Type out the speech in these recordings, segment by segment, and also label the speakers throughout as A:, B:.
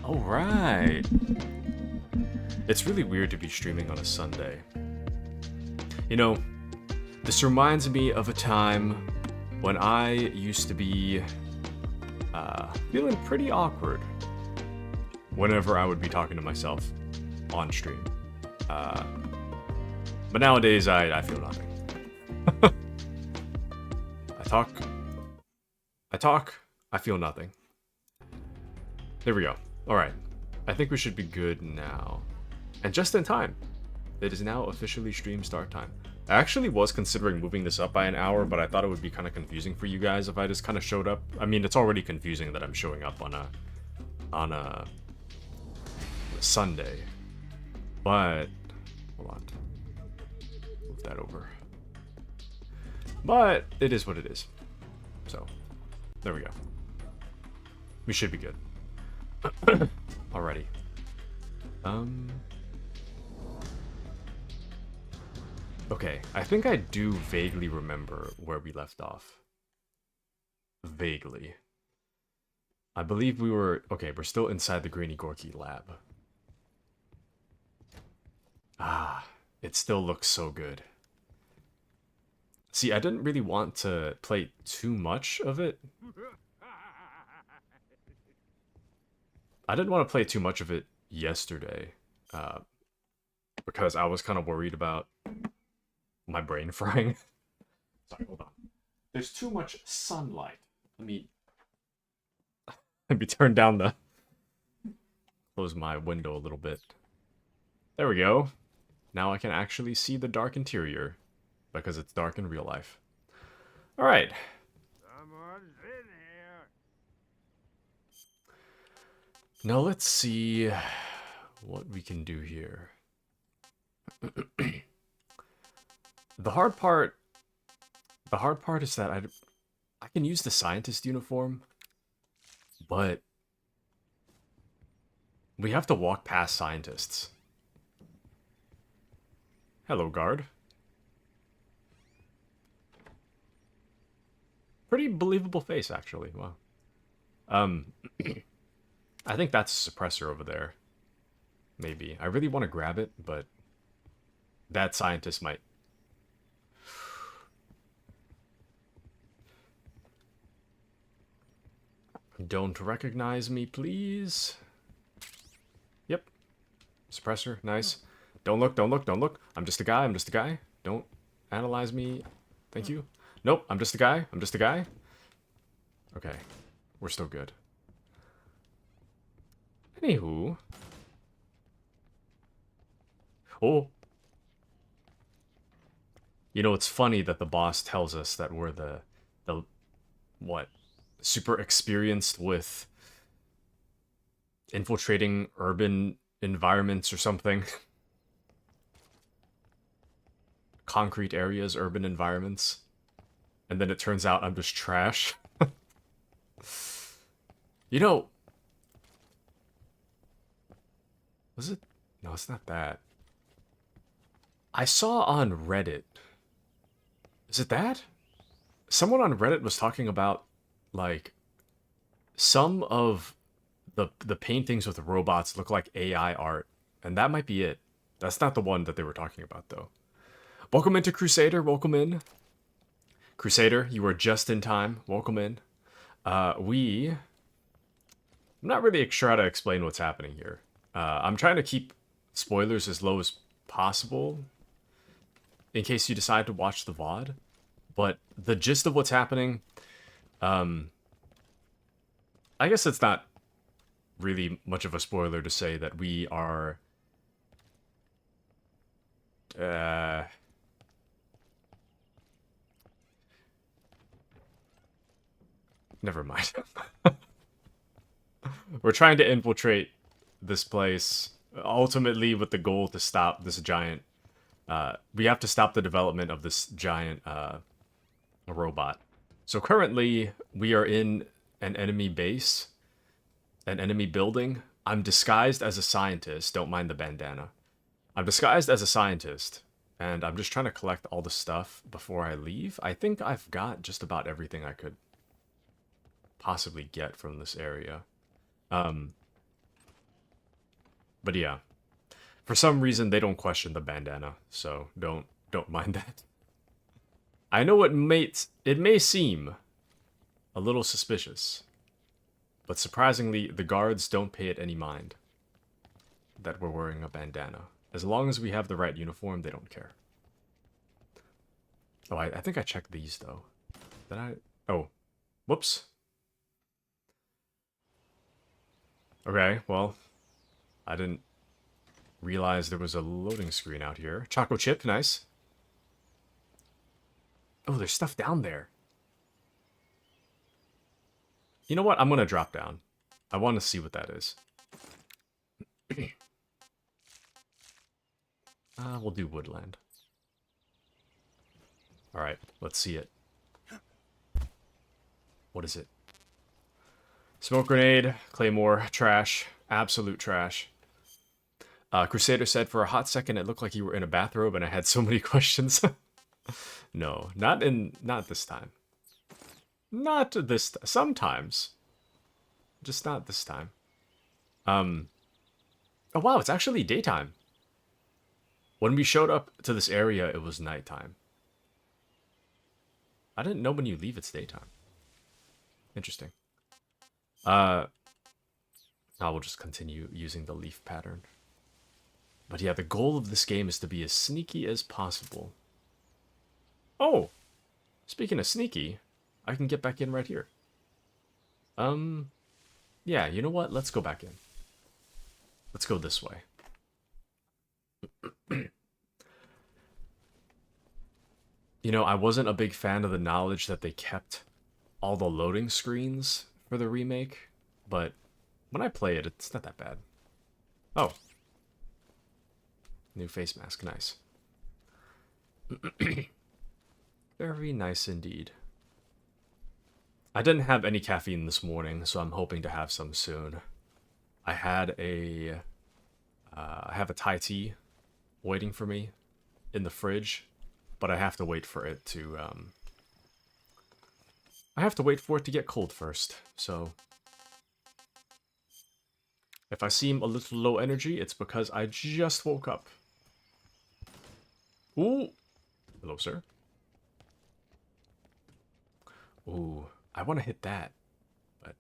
A: Oh, right. It's really weird to be streaming on a Sunday. You know, this reminds me of a time when I used to be feeling pretty awkward whenever I would be talking to myself on stream. But nowadays, I feel nothing. I talk, I feel nothing. There we go. Alright. I think we should be good now. And just in time. It is now officially stream start time. I actually was considering moving this up by an hour, but I thought it would be kind of confusing for you guys if I just kind of showed up. I mean, it's already confusing that I'm showing up on a Sunday. But hold on. Move that over. But it is what it is. So, there we go. We should be good. Alrighty. Okay, I think I do vaguely remember where we left off. Vaguely. I believe we were... Okay, we're still inside the Granny Gorky lab. Ah, it still looks so good. See, I didn't really want to play too much of it. I didn't want to play too much of it yesterday. Because I was kind of worried about my brain frying. Sorry, hold on. There's too much sunlight. Let me turn down the... Close my window a little bit. There we go. Now I can actually see the dark interior. Because it's dark in real life. Alright.
B: Someone's in here.
A: Now let's see what we can do here. The hard part is that I can use the scientist uniform, but we have to walk past scientists. Hello, guard. Pretty believable face, actually. Wow. I think that's a suppressor over there. Maybe. I really want to grab it, but that scientist might... Don't recognize me, please. Yep. Suppressor, nice. Don't look, don't look, don't look. I'm just a guy, I'm just a guy. Don't analyze me. Thank you. Nope, I'm just a guy, I'm just a guy. Okay, we're still good. Anywho. Oh. You know, it's funny that the boss tells us that we're the what? Super experienced with infiltrating urban environments or something. Concrete areas, urban environments. And then it turns out I'm just trash. You know... Was it? No, it's not that. I saw on Reddit... Is it that? Someone on Reddit was talking about, like, some of the paintings with the robots look like AI art. And that might be it. That's not the one that they were talking about, though. Welcome into Crusader, welcome in. Crusader, you are just in time. Welcome in. I'm not really sure how to explain what's happening here. I'm trying to keep spoilers as low as possible in case you decide to watch the VOD. But the gist of what's happening, I guess it's not really much of a spoiler to say that we are... Never mind. We're trying to infiltrate this place, ultimately with the goal to stop this giant... we have to stop the development of this giant robot. So currently, we are in an enemy base, an enemy building. I'm disguised as a scientist. Don't mind the bandana. I'm disguised as a scientist, and I'm just trying to collect all the stuff before I leave. I think I've got just about everything I could possibly get from this area. But yeah, for some reason they don't question the bandana, so don't mind that. I know it may seem a little suspicious, but surprisingly the guards don't pay it any mind that we're wearing a bandana. As long as we have the right uniform, they don't care. Oh, I think I checked these though. Did I? Oh, whoops. Okay, well, I didn't realize there was a loading screen out here. Choco chip, nice. Oh, there's stuff down there. You know what? I'm gonna drop down. I want to see what that is. We'll do woodland. Alright, let's see it. What is it? Smoke grenade, claymore, trash, absolute trash. Crusader said, for a hot second it looked like you were in a bathrobe and I had so many questions. No, not this time. Not this, sometimes. Just not this time. Oh wow, it's actually daytime. When we showed up to this area, it was nighttime. I didn't know when you leave it's daytime. Interesting. Now we'll just continue using the leaf pattern. But yeah, the goal of this game is to be as sneaky as possible. Oh! Speaking of sneaky, I can get back in right here. Yeah, you know what? Let's go back in. Let's go this way. You know, I wasn't a big fan of the knowledge that they kept all the loading screens for the remake, but when I play it, it's not that bad. Oh. New face mask, nice. Very nice indeed. I didn't have any caffeine this morning, so I'm hoping to have some soon. I had I have a Thai tea waiting for me in the fridge, but I have to wait for it to, I have to wait for it to get cold first, so if I seem a little low energy, it's because I just woke up. Ooh! Hello, sir. Ooh, I want to hit that, but,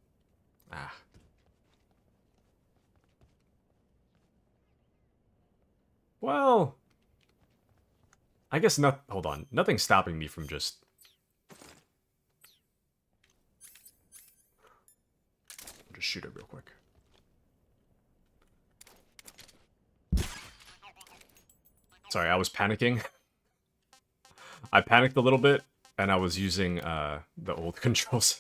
A: Well, I guess not. Hold on. Nothing's stopping me from just... I'll just shoot it real quick. Sorry, I was panicking. I panicked a little bit, and I was using the old controls.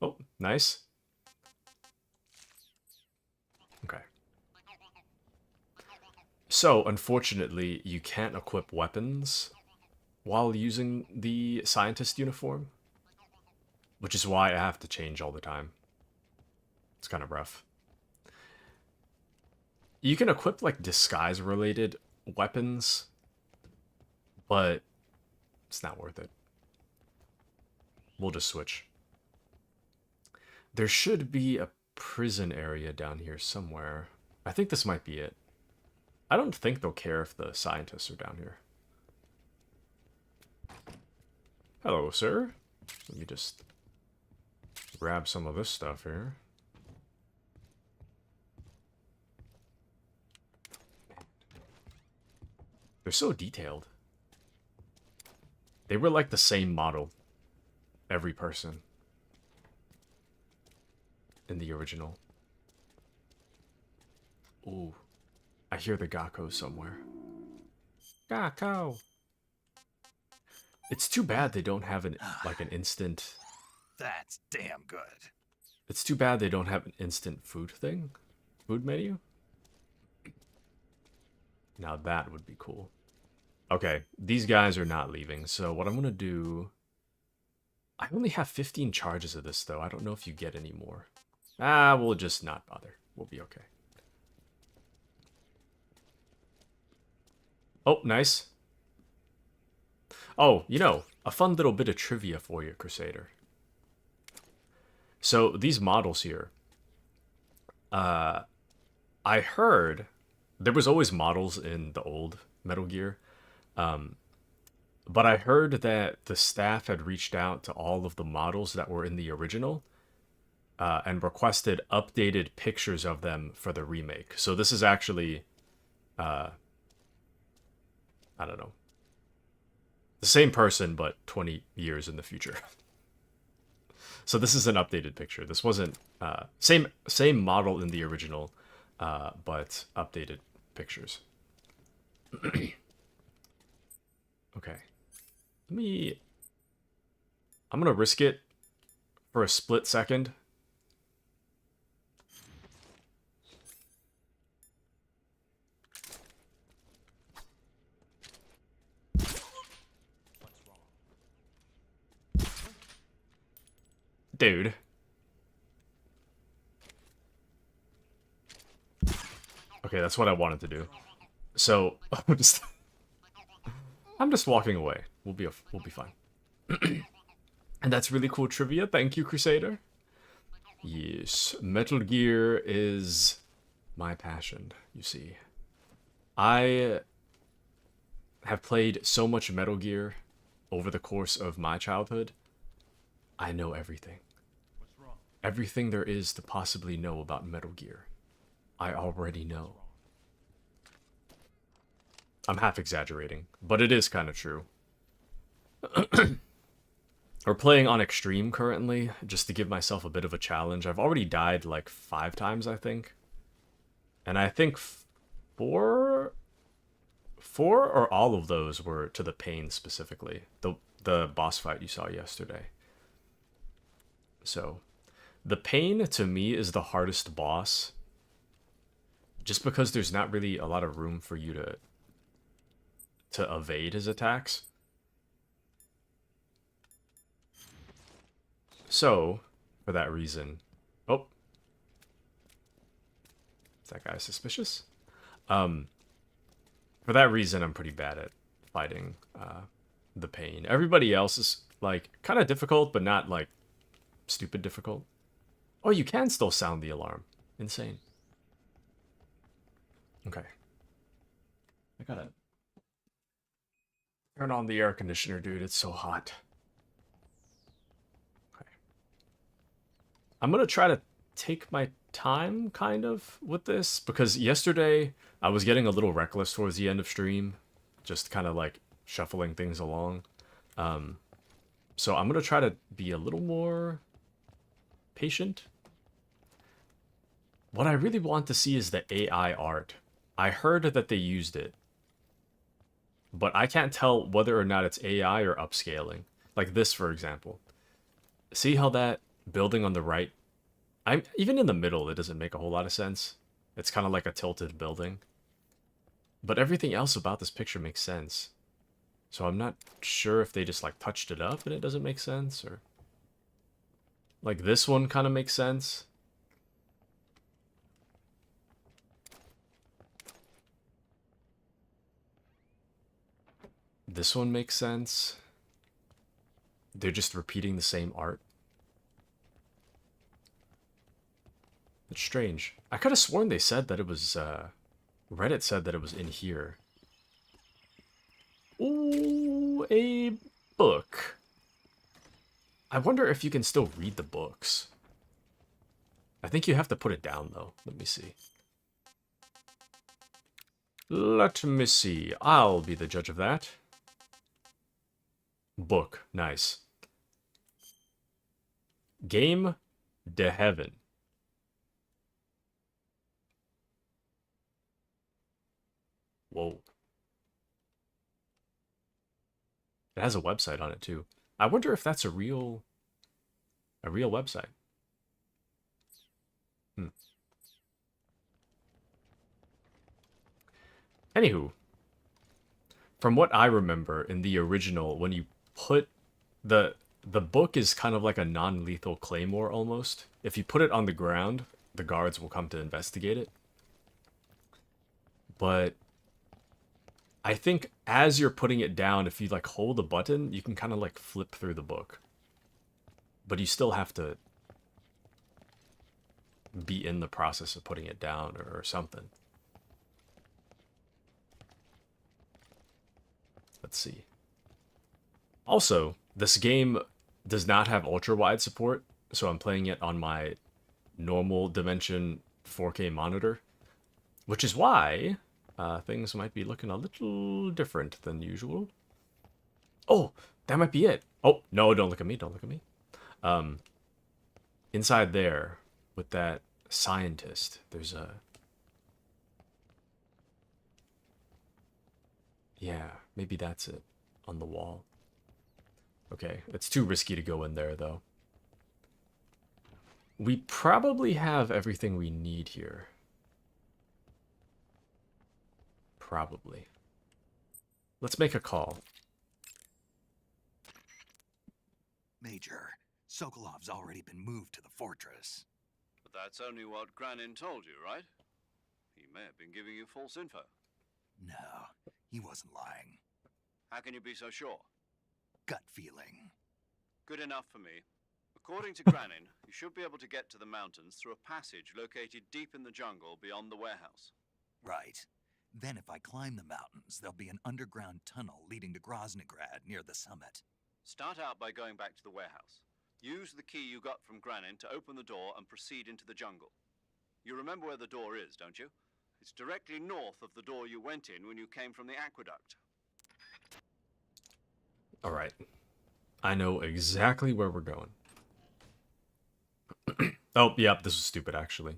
A: Oh, nice. Okay. So, unfortunately, you can't equip weapons while using the scientist uniform, which is why I have to change all the time. It's kind of rough. You can equip, like, disguise-related weapons, but it's not worth it. We'll just switch. There should be a prison area down here somewhere. I think this might be it. I don't think they'll care if the scientists are down here. Hello, sir. Let me just grab some of this stuff here. They're so detailed. They were like the same model. Every person. In the original. Ooh. I hear the Gakko somewhere. Gakko! It's too bad they don't have an instant...
C: That's damn good.
A: It's too bad they don't have an instant food thing. Food menu? Now that would be cool. Okay, these guys are not leaving, so what I'm gonna do... I only have 15 charges of this, though. I don't know if you get any more. We'll just not bother. We'll be okay. Oh, nice. Oh, you know, a fun little bit of trivia for you, Crusader. So, these models here, I heard there was always models in the old Metal Gear, um, but I heard that the staff had reached out to all of the models that were in the original and requested updated pictures of them for the remake. So this is actually, uh, I don't know, the same person, but 20 years in the future. So this is an updated picture. This wasn't same model in the original, but updated pictures. Okay, let me. I'm gonna risk it for a split second. Dude. Okay, that's what I wanted to do. So I'm just walking away. We'll be fine. And that's really cool trivia. Thank you, Crusader. Yes, Metal Gear is my passion, you see. I have played so much Metal Gear over the course of my childhood. I know everything. Everything there is to possibly know about Metal Gear. I already know. I'm half exaggerating, but it is kind of true. We're playing on Extreme currently, just to give myself a bit of a challenge. I've already died like 5 times, I think. And I think four or all of those were to the pain specifically. The boss fight you saw yesterday. So, the pain to me is the hardest boss. Just because there's not really a lot of room for you to evade his attacks. So, for that reason... Oh. Is that guy suspicious? For that reason, I'm pretty bad at fighting the pain. Everybody else is, like, kind of difficult, but not, like, stupid difficult. Oh, you can still sound the alarm. Insane. Okay. I gotta turn on the air conditioner, dude. It's so hot. Okay. I'm gonna try to take my time, kind of, with this, because yesterday I was getting a little reckless towards the end of stream, just kind of, like, shuffling things along. So I'm gonna try to be a little more patient. What I really want to see is the AI art. I heard that they used it, but I can't tell whether or not it's AI or upscaling. Like this, for example. See how that building on the right, even in the middle, it doesn't make a whole lot of sense. It's kind of like a tilted building. But everything else about this picture makes sense. So I'm not sure if they just like touched it up and it doesn't make sense, or like this one kind of makes sense. This one makes sense. They're just repeating the same art. It's strange. I could have sworn they said that it was, Reddit said that it was in here. Ooh, a book. I wonder if you can still read the books. I think you have to put it down, though. Let me see. Let me see. I'll be the judge of that. Book. Nice. Game de Heaven. Whoa. It has a website on it, too. I wonder if that's a real website. Anywho, from what I remember in the original, when you put the book is kind of like a non-lethal claymore almost. If you put it on the ground, the guards will come to investigate it. But I think as you're putting it down, if you like hold a button, you can kind of like flip through the book. But you still have to be in the process of putting it down or something. Let's see. Also, this game does not have ultra-wide support, so I'm playing it on my normal dimension 4K monitor, which is why things might be looking a little different than usual. Oh, that might be it. Oh, no, don't look at me, don't look at me. Inside there, with that scientist, there's a... Yeah, maybe that's it, on the wall. Okay, it's too risky to go in there, though. We probably have everything we need here. Probably. Let's make a call.
C: Major, Sokolov's already been moved to the fortress.
D: But that's only what Granin told you, right? He may have been giving you false info.
C: No, he wasn't lying.
D: How can you be so sure?
C: Gut feeling.
D: Good enough for me. According to Granin, you should be able to get to the mountains through a passage located deep in the jungle beyond the warehouse.
C: Right. Then if I climb the mountains, there'll be an underground tunnel leading to Groznygrad near the summit.
D: Start out by going back to the warehouse. Use the key you got from Granin to open the door and proceed into the jungle. You remember where the door is, don't you? It's directly north of the door you went in when you came from the aqueduct.
A: Alright. I know exactly where we're going. Oh, yeah, this was stupid, actually.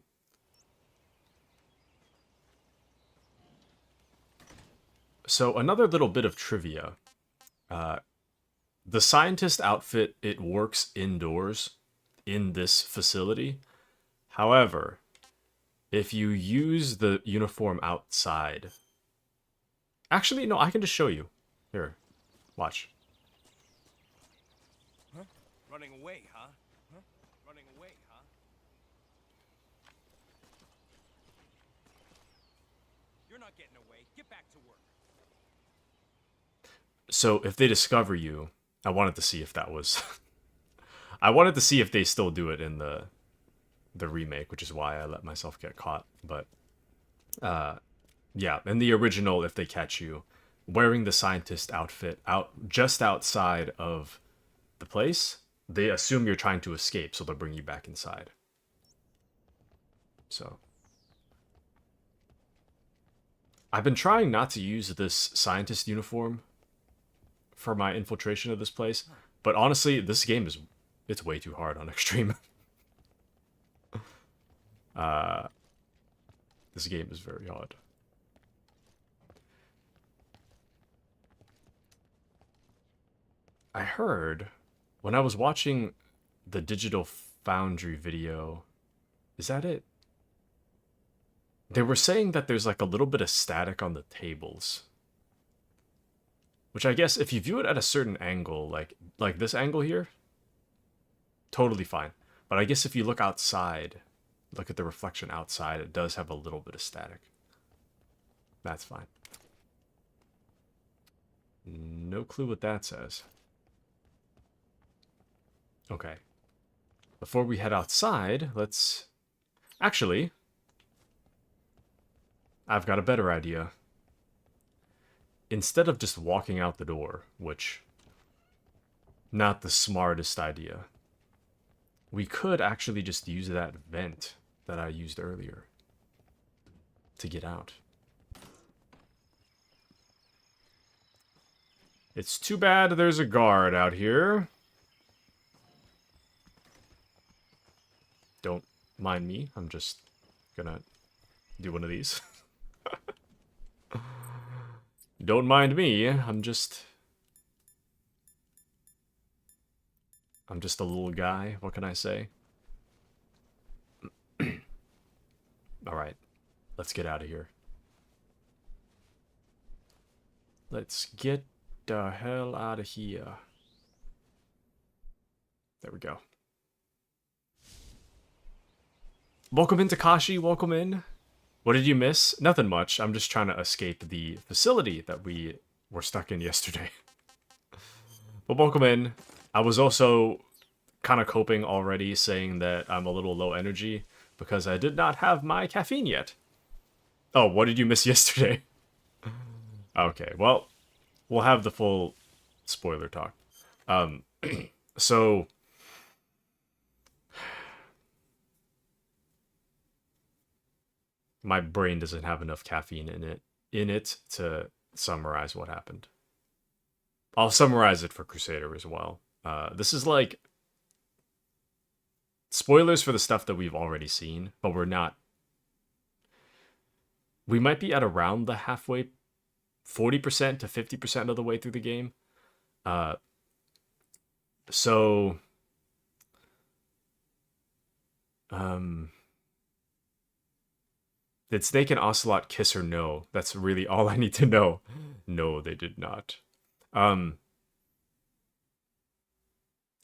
A: So, another little bit of trivia. The scientist outfit, it works indoors in this facility. However, if you use the uniform outside... Actually, no, I can just show you. Here, watch.
B: Huh? Running away, huh? Huh? Running away, huh? You're not getting away. Get back to work.
A: So, if they discover you... I wanted to see if that was... I wanted to see if they still do it in the remake, which is why I let myself get caught. But, yeah, in the original, if they catch you wearing the scientist outfit just outside of the place, they assume you're trying to escape, so they'll bring you back inside. So... I've been trying not to use this scientist uniform for my infiltration of this place, but honestly, this game it's way too hard on extreme. This game is very hard. I heard when I was watching the Digital Foundry video, is that it? They were saying that there's like a little bit of static on the tables. Which I guess if you view it at a certain angle, like this angle here, totally fine. But I guess if you look outside, look at the reflection outside, it does have a little bit of static. That's fine. No clue what that says. Okay. Before we head outside, let's... Actually, I've got a better idea. Instead of just walking out the door, which, not the smartest idea, we could actually just use that vent that I used earlier to get out. It's too bad there's a guard out here. Don't mind me, I'm just gonna do one of these. Don't mind me, I'm just a little guy, what can I say? Alright, let's get out of here. Let's get the hell out of here. There we go. Welcome in, Takashi, welcome in. What did you miss? Nothing much. I'm just trying to escape the facility that we were stuck in yesterday. But welcome in. I was also kind of coping already, saying that I'm a little low energy because I did not have my caffeine yet. Oh, what did you miss yesterday? Okay, well, we'll have the full spoiler talk. So my brain doesn't have enough caffeine in it to summarize what happened. I'll summarize it for Crusader as well. This is like spoilers for the stuff that we've already seen, but we're not. We might be at around the halfway, 40% to 50% of the way through the game. So, did Snake and Ocelot kiss or no? That's really all I need to know. No, they did not.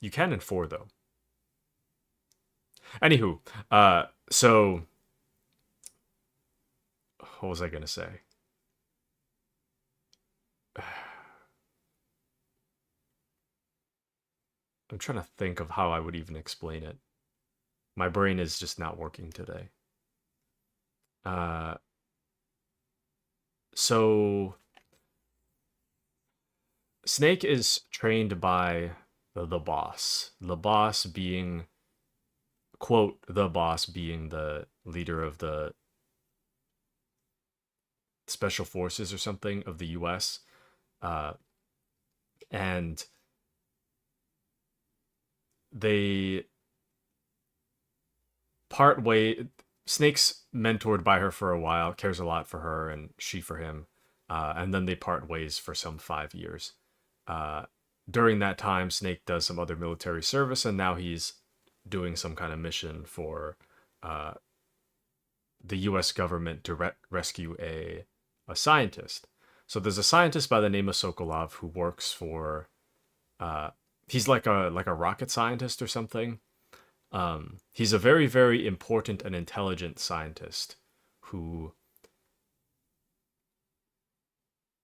A: You can in 4 though. Anywho, so what was I gonna say? I'm trying to think of how I would even explain it. My brain is just not working today. So Snake is trained by the boss. The boss being, quote, the boss being the leader of the special forces or something of the US. And they part way. Snake's mentored by her for a while, cares a lot for her, and she for him. And then they part ways for some 5 years. During that time, Snake does some other military service, and now he's doing some kind of mission for the U.S. government to rescue a scientist. So there's a scientist by the name of Sokolov who works for. He's like a rocket scientist or something. He's a very, very important and intelligent scientist who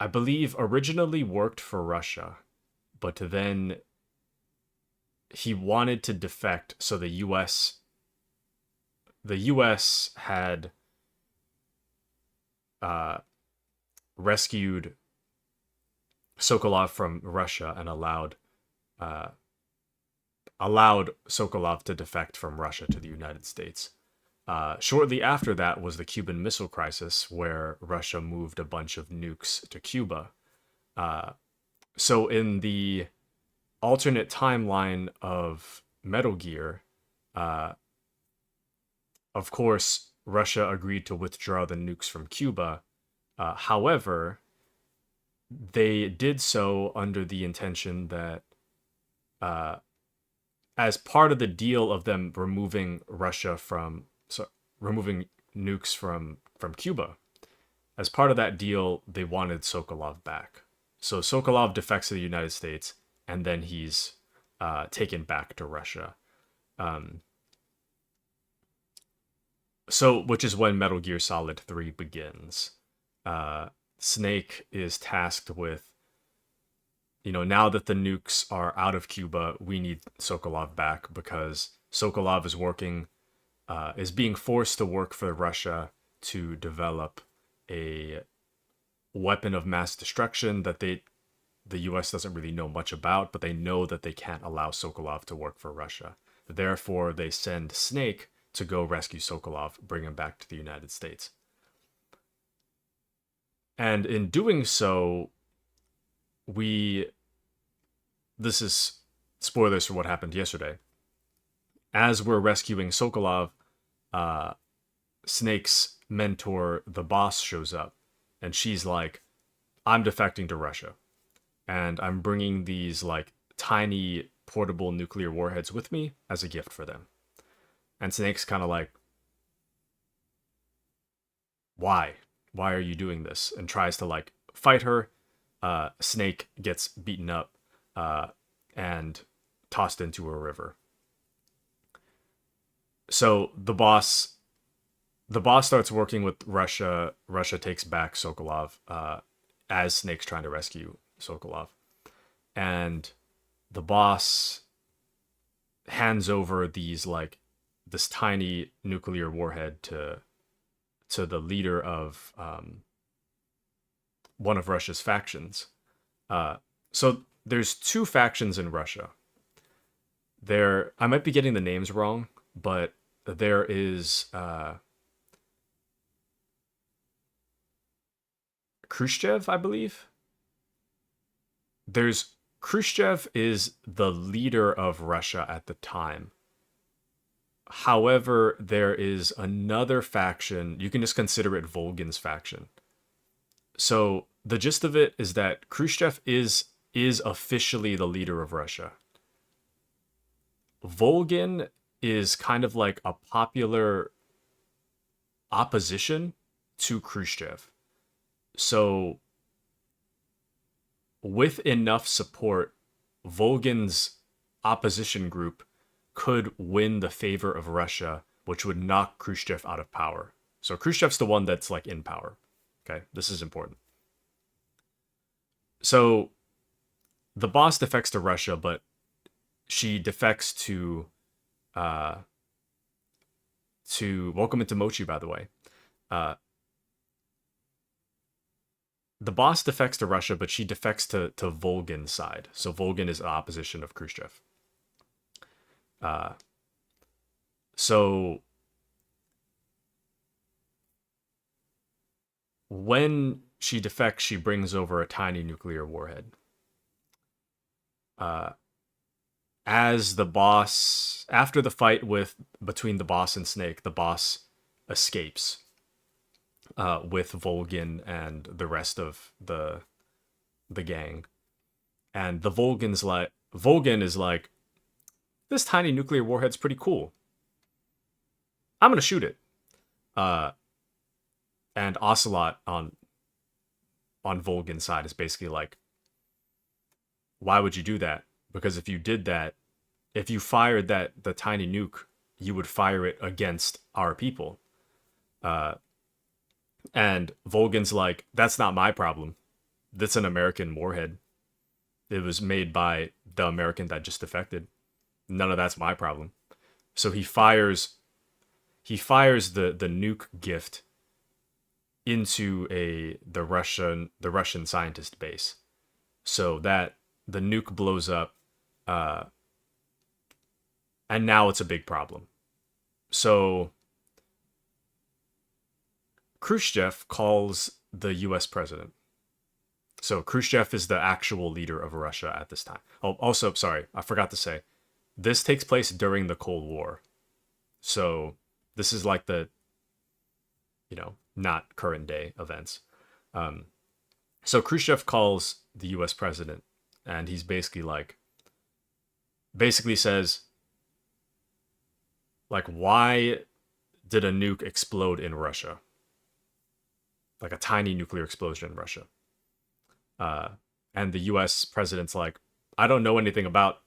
A: I believe originally worked for Russia, but then he wanted to defect, so the US had rescued Sokolov from Russia and allowed Sokolov to defect from Russia to the United States. Shortly after that was the Cuban Missile Crisis, where Russia moved a bunch of nukes to Cuba. So in the alternate timeline of Metal Gear, of course, Russia agreed to withdraw the nukes from Cuba. However, they did so under the intention that as part of the deal of them removing removing nukes from Cuba, as part of that deal, they wanted Sokolov back. So Sokolov defects to the United States, and then he's taken back to Russia. So, which is when Metal Gear Solid 3 begins. Snake is tasked with, now that the nukes are out of Cuba, we need Sokolov back because Sokolov is being forced to work for Russia to develop a weapon of mass destruction that the US doesn't really know much about, but they know that they can't allow Sokolov to work for Russia. Therefore, they send Snake to go rescue Sokolov, bring him back to the United States. And in doing so, this is spoilers for what happened yesterday. As we're rescuing Sokolov, Snake's mentor, the boss, shows up, and she's like, I'm defecting to Russia, and I'm bringing these like tiny portable nuclear warheads with me as a gift for them. And Snake's kind of like, why are you doing this? And tries to like fight her. Snake gets beaten up and tossed into a river. So the boss starts working with Russia. Russia takes back Sokolov as Snake's trying to rescue Sokolov. And the boss hands over these like this tiny nuclear warhead to the leader of one of Russia's factions. So there's two factions in Russia. I might be getting the names wrong, but there is Khrushchev, I believe. Khrushchev is the leader of Russia at the time. However, there is another faction. You can just consider it Volgin's faction. So the gist of it is that Khrushchev is officially the leader of Russia. Volgin is kind of like a popular opposition to Khrushchev. So with enough support, Volgin's opposition group could win the favor of Russia, which would knock Khrushchev out of power. So Khrushchev's the one that's like in power. Okay, this is important. So the boss defects to Russia, but she defects to welcome into Mochi, by the way. The boss defects to Russia, but she defects to Volgin's side. So Volgin is the opposition of Khrushchev. So when she defects, she brings over a tiny nuclear warhead. As the boss, after the fight between the boss and Snake, the boss escapes with Volgin and the rest of the gang. And Volgin is like, this tiny nuclear warhead's pretty cool. I'm gonna shoot it. And Ocelot on Volgin's side is basically like, why would you do that? Because if you did that, if you fired the tiny nuke, you would fire it against our people. And Volgin's like, that's not my problem. That's an American warhead. It was made by the American that just defected. None of that's my problem. So he fires the nuke gift into the Russian scientist base, so that the nuke blows up, and now it's a big problem. So Khrushchev calls the U.S. president. So Khrushchev is the actual leader of Russia at this time. Oh, also, sorry, I forgot to say, this takes place during the Cold War. So this is like the, not current day events. So Khrushchev calls the U.S. president, and he's basically says, why did a nuke explode in Russia? Like a tiny nuclear explosion in Russia. And the U.S. president's like, I don't know anything about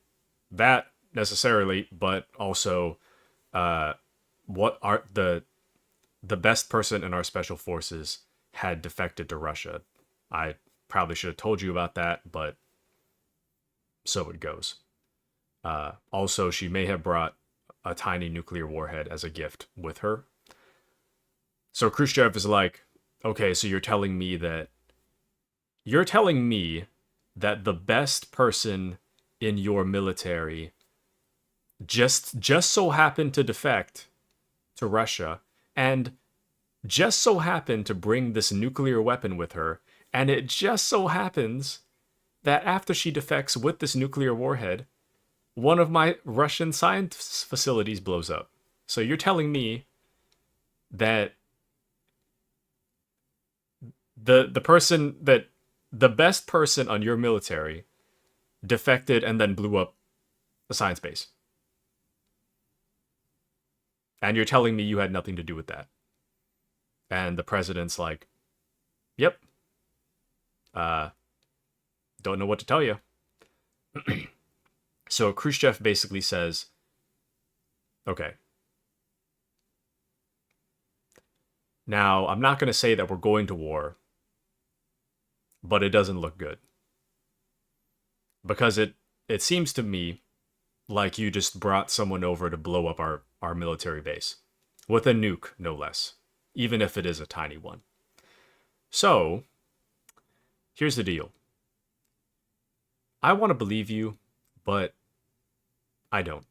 A: that necessarily, but also, what are the best person in our special forces had defected to Russia. I probably should have told you about that, but so it goes. Also, she may have brought a tiny nuclear warhead as a gift with her. So Khrushchev is like, okay, so you're telling me that the best person in your military just so happened to defect to Russia, and just so happened to bring this nuclear weapon with her, and it just so happens that after she defects with this nuclear warhead, one of my Russian science facilities blows up. So you're telling me that the best person on your military defected and then blew up a science base. And you're telling me you had nothing to do with that. And the president's like, yep. Don't know what to tell you. So Khrushchev basically says, okay. Now, I'm not going to say that we're going to war, but it doesn't look good. Because it seems to me like you just brought someone over to blow up our military base. With a nuke, no less. Even if it is a tiny one. So, here's the deal. I want to believe you, but I don't.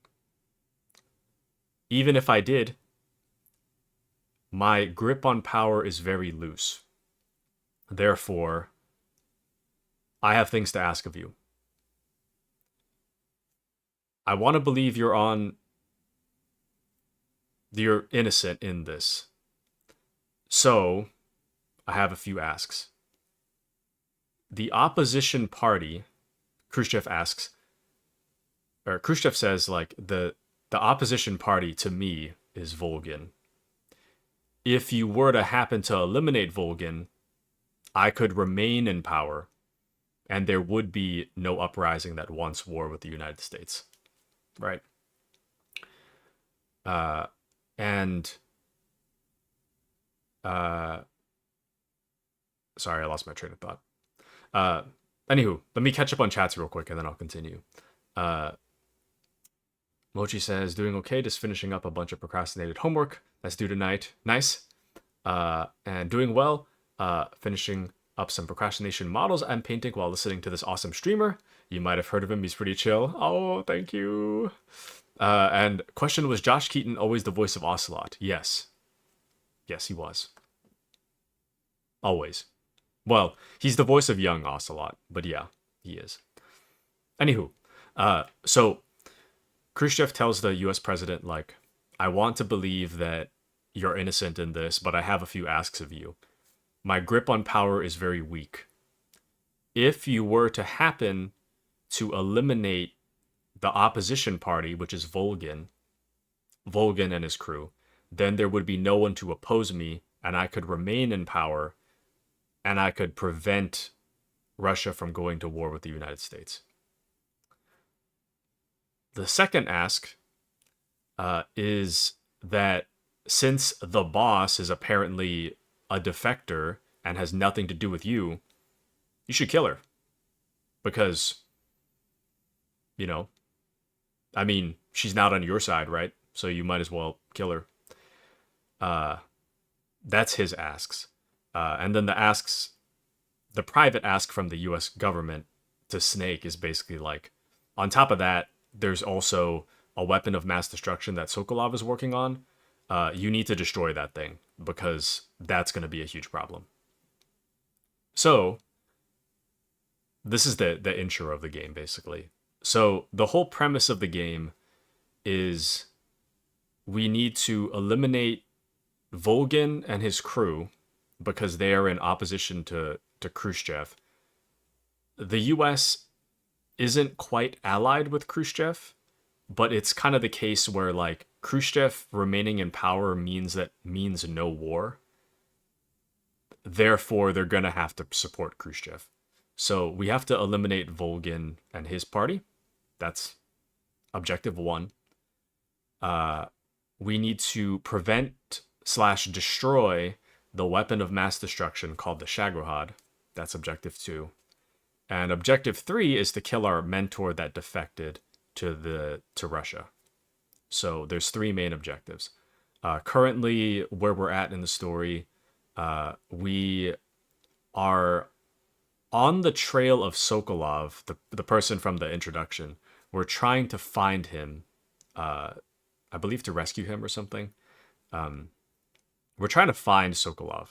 A: Even if I did, my grip on power is very loose. Therefore, I have things to ask of you. I want to believe you're innocent in this. So, I have a few asks. The opposition party, Khrushchev says, like, the opposition party to me is Volgin. If you were to happen to eliminate Volgin, I could remain in power, and there would be no uprising that wants war with the United States. Right? Sorry, I lost my train of thought. Anywho, let me catch up on chats real quick, and then I'll continue. Mochi says, doing okay, just finishing up a bunch of procrastinated homework that's due tonight. Nice. And doing well, finishing up some procrastination models I'm painting while listening to this awesome streamer. You might have heard of him, he's pretty chill. Oh, thank you. And question, was Josh Keaton always the voice of Ocelot? Yes. Yes, he was. Always. Well, he's the voice of young Ocelot, but yeah, he is. Anywho, so Khrushchev tells the US president, like, I want to believe that you're innocent in this, but I have a few asks of you. My grip on power is very weak. If you were to happen to eliminate the opposition party, which is Volgin and his crew, then there would be no one to oppose me, and I could remain in power, and I could prevent Russia from going to war with the United States. The second ask is that since the boss is apparently a defector and has nothing to do with you, you should kill her. Because, you know, I mean, she's not on your side, right? So you might as well kill her. That's his asks. And then the private ask from the US government to Snake is basically like, on top of that, there's also a weapon of mass destruction that Sokolov is working on. You need to destroy that thing because that's going to be a huge problem. So, this is the intro of the game, basically. So, the whole premise of the game is we need to eliminate Volgin and his crew because they are in opposition to Khrushchev. The US isn't quite allied with Khrushchev, but it's kind of the case where, like, Khrushchev remaining in power means no war. Therefore, they're going to have to support Khrushchev. So we have to eliminate Volgin and his party. That's objective 1. We need to prevent/destroy the weapon of mass destruction called the Shagrohod. That's objective 2. And objective 3 is to kill our mentor that defected to Russia. So there's 3 main objectives. Currently, where we're at in the story, we are on the trail of Sokolov, the person from the introduction. We're trying to find him, I believe to rescue him or something. We're trying to find Sokolov.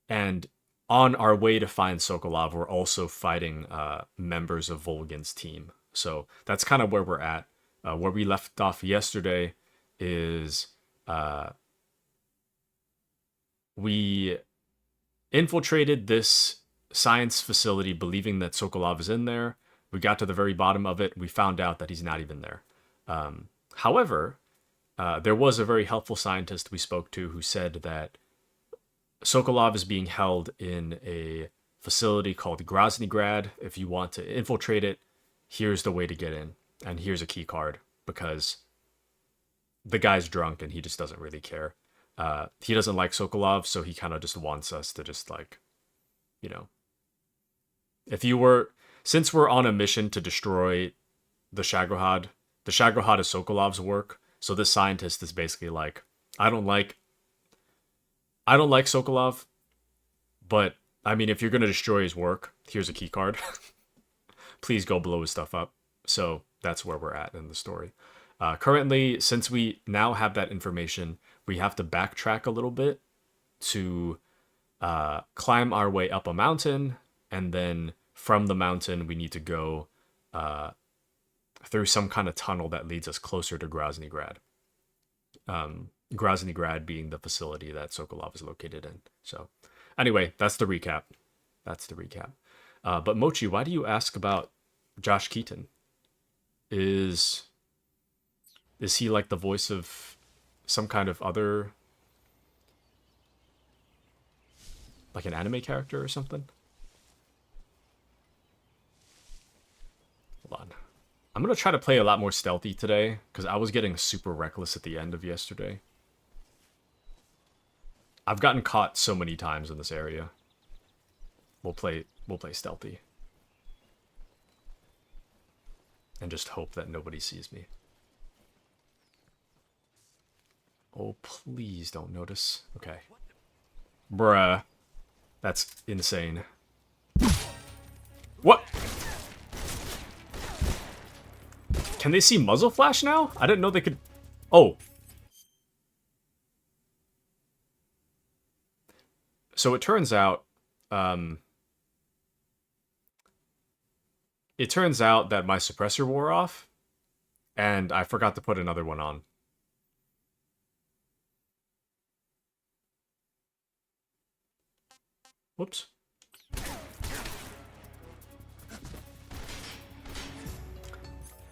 A: And on our way to find Sokolov, we're also fighting members of Volgin's team. So that's kind of where we're at. Where we left off yesterday is we infiltrated this science facility believing that Sokolov is in there. We got to the very bottom of it. We found out that he's not even there. However, there was a very helpful scientist we spoke to who said that Sokolov is being held in a facility called Groznygrad. If you want to infiltrate it, here's the way to get in. And here's a key card, because the guy's drunk and he just doesn't really care. He doesn't like Sokolov, so he kind of just wants us to just, like, you know. Since we're on a mission to destroy the Shagohod. The Shagohod is Sokolov's work. So this scientist is basically like, I don't like Sokolov, but I mean, if you're gonna destroy his work, here's a key card. Please go blow his stuff up. So that's where we're at in the story. Currently, since we now have that information, we have to backtrack a little bit to climb our way up a mountain, and then from the mountain, we need to go through some kind of tunnel that leads us closer to Groznygrad. Groznygrad being the facility that Sokolov is located in. So, anyway, that's the recap. But Mochi, why do you ask about Josh Keaton? Is he like the voice of some kind of other, like an anime character or something? Hold on. I'm going to try to play a lot more stealthy today, because I was getting super reckless at the end of yesterday. I've gotten caught so many times in this area. We'll play stealthy. And just hope that nobody sees me. Oh, please don't notice. Okay. Bruh. That's insane. What? Can they see muzzle flash now? I didn't know they could... Oh. So it turns out... It turns out that my suppressor wore off, and I forgot to put another one on. Whoops.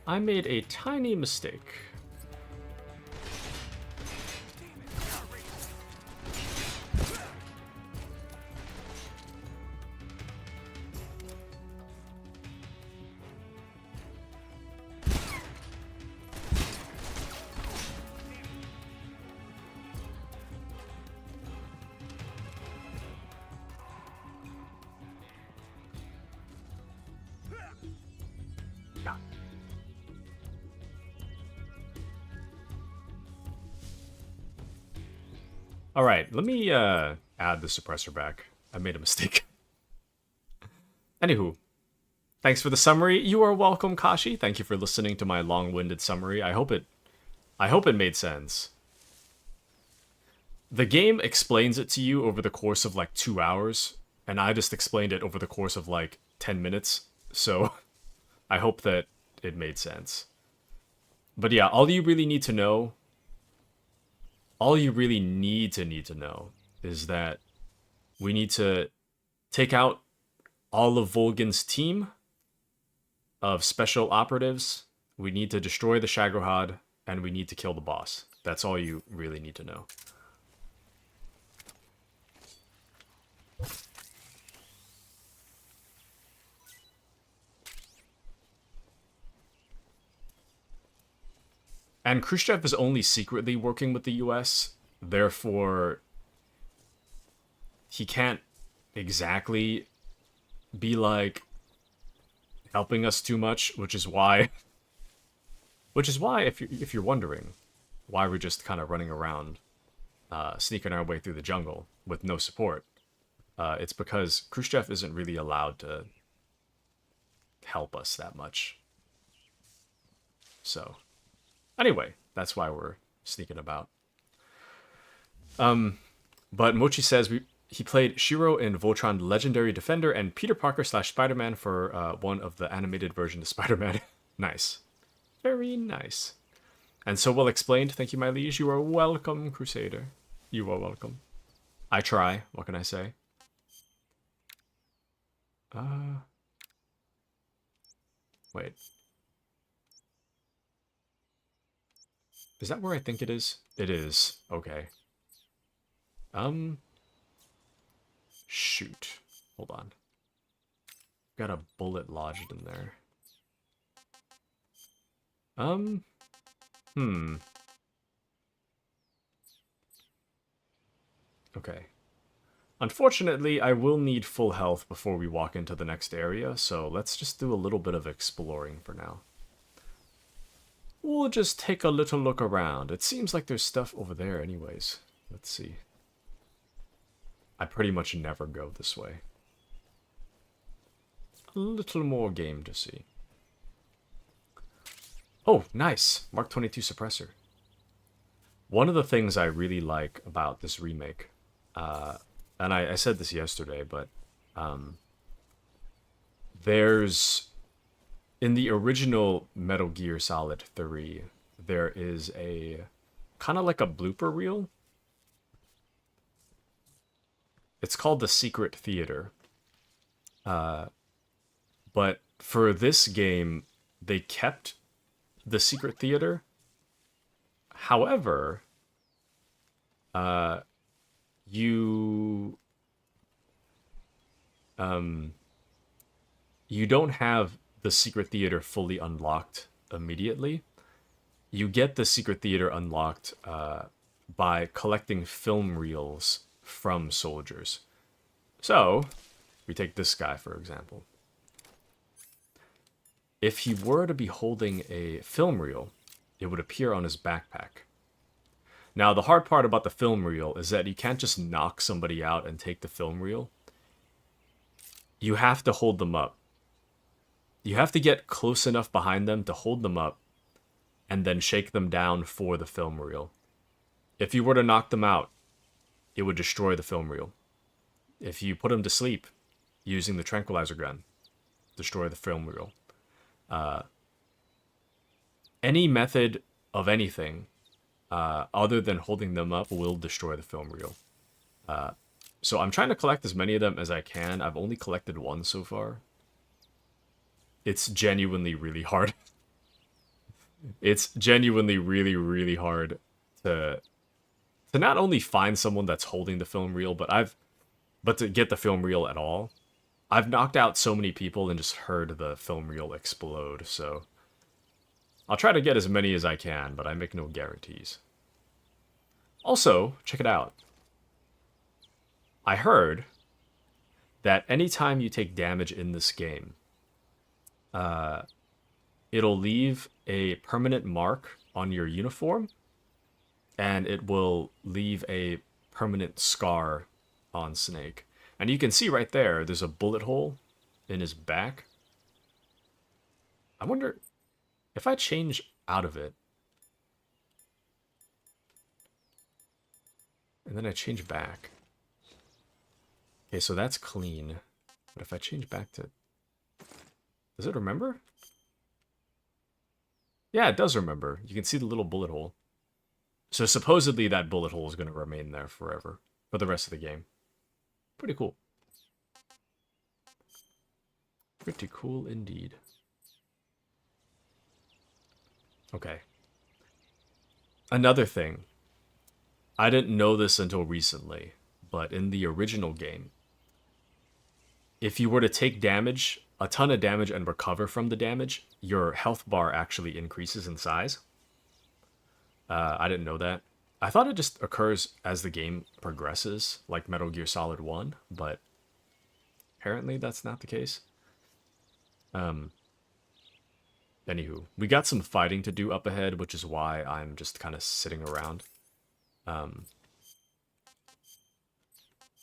A: I made a tiny mistake. All right, let me add the suppressor back. I made a mistake. Anywho, thanks for the summary. You are welcome, Kashi. Thank you for listening to my long-winded summary. I hope it made sense. The game explains it to you over the course of like 2 hours, and I just explained it over the course of like 10 minutes. So I hope that it made sense. But yeah, all you really need to know is that we need to take out all of Volgin's team of special operatives. We need to destroy the Shagohod, and we need to kill the boss. That's all you really need to know. And Khrushchev is only secretly working with the US, therefore he can't exactly be like helping us too much, which is why if you're wondering why we're just kind of running around sneaking our way through the jungle with no support, it's because Khrushchev isn't really allowed to help us that much. So anyway, that's why we're sneaking about. But Mochi says he played Shiro in Voltron Legendary Defender and Peter Parker / Spider-Man for one of the animated version of Spider-Man. Nice. Very nice. And so well explained. Thank you, my liege. You are welcome, Crusader. You are welcome. I try. What can I say? Wait. Is that where I think it is? It is. Okay. Shoot. Hold on. Got a bullet lodged in there. Okay. Unfortunately, I will need full health before we walk into the next area, so let's just do a little bit of exploring for now. we'll just take a little look around. It seems like there's stuff over there anyways. Let's see. I pretty much never go this way. A little more game to see. Oh, nice. Mark 22 suppressor. One of the things I really like about this remake, and I said this yesterday, but there's, in the original Metal Gear Solid 3, there is a, kind of like a blooper reel. It's called the Secret Theater. But for this game, they kept the Secret Theater. However, you don't have the Secret Theater fully unlocked immediately. You get the Secret Theater unlocked by collecting film reels from soldiers. So, we take this guy, for example. If he were to be holding a film reel, it would appear on his backpack. Now, the hard part about the film reel is that you can't just knock somebody out and take the film reel. You have to hold them up. You have to get close enough behind them to hold them up and then shake them down for the film reel. If you were to knock them out, it would destroy the film reel. If you put them to sleep using the tranquilizer gun, destroy the film reel. Any method of anything other than holding them up will destroy the film reel. So I'm trying to collect as many of them as I can. I've only collected one so far. It's genuinely really hard. It's genuinely really, really hard to not only find someone that's holding the film reel, but to get the film reel at all. I've knocked out so many people and just heard the film reel explode, so I'll try to get as many as I can, but I make no guarantees. Also, check it out. I heard that anytime you take damage in this game, it'll leave a permanent mark on your uniform, and it will leave a permanent scar on Snake. And you can see right there, there's a bullet hole in his back. I wonder if I change out of it, and then I change back. Okay, so that's clean. But if I change back to... Does it remember? Yeah, it does remember. You can see the little bullet hole. So supposedly that bullet hole is going to remain there forever. For the rest of the game. Pretty cool. Pretty cool indeed. Okay. Another thing. I didn't know this until recently, but in the original game, if you were to take damage, a ton of damage, and recover from the damage, your health bar actually increases in size. I didn't know that. I thought it just occurs as the game progresses, like Metal Gear Solid 1, but apparently that's not the case. Anywho, we got some fighting to do up ahead, which is why I'm just kind of sitting around.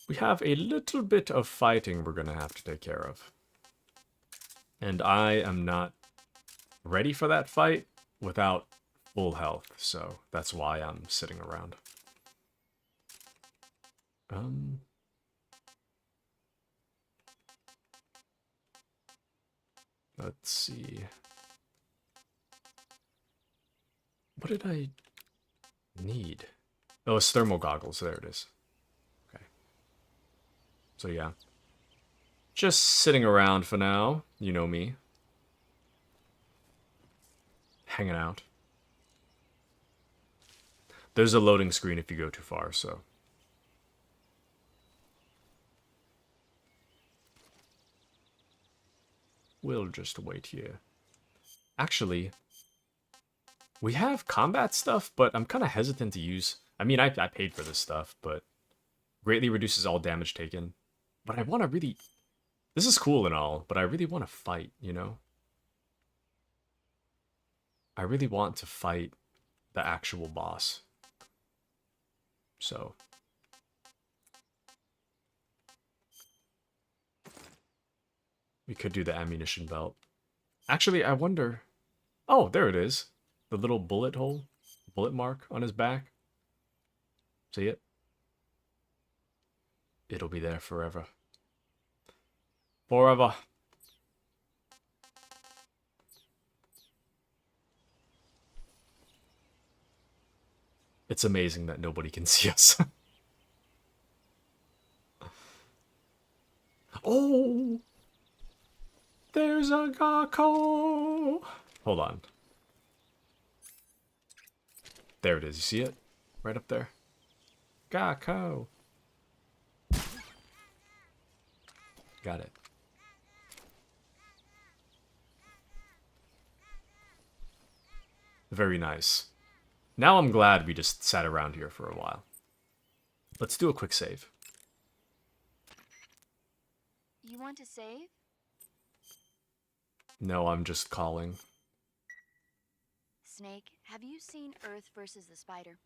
A: We have a little bit of fighting we're going to have to take care of. And I am not ready for that fight without full health, so that's why I'm sitting around. Let's see. What did I need? Oh, it's thermal goggles. There it is. Okay. So yeah. Just sitting around for now. You know me. Hanging out. There's a loading screen if you go too far, so. We'll just wait here. Actually, we have combat stuff, but I'm kind of hesitant to use. I mean, I paid for this stuff, but greatly reduces all damage taken. But I want to really... This is cool and all, but I really want to fight, you know? I really want to fight the actual boss. So we could do the ammunition belt. Actually, I wonder... Oh, there it is. The little bullet hole. Bullet mark on his back. See it? It'll be there forever. Forever. It's amazing that nobody can see us. Oh! There's a Gakko! Hold on. There it is. You see it? Right up there. Gakko! Got it. Very nice. Now I'm glad we just sat around here for a while. Let's do a quick save.
E: You want to save?
A: No, I'm just calling.
E: Snake, have you seen Earth versus the Spider?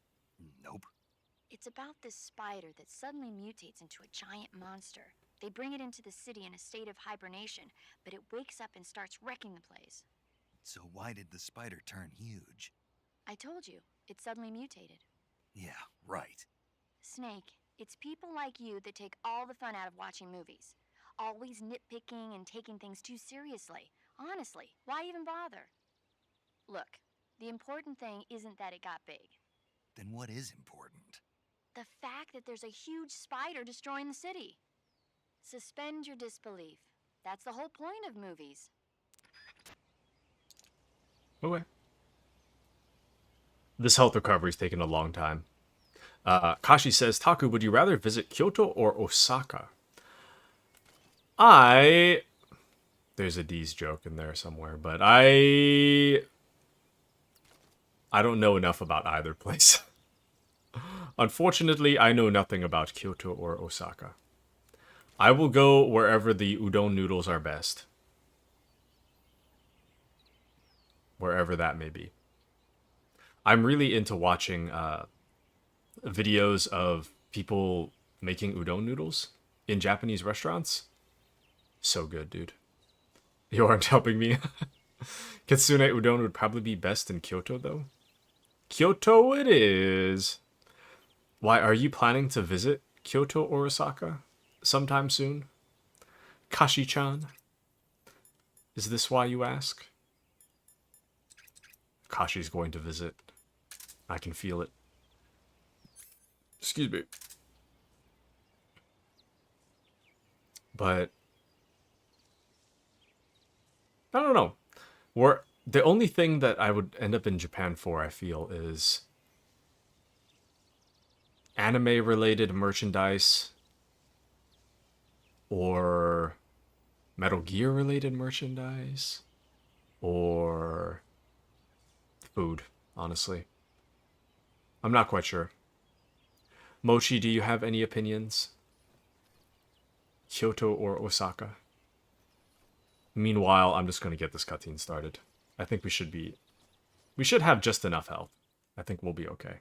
C: Nope.
E: It's about this spider that suddenly mutates into a giant monster. They bring it into the city in a state of hibernation, but it wakes up and starts wrecking the place.
C: So why did the spider turn huge?
E: I told you, it suddenly mutated.
C: Yeah, right.
E: Snake, it's people like you that take all the fun out of watching movies. Always nitpicking and taking things too seriously. Honestly, why even bother? Look, the important thing isn't that it got big.
C: Then what is important?
E: The fact that there's a huge spider destroying the city. Suspend your disbelief. That's the whole point of movies.
A: Okay. This health recovery's taken a long time. Kashi says, Taku, would you rather visit Kyoto or Osaka? There's a D's joke in there somewhere, but I don't know enough about either place. Unfortunately, I know nothing about Kyoto or Osaka. I will go wherever the udon noodles are best. Wherever that may be. I'm really into watching videos of people making udon noodles in Japanese restaurants. So good, dude. You aren't helping me. Kitsune udon would probably be best in Kyoto, though. Kyoto it is. Why, are you planning to visit Kyoto or Osaka sometime soon? Kashi-chan? Is this why you ask? Kashi's going to visit. I can feel it. Excuse me. But I don't know. The only thing that I would end up in Japan for, I feel, is anime-related merchandise or Metal Gear-related merchandise or food, honestly. I'm not quite sure. Mochi, do you have any opinions? Kyoto or Osaka? Meanwhile, I'm just going to get this cutscene started. I think we should have just enough health. I think we'll be okay.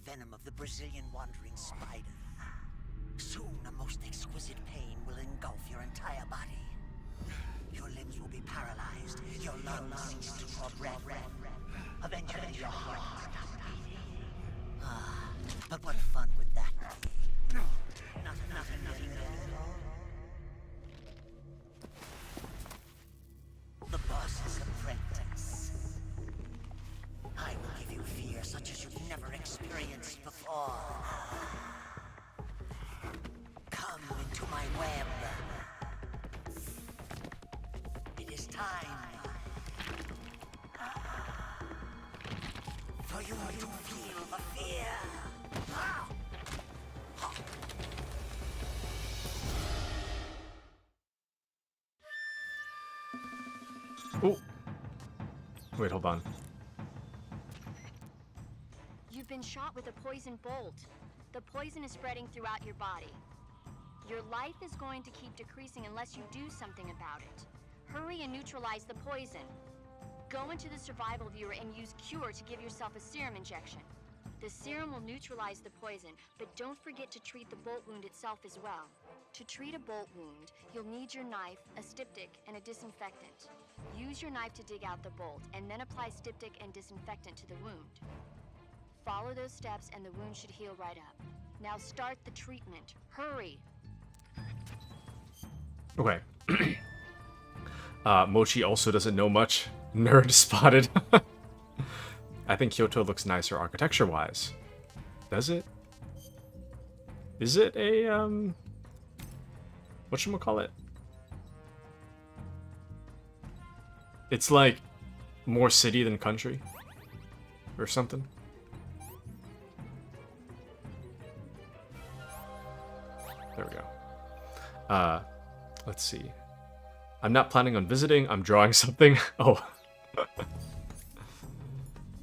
F: Venom of the Brazilian wandering spider. Soon a most exquisite pain will engulf your entire body. Your limbs will be paralyzed. Your lungs cease to draw breath. Eventually, your heart stops beating. Ah, but what fun would that be? Nothing at all. The boss's apprentice. I will give you fear such as you've never experienced before. Come into my web. It is time for you to feel the fear.
A: Oh. Wait, hold on.
E: You've been shot with a poison bolt. The poison is spreading throughout your body. Your life is going to keep decreasing unless you do something about it. Hurry and neutralize the poison. Go into the survival viewer and use Cure to give yourself a serum injection. The serum will neutralize the poison, but don't forget to treat the bolt wound itself as well. To treat a bolt wound, you'll need your knife, a styptic, and a disinfectant. Use your knife to dig out the bolt, and then apply styptic and disinfectant to the wound. Follow those steps and the wound should heal right up. Now start the treatment. Hurry!
A: Okay. Mochi also doesn't know much. Nerd spotted. I think Kyoto looks nicer architecture-wise. Does it? Is it a, whatchamacallit? It's like more city than country. Or something. There we go. Let's see. I'm not planning on visiting. I'm drawing something. Oh.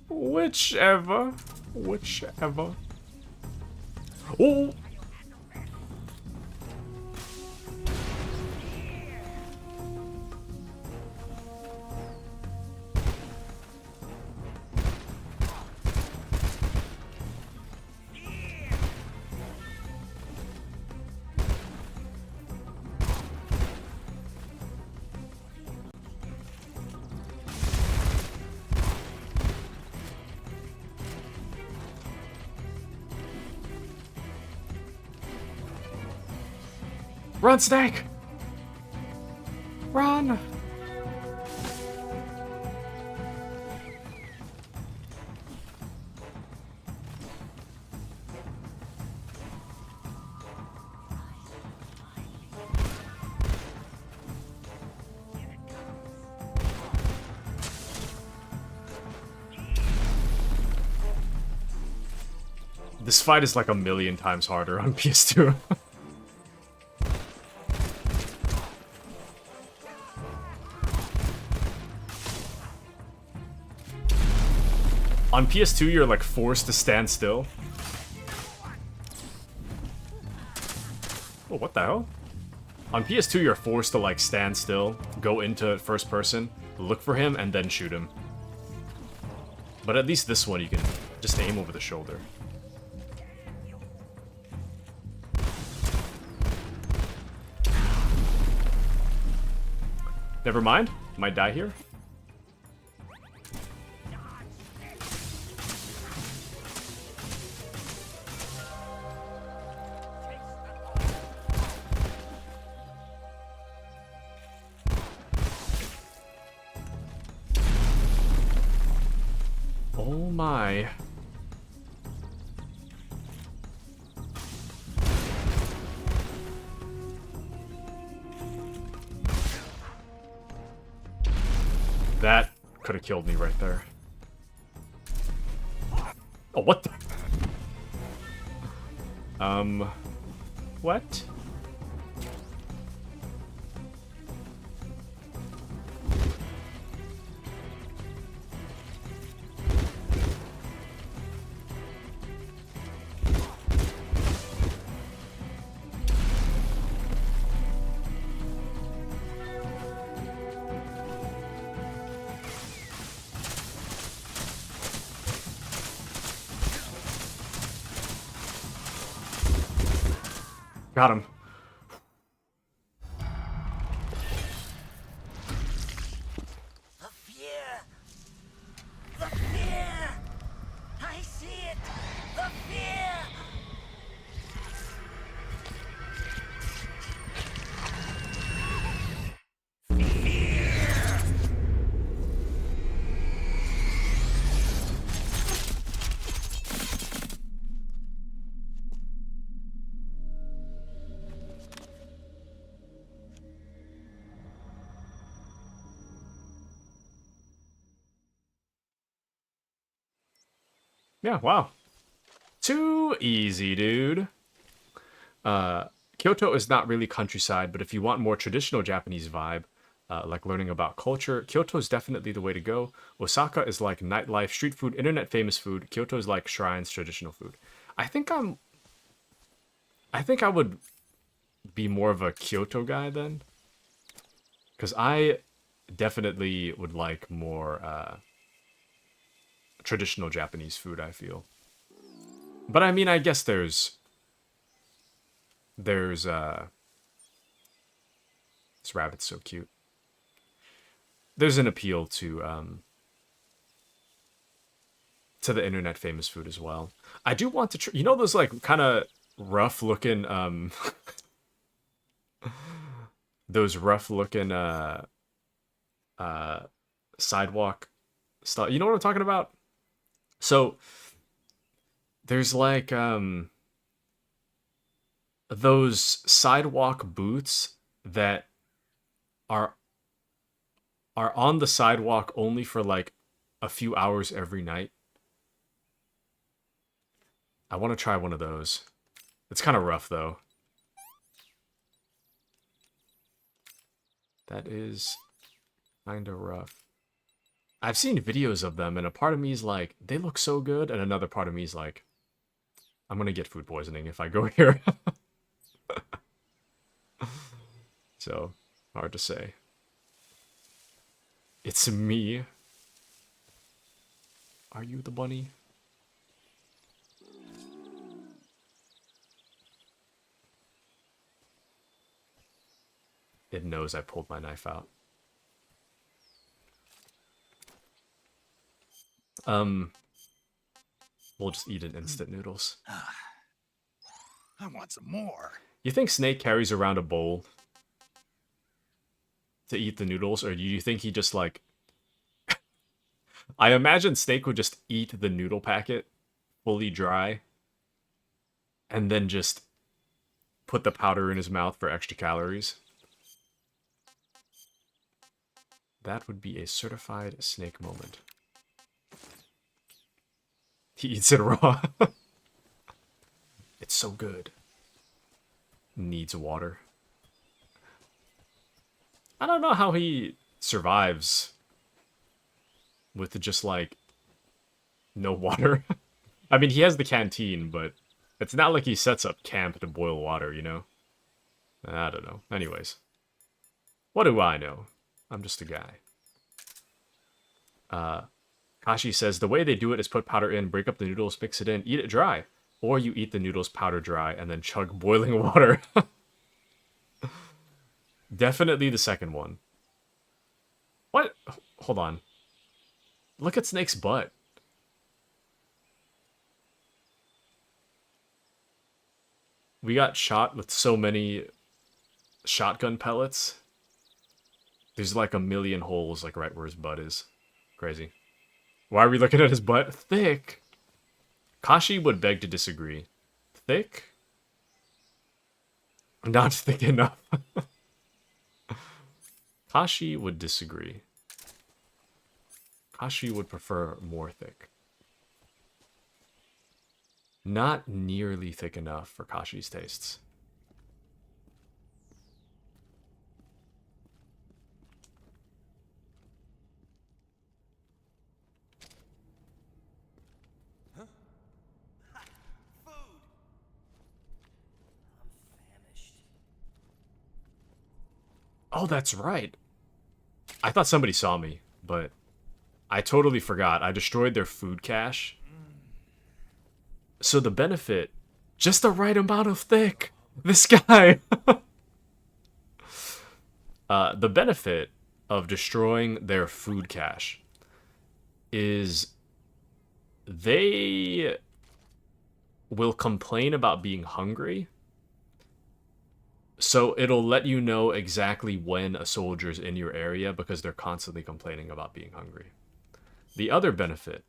A: Whichever. Oh! Run, Snake! Run! This fight is like a million times harder on PS2. On PS2, you're like forced to stand still. Oh, what the hell? On PS2, you're forced to like stand still, go into first person, look for him, and then shoot him. But at least this one, you can just aim over the shoulder. Never mind. Might die here. Oh my. That could have killed me right there. Oh, what the? What? Got him. Yeah, wow. Too easy, dude. Kyoto is not really countryside, but if you want more traditional Japanese vibe, like learning about culture, Kyoto is definitely the way to go. Osaka is like nightlife, street food, internet famous food. Kyoto is like shrines, traditional food. I think I would be more of a Kyoto guy then. Because I definitely would like more traditional Japanese food, I feel. But I mean, I guess there's this rabbit's so cute. There's an appeal to the internet famous food as well. I do want to you know those like kind of rough looking those rough looking sidewalk stuff. You know what I'm talking about? So there's like those sidewalk booths that are on the sidewalk only for like a few hours every night. I want to try one of those. It's kind of rough though. That is kind of rough. I've seen videos of them, and a part of me is like, they look so good, and another part of me is like, I'm gonna get food poisoning if I go here. So, hard to say. It's me. Are you the bunny? It knows I pulled my knife out. We'll just eat an instant noodles.
C: I want some more.
A: You think Snake carries around a bowl to eat the noodles, or do you think he just like... I imagine Snake would just eat the noodle packet fully dry and then just put the powder in his mouth for extra calories. That would be a certified Snake moment. He eats it raw. It's so good. Needs water. I don't know how he survives with just like no water. I mean, he has the canteen, but it's not like he sets up camp to boil water, you know? I don't know. Anyways. What do I know? I'm just a guy. Kashi says, the way they do it is put powder in, break up the noodles, mix it in, eat it dry. Or you eat the noodles powder dry and then chug boiling water. Definitely the second one. What? Hold on. Look at Snake's butt. We got shot with so many shotgun pellets. There's like a million holes like right where his butt is. Crazy. Why are we looking at his butt? Thick. Kashi would beg to disagree. Thick? Not thick enough. Kashi would disagree. Kashi would prefer more thick. Not nearly thick enough for Kashi's tastes. Oh, that's right. I thought somebody saw me, but I totally forgot. I destroyed their food cache. So the benefit, just the right amount of thick. This guy. The benefit of destroying their food cache is they will complain about being hungry. So it'll let you know exactly when a soldier's in your area because they're constantly complaining about being hungry. The other benefit,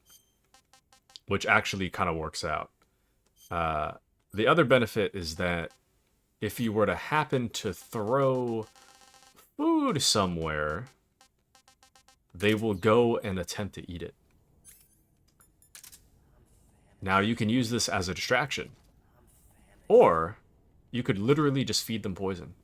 A: which actually kind of works out, the other benefit is that if you were to happen to throw food somewhere, they will go and attempt to eat it. Now you can use this as a distraction. Or you could literally just feed them poison.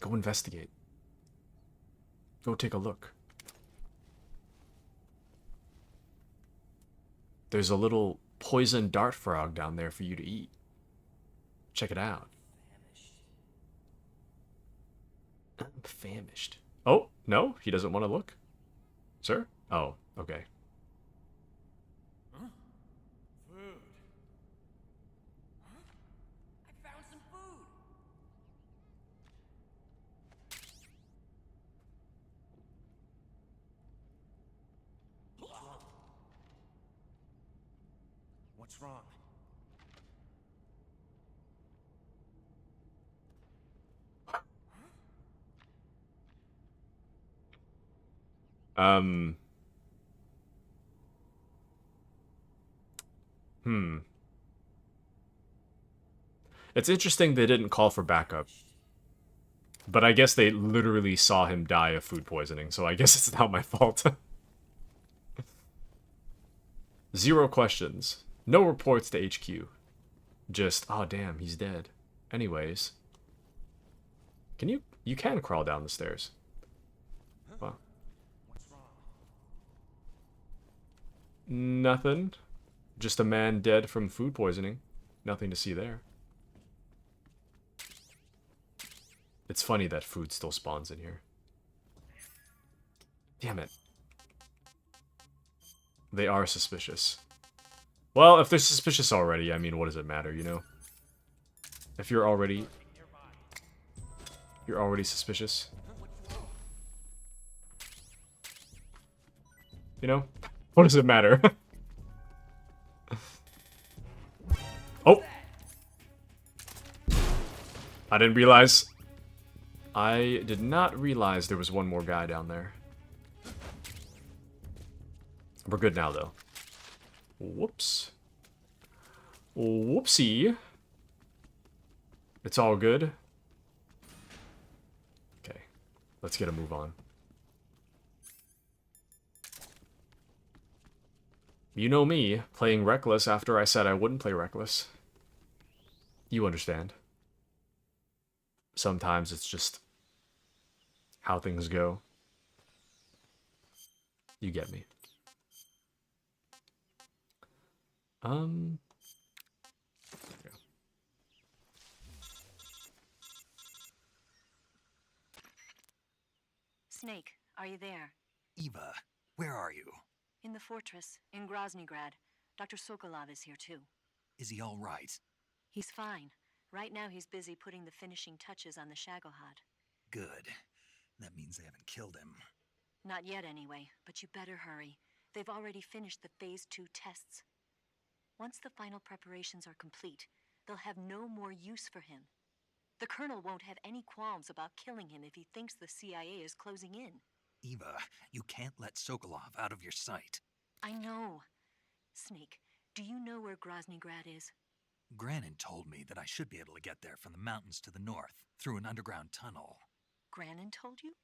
A: Go investigate. Go take a look. There's a little poison dart frog down there for you to eat. Check it out. I'm famished. Oh, no? He doesn't want to look? Sir? Oh, okay.
B: Huh? Food. Huh? I found some food. What's wrong?
A: Um. Hmm. It's interesting they didn't call for backup. But I guess they literally saw him die of food poisoning, so I guess it's not my fault. 0 questions. No reports to HQ. Just, oh damn, he's dead. Anyways. You can crawl down the stairs. Wow.
B: What's wrong?
A: Nothing. Just a man dead from food poisoning. Nothing to see there. It's funny that food still spawns in here. Damn it. They are suspicious. Well, if they're suspicious already, I mean, what does it matter, you know? If you're already suspicious. You know? What does it matter? Oh! I didn't realize. I did not realize there was one more guy down there. We're good now, though. Whoops. Whoopsie. It's all good. Okay. Let's get a move on. You know me, playing reckless after I said I wouldn't play reckless. You understand. Sometimes it's just how things go. You get me. There we go.
E: Snake, are you there?
C: Eva, where are you?
E: In the fortress, in Groznygrad. Dr. Sokolov is here too.
C: Is he all right?
E: He's fine. Right now he's busy putting the finishing touches on the Shagohod.
C: Good. That means they haven't killed him.
E: Not yet anyway, but you better hurry. They've already finished the Phase 2 tests. Once the final preparations are complete, they'll have no more use for him. The Colonel won't have any qualms about killing him if he thinks the CIA is closing in.
C: Eva, you can't let Sokolov out of your sight.
E: I know. Snake, do you know where Groznygrad is?
C: Granin told me that I should be able to get there from the mountains to the north, through an underground tunnel.
E: Granin told you?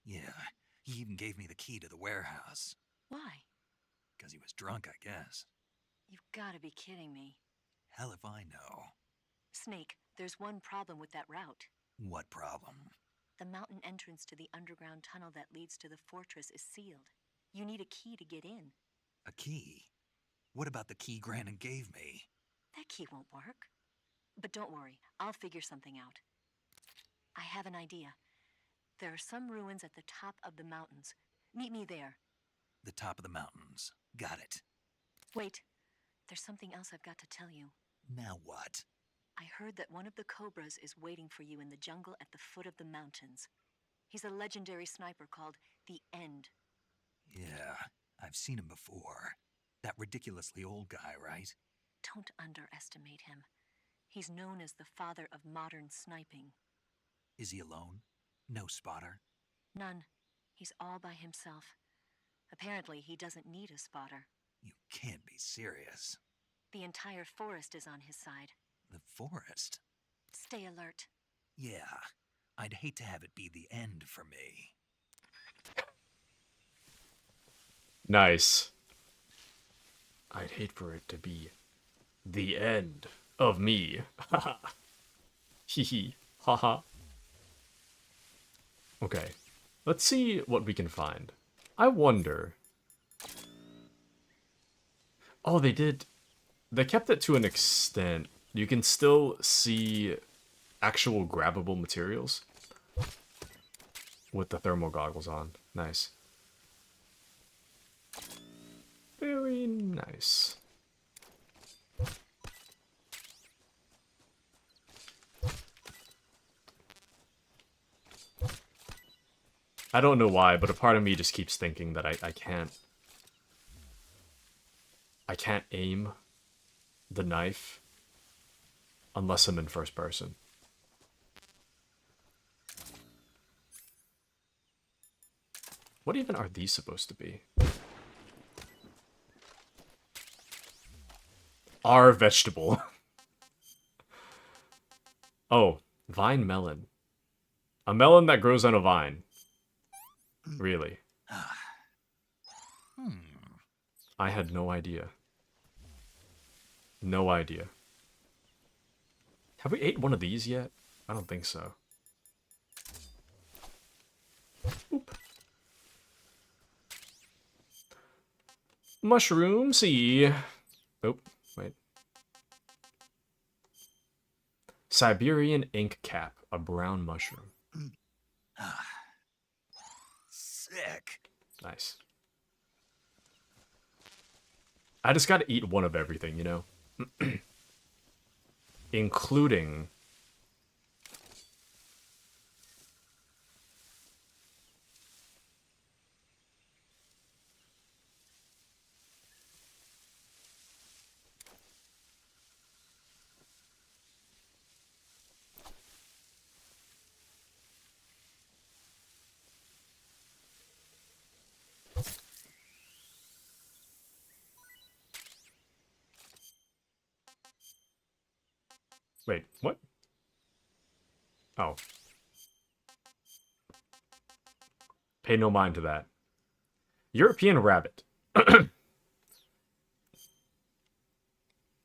C: Yeah, he even gave me the key to the warehouse.
E: Why?
C: Because he was drunk, I guess.
E: You've got to be kidding me.
C: Hell if I know.
E: Snake, there's one problem with that route.
C: What problem?
E: The mountain entrance to the underground tunnel that leads to the fortress is sealed. You need a key to get in.
C: A key? What about the key Granin gave me?
E: That key won't work. But don't worry, I'll figure something out. I have an idea. There are some ruins at the top of the mountains. Meet me there.
C: The top of the mountains. Got it.
E: Wait, there's something else I've got to tell you.
C: Now what?
E: I heard that one of the Cobras is waiting for you in the jungle at the foot of the mountains. He's a legendary sniper called the End.
C: Yeah, I've seen him before. That ridiculously old guy, right?
E: Don't underestimate him. He's known as the father of modern sniping.
C: Is he alone? No spotter?
E: None. He's all by himself. Apparently, he doesn't need a spotter.
C: You can't be serious.
E: The entire forest is on his side.
C: The forest?
E: Stay alert.
C: Yeah, I'd hate to have it be the end for me.
A: Nice. I'd hate for it to be the end of me. Haha. Hee hee. Haha. Okay. Let's see what we can find. I wonder. Oh, they did. They kept it to an extent. You can still see actual grabbable materials with the thermal goggles on. Nice. Very nice. I don't know why, but a part of me just keeps thinking that I can't aim the knife unless I'm in first person. What even are these supposed to be? Our vegetable. Oh, vine melon. A melon that grows on a vine. Really? I had no idea. No idea. Have we ate one of these yet? I don't think so. Oop. Mushroomsy. Oh, wait. Siberian ink cap, a brown mushroom.
C: Sick.
A: Nice. I just gotta eat one of everything, you know? Including... Wait, what? Oh. Pay no mind to that. European rabbit.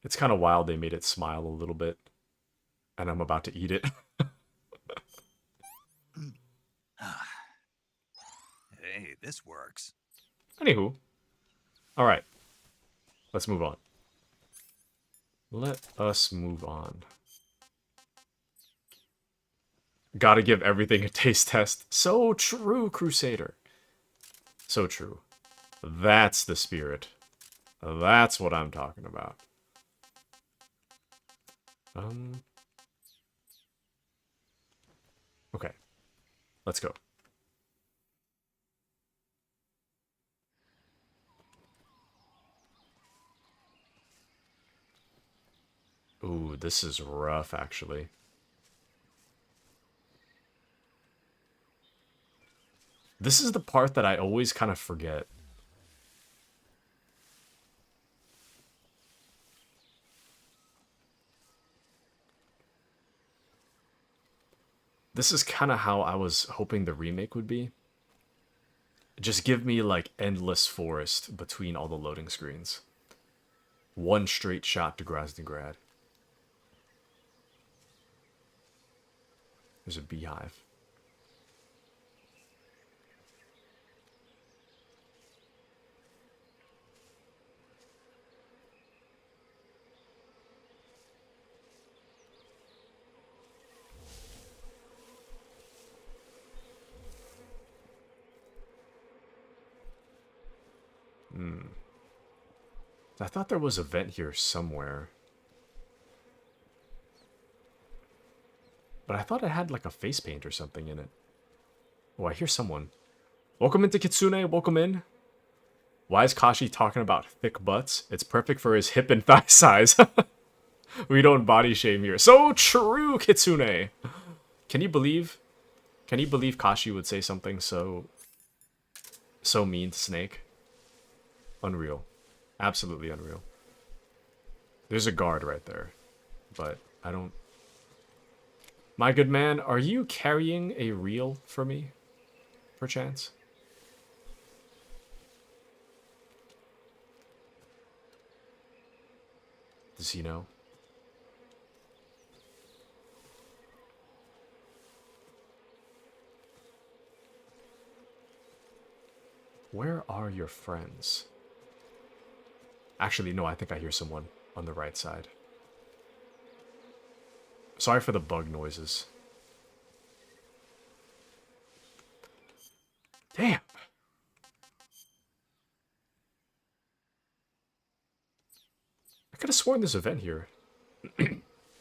A: It's kind of wild they made it smile a little bit. And I'm about to eat it.
C: Hey, this works.
A: Anywho. Alright. Let's move on. Let us move on. Gotta give everything a taste test. So true, Crusader. So true. That's the spirit. That's what I'm talking about. Okay. Let's go. Ooh, this is rough, actually. This is the part that I always kind of forget. This is kind of how I was hoping the remake would be. Just give me, like, endless forest between all the loading screens. One straight shot to Groznygrad. There's a beehive. I thought there was a vent here somewhere. But I thought it had like a face paint or something in it. Oh, I hear someone. Welcome into Kitsune, welcome in. Why is Kashi talking about thick butts? It's perfect for his hip and thigh size. We don't body shame here. So true, Kitsune. Can you believe Kashi would say something so mean to Snake? Unreal. Absolutely unreal. There's a guard right there. But I don't... My good man, are you carrying a reel for me, perchance? Does he know? Where are your friends? Actually, no, I think I hear someone on the right side. Sorry for the bug noises. Damn. I could have sworn there's a vent here.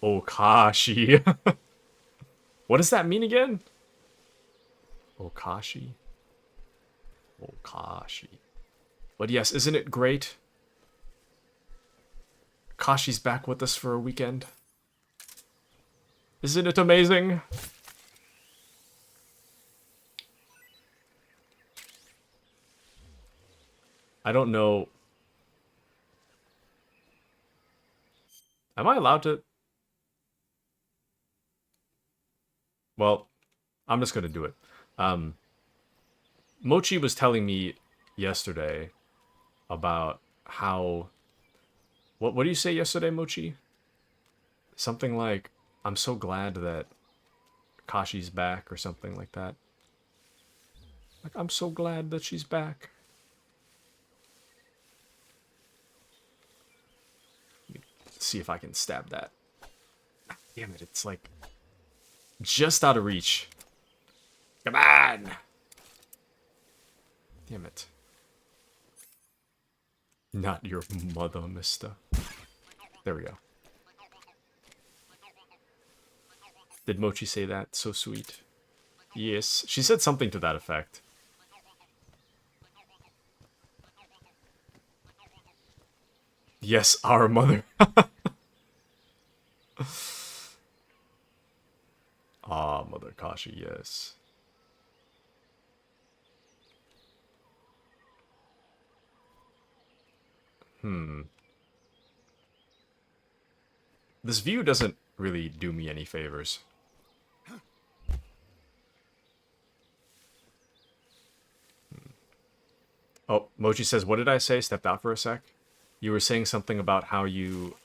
A: Okashi. What does that mean again? Okashi. Okashi. But yes, isn't it great? Kashi's back with us for a weekend. Isn't it amazing? I don't know. Am I allowed to? Well, I'm just gonna do it. Mochi was telling me yesterday about how... What do you say yesterday, Mochi? Something like, I'm so glad that Kashi's back, or something like that. Like, I'm so glad that she's back. Let me see if I can stab that. Damn it, it's like just out of reach. Come on! Damn it. Not your mother, mister. There we go. Did Mochi say that? So sweet. Yes, she said something to that effect. Yes, our mother. Ah, Mother Kashi, yes. This view doesn't really do me any favors. Oh, Mochi says, what did I say? Stepped out for a sec. You were saying something about how you...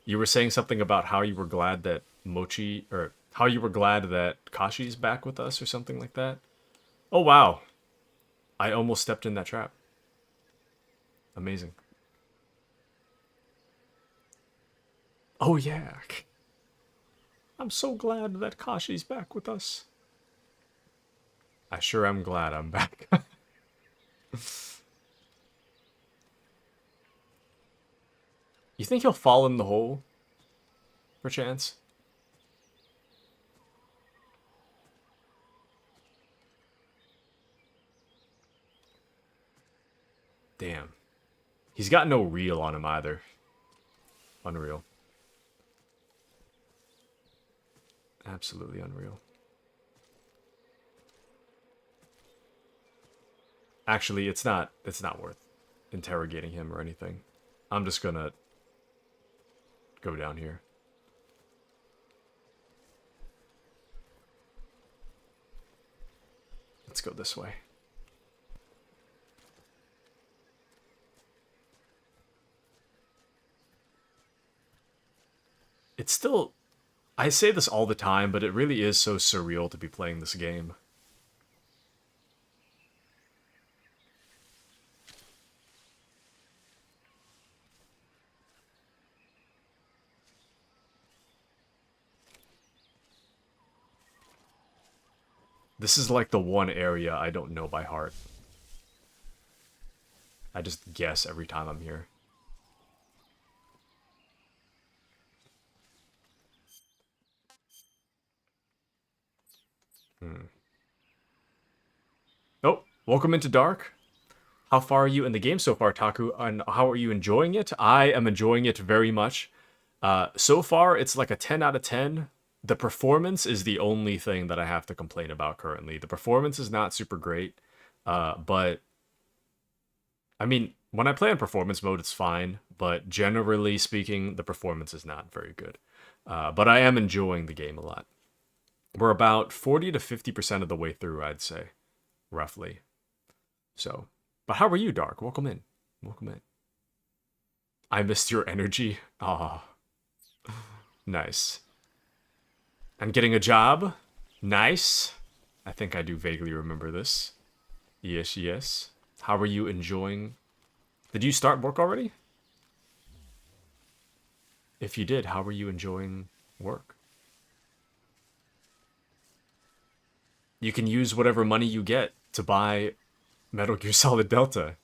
A: You were saying something about how you were glad that Mochi... Or how you were glad that Kashi's back with us or something like that. Oh, wow. I almost stepped in that trap. Amazing. Oh, yeah. I'm so glad that Kashi's back with us. I sure am glad I'm back. You think he'll fall in the hole? Perchance? Damn. He's got no reel on him either. Unreal. Absolutely unreal. Actually, it's not worth interrogating him or anything. I'm just gonna go down here. Let's go this way. It's still... I say this all the time, but it really is so surreal to be playing this game. This is like the one area I don't know by heart. I just guess every time I'm here. Oh, welcome into Dark. How far are you in the game so far, Taku? And how are you enjoying it? I am enjoying it very much. So far, it's like a 10 out of 10. The performance is the only thing that I have to complain about currently. The performance is not super great, but... I mean, When I play on performance mode, it's fine, but generally speaking, the performance is not very good. But I am enjoying the game a lot. We're about 40 to 50% of the way through, I'd say, roughly. So, but how are you, Dark? Welcome in. Welcome in. I missed your energy. Ah, nice. And getting a job? Nice. I think I do vaguely remember this. Yes, yes. How are you enjoying? Did you start work already? If you did, how are you enjoying work? You can use whatever money you get to buy Metal Gear Solid Delta.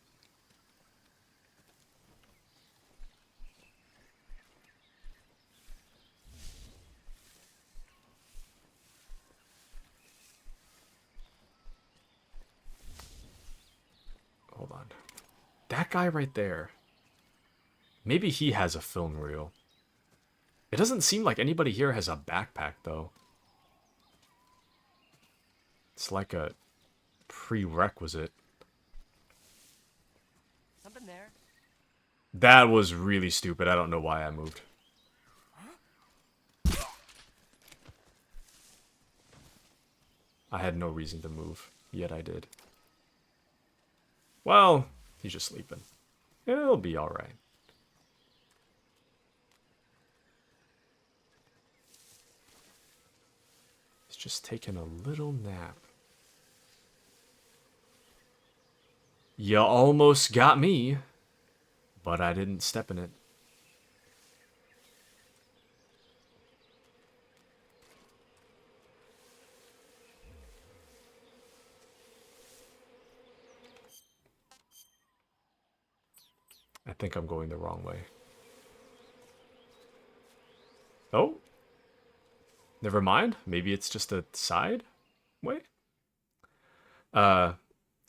A: Hold on. That guy right there. Maybe he has a film reel. It doesn't seem like anybody here has a backpack, though. It's like a prerequisite.
F: Something there.
A: That was really stupid. I don't know why I moved. I had no reason to move, yet I did. Well, he's just sleeping. It'll be alright. He's just taking a little nap. You almost got me, but I didn't step in it. I think I'm going the wrong way. Oh. Never mind. Maybe it's just a side way?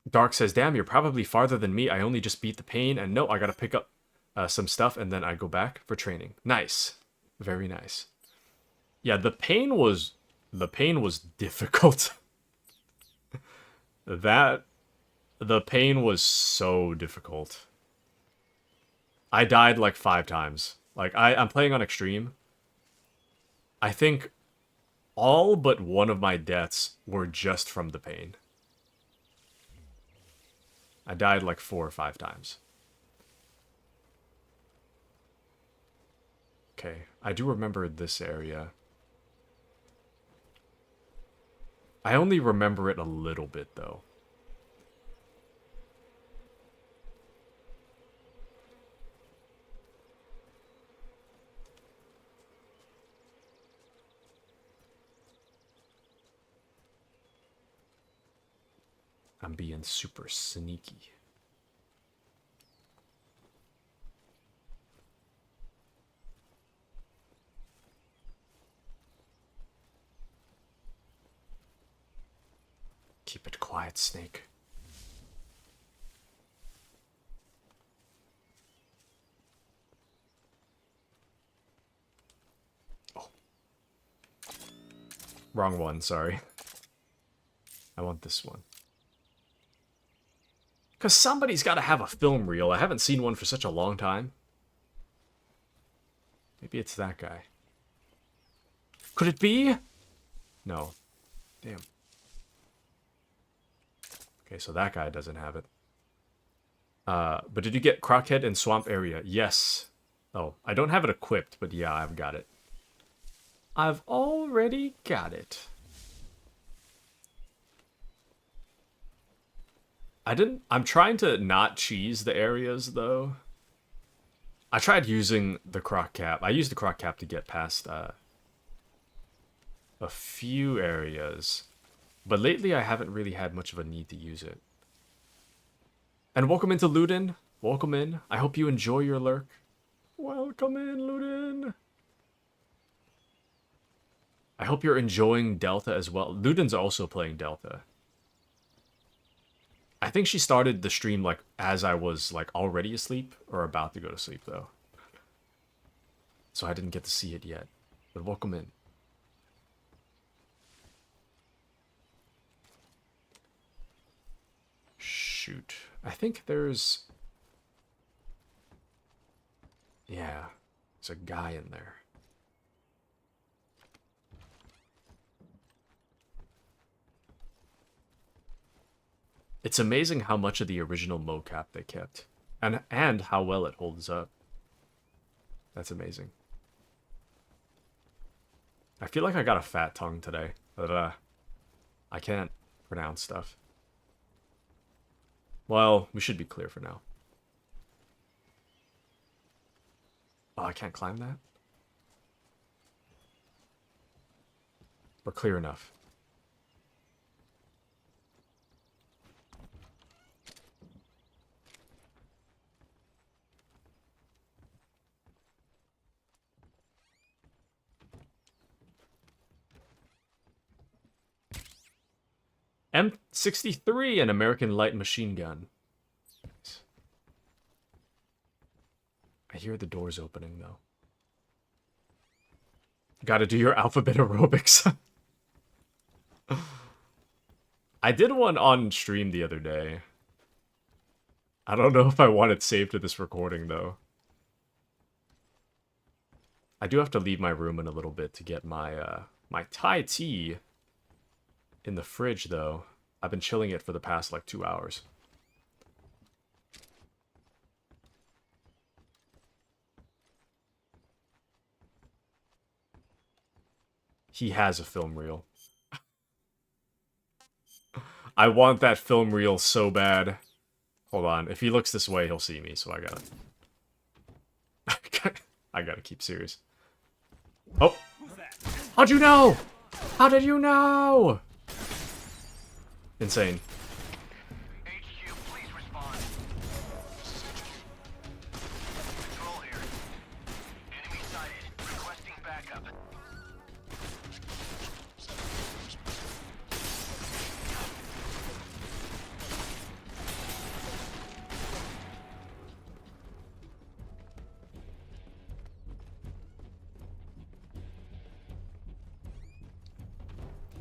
A: Dark says, damn, you're probably farther than me. I only just beat the pain, and no, I gotta pick up some stuff, and then I go back for training. Nice. Very nice. Yeah, the pain was difficult. The pain was so difficult. I died like 5 times. Like, I'm playing on extreme. I think all but one of my deaths were just from the pain. I died like 4 or 5 times. Okay, I do remember this area. I only remember it a little bit, though. I'm being super sneaky. Keep it quiet, Snake. Oh. Wrong one, sorry. I want this one. Because somebody's got to have a film reel. I haven't seen one for such a long time. Maybe it's that guy. Could it be? No. Damn. Okay, so that guy doesn't have it. But did you get Crockhead in Swamp Area? Yes. Oh, I don't have it equipped, but yeah, I've got it. I've already got it. I'm trying to not cheese the areas, though. I tried using the croc cap. I used the croc cap to get past a few areas. But lately, I haven't really had much of a need to use it. And welcome into Ludin. Welcome in. I hope you enjoy your lurk. Welcome in, Ludin. I hope you're enjoying Delta as well. Ludin's also playing Delta. I think she started the stream like as I was like already asleep or about to go to sleep though. So I didn't get to see it yet. But welcome in. Shoot. I think there's Yeah, there's a guy in there. It's amazing how much of the original mocap they kept. And how well it holds up. That's amazing. I feel like I got a fat tongue today. But, I can't pronounce stuff. Well, we should be clear for now. Oh, I can't climb that? We're clear enough. M63, an American light machine gun. Nice. I hear the doors opening, though. Gotta do your alphabet aerobics. I did one on stream the other day. I don't know if I want it saved to this recording, though. I do have to leave my room in a little bit to get my, my Thai tea in the fridge, though. I've been chilling it for the past, like, 2 hours. He has a film reel. I want that film reel so bad. Hold on. If he looks this way, he'll see me, so I gotta... I gotta keep serious. Oh! How'd you know? How did you know? Insane.
B: HQ, please respond. Control here. Enemy sighted. Requesting backup.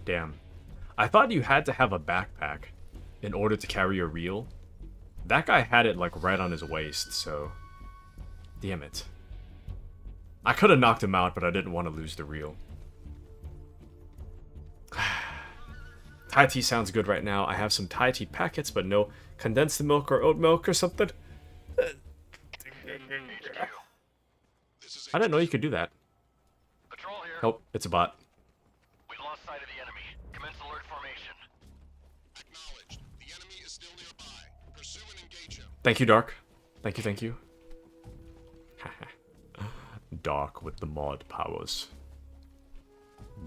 A: Damn. I thought you had to have a backpack in order to carry a reel. That guy had it, like, right on his waist, so... Damn it. I could have knocked him out, but I didn't want to lose the reel. Thai tea sounds good right now. I have some Thai tea packets, but no condensed milk or oat milk or something. I didn't know you could do that.
B: Patrol here.
A: Oh, it's a bot.
B: We've lost sight of the enemy. Commence alert formation.
G: Acknowledged. The enemy is still nearby. Pursue and engage him.
A: Thank you, Dark. Thank you, thank you. Dark with the mod powers.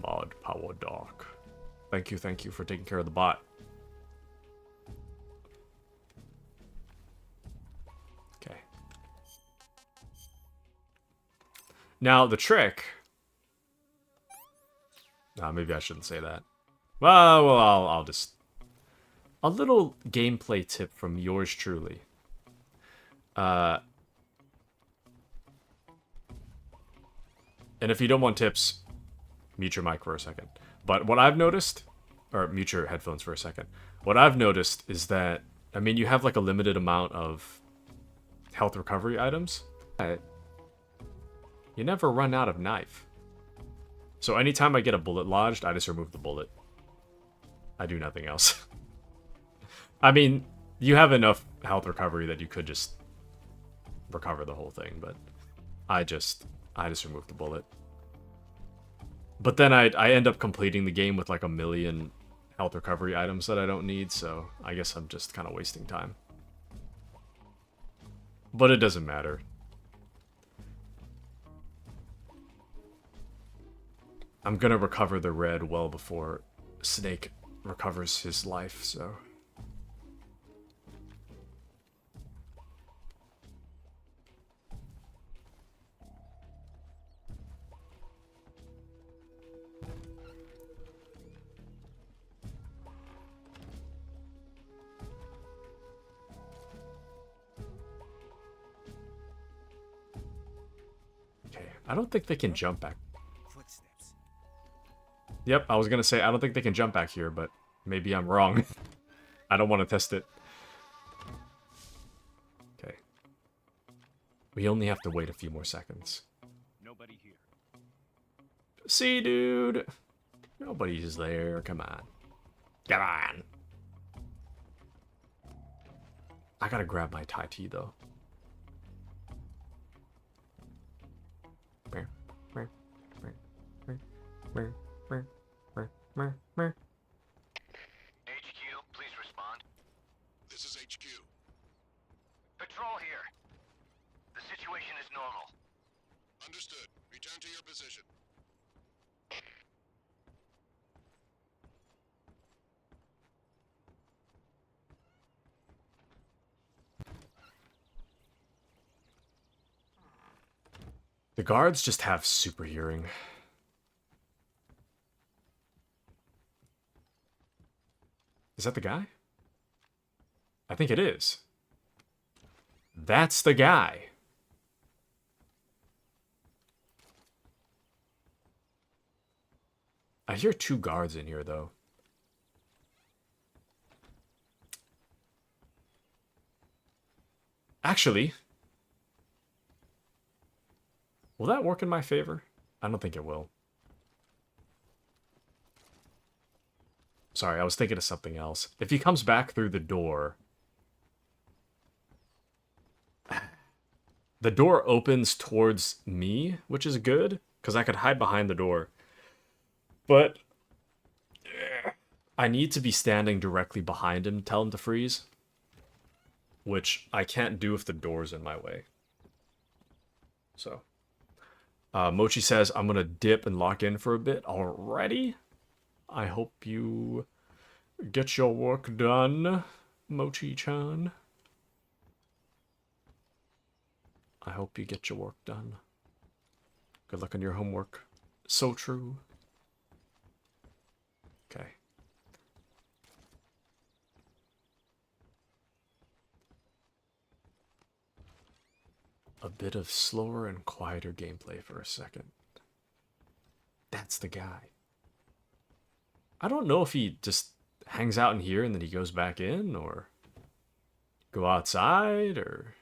A: Mod power Dark. Thank you for taking care of the bot. Okay. Now, the trick... maybe I shouldn't say that. Well, I'll just... A little gameplay tip from yours truly. And if you don't want tips, mute your mic for a second. But what I've noticed, or mute your headphones for a second. What I've noticed is that, I mean, you have like a limited amount of health recovery items. You never run out of knife. So anytime I get a bullet lodged, I just remove the bullet. I do nothing else. I mean, you have enough health recovery that you could just recover the whole thing, but I just remove the bullet. But then I end up completing the game with like 1 million health recovery items that I don't need, so I guess I'm just kind of wasting time. But it doesn't matter. I'm gonna recover the red well before Snake recovers his life, so... I don't think they can jump back.
B: Footsteps.
A: Yep, I was gonna say, I don't think they can jump back here, but maybe I'm wrong. I don't want to test it. Okay. We only have to wait a few more seconds.
B: Nobody here.
A: See, dude. Nobody's there. Come on. Come on. I gotta grab my Thai tea, though.
H: HQ, please respond.
G: This is HQ.
H: Patrol here. The situation is normal.
G: Understood. Return to your position.
A: The guards just have super hearing. Is that the guy? I think it is. That's the guy. I hear 2 guards in here, though. Actually, will that work in my favor? I don't think it will. Sorry, I was thinking of something else. If he comes back through the door... The door opens towards me, which is good, because I could hide behind the door. But... I need to be standing directly behind him, tell him to freeze. Which I can't do if the door's in my way. So... Mochi says, I'm going to dip and lock in for a bit already. I hope you get your work done, Mochi-chan. I hope you get your work done. Good luck on your homework. So true. Okay. A bit of slower and quieter gameplay for a second. That's the guy. I don't know if he just hangs out in here and then he goes back in, or go outside, or...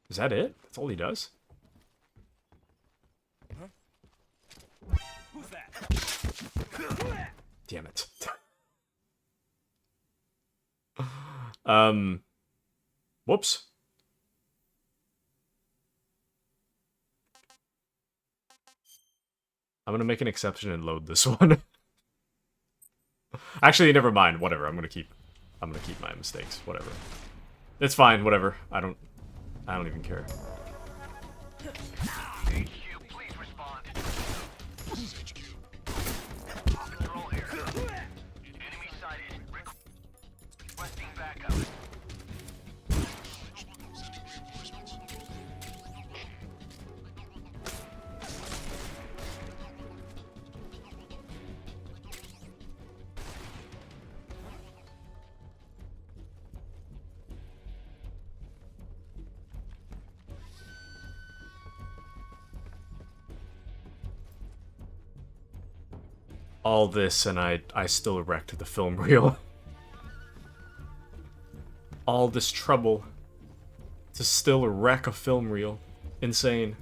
A: Is that it? That's all he does?
B: Who's that?
A: Damn it. Whoops. I'm gonna make an exception and load this one. Actually, never mind. Whatever. I'm gonna keep my mistakes. Whatever. It's fine. Whatever. I don't even care.
H: HQ, please respond.
G: This is HQ.
H: Patrol here. Enemy sighted. Requesting backup.
G: Sending reinforcements.
A: All this and I still wrecked the film reel. All this trouble to still wreck a film reel. Insane.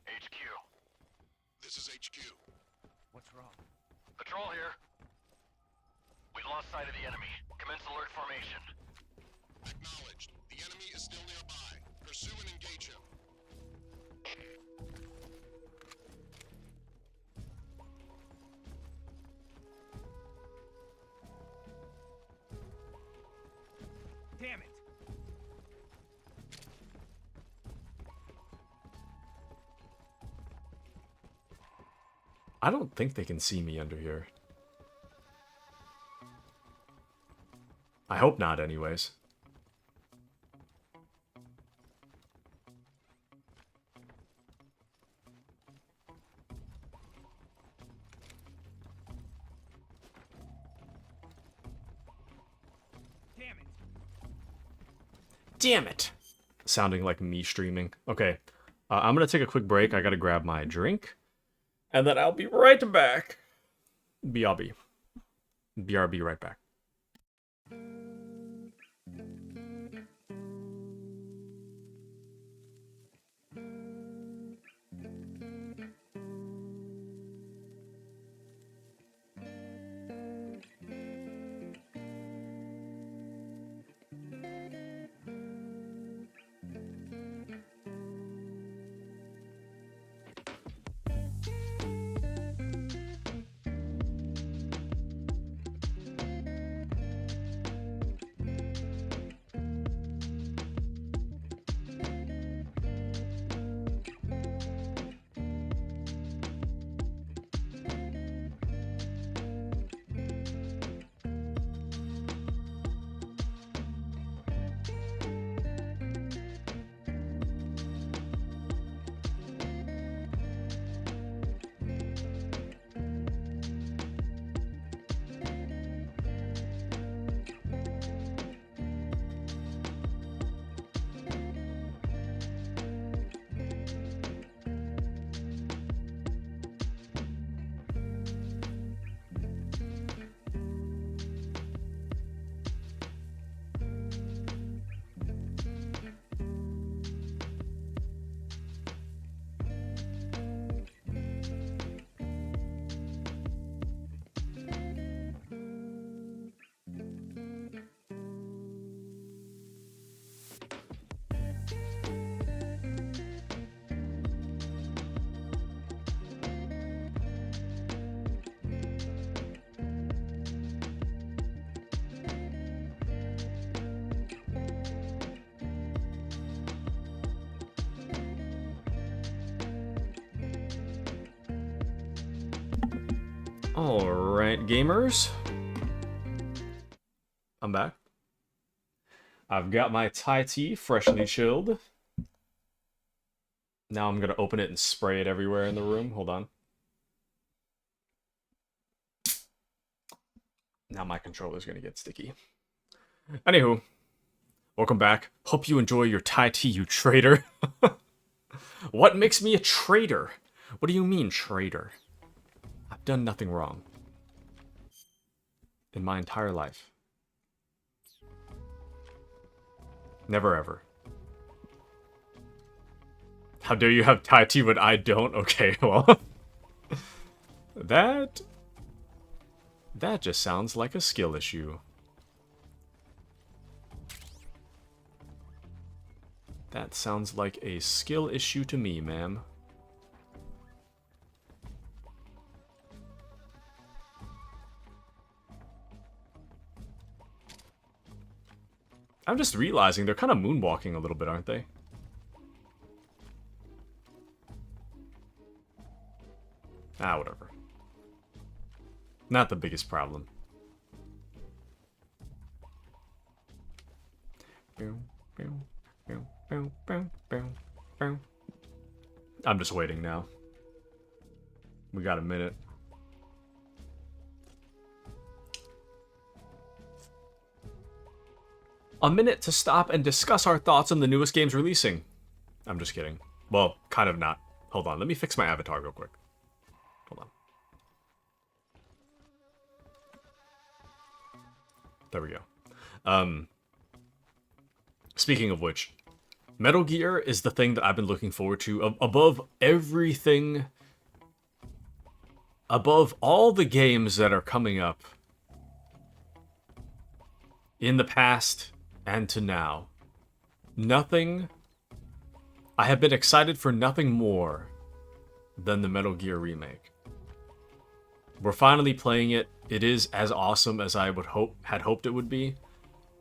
H: HQ.
G: This is HQ.
B: What's wrong?
H: Patrol here. We lost sight of the enemy. Commence alert formation.
G: Acknowledged. The enemy is still nearby. Pursue and engage him.
B: Damn it!
A: I don't think they can see me under here. I hope not, anyways.
B: Damn it!
A: Damn it! Sounding like me streaming. Okay. I'm gonna take a quick break. I gotta grab my drink, and then I'll be right back. BRB. BRB right back. Alright, gamers. I'm back. I've got my Thai tea freshly chilled. Now I'm gonna open it and spray it everywhere in the room. Hold on. Now my controller's gonna get sticky. Anywho, welcome back. Hope you enjoy your Thai tea, you traitor. What makes me a traitor? What do you mean, traitor? I've done nothing wrong. In my entire life. Never ever. How dare you have Thai tea when I don't? Okay, well. That just sounds like a skill issue. That sounds like a skill issue to me, ma'am. I'm just realizing they're kind of moonwalking a little bit, aren't they? Ah, whatever. Not the biggest problem. I'm just waiting now. We got a minute. A minute to stop and discuss our thoughts on the newest games releasing. I'm just kidding. Well, kind of not. Hold on, let me fix my avatar real quick. Hold on. There we go. Speaking of which, Metal Gear is the thing that I've been looking forward to above everything. Above all the games that are coming up in the past and to now. Nothing. I have been excited for nothing more than the Metal Gear remake. We're finally playing it. It is as awesome as I had hoped it would be.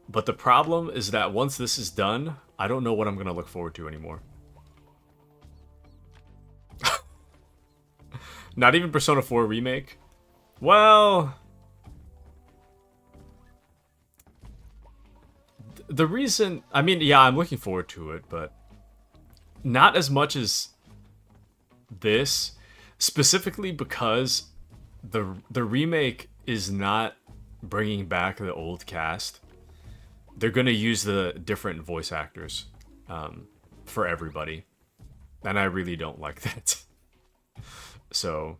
A: But the problem is that once this is done, I don't know what I'm going to look forward to anymore. Not even Persona 4 Remake? Well, the reason... I mean, yeah, I'm looking forward to it, but not as much as this. Specifically because the remake is not bringing back the old cast. They're going to use the different voice actors for everybody. And I really don't like that. So,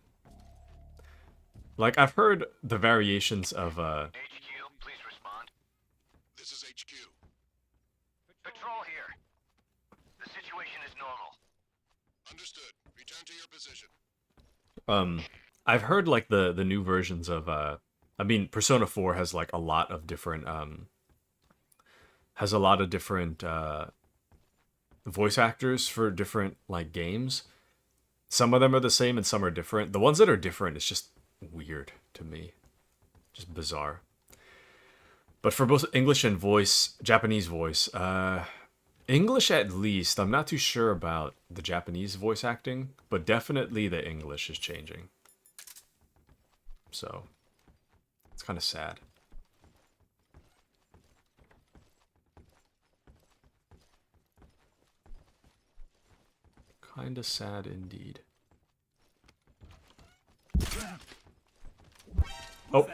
A: like, I've heard the variations of,
H: HQ, please respond.
G: This is HQ.
H: Patrol here. The situation is normal.
G: Understood. Return to your position.
A: I've heard, like, the new versions of, I mean, Persona 4 has, like, a lot of different, voice actors for different, like, games. Some of them are the same and some are different. The ones that are different, it's just weird to me. Just bizarre. But for both English and Japanese voice, English at least, I'm not too sure about the Japanese voice acting, but definitely the English is changing. So, it's kind of sad. Kind of sad indeed. Oh,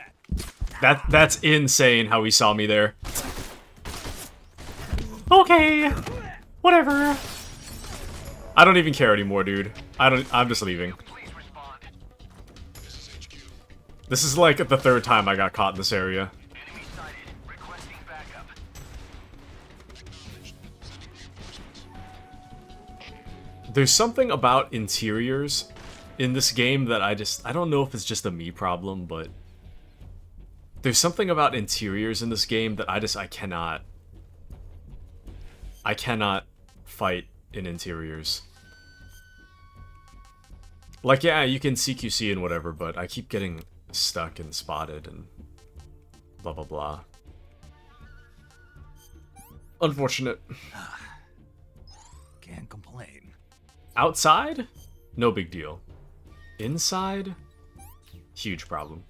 A: that's insane how he saw me there. Okay, whatever. I don't even care anymore, dude. I'm just leaving.
H: Please respond.
G: This is HQ.
A: This is like the third time I got caught in this area.
H: Enemy sighted. Requesting backup.
G: Acknowledged. Sending reinforcements.
A: There's something about interiors in this game that I don't know if it's just a me problem, but there's something about interiors in this game that I cannot fight in interiors. Like, yeah, you can CQC and whatever, but I keep getting stuck and spotted and blah blah blah. Unfortunate.
C: Can't complain.
A: Outside? No big deal. Inside? Huge problem.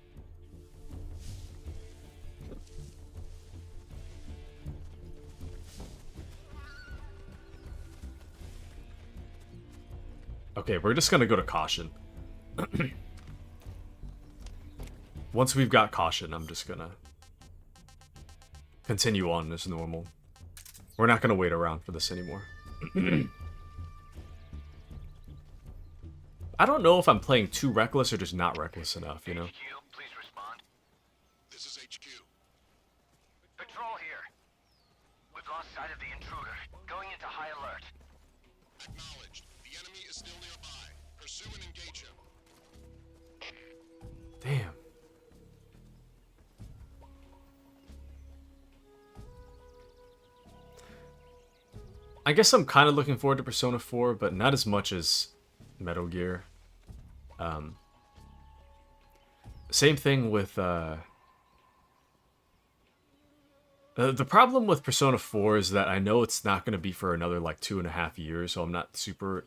A: Okay, we're just gonna go to caution. Once we've got caution, I'm just gonna continue on as normal. We're not gonna wait around for this anymore. I don't know if I'm playing too reckless or just not reckless enough, you know?
H: HQ, please respond.
G: This is HQ.
H: Patrol here. We've lost sight of the intruder. Going into high alert.
G: Acknowledged. The enemy is still nearby. Pursue and engage him.
A: Damn. I guess I'm kind of looking forward to Persona 4, but not as much as Metal Gear. Same thing with the problem with Persona 4 is that I know it's not going to be for another like 2.5 years, so I'm not super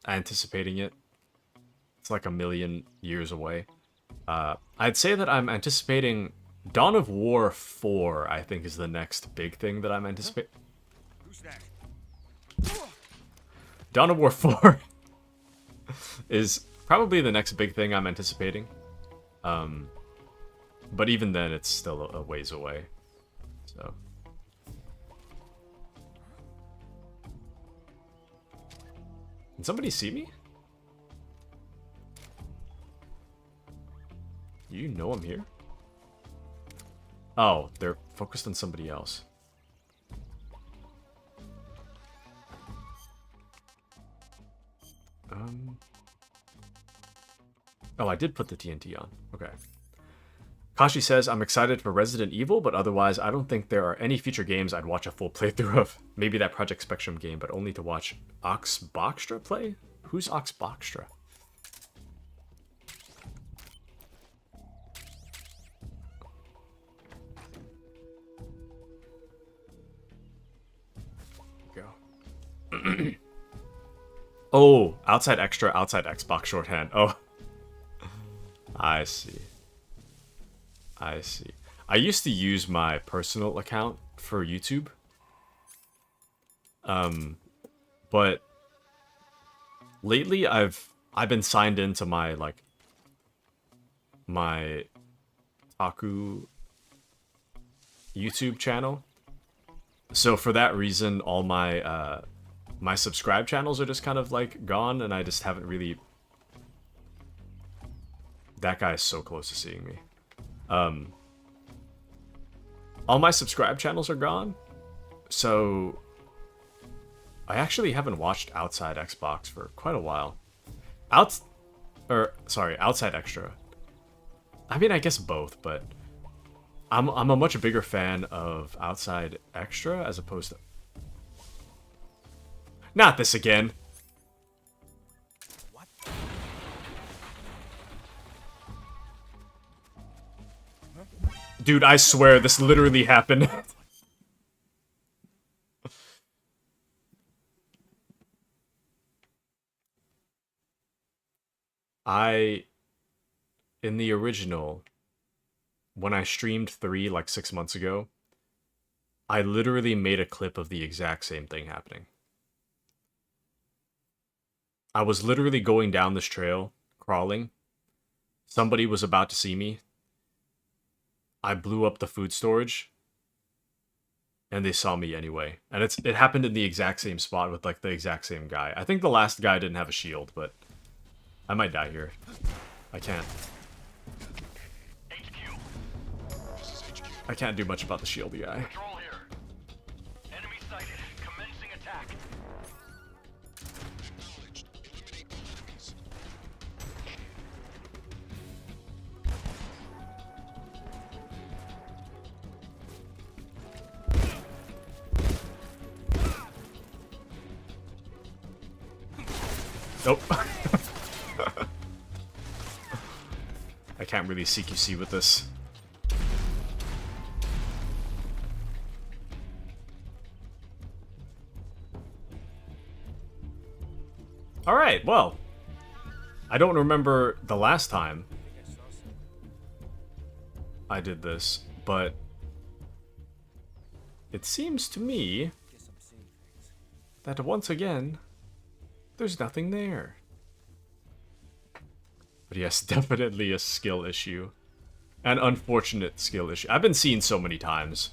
A: anticipating it. It's like a million years away. I'd say that I'm anticipating Dawn of War 4, I think, is the next big thing that I'm anticipating.
B: Who's that?
A: Dawn of War 4 is probably the next big thing I'm anticipating. But even then, it's still a ways away. So. Can somebody see me? You know I'm here? Oh, they're focused on somebody else. Oh, I did put the TNT on. Okay. Kashi says, I'm excited for Resident Evil, but otherwise I don't think there are any future games I'd watch a full playthrough of. Maybe that Project Spectrum game, but only to watch Ox Boxtra play? Who's Ox Boxtra? Go. Oh, outside extra, outside Xbox shorthand. Oh. I see. I see. I used to use my personal account for YouTube. But lately I've been signed into my my Taku YouTube channel. So for that reason, all my my subscribe channels are just kind of like gone, and I just haven't really... That guy is so close to seeing me. All my subscribe channels are gone, so I actually haven't watched Outside Xbox for quite a while. Outside Extra. I mean, I guess both, but I'm a much bigger fan of Outside Extra as opposed to... Not this again.
B: What?
A: Dude, I swear this literally happened. In the original, when I streamed 3 like 6 months ago, I literally made a clip of the exact same thing happening. I was literally going down this trail, crawling. Somebody was about to see me. I blew up the food storage, and they saw me anyway. And it happened in the exact same spot with like the exact same guy. I think the last guy didn't have a shield, but I might die here. I can't. I can't do much about the shield guy.
H: Control here. Enemy sighted. Commencing attack.
G: Acknowledged. Eliminate all enemies.
A: Nope. I can't really CQC with this. Alright, well. I don't remember the last time I did this, but it seems to me that once again, there's nothing there. But yes, definitely a skill issue. An unfortunate skill issue. I've been seeing so many times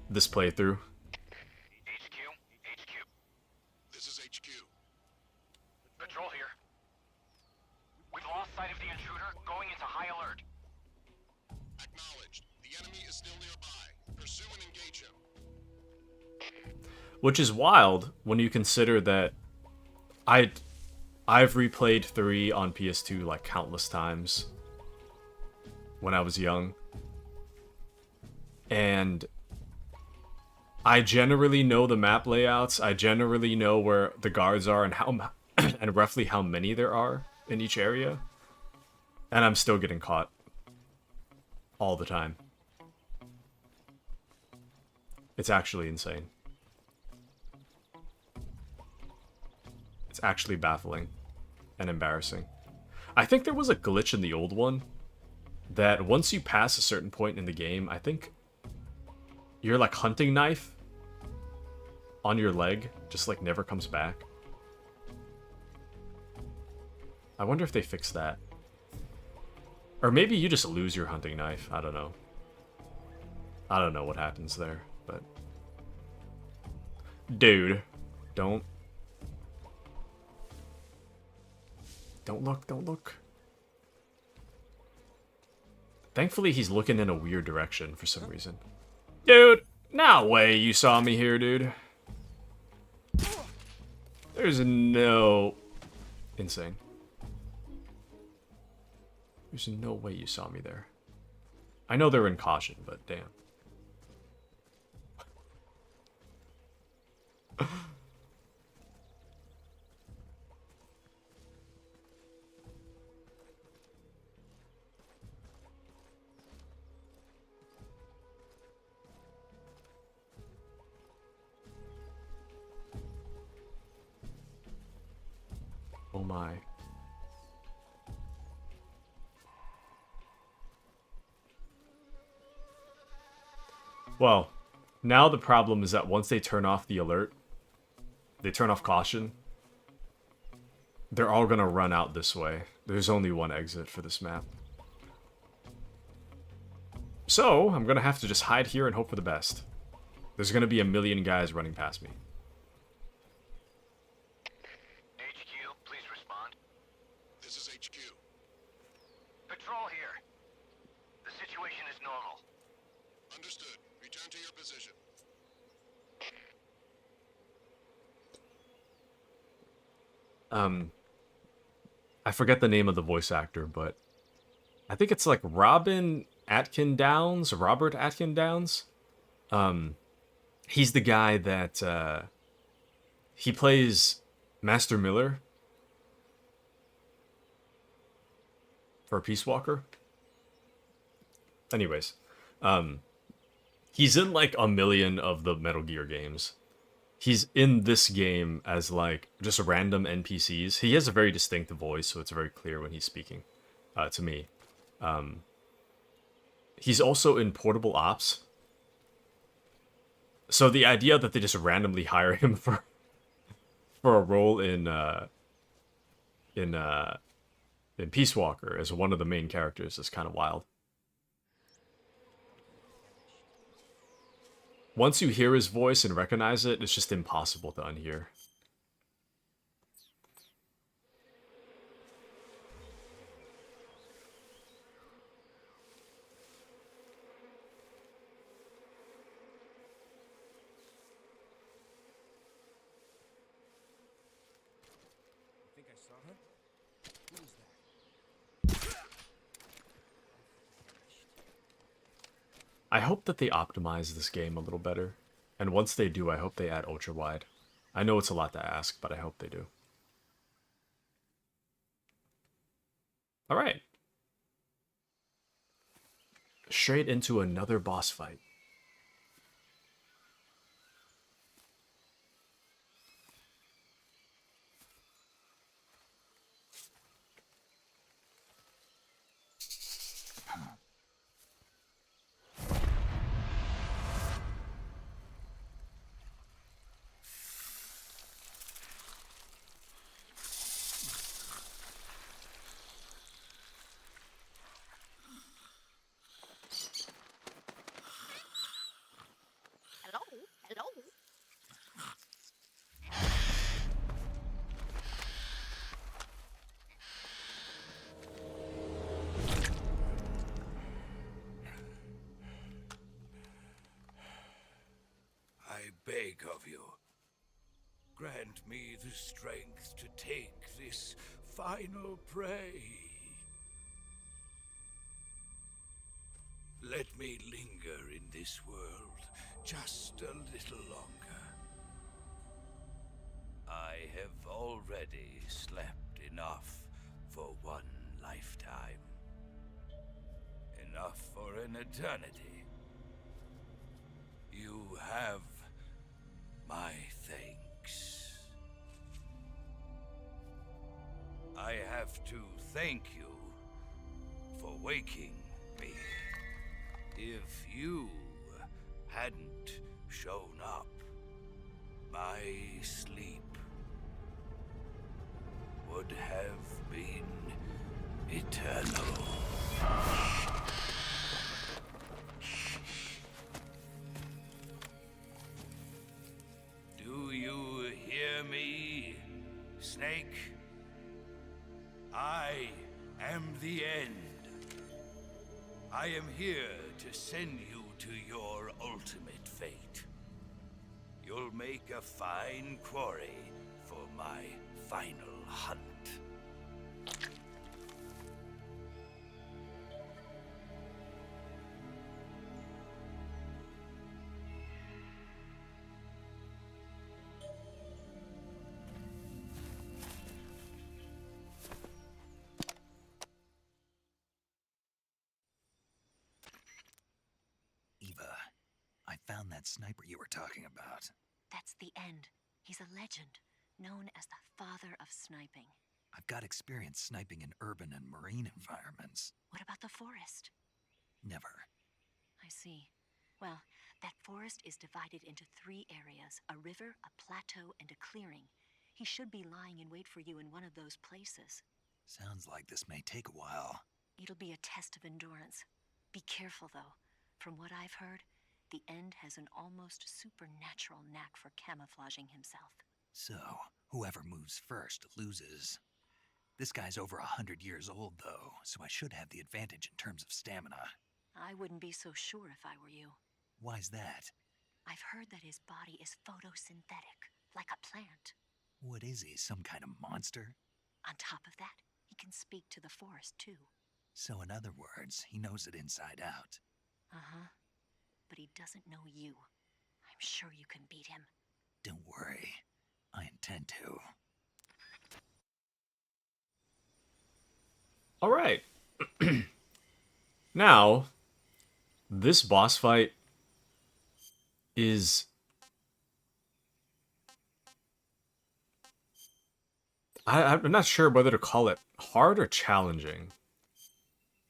A: this playthrough.
H: HQ.
G: This is HQ.
H: Patrol here. We've lost sight of the intruder, going into high alert.
G: Acknowledged. The enemy is still nearby. Pursue and engage him.
A: Which is wild when you consider that I've replayed 3 on PS2 like countless times when I was young. And I generally know the map layouts. I generally know where the guards are and how and roughly how many there are in each area. And I'm still getting caught all the time. It's actually insane. It's actually baffling and embarrassing. I think there was a glitch in the old one that once you pass a certain point in the game, I think your like hunting knife on your leg just like never comes back. I wonder if they fixed that. Or maybe you just lose your hunting knife. I don't know. I don't know what happens there, but... Dude, don't look, don't look. Thankfully, he's looking in a weird direction for some reason. Dude, no way you saw me here, dude. There's no... Insane. There's no way you saw me there. I know they're in caution, but damn. Oh my. Well, now the problem is that once they turn off the alert, they turn off caution, they're all gonna run out this way. There's only one exit for this map. So, I'm gonna have to just hide here and hope for the best. There's gonna be a million guys running past me.
G: This is HQ.
H: Patrol here. The situation is normal.
G: Understood. Return to your position.
A: I forget the name of the voice actor, but I think it's like Robert Atkin Downs. He's the guy that he plays Master Miller for Peace Walker. Anyways, he's in like a million of the Metal Gear games. He's in this game as like just random NPCs. He has a very distinctive voice, so it's very clear when he's speaking to me. He's also in Portable Ops. So the idea that they just randomly hire him for a role in Peace Walker as one of the main characters is kind of wild. Once you hear his voice and recognize it, it's just impossible to unhear.
B: I think I saw her. Who was that?
A: I hope that they optimize this game a little better. And once they do, I hope they add ultra wide. I know it's a lot to ask, but I hope they do. Alright. Straight into another boss fight.
E: Hello?
B: I beg of you, grant me the strength to take this final prey. Let me linger in this world just a little longer. I have already slept enough for one lifetime. Enough for an eternity. You have my thanks. I have to thank you for waking me. If you hadn't shown up, my sleep would have been eternal. Do you hear me, Snake? I am the end. I am here to send you to your ultimate fate. You'll make a fine quarry for my final hunt.
C: Eva, I found that sniper you were talking about.
E: That's the end. He's a legend, known as the father of sniping.
C: I've got experience sniping in urban and marine environments.
E: What about the forest?
C: Never.
E: I see. Well, that forest is divided into 3 areas, a river, a plateau, and a clearing. He should be lying in wait for you in one of those places.
C: Sounds like this may take a while.
E: It'll be a test of endurance. Be careful, though. From what I've heard, the End has an almost supernatural knack for camouflaging himself.
C: So, whoever moves first loses. This guy's over 100 years old, though, so I should have the advantage in terms of stamina.
F: I wouldn't be so sure if I were you.
C: Why's that?
F: I've heard that his body is photosynthetic, like a plant.
C: What is he, some kind of monster?
F: On top of that, he can speak to the forest, too.
C: So in other words, he knows it inside out.
F: Uh-huh. But he doesn't know you. I'm sure you can beat him.
C: Don't worry. I intend to.
A: All right. Now, this boss fight is... I'm not sure whether to call it hard or challenging.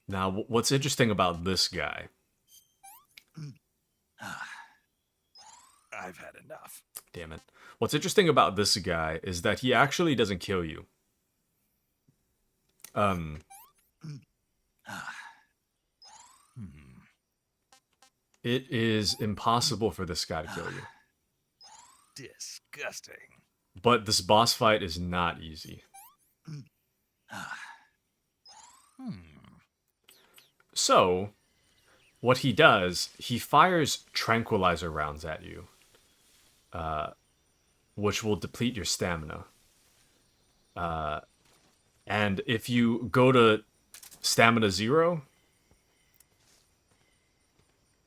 A: Now, what's interesting about this guy...
C: I've had enough.
A: Damn it. What's interesting about this guy is that he actually doesn't kill you. It is impossible for this guy to kill you.
C: Disgusting.
A: But this boss fight is not easy. So, what he does, he fires tranquilizer rounds at you, which will deplete your stamina. And if you go to stamina 0,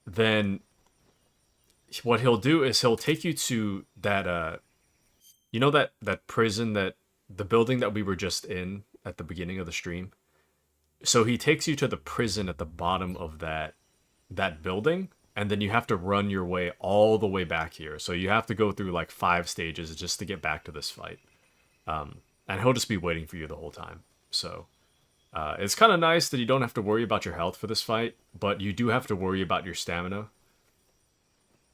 A: then what he'll do is he'll take you to that, you know that prison, the building that we were just in at the beginning of the stream? So he takes you to the prison at the bottom of that building, and then you have to run your way all the way back here. So you have to go through like 5 stages just to get back to this fight. And he'll just be waiting for you the whole time. So it's kind of nice that you don't have to worry about your health for this fight, but you do have to worry about your stamina.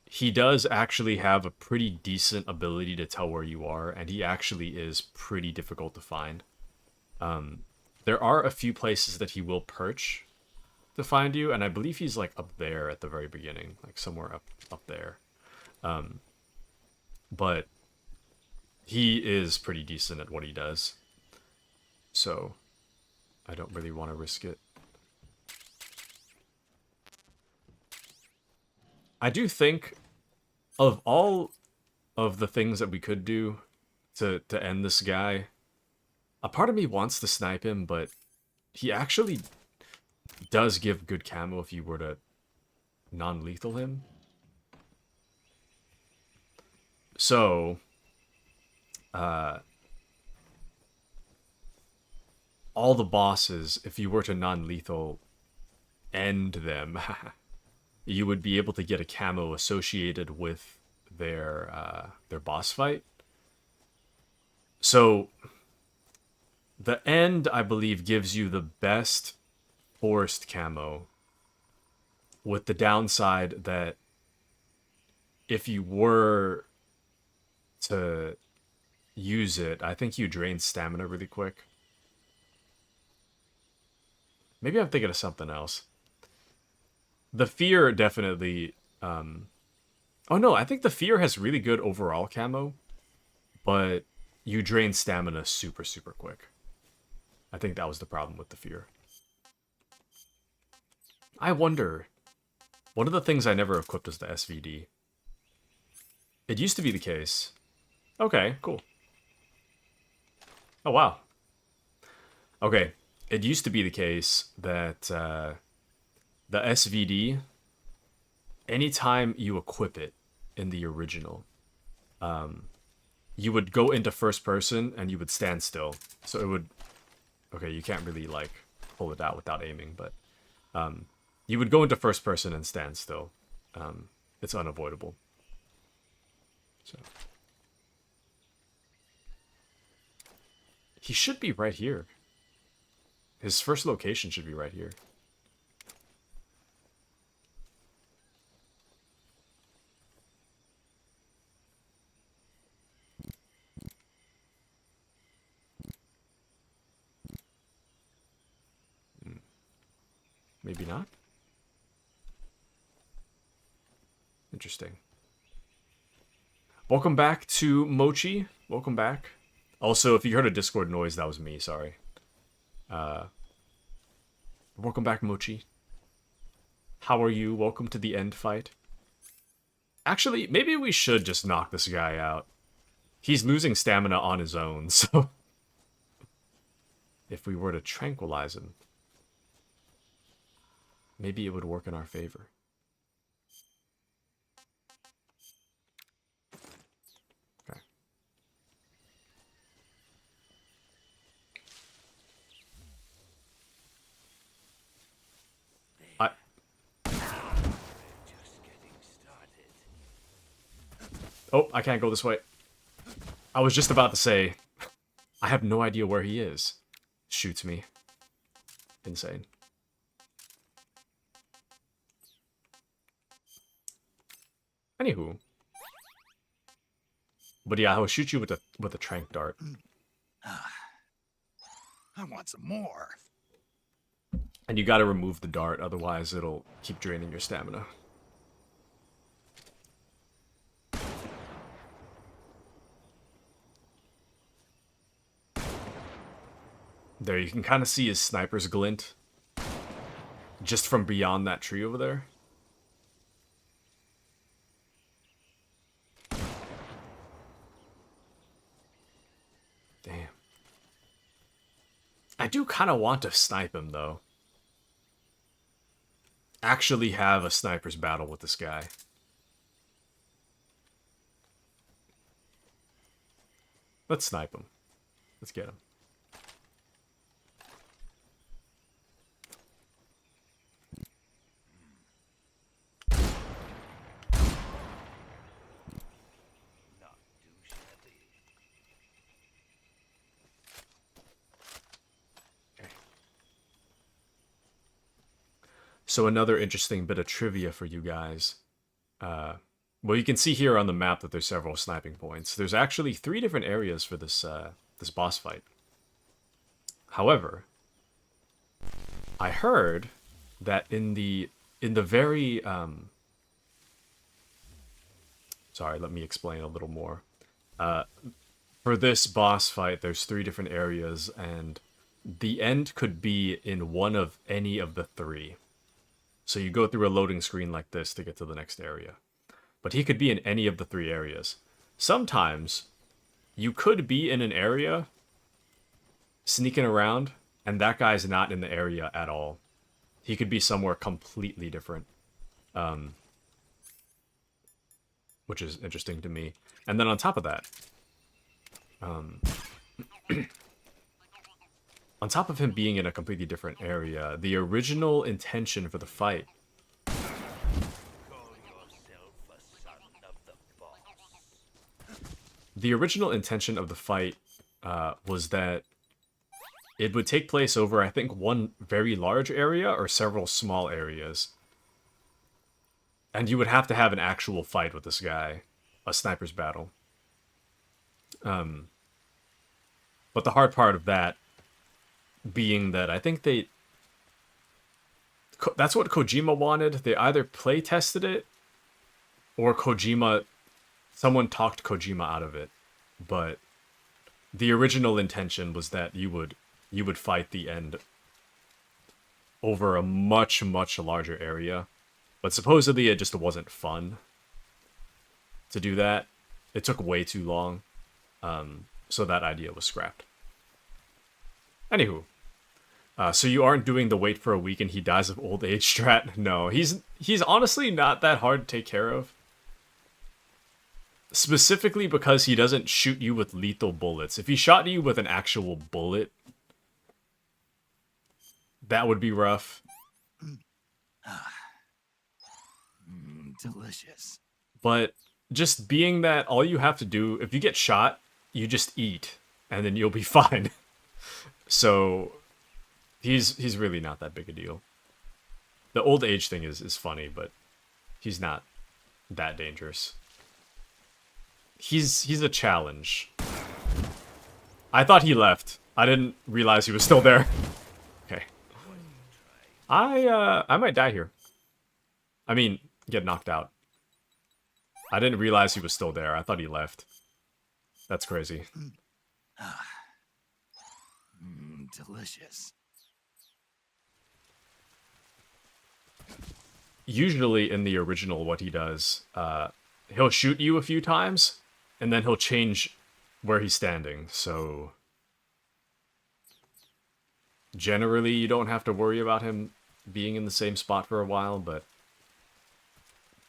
A: He does actually have a pretty decent ability to tell where you are, and he actually is pretty difficult to find. There are a few places that he will perch to find you, and I believe he's like up there at the very beginning, like somewhere up there. But he is pretty decent at what he does, so I don't really want to risk it. I do think of all of the things that we could do to end this guy, a part of me wants to snipe him, but he actually does give good camo if you were to non-lethal him. So, all the bosses, if you were to non-lethal end them, you would be able to get a camo associated with their boss fight. So, the end, I believe, gives you the best forest camo, with the downside that if you were to use it, I think you drain stamina really quick. Maybe I'm thinking of something else. The fear definitely... Oh no, I think the fear has really good overall camo, but you drain stamina super, super quick. I think that was the problem with the fear. I wonder... One of the things I never equipped was the SVD. It used to be the case. Okay, cool. Oh, wow. Okay, it used to be the case that the SVD, anytime you equip it in the original, you would go into first person and you would stand still. So it would... Okay, you can't really, like, pull it out without aiming, but... you would go into first person and stand still. It's unavoidable. So... He should be right here. His first location should be right here. Maybe not? Interesting. Welcome back to Mochi. Welcome back. Also, if you heard a Discord noise, that was me, sorry. Welcome back, Mochi. How are you? Welcome to the end fight. Actually, maybe we should just knock this guy out. He's losing stamina on his own, so... if we were to tranquilize him, maybe it would work in our favor. Okay. Oh, I can't go this way. I was just about to say, I have no idea where he is. Shoots me. Insane. Anywho. But yeah, I will shoot you with a trank dart.
C: I want some more.
A: And you gotta remove the dart, otherwise it'll keep draining your stamina. There, you can kind of see his sniper's glint. Just from beyond that tree over there. Damn. I do kind of want to snipe him, though. Actually have a sniper's battle with this guy. Let's snipe him. Let's get him. So another interesting bit of trivia for you guys. Well, you can see here on the map that there's several sniping points. There's actually 3 different areas for this this boss fight. However, I heard that in the very sorry, let me explain a little more. For this boss fight, there's 3 different areas, and the end could be in one of any of the 3. So you go through a loading screen like this to get to the next area. But he could be in any of the 3 areas. Sometimes, you could be in an area, sneaking around, and that guy's not in the area at all. He could be somewhere completely different. Which is interesting to me. And then on top of that, on top of him being in a completely different area, the original intention for the fight was that it would take place over, I think, one very large area or several small areas. And you would have to have an actual fight with this guy, a sniper's battle. But the hard part of that being that I think that's what Kojima wanted. They either play tested it or someone talked Kojima out of it. But the original intention was that you would fight the end over a much, much larger area. But supposedly it just wasn't fun to do that. It took way too long. So that idea was scrapped. Anywho. So you aren't doing the wait for a week and he dies of old age strat? No, he's honestly not that hard to take care of. Specifically because he doesn't shoot you with lethal bullets. If he shot you with an actual bullet, that would be rough.
C: Delicious.
A: But just being that all you have to do, if you get shot, you just eat, and then you'll be fine. So... He's really not that big a deal. The old age thing is funny, but he's not that dangerous. He's a challenge. I thought he left. I didn't realize he was still there. Okay. I might die here. I mean, get knocked out. I didn't realize he was still there. I thought he left. That's crazy.
C: delicious.
A: Usually in the original, what he does, he'll shoot you a few times, and then he'll change where he's standing, so... Generally, you don't have to worry about him being in the same spot for a while, but...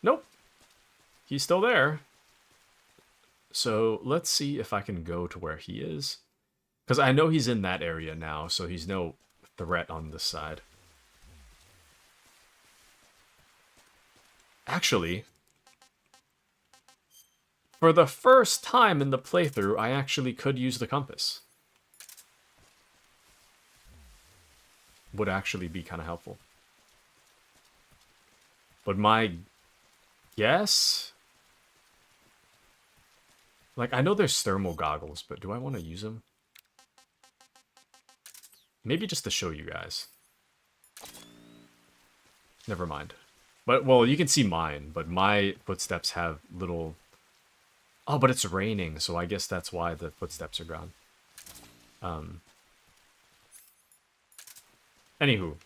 A: Nope. He's still there. So, let's see if I can go to where he is. Because I know he's in that area now, so he's no threat on this side. Actually, for the first time in the playthrough, I actually could use the compass. Would actually be kind of helpful. But my guess... Like, I know there's thermal goggles, but do I want to use them? Maybe just to show you guys. Never mind. But, well, you can see mine, but my footsteps have little... Oh, but it's raining, so I guess that's why the footsteps are gone. Anywho,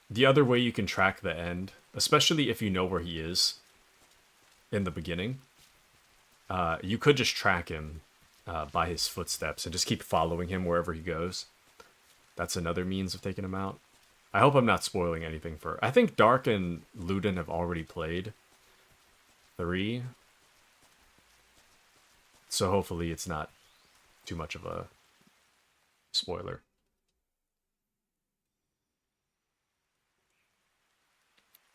A: the other way you can track the end, especially if you know where he is in the beginning, you could just track him by his footsteps and just keep following him wherever he goes. That's another means of taking him out. I hope I'm not spoiling anything for... I think Dark and Luden have already played 3. So hopefully it's not too much of a spoiler.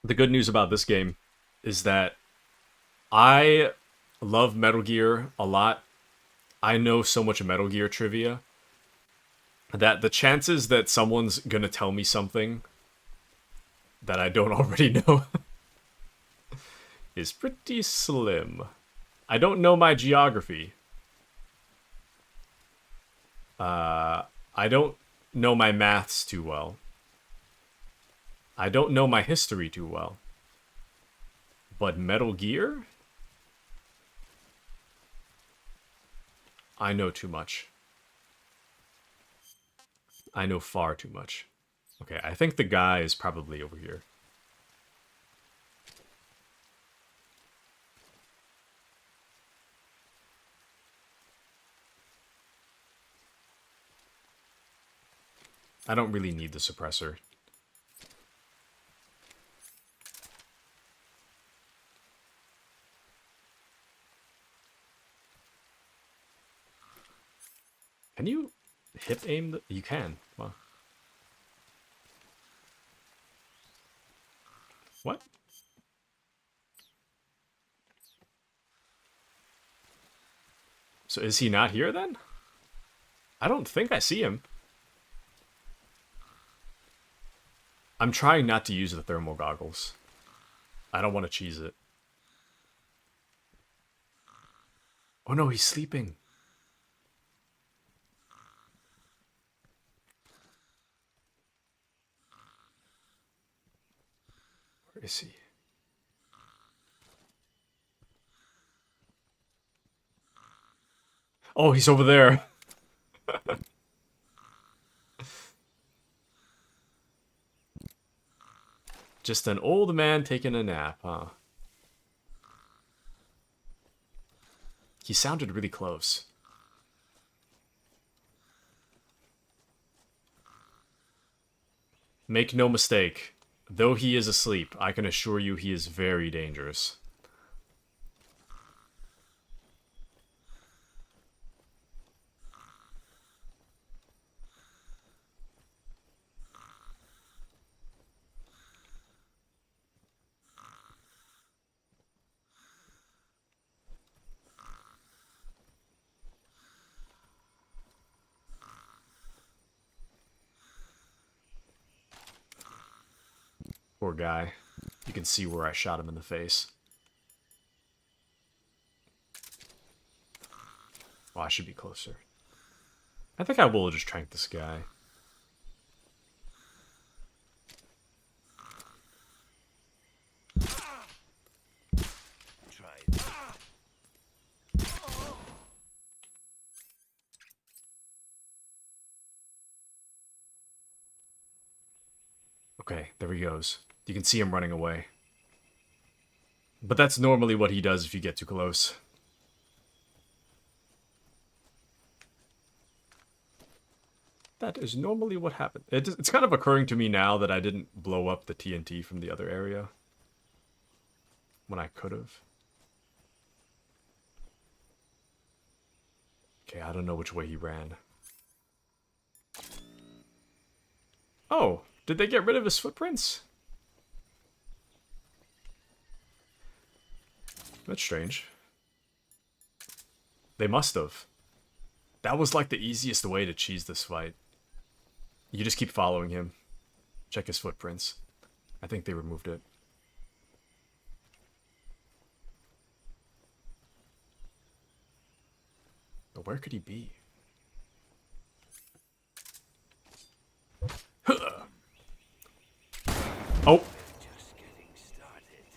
A: The good news about this game is that I love Metal Gear a lot. I know so much Metal Gear trivia that the chances that someone's gonna tell me something that I don't already know is pretty slim. I don't know my geography. I don't know my maths too well. I don't know my history too well. But Metal Gear? I know too much. I know far too much. Okay, I think the guy is probably over here. I don't really need the suppressor. Can you hip aim the... You can. Wow. What? So is he not here then? I don't think I see him. I'm trying not to use the thermal goggles. I don't want to cheese it. Oh no, he's sleeping. Where is he? Oh, he's over there. Just an old man taking a nap, huh? He sounded really close. Make no mistake, though he is asleep, I can assure you he is very dangerous. Poor guy. You can see where I shot him in the face. Oh, I should be closer. I think I will just trank this guy.
B: Try it.
A: Okay, there he goes. You can see him running away. But that's normally what he does if you get too close. That is normally what happens. It's kind of occurring to me now that I didn't blow up the TNT from the other area. When I could have. Okay, I don't know which way he ran. Oh, did they get rid of his footprints? That's strange. They must have. That was like the easiest way to cheese this fight. You just keep following him. Check his footprints. I think they removed it. But where could he be? Oh!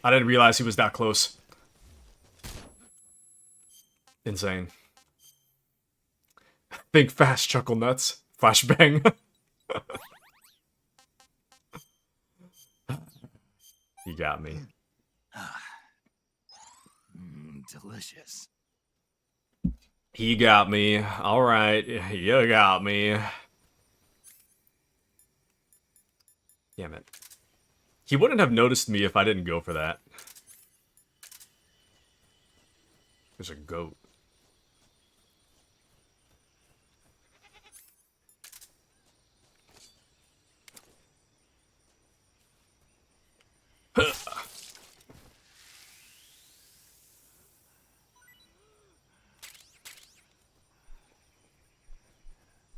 A: I didn't realize he was that close. Insane. Think fast, chuckle nuts. Flashbang. You got me.
C: Delicious.
A: He got me. Alright, you got me. Damn it. He wouldn't have noticed me if I didn't go for that. There's a goat.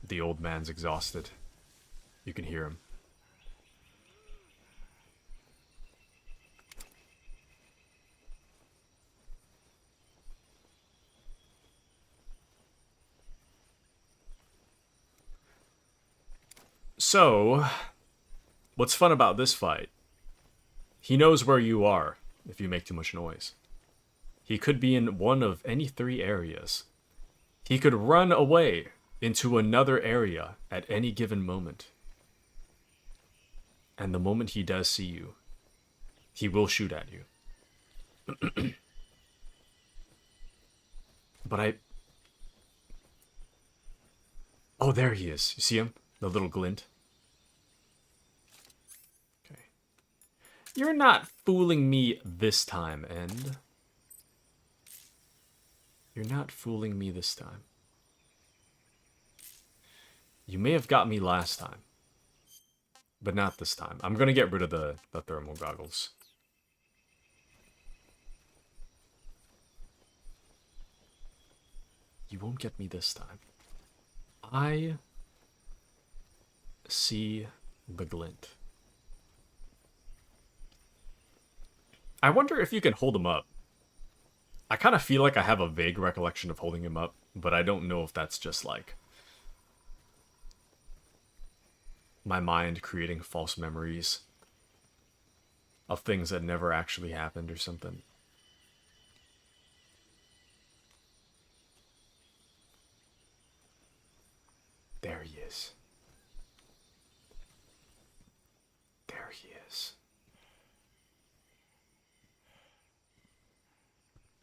A: The old man's exhausted. You can hear him. So, what's fun about this fight? He knows where you are if you make too much noise. He could be in one of any 3 areas. He could run away into another area at any given moment. And the moment he does see you, he will shoot at you. But Oh, there he is. You see him? The little glint. Okay. You're not fooling me this time, End. You're not fooling me this time. You may have got me last time. But not this time. I'm gonna get rid of the thermal goggles. You won't get me this time. I see the glint. I wonder if you can hold him up. I kind of feel like I have a vague recollection of holding him up, but I don't know if that's just like my mind creating false memories of things that never actually happened or something. There he is. There he is.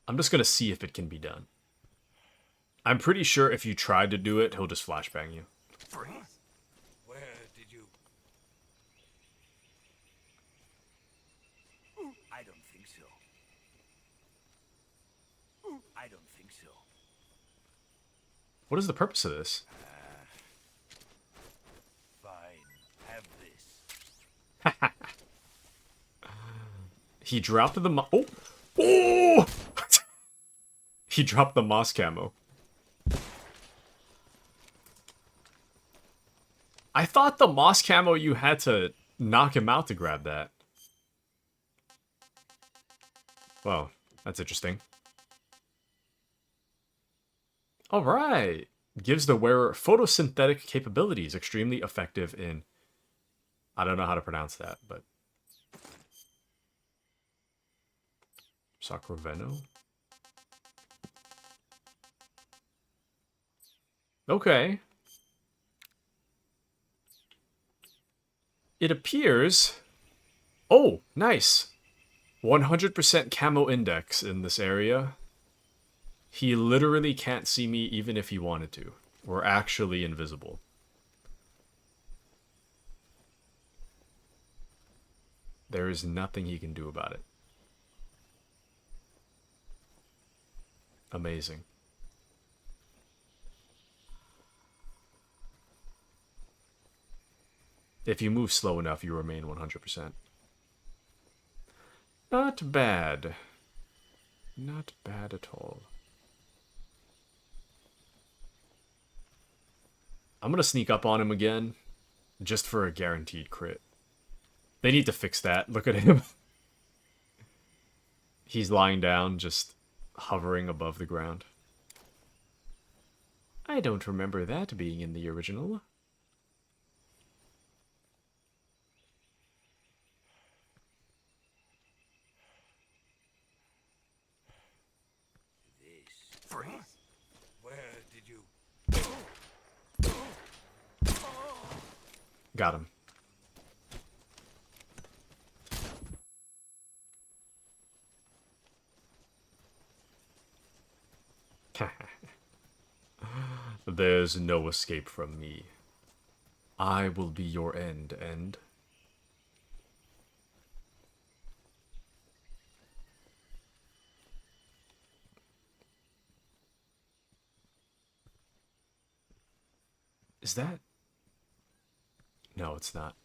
A: I'm just gonna see if it can be done. I'm pretty sure if you tried to do it, he'll just flashbang you.
B: Where did you... I don't think so. I don't think so.
A: What is the purpose of this?
B: Fine. Have this.
A: He dropped the oh! Oh! He dropped the moss camo. I thought the moss camo you had to knock him out to grab that. Well, that's interesting. Alright. Gives the wearer photosynthetic capabilities, extremely effective in... I don't know how to pronounce that, but... Sacroveno? Okay. It appears Oh, nice. 100% camo index in this area. He literally can't see me even if he wanted to. We're actually invisible. There is nothing he can do about it. Amazing. If you move slow enough, you remain 100%. Not bad. Not bad at all. I'm gonna sneak up on him again, just for a guaranteed crit. They need to fix that. Look at him. He's lying down, just hovering above the ground. I don't remember that being in the original.
B: Freeze. Where did you...
A: Got him. There's no escape from me. I will be your end. Is that... No, it's not.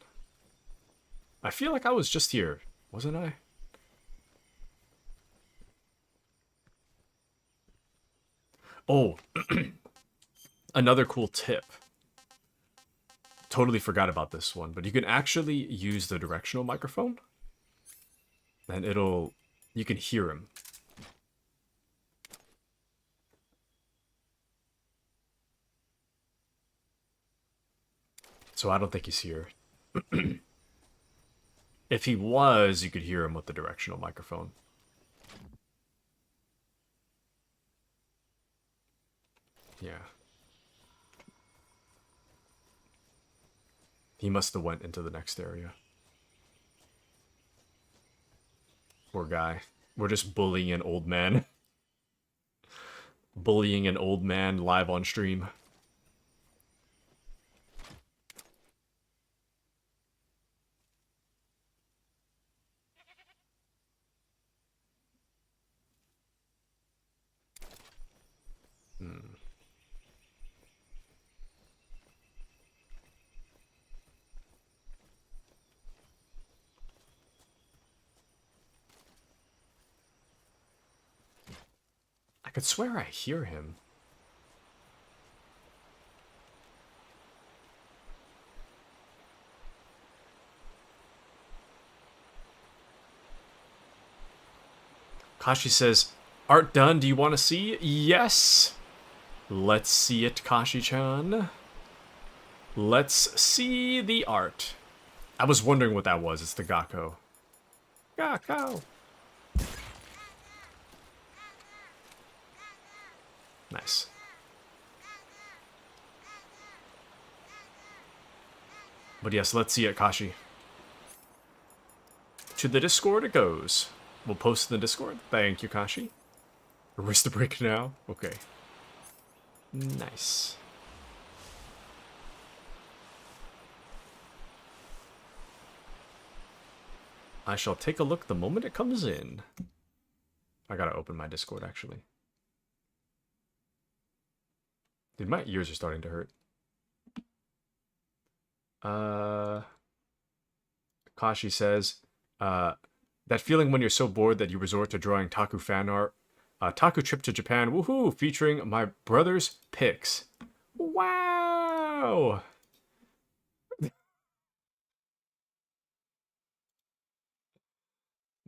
A: I feel like I was just here, wasn't I? Oh, another cool tip. Totally forgot about this one, but you can actually use the directional microphone. And you can hear him. So I don't think he's here. If he was, you could hear him with the directional microphone. Yeah. He must have went into the next area. Poor guy. We're just bullying an old man. Bullying an old man live on stream. I could swear I hear him. Kashi says, art done, do you want to see? Yes! Let's see it, Kashi-chan. Let's see the art. I was wondering what that was. It's the Gakko. Gakko! Nice. But yes, let's see it, Kashi. To the Discord it goes. We'll post in the Discord. Thank you, Kashi. Wrist break now? Okay. Nice. I shall take a look the moment it comes in. I gotta open my Discord, actually. Dude, my ears are starting to hurt. Kashi says, that feeling when you're so bored that you resort to drawing Taku fan art. Taku trip to Japan, woohoo, featuring my brother's pics. Wow!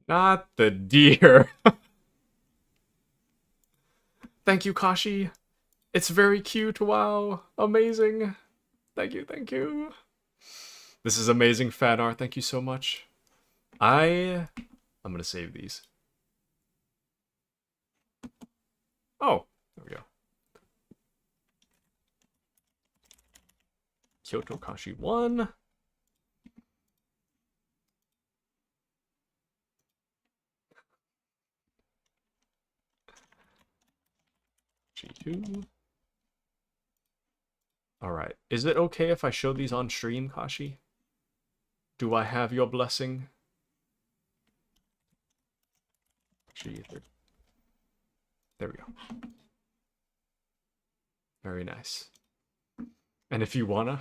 A: Not the deer. Thank you, Kashi. It's very cute. Wow. Amazing. Thank you, thank you. This is amazing fan art. Thank you so much. I'm gonna save these. Oh, there we go. Kyoto Kashi 1. Alright. Is it okay if I show these on stream, Kashi? Do I have your blessing? There we go. Very nice. And if you wanna,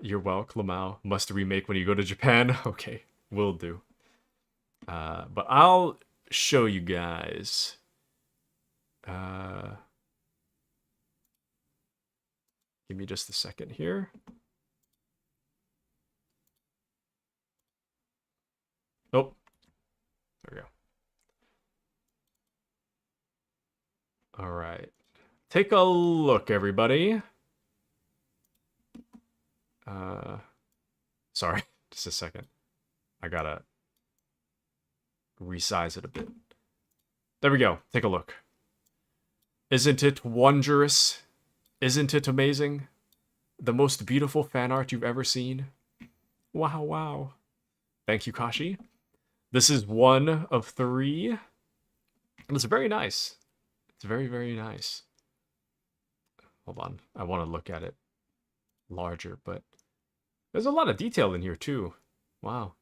A: you're welcome, Lamau. Must remake when you go to Japan. Okay, will do. But I'll show you guys. Give me just a second here. Oh, there we go. All right. Take a look, everybody. Sorry, just a second. I gotta resize it a bit. There we go. Take a look. Isn't it wondrous? Isn't it amazing? The most beautiful fan art you've ever seen. Wow, wow. Thank you, Kashi. This is one of 3. And it's very nice. It's very, very nice. Hold on. I want to look at it larger, but there's a lot of detail in here, too. Wow.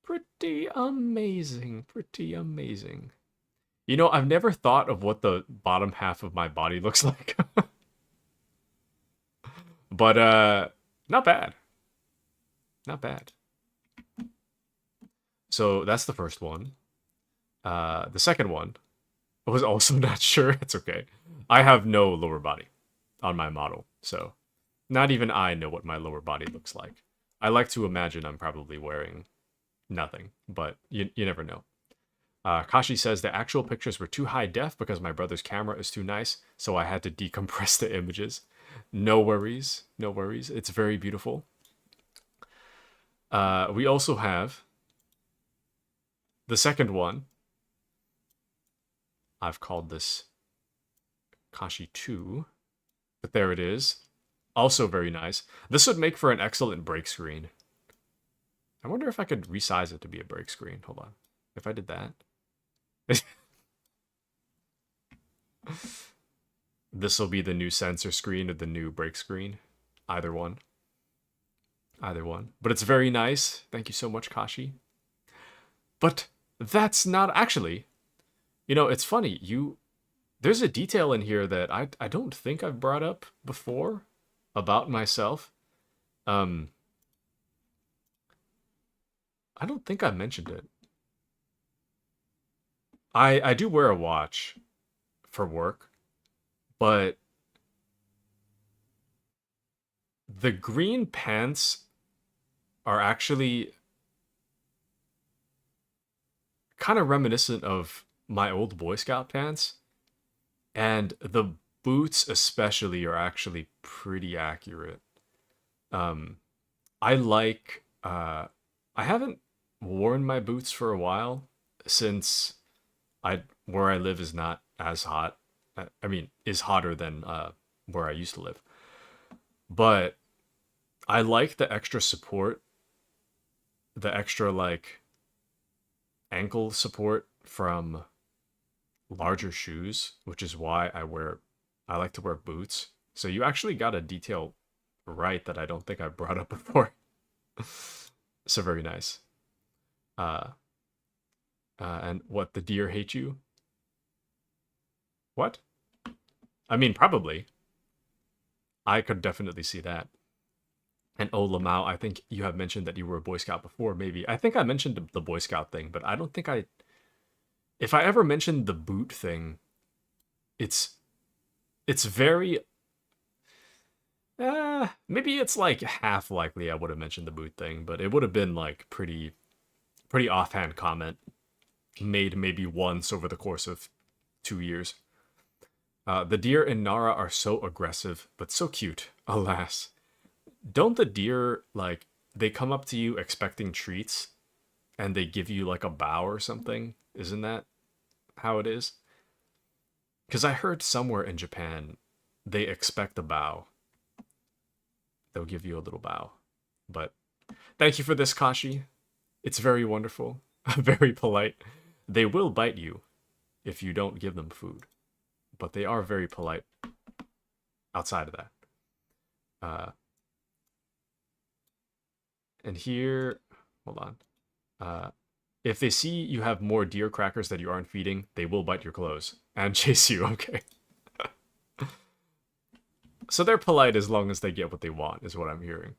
A: Pretty amazing. Pretty amazing. You know, I've never thought of what the bottom half of my body looks like. But, not bad. Not bad. So, that's the first one. The second one, I was also not sure. It's okay. I have no lower body on my model, so not even I know what my lower body looks like. I like to imagine I'm probably wearing nothing, but you never know. Kashi says the actual pictures were too high def because my brother's camera is too nice, so I had to decompress the images. No worries, no worries. It's very beautiful. We also have the second one. I've called this Kashi 2, but there it is. Also very nice. This would make for an excellent break screen. I wonder if I could resize it to be a break screen. Hold on. If I did that. This will be the new sensor screen or the new break screen. Either one. Either one. But it's very nice. Thank you so much, Kashi. But that's not actually... You know, it's funny. There's a detail in here that I don't think I've brought up before about myself. I don't think I mentioned it. I do wear a watch for work, but the green pants are actually kind of reminiscent of my old Boy Scout pants, and the boots especially are actually pretty accurate. I haven't worn my boots for a while since where I live is not as hot. I mean, is hotter than where I used to live. But I like the extra support, the extra like ankle support from larger shoes, which is why I like to wear boots. So you actually got a detail right that I don't think I brought up before. So very nice. And what, the deer hate you? What? I mean, probably. I could definitely see that. And oh, Lamau, I think you have mentioned that you were a Boy Scout before, maybe. I think I mentioned the Boy Scout thing, but I don't think if I ever mentioned the boot thing, it's very... maybe it's like half likely I would have mentioned the boot thing, but it would have been like pretty offhand comment made maybe once over the course of 2 years. The deer in Nara are so aggressive, but so cute, alas. Don't the deer, like, they come up to you expecting treats, and they give you like a bow or something? Isn't that how it is? Because I heard somewhere in Japan, they expect a bow. They'll give you a little bow. But thank you for this, Kashi. It's very wonderful. Very polite. They will bite you if you don't give them food. But they are very polite. outside of that. And here, hold on. If they see you have more deer crackers that you aren't feeding, they will bite your clothes and chase you. Okay. So they're polite as long as they get what they want, is what I'm hearing.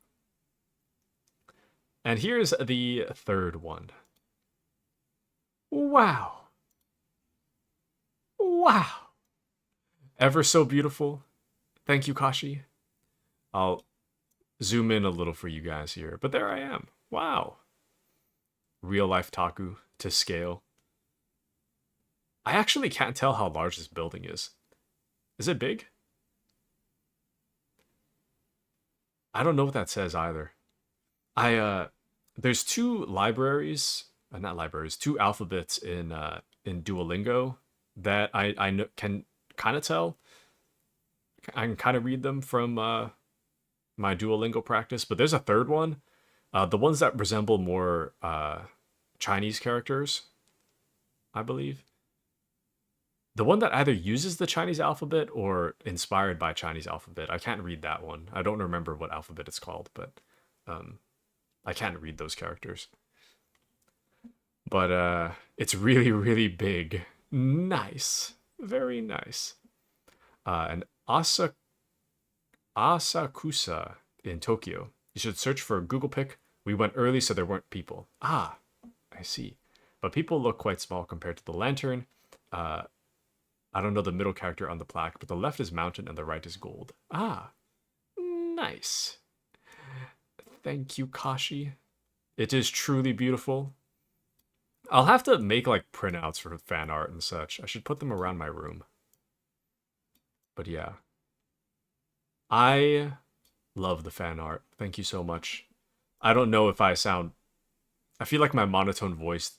A: And here's the third one. Wow. Wow. Ever so beautiful. Thank you, Kashi. I'll zoom in a little for you guys here, but there I am. Wow. Real life Taku to scale. I actually can't tell how large this building is. Is it big? I don't know what that says either. There's two libraries, not libraries, two alphabets in Duolingo that I can kind of tell. I can kind of read them from my Duolingo practice, but there's a third one. The ones that resemble more Chinese characters, I believe. The one that either uses the Chinese alphabet or inspired by Chinese alphabet. I can't read that one. I don't remember what alphabet it's called, but I can't read those characters. But it's really, really big. Nice. Very nice. And Asakusa in Tokyo. You should search for a Google pic. We went early, so there weren't people. Ah, I see. But people look quite small compared to the lantern. I don't know the middle character on the plaque, but the left is mountain and the right is gold. Ah, nice. Thank you, Kashi. It is truly beautiful. I'll have to make like printouts for fan art and such. I should put them around my room. But yeah. I love the fan art. Thank you so much. I don't know if I feel like my monotone voice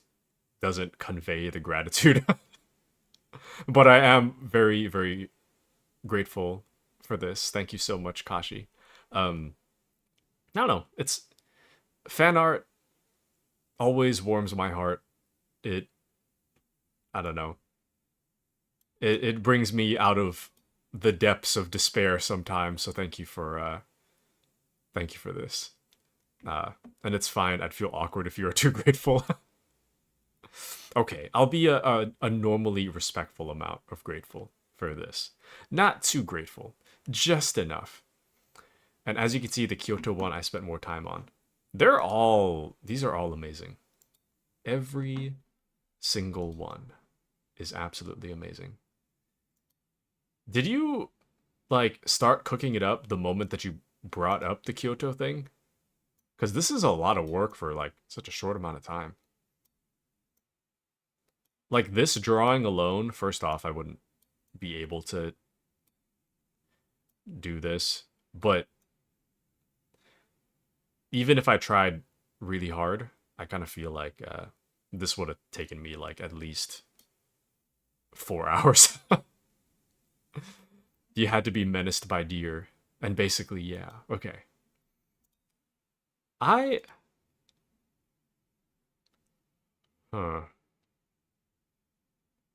A: doesn't convey the gratitude. But I am very, very grateful for this. Thank you so much, Kashi. I don't know. It's fan art always warms my heart. I don't know. It brings me out of the depths of despair sometimes. So thank you for this. And it's fine. I'd feel awkward if you were too grateful. Okay, I'll be a normally respectful amount of grateful for this. Not too grateful, just enough. And as you can see, the Kyoto one I spent more time on. These are all amazing. Every single one is absolutely amazing. Did you, like, start cooking it up the moment that you brought up the Kyoto thing? Because this is a lot of work for, like, such a short amount of time. Like, this drawing alone, first off, I wouldn't be able to do this. But even if I tried really hard, I kind of feel like this would have taken me, like, at least 4 hours. You had to be menaced by deer. And basically, yeah. Okay. Huh.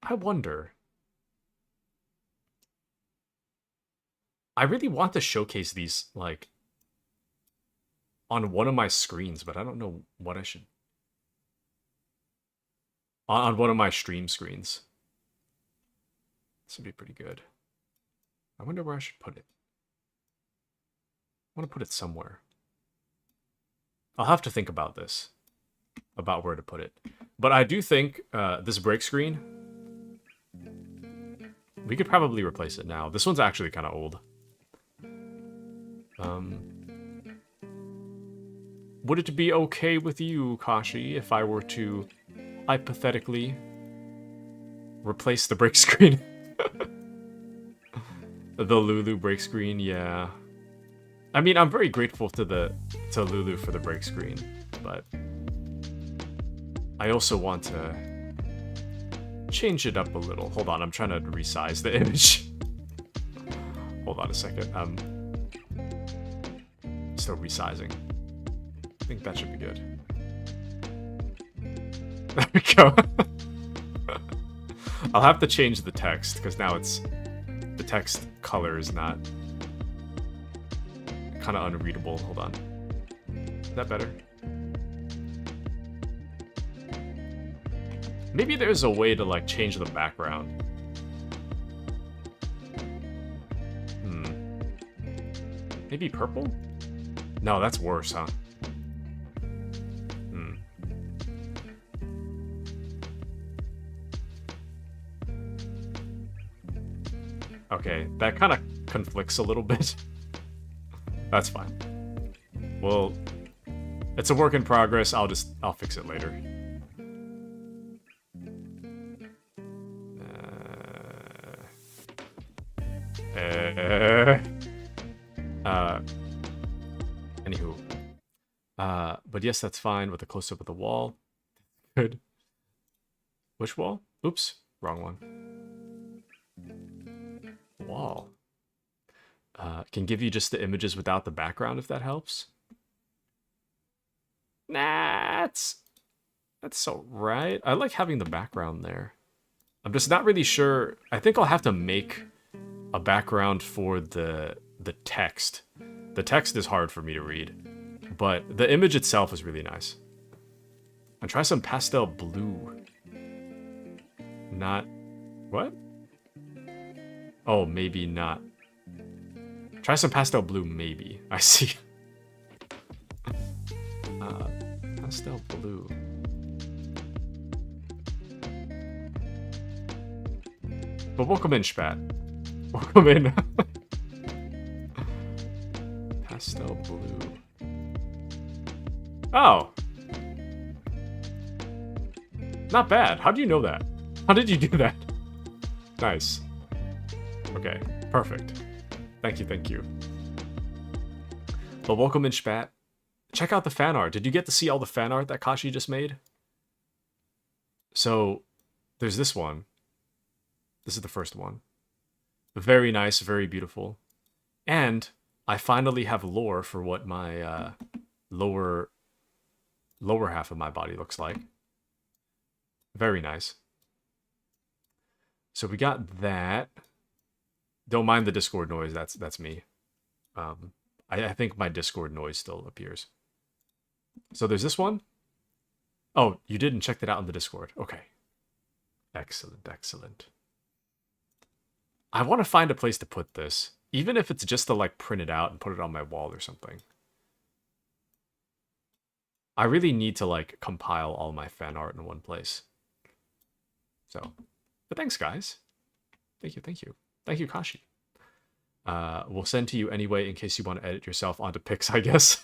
A: I wonder. I really want to showcase these, like, on one of my screens, but I don't know what I should... On one of my stream screens. This would be pretty good. I wonder where I should put it. I want to put it somewhere. I'll have to think about this. About where to put it. But I do think this break screen... We could probably replace it now. This one's actually kind of old. Would it be okay with you, Kashi, if I were to hypothetically replace the break screen? The Lulu break screen, yeah. I mean, I'm very grateful to Lulu for the break screen, but I also want to change it up a little. Hold on, I'm trying to resize the image. Hold on a second. Still resizing. I think that should be good. There we go. I'll have to change the text because now the text color is not kind of unreadable. Hold on. Is that better? Maybe there's a way to like change the background. Maybe purple? No, that's worse, huh? Okay, that kind of conflicts a little bit. That's fine. Well, it's a work in progress. I'll fix it later. Anywho. But yes, that's fine with a close-up of the wall. Good. Which wall? Oops, wrong one. Wall. Can give you just the images without the background if that helps. Nah, that's alright. I like having the background there. I'm just not really sure. I think I'll have to make a background for the text. The text is hard for me to read, but the image itself is really nice. And try some pastel blue. Not... What? Oh, maybe not. Try some pastel blue, maybe. I see. Pastel blue. But welcome in, Spat. Welcome in. Pastel blue. Oh. Not bad. How do you know that? How did you do that? Nice. Okay, perfect. Thank you, thank you. But welcome in, Spat. Check out the fan art. Did you get to see all the fan art that Kashi just made? So, there's this one. This is the first one. Very nice, very beautiful. And I finally have lore for what my lower half of my body looks like. Very nice. So we got that. Don't mind the Discord noise. That's me. I think my Discord noise still appears. So there's this one. Oh, you didn't check that out on the Discord. Okay. Excellent, excellent. I want to find a place to put this. Even if it's just to like print it out and put it on my wall or something. I really need to like compile all my fan art in one place. So, but thanks guys. Thank you, thank you. Thank you, Kashi. We'll send to you anyway in case you want to edit yourself onto pics, I guess.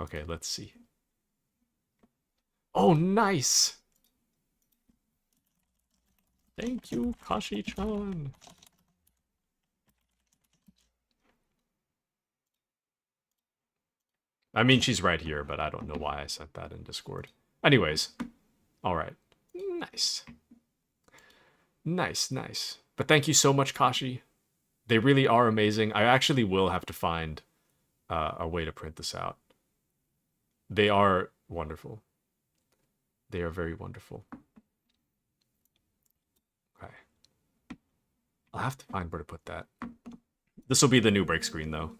A: Okay, let's see. Oh, nice! Thank you, Kashi-chan. I mean, she's right here, but I don't know why I sent that in Discord. Anyways, alright. Nice. Nice, nice. But thank you so much, Kashi. They really are amazing. I actually will have to find a way to print this out. They are wonderful. They are very wonderful. Okay. I'll have to find where to put that. This will be the new break screen, though.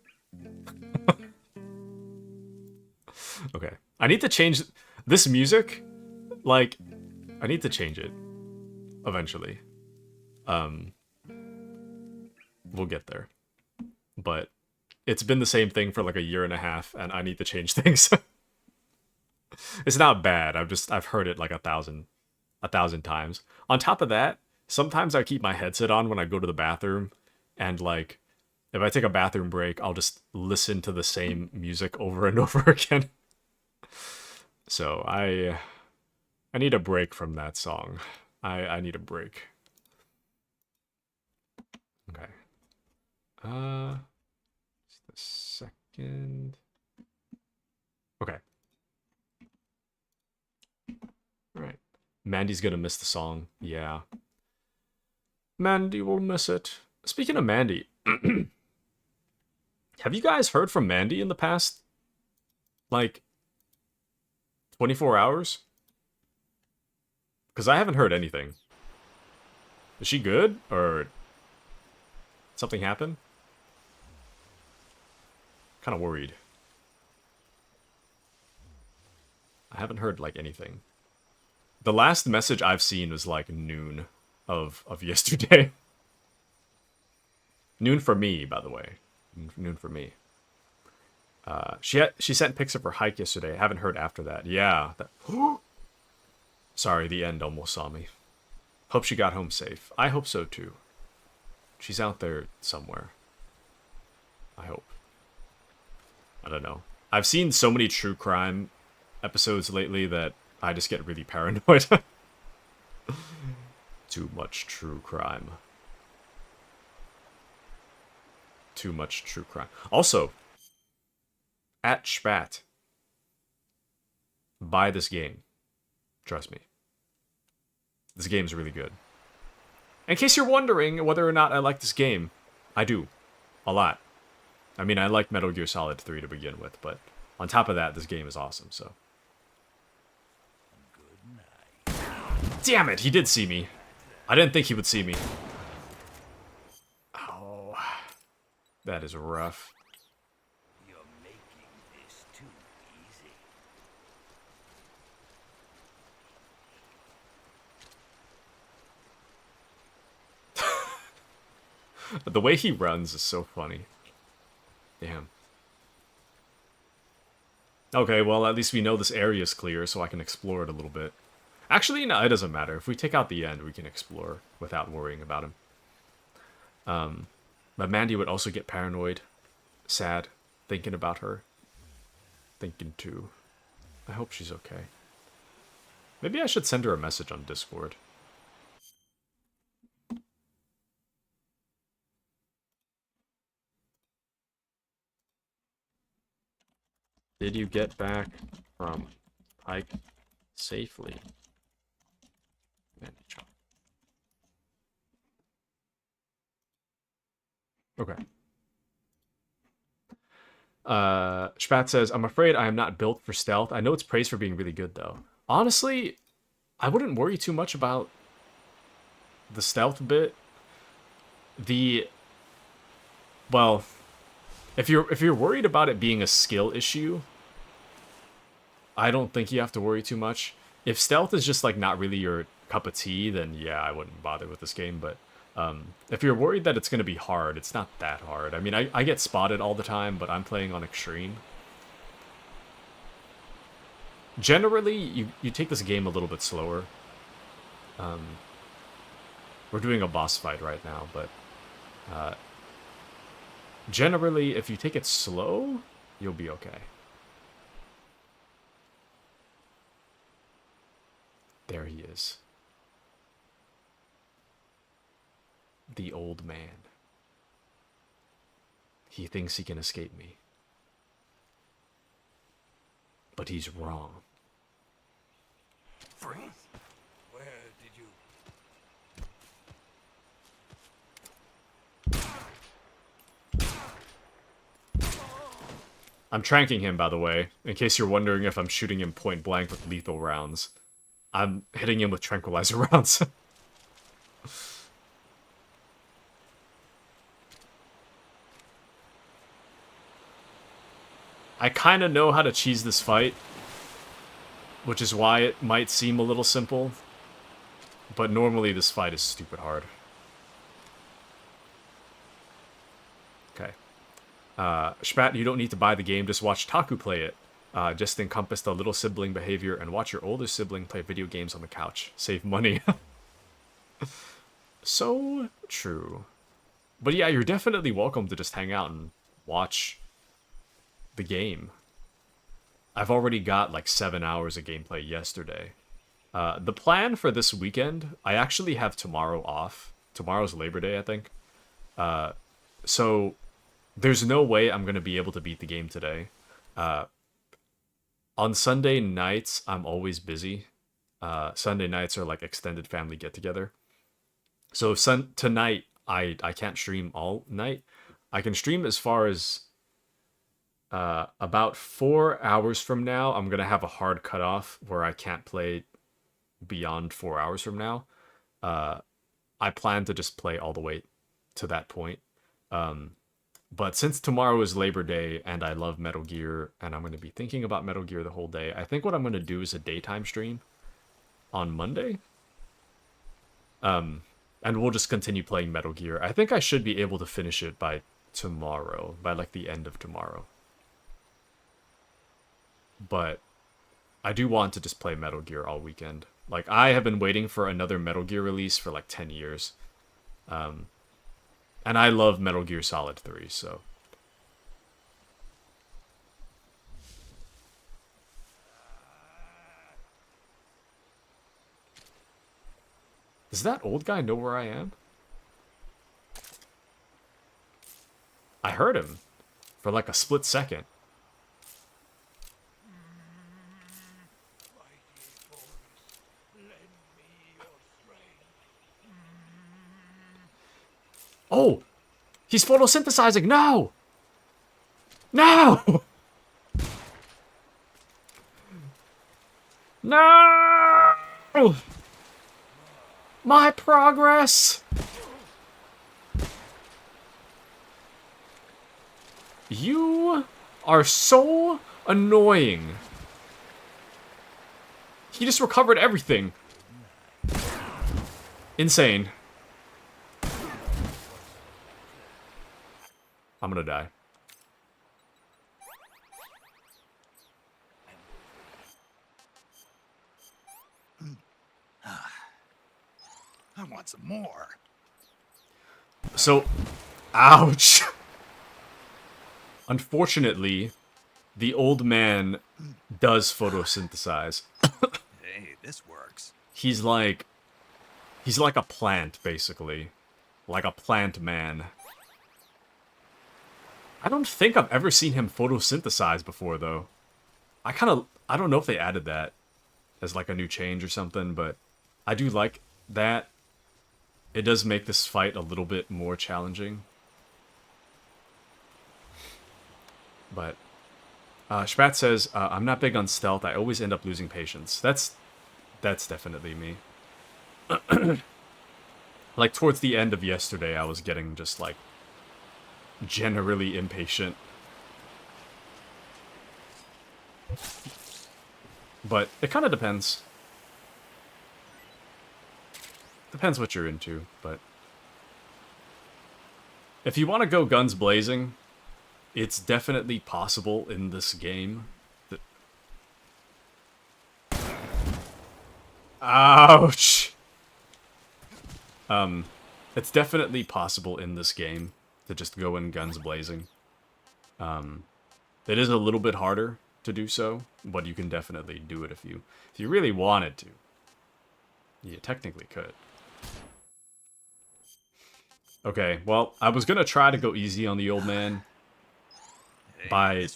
A: Okay. I need to change this music. Like, I need to change it. Eventually. We'll get there. But it's been the same thing for like a year and a half, and I need to change things. It's not bad. I've heard it like a thousand times. On top of that, sometimes I keep my headset on when I go to the bathroom, and like if I take a bathroom break, I'll just listen to the same music over and over again. So I need a break from that song. I need a break. Okay. Just a second. Okay. Alright. Mandy's gonna miss the song. Yeah. Mandy will miss it. Speaking of Mandy, have you guys heard from Mandy in the past, like, 24 hours? Because I haven't heard anything. Is she good? Or something happened? Kind of worried. I haven't heard, like, anything. The last message I've seen was, like, noon of yesterday. Noon for me, by the way. Noon for me. She sent pics of her hike yesterday. I haven't heard after that. Yeah. Sorry, the end almost saw me. Hope she got home safe. I hope so, too. She's out there somewhere. I hope. I don't know. I've seen so many true crime episodes lately that I just get really paranoid. Too much true crime. Too much true crime. Also, at Spat, buy this game. Trust me. This game's really good. In case you're wondering whether or not I like this game, I do. A lot. I mean, I like Metal Gear Solid 3 to begin with, but on top of that, this game is awesome, so. Damn it, he did see me. I didn't think he would see me. Oh, that is rough.
B: You're making this too easy.
A: The way he runs is so funny. Damn. Okay, well, at least we know this area is clear, so I can explore it a little bit. Actually, no, it doesn't matter. If we take out the end, we can explore without worrying about him. But Mandy would also get paranoid, sad, thinking about her. Thinking too. I hope she's okay. Maybe I should send her a message on Discord. Did you get back from hike safely? Okay. Spat says, I'm afraid I am not built for stealth. I know it's praised for being really good, though. Honestly, I wouldn't worry too much about the stealth bit. Well, if you're worried about it being a skill issue, I don't think you have to worry too much. If stealth is just like not really your cup of tea, then yeah, I wouldn't bother with this game. But if you're worried that it's going to be hard, it's not that hard. I mean, I get spotted all the time, but I'm playing on extreme. Generally, you take this game a little bit slower. We're doing a boss fight right now, but generally, if you take it slow, you'll be okay. There he is. The old man. He thinks he can escape me. But he's wrong.
B: Freeze? Where did you...
A: I'm tranking him, by the way, in case you're wondering if I'm shooting him point blank with lethal rounds. I'm hitting him with tranquilizer rounds. I kind of know how to cheese this fight, which is why it might seem a little simple, but normally this fight is stupid hard. Okay. Spat, you don't need to buy the game, just watch Taku play it. Just encompass the little sibling behavior and watch your older sibling play video games on the couch. Save money. So true. But yeah, you're definitely welcome to just hang out and watch the game. I've already got like 7 hours of gameplay yesterday. The plan for this weekend, I actually have tomorrow off. Tomorrow's Labor Day, I think. So there's no way I'm going to be able to beat the game today. On Sunday nights, I'm always busy. Sunday nights are like extended family get-together. So tonight, I can't stream all night. I can stream as far as about 4 hours from now. I'm going to have a hard cutoff where I can't play beyond 4 hours from now. I plan to just play all the way to that point. But since tomorrow is Labor Day and I love Metal Gear and I'm going to be thinking about Metal Gear the whole day, I think what I'm going to do is a daytime stream on Monday. And we'll just continue playing Metal Gear. I think I should be able to finish it by tomorrow, by like the end of tomorrow. But I do want to just play Metal Gear all weekend. Like, I have been waiting for another Metal Gear release for like 10 years. And I love Metal Gear Solid 3, so... Does that old guy know where I am? I heard him for like a split second. Oh! He's photosynthesizing! No! No! No! My progress! You are so annoying. He just recovered everything. Insane. I'm gonna die.
C: I want some more.
A: So, ouch. Unfortunately, the old man does photosynthesize.
C: Hey, this works.
A: He's like a plant, basically. Like a plant man. I don't think I've ever seen him photosynthesize before, though. I don't know if they added that as like a new change or something, but I do like that. It does make this fight a little bit more challenging. But, Sprat says, I'm not big on stealth, I always end up losing patience. That's definitely me. Like, towards the end of yesterday, I was getting just, like, generally impatient. But it kind of depends. Depends what you're into, but... If you want to go guns blazing, it's definitely possible in this game. Ouch! It's definitely possible in this game to just go in guns blazing. It is a little bit harder to do so, but you can definitely do it if you really wanted to. You technically could. Okay, well, I was gonna try to go easy on the old man by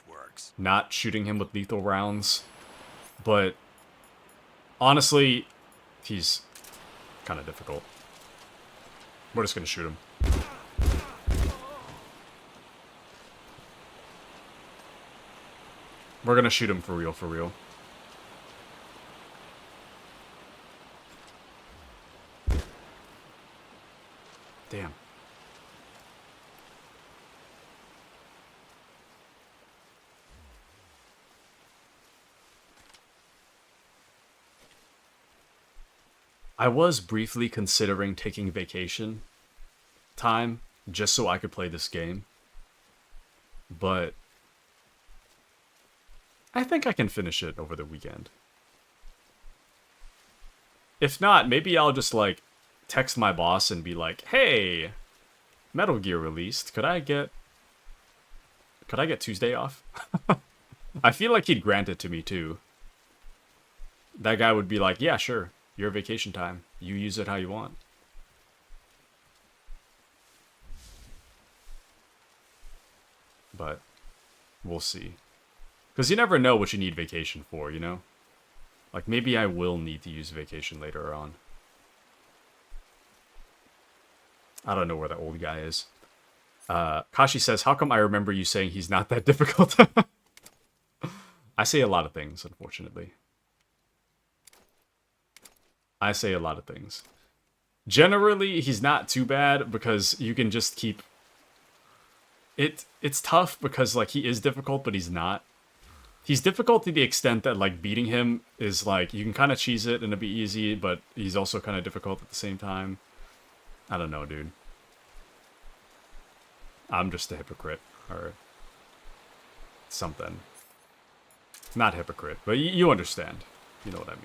A: not shooting him with lethal rounds, but honestly, he's kind of difficult. We're just gonna shoot him. We're gonna shoot him for real, for real. Damn. I was briefly considering taking vacation time just so I could play this game, but I think I can finish it over the weekend. If not, maybe I'll just, like, text my boss and be like, hey, Metal Gear released, could I get Tuesday off? I feel like he'd grant it to me, too. That guy would be like, yeah, sure. Your vacation time. You use it how you want. But we'll see. Because you never know what you need vacation for, you know? Like, maybe I will need to use vacation later on. I don't know where that old guy is. Kashi says, how come I remember you saying he's not that difficult? I say a lot of things, unfortunately. I say a lot of things. Generally, he's not too bad because you can just keep it's tough because like he is difficult, but he's not. He's difficult to the extent that like beating him is like you can kind of cheese it and it'll be easy, but he's also kind of difficult at the same time. I don't know, dude. I'm just a hypocrite or something. Not hypocrite, but you understand. You know what I mean.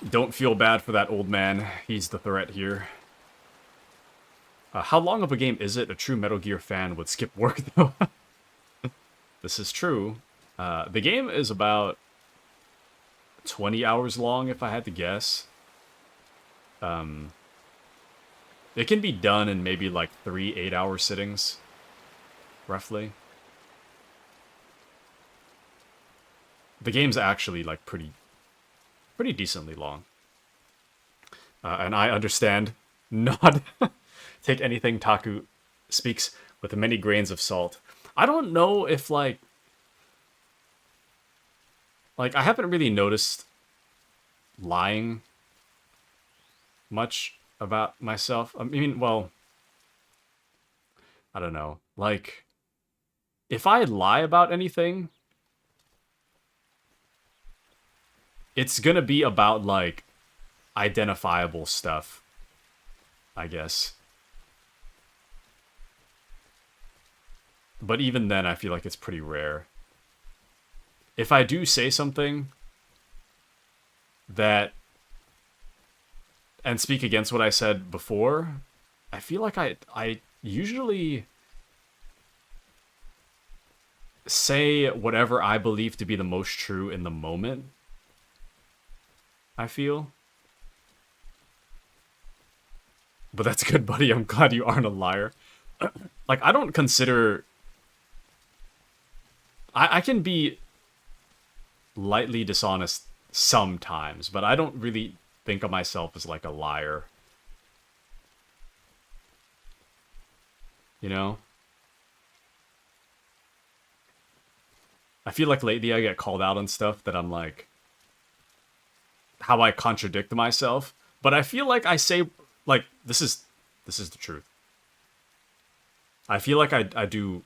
A: Don't feel bad for that old man. He's the threat here. How long of a game is it? A true Metal Gear fan would skip work, though. This is true. The game is about 20 hours long, if I had to guess. It can be done in maybe like 3 8-hour sittings, roughly. The game's actually like pretty decently long. And I understand not take anything Taku speaks with many grains of salt. I don't know if like I haven't really noticed lying much about myself. I mean, well, I don't know. Like, if I lie about anything, it's gonna be about, like, identifiable stuff, I guess. But even then, I feel like it's pretty rare. If I do say something that, and speak against what I said before, I feel like I usually say whatever I believe to be the most true in the moment. I feel. But that's good, buddy. I'm glad you aren't a liar. Like, I don't consider... I can be lightly dishonest sometimes, but I don't really think of myself as, like, a liar. You know? I feel like lately I get called out on stuff that I'm like... how I contradict myself. But I feel like I say... like, this is the truth. I feel like I do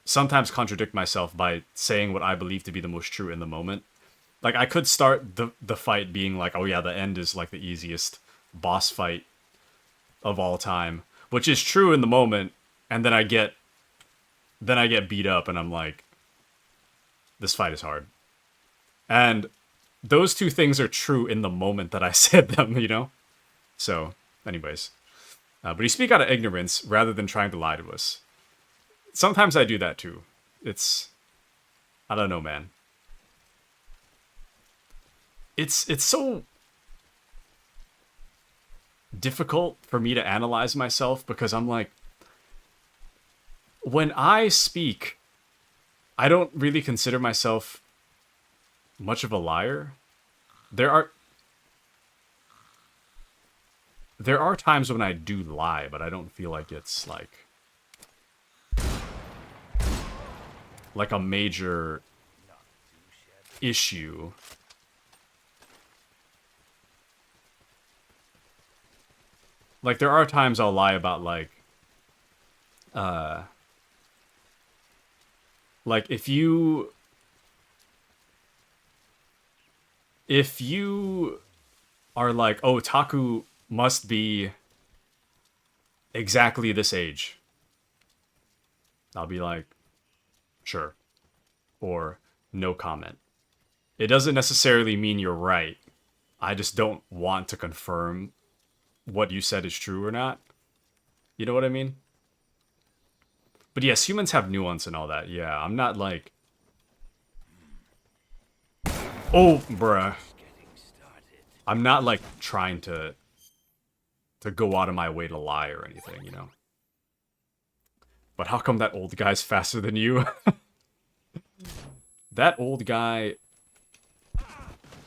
A: sometimes contradict myself by saying what I believe to be the most true in the moment. Like, I could start the fight being like, oh yeah, the end is like the easiest boss fight of all time, which is true in the moment, and then I get beat up and I'm like, this fight is hard. And those two things are true in the moment that I said them, you know? So, anyways. But you speak out of ignorance rather than trying to lie to us. Sometimes I do that too. It's... I don't know, man. It's so difficult for me to analyze myself because I'm like... when I speak, I don't really consider myself much of a liar. There are times when I do lie, but I don't feel like it's like a major issue. Like, there are times I'll lie about, like if you are like, oh, Taku must be exactly this age, I'll be like, sure. Or, no comment. It doesn't necessarily mean you're right. I just don't want to confirm what you said is true or not. You know what I mean? But yes, humans have nuance and all that. Yeah, I'm not like... oh, bruh. I'm not like trying to go out of my way to lie or anything, you know? But how come that old guy's faster than you? That old guy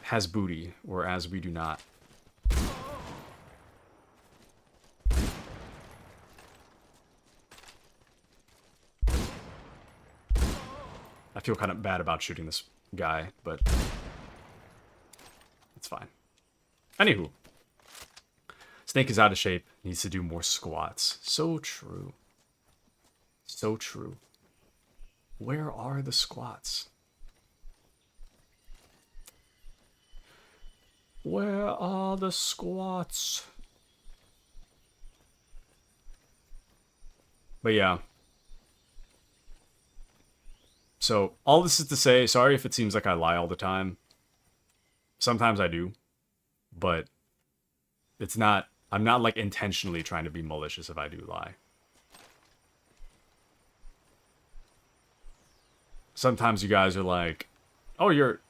A: has booty, whereas we do not. I feel kind of bad about shooting this guy, but it's fine. Anywho. Snake is out of shape. Needs to do more squats. So true. So true. Where are the squats? Where are the squats? But yeah. So, all this is to say, sorry if it seems like I lie all the time. Sometimes I do. But it's not, I'm not like intentionally trying to be malicious if I do lie. Sometimes you guys are like, oh, your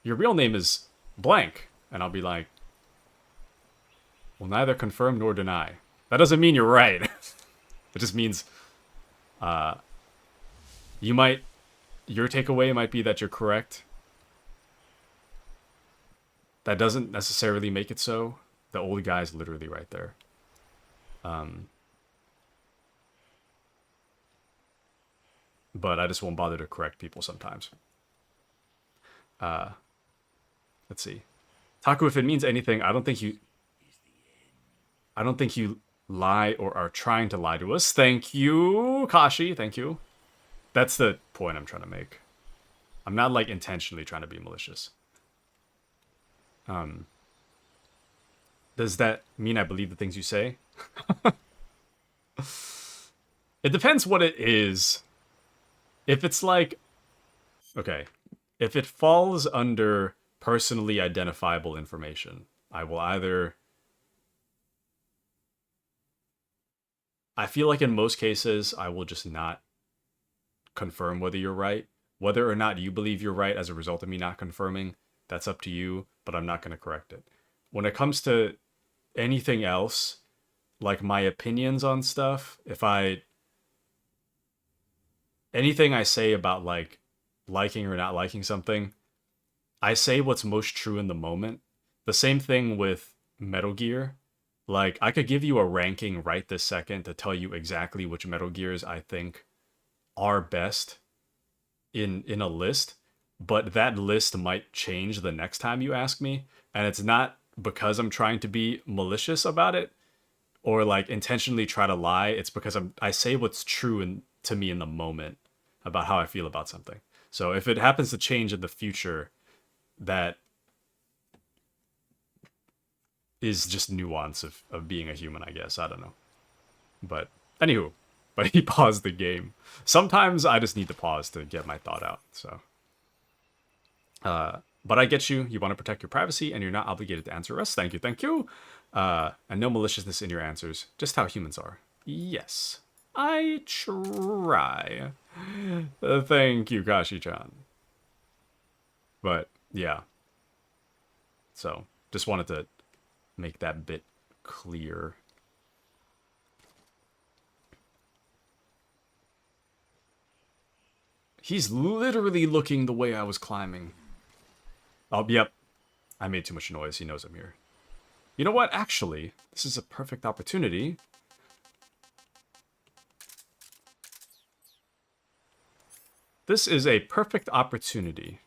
A: real name is blank. And I'll be like, well, neither confirm nor deny. That doesn't mean you're right. It just means your takeaway might be that you're correct. That doesn't necessarily make it so. The old guy's literally right there. But I just won't bother to correct people sometimes. Let's see. Taku, if it means anything, I don't think you lie or are trying to lie to us. Thank you, Kashi. Thank you. That's the point I'm trying to make. I'm not like intentionally trying to be malicious. Does that mean I believe the things you say? It depends what it is. If it's like, okay, if it falls under personally identifiable information, I will either, I feel like in most cases, I will just not confirm whether you're right. Whether or not you believe you're right as a result of me not confirming, that's up to you, but I'm not going to correct it. When it comes to anything else, like my opinions on stuff, anything I say about like liking or not liking something, I say what's most true in the moment. The same thing with Metal Gear. Like, I could give you a ranking right this second to tell you exactly which Metal Gears I think are best in a list, but that list might change the next time you ask me, and it's not because I'm trying to be malicious about it or like intentionally try to lie. It's because I say what's true to me in the moment about how I feel about something. So if it happens to change in the future, that is just nuance of being a human, I guess. I don't know. But anywho, but he paused the game. Sometimes I just need to pause to get my thought out. So, but I get you. You want to protect your privacy, and you're not obligated to answer us. Thank you, thank you. And no maliciousness in your answers. Just how humans are. Yes, I try. Thank you, Kashi-chan. But yeah. So just wanted to make that bit clear. He's literally looking the way I was climbing. Oh, yep. I made too much noise. He knows I'm here. You know what? Actually, this is a perfect opportunity. This is a perfect opportunity.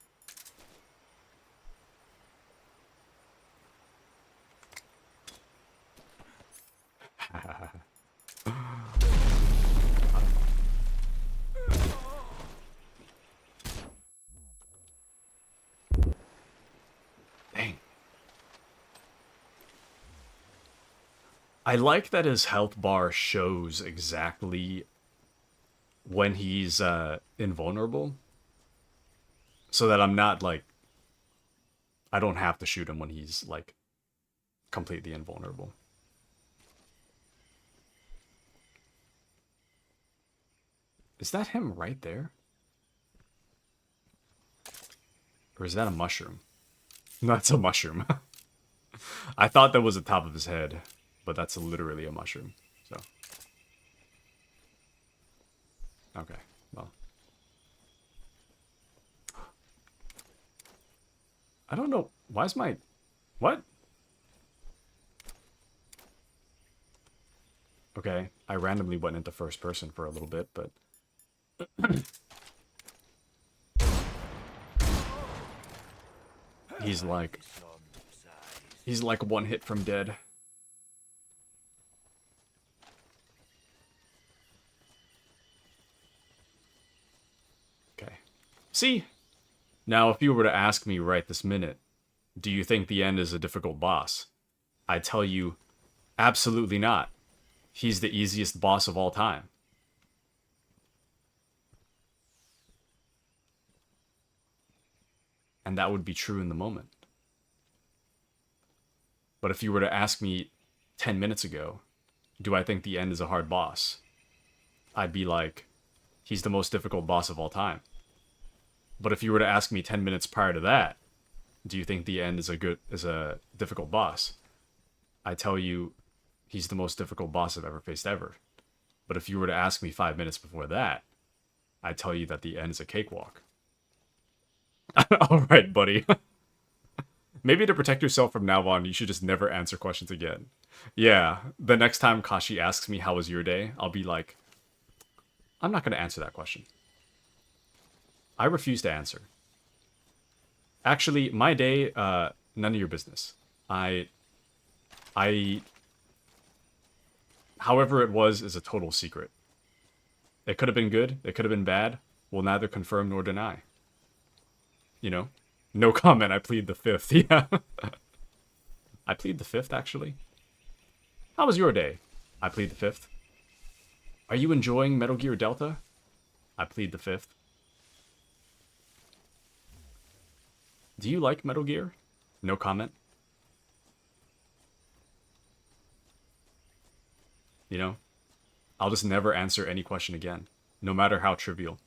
A: Dang. I like that his health bar shows exactly when he's invulnerable, so that I'm not like, I don't have to shoot him when he's like completely invulnerable. Is that him right there? Or is that a mushroom? No, that's a mushroom. I thought that was the top of his head, but that's literally a mushroom. So, okay, well. I don't know. Why is my... What? Okay, I randomly went into first person for a little bit, but... He's like... He's like one hit from dead. Okay. See? Now, if you were to ask me right this minute, do you think the end is a difficult boss? I tell you, absolutely not. He's the easiest boss of all time. And that would be true in the moment. But if you were to ask me 10 minutes ago, do I think the end is a hard boss? I'd be like, he's the most difficult boss of all time. But if you were to ask me 10 minutes prior to that, do you think the end is a difficult boss? I tell you, he's the most difficult boss I've ever faced ever. But if you were to ask me 5 minutes before that, I tell you that the end is a cakewalk. All right, buddy. Maybe to protect yourself from now on, you should just never answer questions again. Yeah, the next time Kashi asks me how was your day, I'll be like, I'm not going to answer that question. I refuse to answer. Actually, my day, none of your business. However it was is a total secret. It could have been good, it could have been bad. We'll neither confirm nor deny. You know? No comment, I plead the fifth. Yeah. I plead the fifth, actually. How was your day? I plead the fifth. Are you enjoying Metal Gear Delta? I plead the fifth. Do you like Metal Gear? No comment. You know? I'll just never answer any question again, no matter how trivial.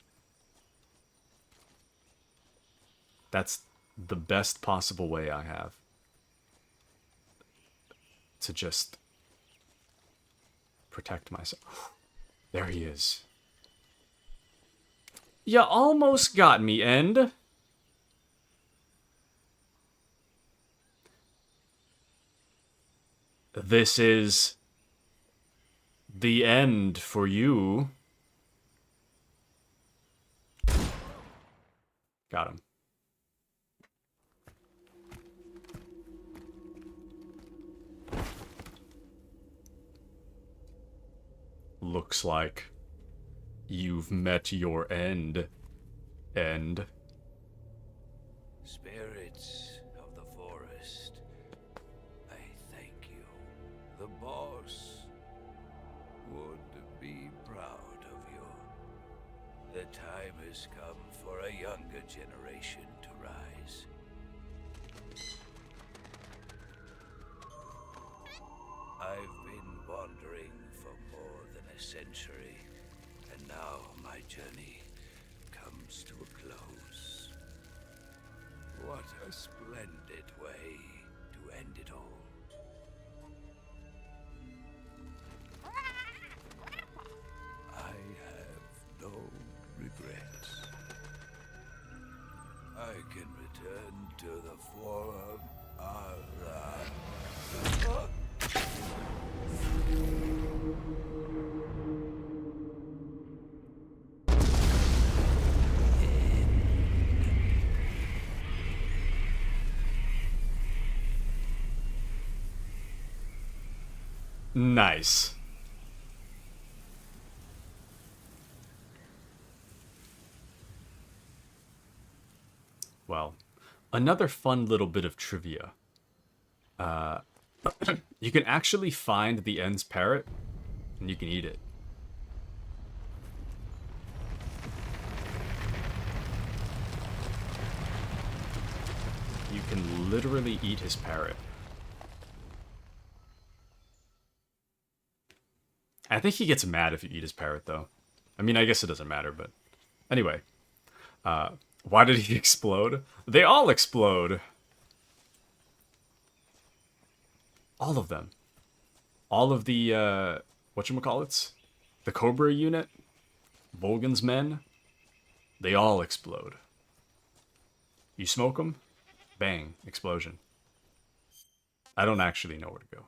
A: That's the best possible way I have to just protect myself. There he is. You almost got me, End. This is the end for you. Got him. Looks like you've met your end. End.
B: Spirits of the forest, I thank you. The boss would be proud of you. The time has come for a younger generation to rise. I've been wandering for more than a century, and now my journey comes to a close. What a splendid way to end it all. I have no regrets. I can return to the Forum.
A: Nice. Well, another fun little bit of trivia. You can actually find the End's parrot, and you can eat it. You can literally eat his parrot. I think he gets mad if you eat his parrot, though. I mean, I guess it doesn't matter, but... Anyway. Why did he explode? They all explode! All of them. All of the, whatchamacallits? The Cobra unit? Volgan's men? They all explode. You smoke them? Bang. Explosion. I don't actually know where to go.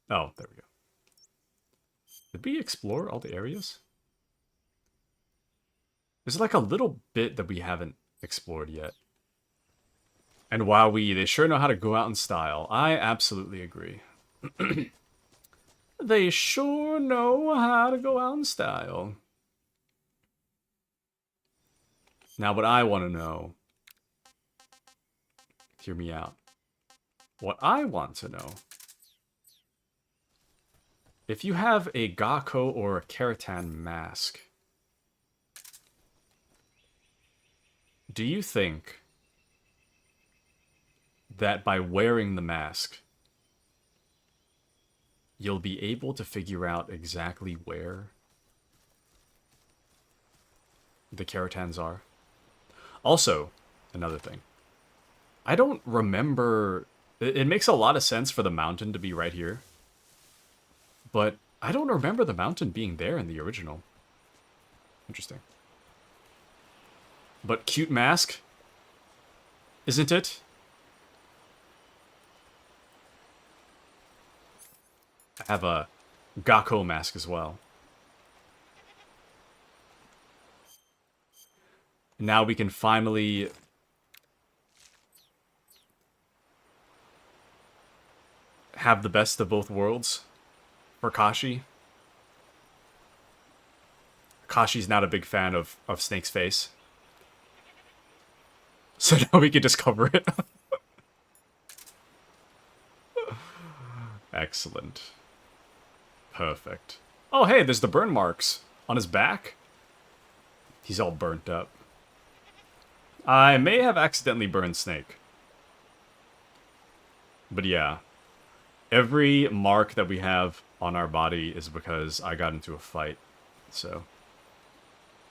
A: Oh, there we go. Did we explore all the areas? There's like a little bit that we haven't explored yet. And wowee, they sure know how to go out in style. I absolutely agree. They sure know how to go out in style. Now what I want to know... Hear me out. What I want to know... If you have a Gakko or a Keratan mask... Do you think that by wearing the mask, you'll be able to figure out exactly where the Keratans are? Also, another thing. I don't remember... It makes a lot of sense for the mountain to be right here. But I don't remember the mountain being there in the original. Interesting. But cute mask? Isn't it? I have a Gakko mask as well. Now we can finally... have the best of both worlds for Kashi. Kashi's not a big fan of Snake's face. So now we can just cover it. Excellent. Perfect. Oh, hey, there's the burn marks on his back. He's all burnt up. I may have accidentally burned Snake. But yeah. Every mark that we have on our body is because I got into a fight. So.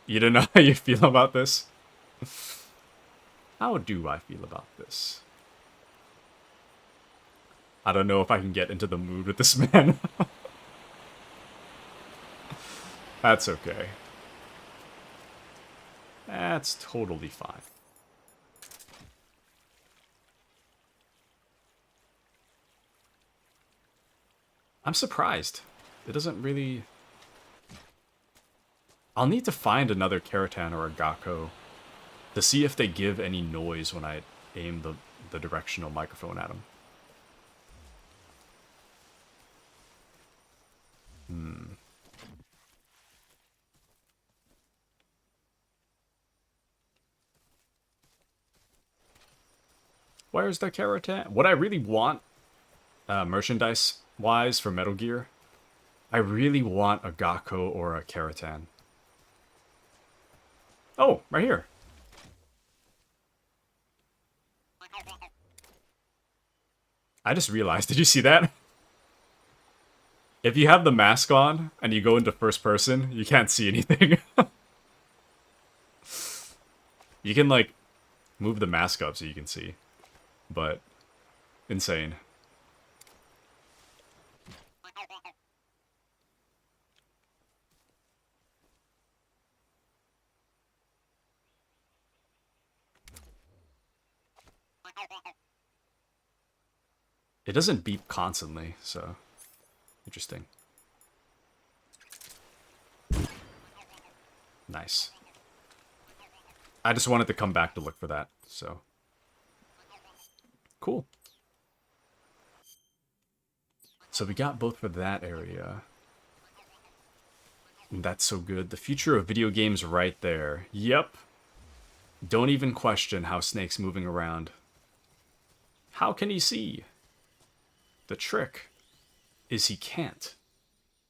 A: You don't know how you feel about this? How do I feel about this? I don't know if I can get into the mood with this man. That's okay. That's totally fine. I'm surprised. It doesn't really... I'll need to find another Keratan or a Gakko to see if they give any noise when I aim the directional microphone at them. Where's the Keratan? What I really want, merchandise-wise for Metal Gear, I really want a Gakko or a Keratan. Oh, right here. I just realized, did you see that? If you have the mask on and you go into first person, you can't see anything. You can, like, move the mask up so you can see. But, insane. It doesn't beep constantly, so... Interesting. Nice. I just wanted to come back to look for that, so... Cool. So we got both for that area. And that's so good. The future of video games right there. Yep. Don't even question how Snake's moving around. How can he see? The trick is he can't.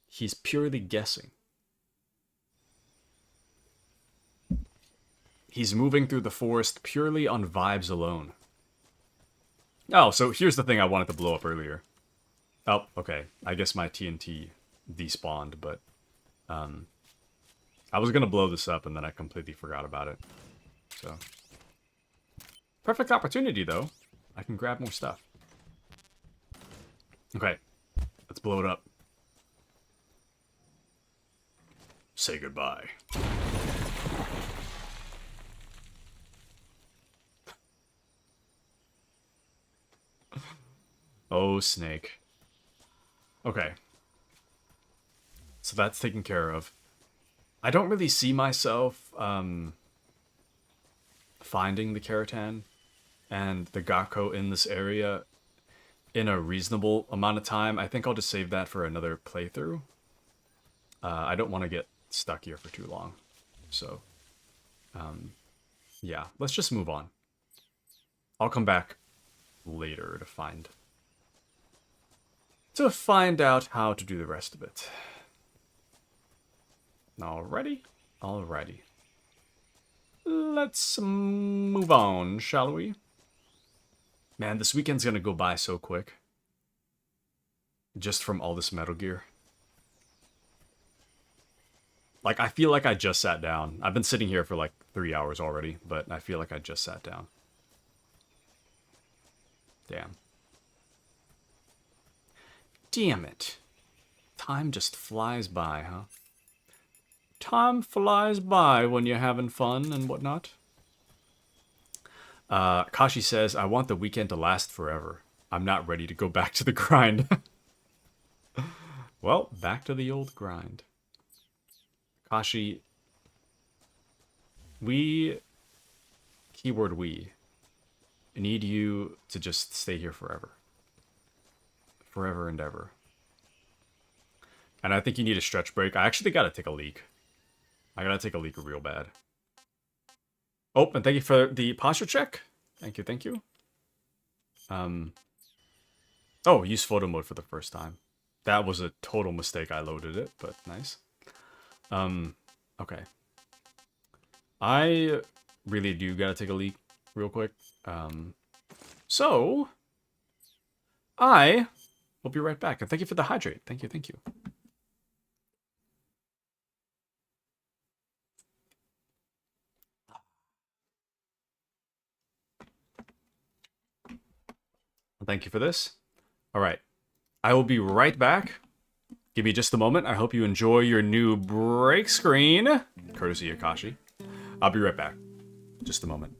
A: He's purely guessing. He's moving through the forest purely on vibes alone. Oh, so here's the thing I wanted to blow up earlier. Oh, okay. I guess my TNT despawned, but... I was gonna blow this up and then I completely forgot about it. So... Perfect opportunity, though. I can grab more stuff. Okay. Let's blow it up. Say goodbye. Oh, Snake. Okay. So that's taken care of. I don't really see myself, finding the Keratan and the Gakko in this area in a reasonable amount of time. I think I'll just save that for another playthrough. I don't want to get stuck here for too long. So, yeah, let's just move on. I'll come back later to find out how to do the rest of it. Alrighty. Alrighty. Let's move on, shall we? Man, this weekend's gonna go by so quick. Just from all this Metal Gear. Like, I feel like I just sat down. I've been sitting here for like 3 hours already, but I feel like I just sat down. Damn. Damn it. Time just flies by, huh? Time flies by when you're having fun and whatnot. Kashi says, I want the weekend to last forever. I'm not ready to go back to the grind. Well, back to the old grind. Kashi, keyword we, need you to just stay here forever. Forever and ever. And I think you need a stretch break. I actually gotta take a leak. I gotta take a leak real bad. Oh, and thank you for the posture check. Thank you, thank you. Oh, use photo mode for the first time. That was a total mistake. I loaded it, but nice. Okay. I really do gotta take a leak real quick. So I will be right back. And thank you for the hydrate. Thank you, thank you. Thank you for this. All right. I will be right back. Give me just a moment. I hope you enjoy your new break screen. Courtesy Akashi. I'll be right back. Just a moment.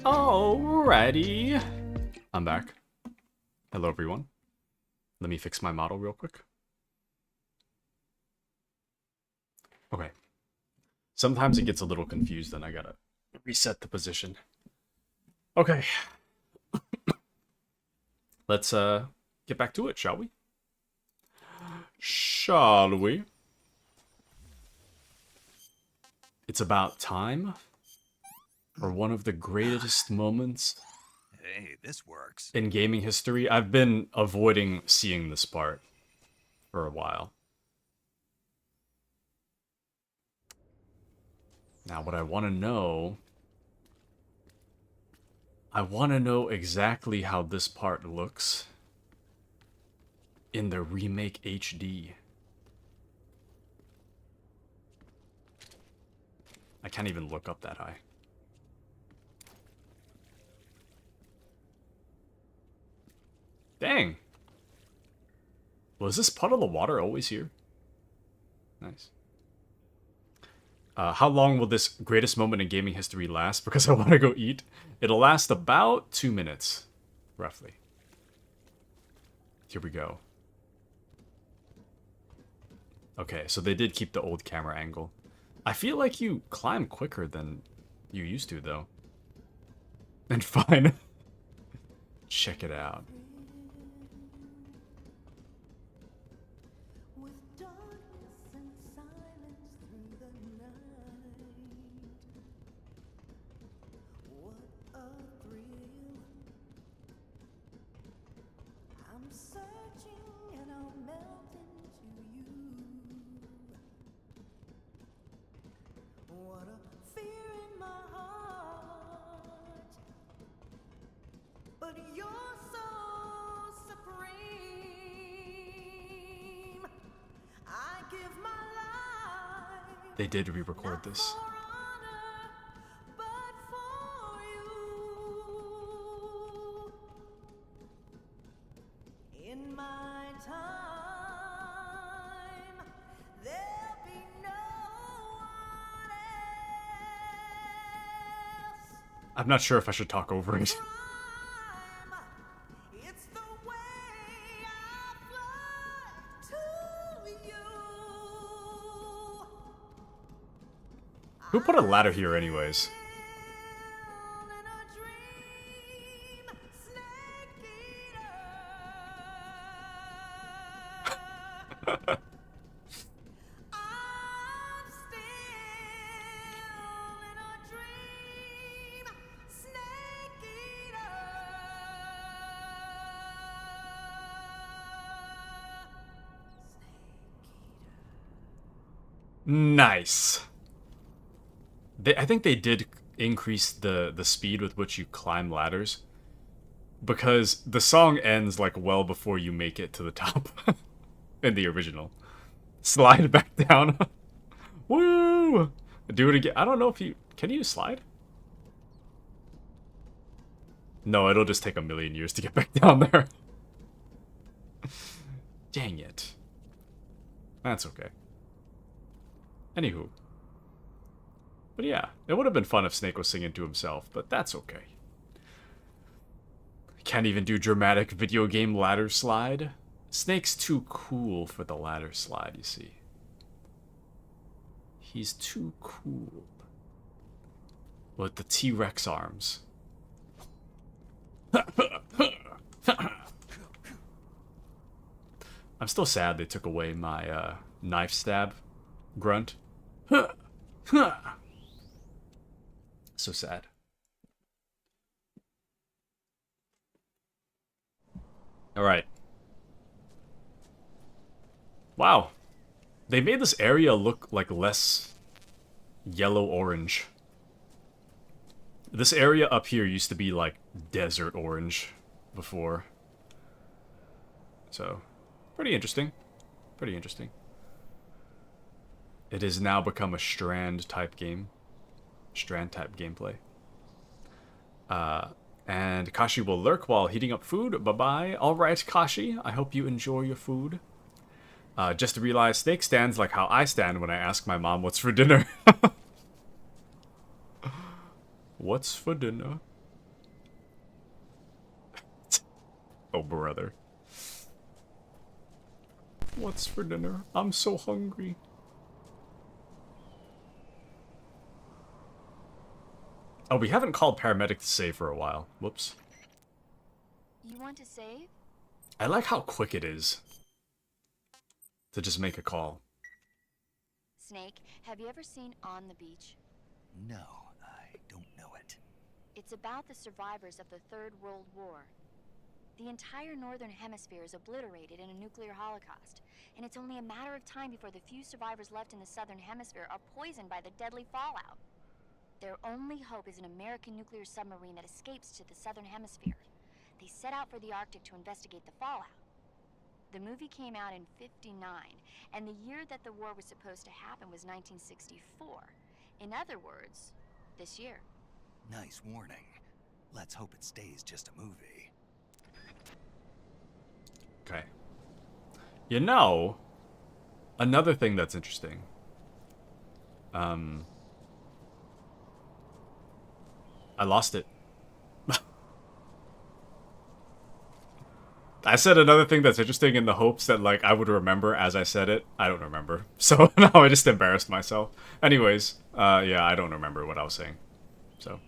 A: Alrighty. I'm back. Hello, everyone. Let me fix my model real quick. Okay. Sometimes it gets a little confused, and I gotta reset the position. Okay. Let's get back to it, shall we? Shall we? It's about time for one of the greatest moments
C: Hey, this works.
A: in gaming history. I've been avoiding seeing this part for a while. Now, what I want to know exactly how this part looks in the remake HD. I can't even look up that high. Dang. Was this puddle of water always here? Nice. How long will this greatest moment in gaming history last? Because I want to go eat. It'll last about 2 minutes, roughly. Here we go. Okay, so they did keep the old camera angle. I feel like you climb quicker than you used to, though. And fine. Check it out. They did re-record this. I'm not sure if I should talk over it. Who put a ladder here anyways? Nice. I think they did increase the speed with which you climb ladders, because the song ends like well before you make it to the top in the original. Slide back down. Woo! Do it again. I don't know if you can you slide? No, it'll just take a million years to get back down there. Dang it. That's okay. Anywho. But yeah, it would have been fun if Snake was singing to himself, but that's okay. Can't even do dramatic video game ladder slide. Snake's too cool for the ladder slide, you see. He's too cool. With the T-Rex arms. I'm still sad they took away my knife stab grunt. So sad. Alright. Wow. They made this area look like less yellow-orange. This area up here used to be like desert orange before. So, pretty interesting. Pretty interesting. It has now become a Strand-type game. Strand-type gameplay. And Kashi will lurk while heating up food. Bye-bye. Alright, Kashi. I hope you enjoy your food. Just to realize, Snake stands like how I stand when I ask my mom what's for dinner. What's for dinner? Oh, brother. What's for dinner? I'm so hungry. Oh, we haven't called paramedic to save for a while. Whoops.
E: You want to save?
A: I like how quick it is to just make a call.
E: Snake, have you ever seen On the Beach?
C: No, I don't know it.
E: It's about the survivors of the Third World War. The entire northern hemisphere is obliterated in a nuclear holocaust, and it's only a matter of time before the few survivors left in the southern hemisphere are poisoned by the deadly fallout. Their only hope is an American nuclear submarine that escapes to the southern hemisphere. They set out for the Arctic to investigate the fallout. The movie came out in '59, and the year that the war was supposed to happen was 1964. In other words, this year.
C: Nice warning. Let's hope it stays just a movie.
A: Okay. You know, another thing that's interesting. I lost it. I said another thing that's interesting in the hopes that, like, I would remember as I said it. I don't remember. So now I just embarrassed myself. Anyways, yeah, I don't remember what I was saying. So,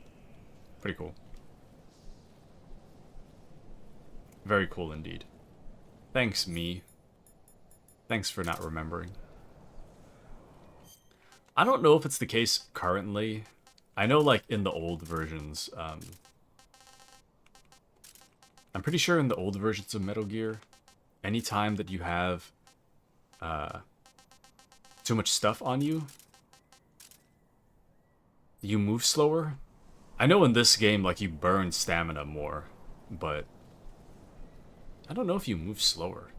A: pretty cool. Very cool indeed. Thanks, me. Thanks for not remembering. I don't know if it's the case currently. I know, like, in the old versions, I'm pretty sure in the old versions of Metal Gear, anytime that you have too much stuff on you, you move slower. I know in this game, like, you burn stamina more, but I don't know if you move slower.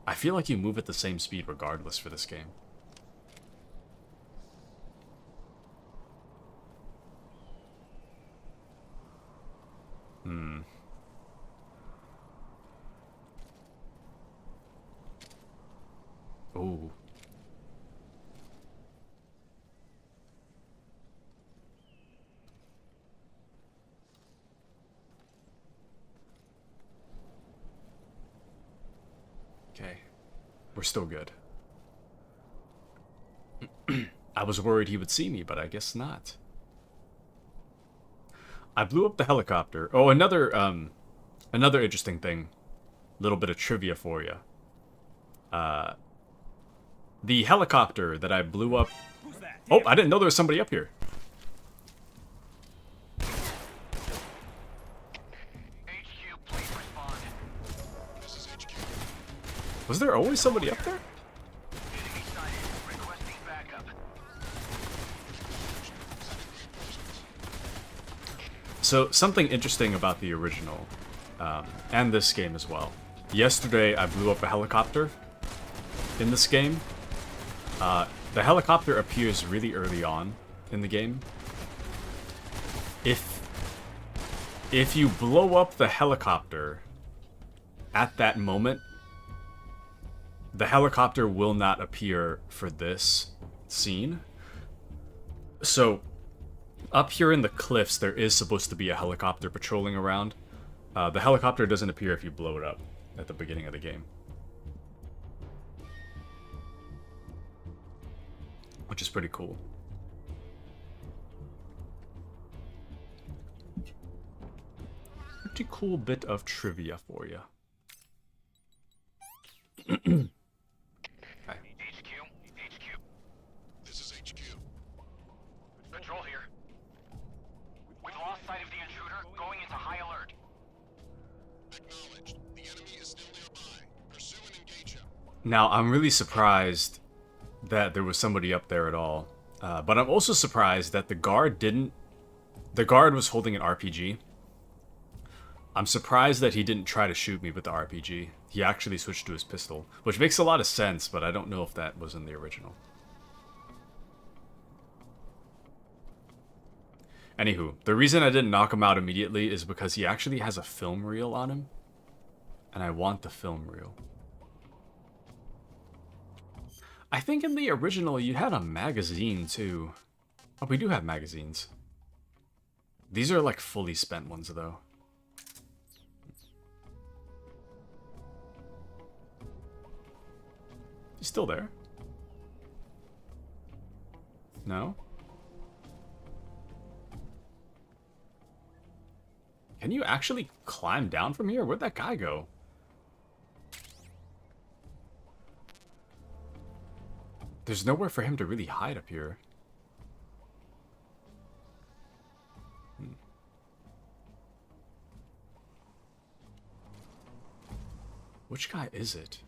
A: I feel like you move at the same speed regardless for this game. Ooh. Okay. We're still good. I was worried he would see me, but I guess not. I blew up the helicopter. Oh, another interesting thing. Little bit of trivia for you. The helicopter that I blew up... Oh, I didn't know there was somebody up here.
H: HQ, please respond.
G: This is HQ.
A: Was there always somebody up there?
H: Enemy sighted. Requesting backup.
A: So, something interesting about the original, and this game as well. Yesterday, I blew up a helicopter in this game. The helicopter appears really early on in the game. If you blow up the helicopter at that moment, the helicopter will not appear for this scene. So, up here in the cliffs, there is supposed to be a helicopter patrolling around. The helicopter doesn't appear if you blow it up at the beginning of the game. Which is pretty cool. pretty cool bit of trivia for you.
H: HQ, HQ.
G: This is HQ.
H: Control here. We've lost sight of the intruder, going into high alert.
G: Acknowledged. The enemy is still nearby. Pursue and engage him.
A: Now, I'm really surprised that there was somebody up there at all. But I'm also surprised that the guard didn't... The guard was holding an RPG. I'm surprised that he didn't try to shoot me with the RPG. He actually switched to his pistol, which makes a lot of sense, but I don't know if that was in the original. Anywho, the reason I didn't knock him out immediately is because he actually has a film reel on him. And I want the film reel. I think in the original you had a magazine too. Oh, we do have magazines. These are like fully spent ones though. He's still there? No? Can you actually climb down from here? Where'd that guy go? There's nowhere for him to really hide up here. Which guy is it?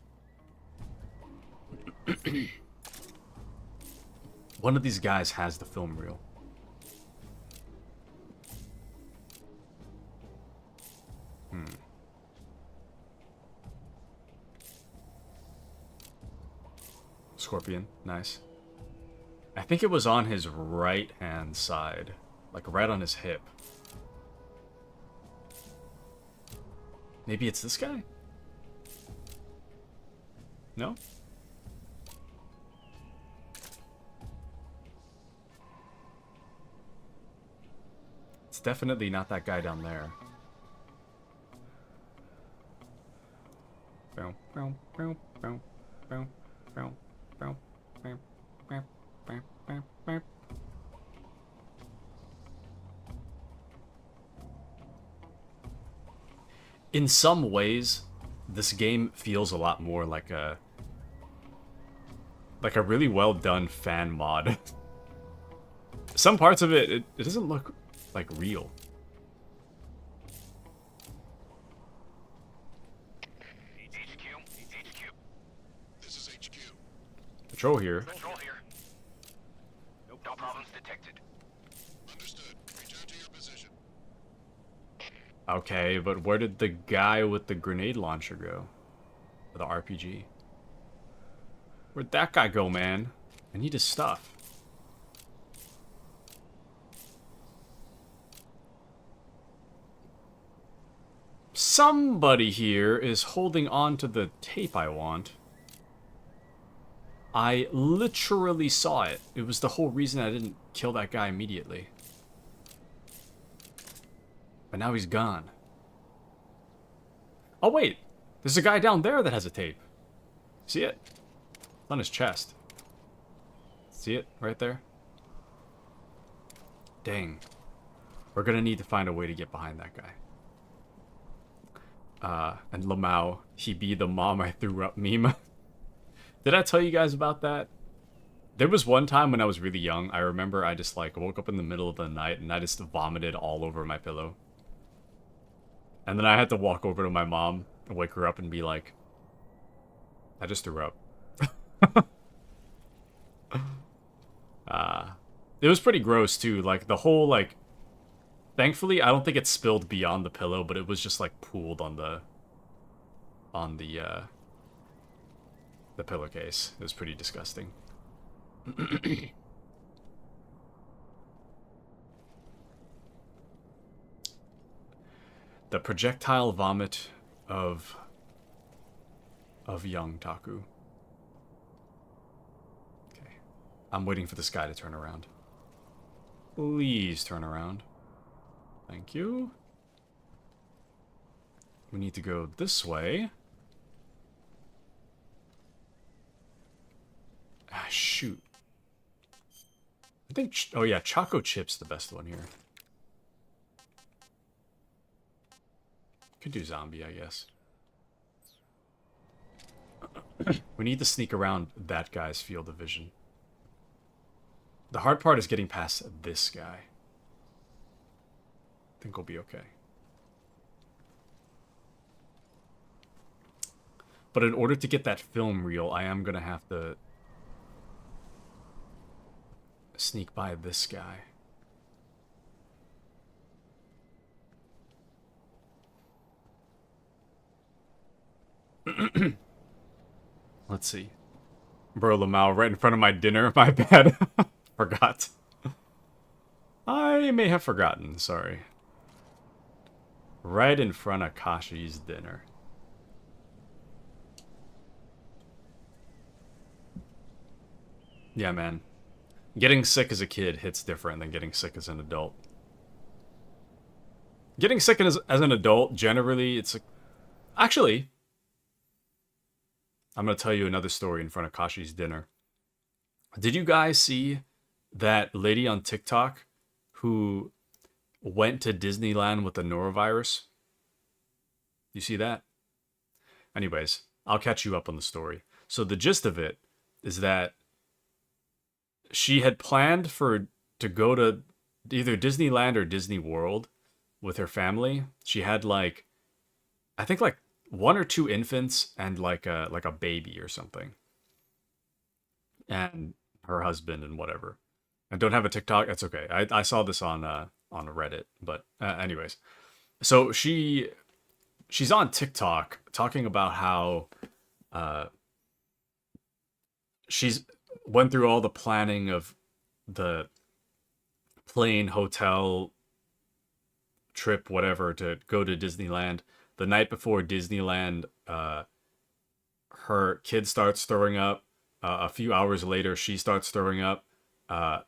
A: One of these guys has the film reel. Scorpion, nice. I think it was on his right hand side, like right on his hip. Maybe it's this guy? No? It's definitely not that guy down there. In some ways, this game feels a lot more like a really well done fan mod. Some parts of it doesn't look like real.
H: HQ.
G: This is HQ.
A: Patrol here.
H: Control here. No problems detected.
G: Understood. Return to your position.
A: Okay, but where did the guy with the grenade launcher go? Or the RPG? Where'd that guy go, man? I need his stuff. Somebody here is holding on to the tape I want. I literally saw it. It was the whole reason I didn't kill that guy immediately. But now he's gone. Oh wait, there's a guy down there that has a tape. See it? It's on his chest. See it right there? Dang. We're gonna need to find a way to get behind that guy. And Lamau, he be the mom I threw up meme. Did I tell you guys about that? There was one time when I was really young, I remember I just like woke up in the middle of the night and I just vomited all over my pillow. And then I had to walk over to my mom and wake her up and be like, I just threw up. It was pretty gross too, like the whole like, thankfully I don't think it spilled beyond the pillow, but it was just like pooled on the pillowcase. It was pretty disgusting. The projectile vomit of young Taku. Okay. I'm waiting for this guy to turn around. Please turn around. Thank you. We need to go this way. Ah, shoot. I think... Oh yeah, Choco Chip's the best one here. could do zombie, I guess. We need to sneak around that guy's field of vision. The hard part is getting past this guy. I think we'll be okay. But in order to get that film reel, I am going to have to sneak by this guy. Let's see. Bro, Lamau, right in front of my dinner. My bad. Forgot. I may have forgotten. Sorry. Right in front of Kashi's dinner. Yeah, man. Getting sick as a kid hits different than getting sick as an adult. Getting sick as an adult, generally, it's... Actually, I'm going to tell you another story in front of Kashi's dinner. Did you guys see that lady on TikTok who went to Disneyland with the norovirus? You see that? Anyways, I'll catch you up on the story. So the gist of it is that she had planned to go to either Disneyland or Disney World with her family. She had like, I think like 1 or 2 infants and like a baby or something, and her husband and whatever. I don't have a TikTok. That's okay. I saw this on Reddit, but anyways, so she's on TikTok talking about how she's went through all the planning of the plane, hotel, trip, whatever, to go to Disneyland. The night before Disneyland, her kid starts throwing up. A few hours later, she starts throwing up.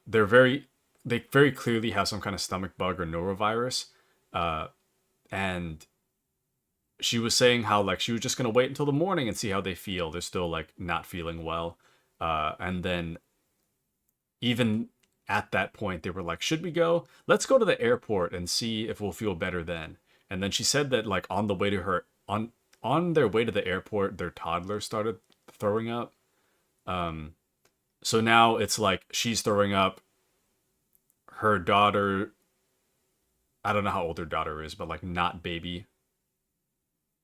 A: They very clearly have some kind of stomach bug or norovirus. And she was saying how like she was just gonna wait until the morning and see how they feel. They're still like not feeling well. And then even at that point, they were like, should we go? Let's go to the airport and see if we'll feel better then. And then she said that like on the way to her on their way to the airport, their toddler started throwing up. So now it's like she's throwing up. Her daughter, I don't know how old her daughter is, but like not baby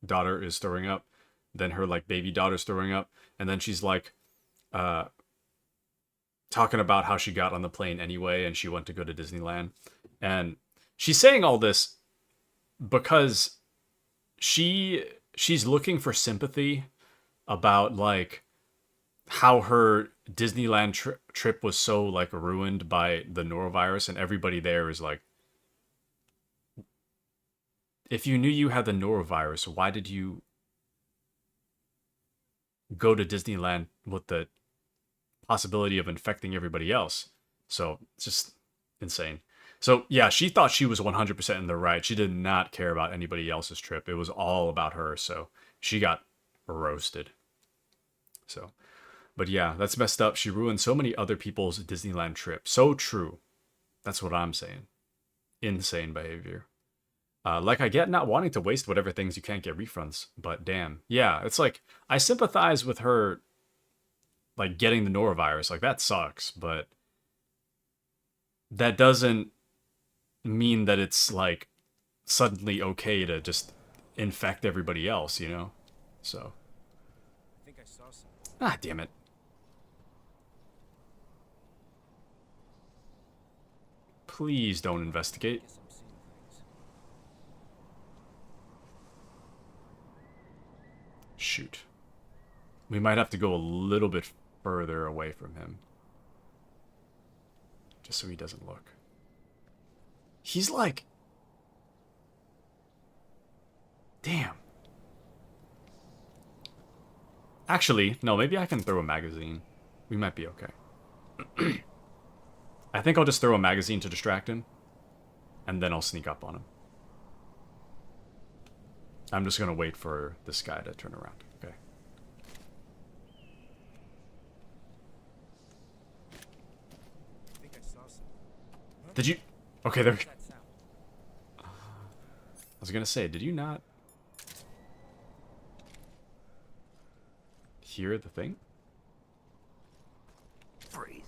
A: daughter is throwing up. Then her like baby daughter's throwing up. And then she's like talking about how she got on the plane anyway and she went to go to Disneyland. And she's saying all this because she's looking for sympathy about like how her Disneyland trip was so like ruined by the norovirus, and everybody there is like, if you knew you had the norovirus, why did you go to Disneyland with the possibility of infecting everybody else? So it's just insane. So yeah, she thought she was 100% in the right. She did not care about anybody else's trip. It was all about her. So she got roasted. So, but yeah, that's messed up. She ruined so many other people's Disneyland trip. So true. That's what I'm saying. Insane behavior. Like I get not wanting to waste whatever things you can't get refunds, but damn. Yeah, it's like, I sympathize with her, like, getting the norovirus. Like, that sucks, but that doesn't mean that it's, like, suddenly okay to just infect everybody else, you know? So.
I: I think I saw something.
A: Ah, damn it. Please don't investigate.
I: Guess I'm seeing things.
A: Shoot. We might have to go a little bit further away from him. Just so he doesn't look. He's like... Damn. Actually, no, maybe I can throw a magazine. We might be okay. I think I'll just throw a magazine to distract him. And then I'll sneak up on him. I'm just going to wait for this guy to turn around. Okay.
I: I think I saw something.
A: Did you... Okay, there we go.
I: What's that sound?
A: I was going to say, did you not hear the thing?
C: Freeze.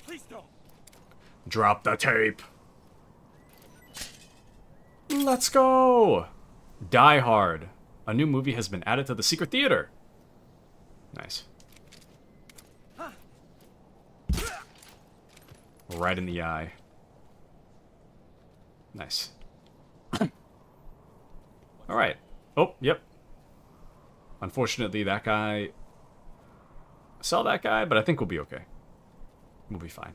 I: Please don't.
A: Drop the tape. Let's go. Die Hard. A new movie has been added to the secret theater. Nice. Right in the eye. Nice. Alright. Oh, yep. Unfortunately, that guy... I saw that guy, but I think we'll be okay. We'll be fine.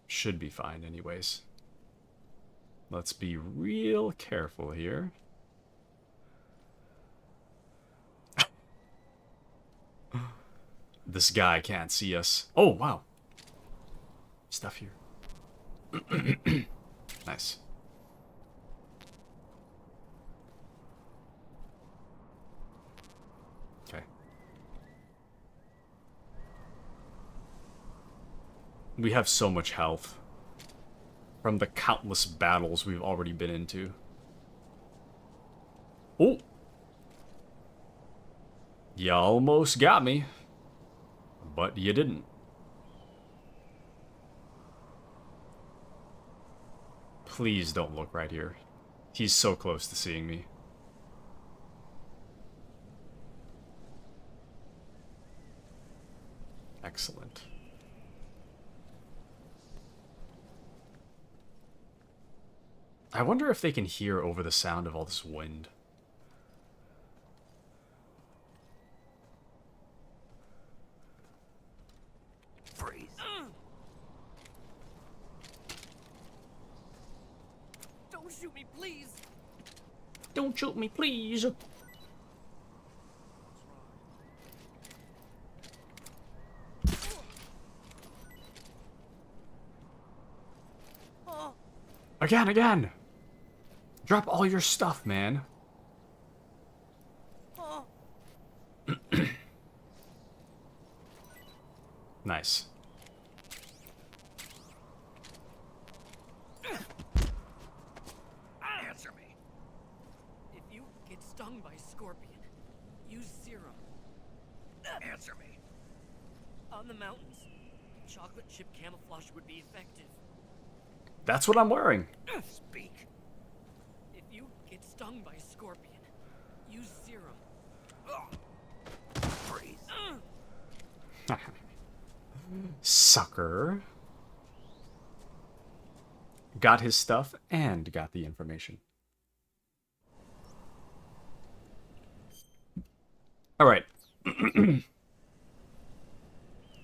A: Should be fine anyways. Let's be real careful here. This guy can't see us. Oh, wow. Stuff here. Nice. Okay. We have so much health from the countless battles we've already been into. Oh! You almost got me. But you didn't. Please don't look right here. He's so close to seeing me. Excellent. I wonder if they can hear over the sound of all this wind.
C: Freeze.
F: Don't shoot me, please.
A: Don't shoot me, please.
F: Oh.
A: Again. Drop all your stuff, man.
F: Oh.
A: Nice.
C: Answer me.
F: If you get stung by scorpion, use serum.
C: Answer me.
F: On the mountains, chocolate chip camouflage would be effective.
A: That's what I'm wearing.
C: Speak.
F: If you get stung by scorpion, use serum.
C: Freeze.
A: Sucker. Got his stuff and got the information. Alright.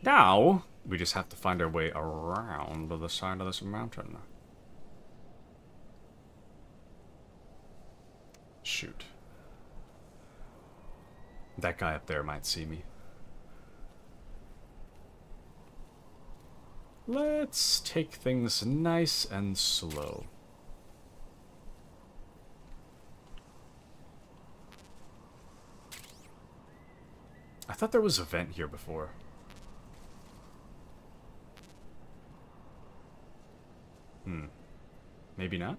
A: Now, we just have to find our way around the side of this mountain. Shoot. That guy up there might see me. Let's take things nice and slow. I thought there was a vent here before. Maybe not?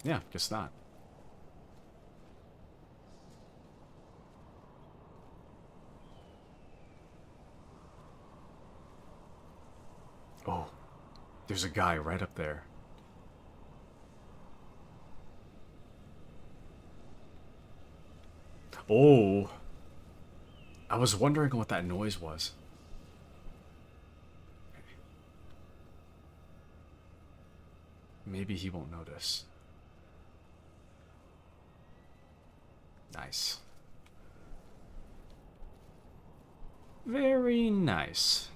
A: Yeah, guess not. Oh, there's a guy right up there. Oh, I was wondering what that noise was. Maybe he won't notice. Nice. Very nice.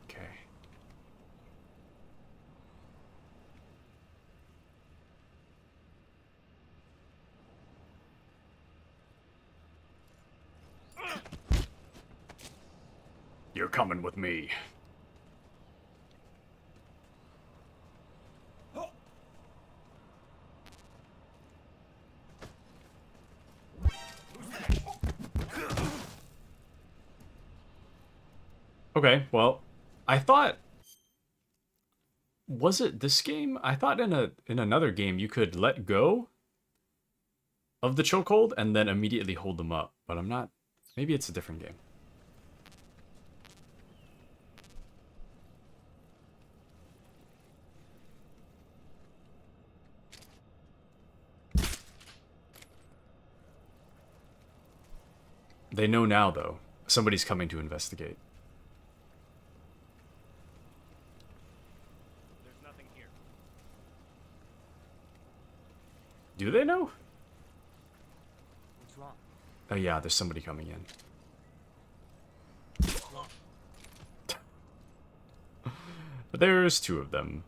A: Okay. You're coming with me. Okay, well, I thought, was it this game? I thought in another game you could let go of the chokehold and then immediately hold them up, but I'm not. Maybe it's a different game. They know now, though. Somebody's coming to investigate.
I: There's nothing here.
A: Do they know?
I: What's wrong?
A: Oh yeah, there's somebody coming in.
I: What's wrong?
A: But there's two of them.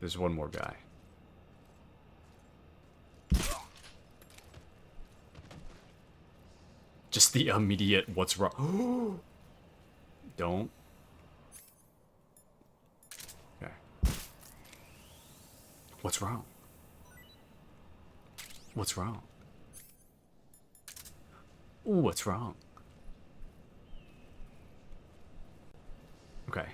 A: There's one more guy. Just the immediate what's wrong. Don't. Okay. What's wrong? What's wrong? Ooh, what's wrong? Okay.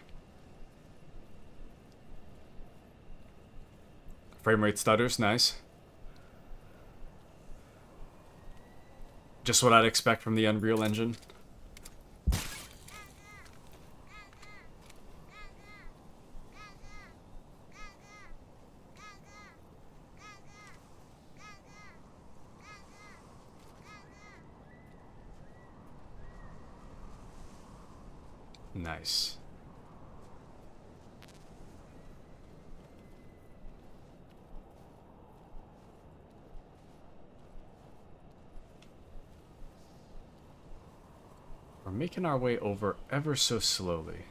A: Frame rate stutters, nice. Just what I'd expect from the Unreal Engine. Nice. We're making our way over ever so slowly.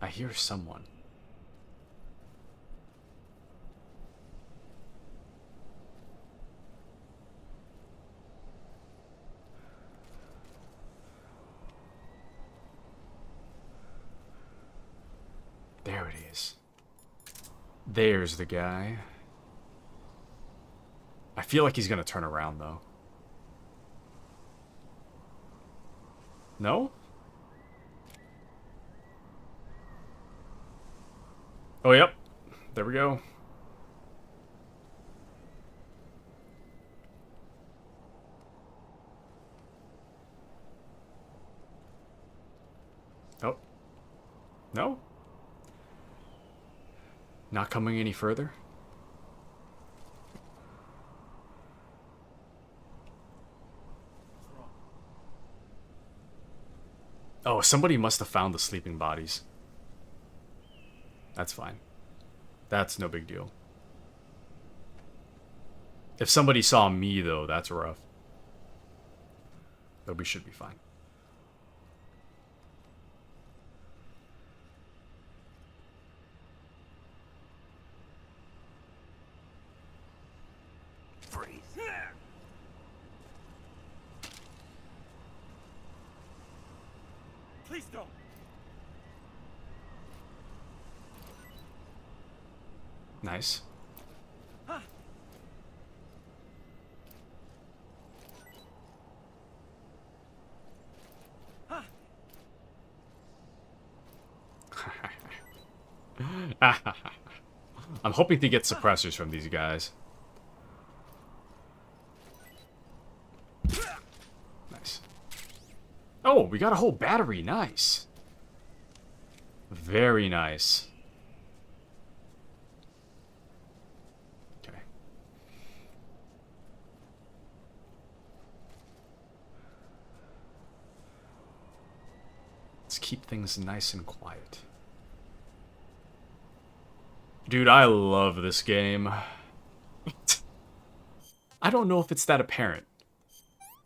A: I hear someone. There it is. There's the guy. I feel like he's gonna turn around, though. No? Oh, yep. There we go. Oh. No? Not coming any further? Oh, somebody must have found the sleeping bodies. That's fine. That's no big deal. If somebody saw me, though, that's rough. But we should be fine.
C: Freeze.
I: Please don't.
A: Nice.
I: Huh. Huh.
A: I'm hoping to get suppressors from these guys. Nice. Oh, we got a whole battery. Nice. Very nice. Okay. Let's keep things nice and quiet. Dude, I love this game. I don't know if it's that apparent,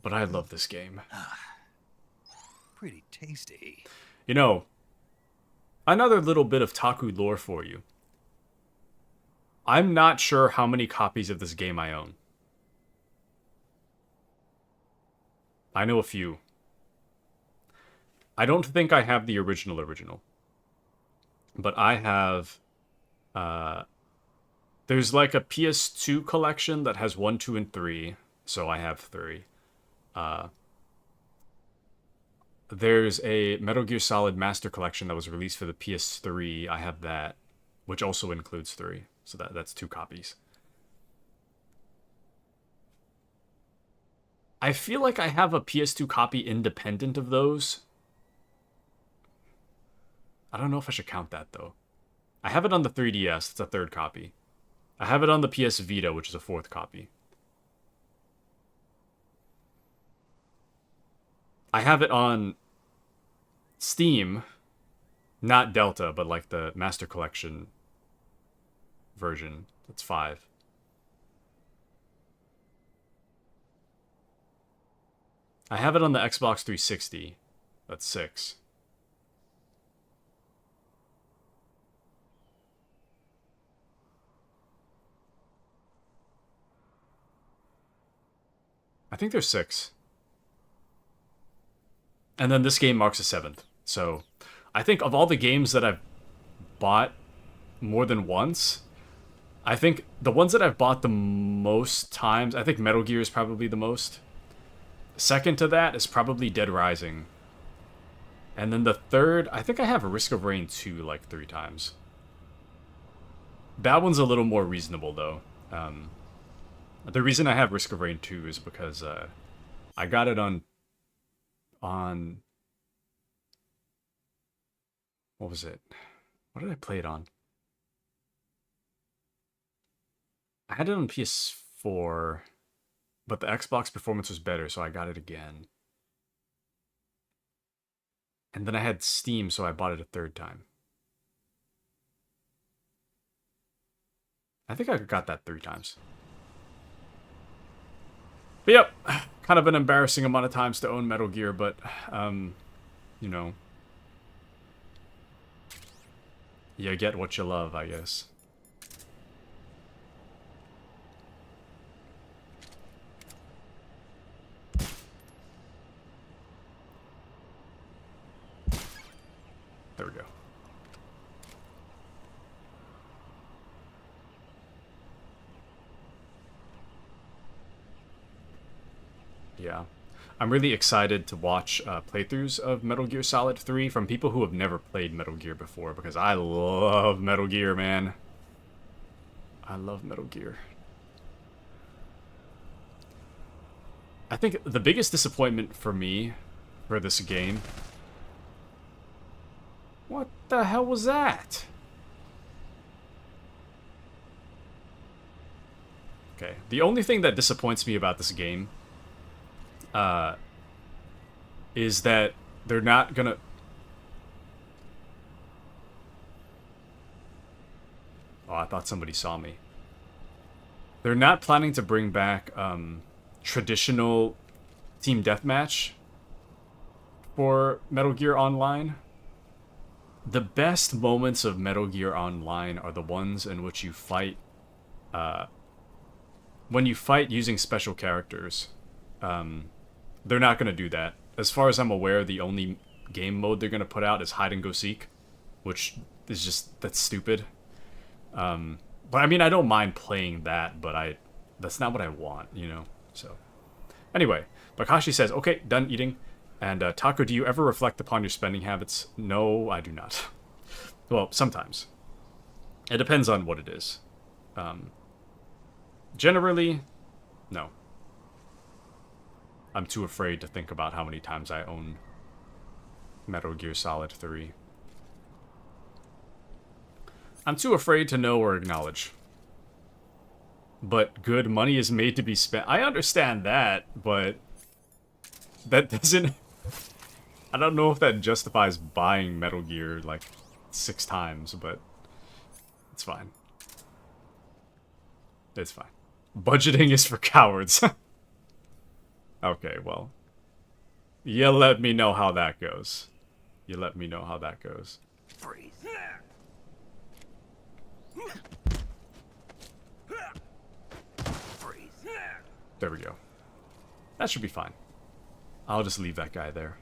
A: but I love this game.
C: Pretty tasty.
A: You know, another little bit of Taku lore for you. I'm not sure how many copies of this game I own. I know a few. I don't think I have the original. But I have... there's like a PS2 collection that has 1, 2, and 3. So I have 3. There's a Metal Gear Solid Master Collection that was released for the PS3. I have that, which also includes 3. So that's 2 copies. I feel like I have a PS2 copy independent of those. I don't know if I should count that, though. I have it on the 3DS. It's a 3rd copy. I have it on the PS Vita, which is a 4th copy. I have it on Steam, not Delta, but like the Master Collection version. That's 5. I have it on the Xbox 360. That's 6. I think there's 6. And then this game marks the 7th. So I think of all the games that I've bought more than once, I think the ones that I've bought the most times, I think Metal Gear is probably the most. Second to that is probably Dead Rising. And then the third, I think I have Risk of Rain 2 like 3 times. That one's a little more reasonable, though. The reason I have Risk of Rain 2 is because I got it on what was it? What did I play it on? I had it on PS4, but the Xbox performance was better, so I got it again. And then I had Steam, so I bought it a 3rd time. I think I got that 3 times. But yep, kind of an embarrassing amount of times to own Metal Gear, but, you know. You get what you love, I guess. There we go. Yeah. I'm really excited to watch playthroughs of Metal Gear Solid 3 from people who have never played Metal Gear before, because I love Metal Gear, man. I love Metal Gear. I think the biggest disappointment for me for this game... What the hell was that? Okay, the only thing that disappoints me about this game is that they're not gonna... Oh, I thought somebody saw me. They're not planning to bring back traditional team deathmatch for Metal Gear Online. The best moments of Metal Gear Online are the ones in which you fight when you fight using special characters. They're not going to do that. As far as I'm aware, the only game mode they're going to put out is hide and go seek, which is just, that's stupid. But I mean, I don't mind playing that, but that's not what I want, you know? So, anyway, Bakashi says, okay, done eating. And Taku, do you ever reflect upon your spending habits? No, I do not. Well, sometimes. It depends on what it is. Generally, no. I'm too afraid to think about how many times I own Metal Gear Solid 3. I'm too afraid to know or acknowledge. But good money is made to be spent. I understand that, but that doesn't... I don't know if that justifies buying Metal Gear like 6 times, but it's fine. It's fine. Budgeting is for cowards. Okay, well. You let me know how that goes. You let me know how that goes.
B: Freeze. Freeze.
A: There we go. That should be fine. I'll just leave that guy there.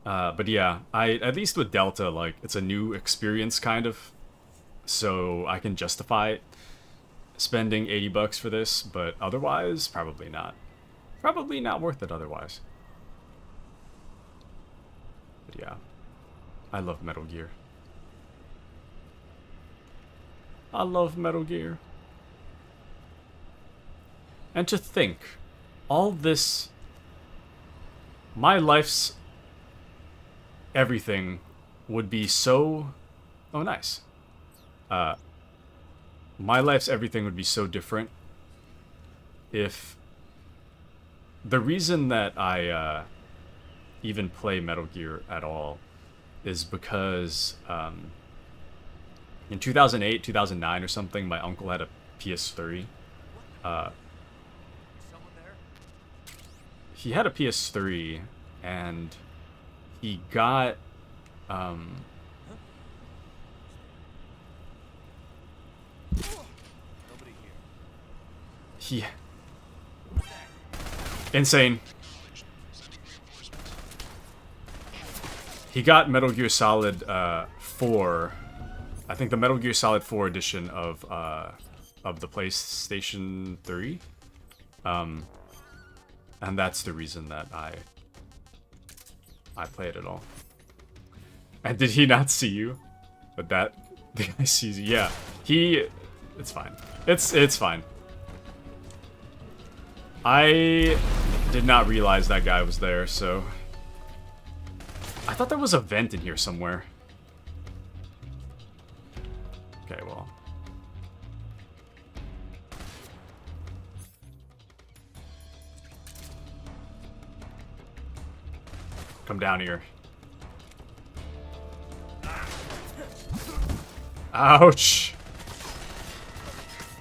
A: But yeah, at least with Delta, like, it's a new experience, kind of. So I can justify spending $80 for this, but otherwise, probably not. Probably not worth it otherwise. But yeah, I love Metal Gear. I love Metal Gear. And to think, all this... My life's everything would be so... Oh, nice. My life's everything would be so different if... The reason that I even play Metal Gear at all is because in 2008, 2009 or something, my uncle had a PS3. He had a PS3, and he got he insane. He got Metal Gear Solid 4. I think the Metal Gear Solid 4 edition of the PlayStation 3. And that's the reason that I play it at all. And did he not see you? But that the guy sees you. Yeah. It's fine. It's fine. I did not realize that guy was there, so I thought there was a vent in here somewhere. Okay, well. Come down here. Ouch.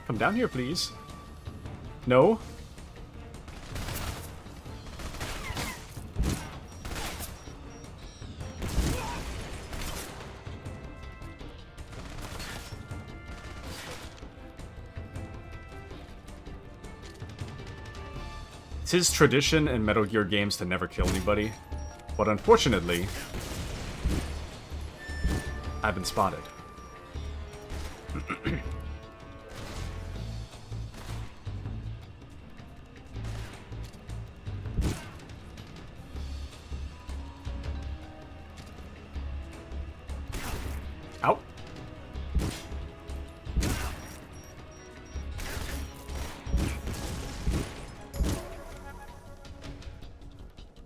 A: Come down here, please. No? It's his tradition in Metal Gear games to never kill anybody, but unfortunately, I've been spotted. Ow.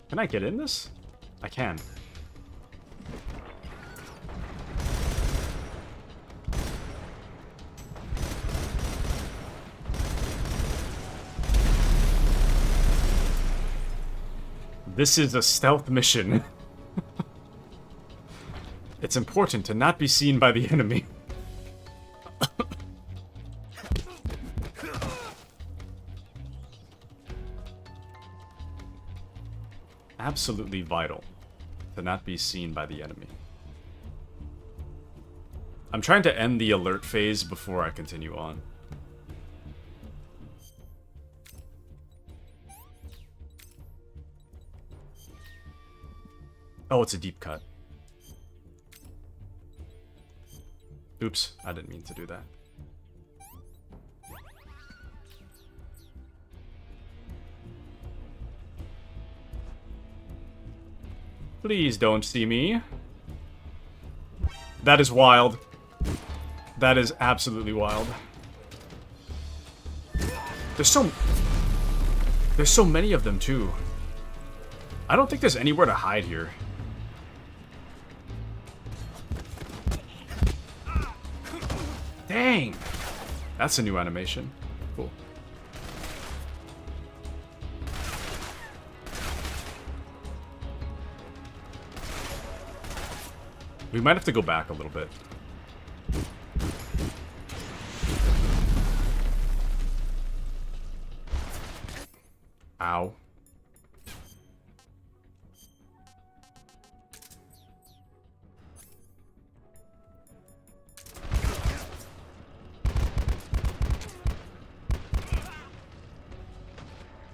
A: Can I get in this? I can. This is a stealth mission. It's important to not be seen by the enemy. Absolutely vital to not be seen by the enemy. I'm trying to end the alert phase before I continue on. Oh, it's a deep cut. Oops, I didn't mean to do that. Please don't see me. That is wild. That is absolutely wild. There's so many of them too. I don't think there's anywhere to hide here. Dang! That's a new animation. Cool. We might have to go back a little bit. Ow.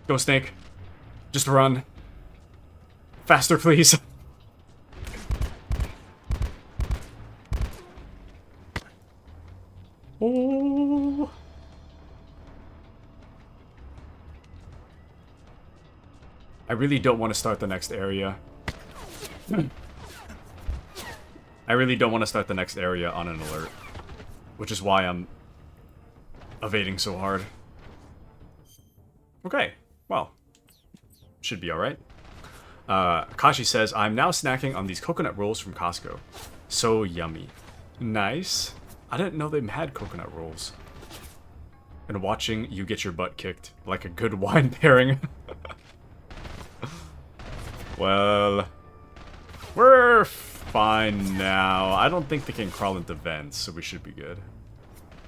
A: Go, Snake. Just run. Faster, please. Oh. I really don't want to start the next area. I really don't want to start the next area on an alert. Which is why I'm evading so hard. Okay, well. Should be alright. Kashi says, I'm now snacking on these coconut rolls from Costco. So yummy. Nice. I didn't know they had coconut rolls. And watching you get your butt kicked like a good wine pairing. Well, we're fine now. I don't think they can crawl into vents, so we should be good.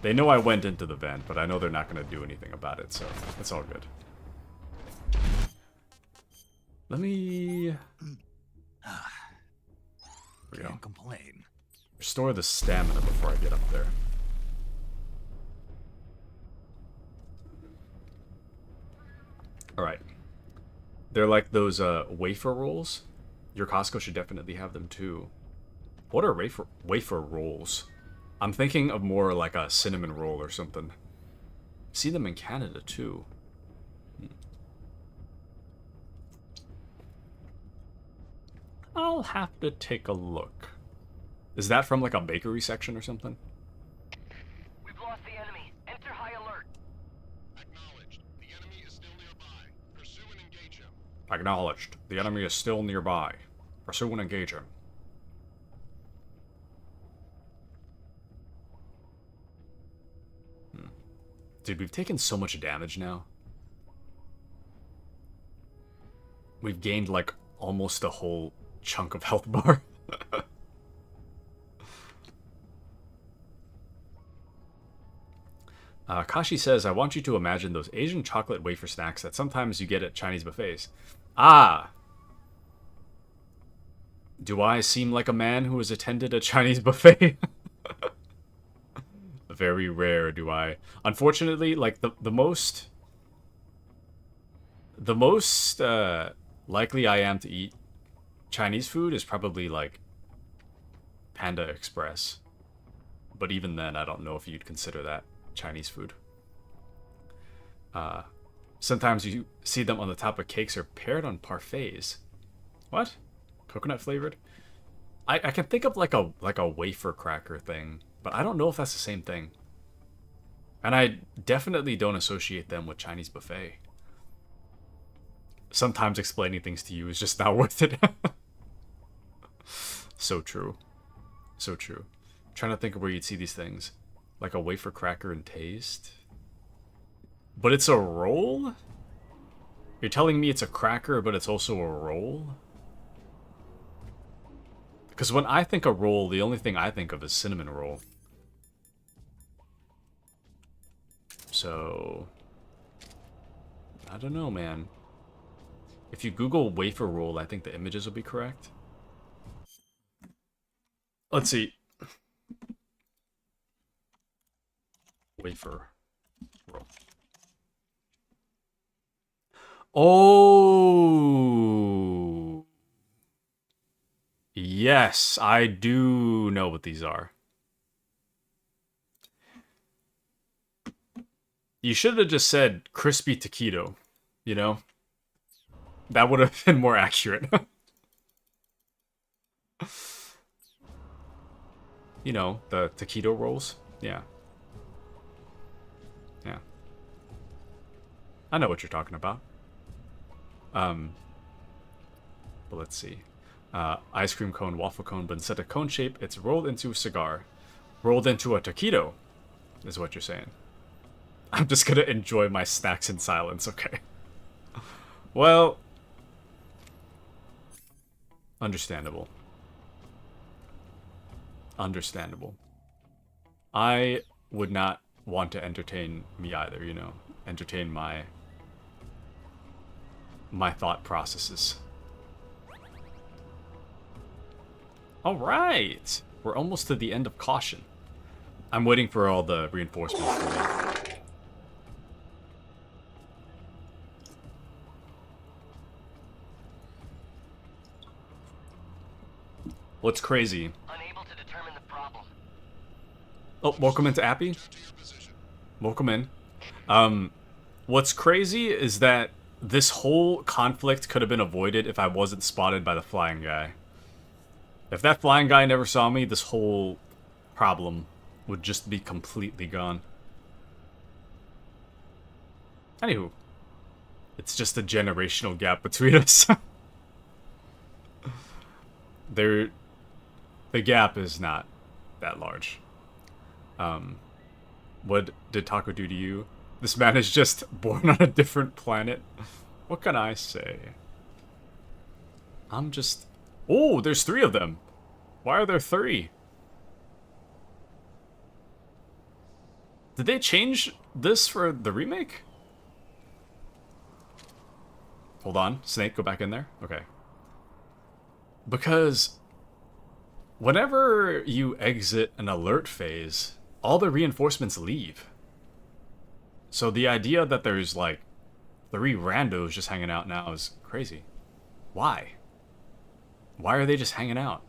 A: They know I went into the vent, but I know they're not going to do anything about it, so it's all good. Let me... There we go.
C: Can't complain.
A: Restore the stamina before I get up there. Alright. They're like those wafer rolls. Your Costco should definitely have them too. What are wafer rolls? I'm thinking of more like a cinnamon roll or something. See them in Canada too. I'll have to take a look. Is that from like a bakery section or something?
H: We've lost the enemy. Enter high alert.
G: Acknowledged. The enemy is still nearby. Pursue and engage him.
A: Acknowledged. The enemy is still nearby. Pursue and engage him. Dude, we've taken so much damage now. We've gained like almost a whole chunk of health bar. Kashi says, I want you to imagine those Asian chocolate wafer snacks that sometimes you get at Chinese buffets. Ah! Do I seem like a man who has attended a Chinese buffet? Very rare, do I? Unfortunately, like, the most likely I am to eat Chinese food is probably, like, Panda Express. But even then, I don't know if you'd consider that Chinese food. Sometimes you see them on the top of cakes or paired on parfaits. What? Coconut flavored? I can think of like a wafer cracker thing, but I don't know if that's the same thing. And I definitely don't associate them with Chinese buffet. Sometimes explaining things to you is just not worth it. So true. So true. I'm trying to think of where you'd see these things. Like a wafer cracker in taste. But it's a roll? You're telling me it's a cracker, but it's also a roll? Because when I think of roll, the only thing I think of is cinnamon roll. So... I don't know, man. If you Google wafer roll, I think the images will be correct. Let's see. Wafer roll. Oh! Yes, I do know what these are. You should have just said crispy taquito, you know? That would have been more accurate. You know, the taquito rolls? Yeah. Yeah. I know what you're talking about. But let's see. Ice cream cone, waffle cone, but instead of cone shape, it's rolled into a cigar. Rolled into a taquito, is what you're saying. I'm just gonna enjoy my snacks in silence, okay? Well... Understandable. Understandable. I would not want to entertain me either, you know? Entertain my thought processes. Alright! We're almost to the end of Caution. I'm waiting for all the reinforcements to leave. What's crazy?
H: Unable to determine the problem.
A: Oh, welcome into Appy. Welcome in. What's crazy is that this whole conflict could have been avoided if I wasn't spotted by the flying guy. If that flying guy never saw me, this whole problem would just be completely gone. Anywho, it's just a generational gap between us. The gap is not that large. What did Taku do to you? This man is just born on a different planet. What can I say? I'm just... Oh, there's 3 of them. Why are there 3? Did they change this for the remake? Hold on. Snake, go back in there. Okay. Because whenever you exit an alert phase, all the reinforcements leave. So the idea that there's like 3 randos just hanging out now is crazy. Why? Why are they just hanging out?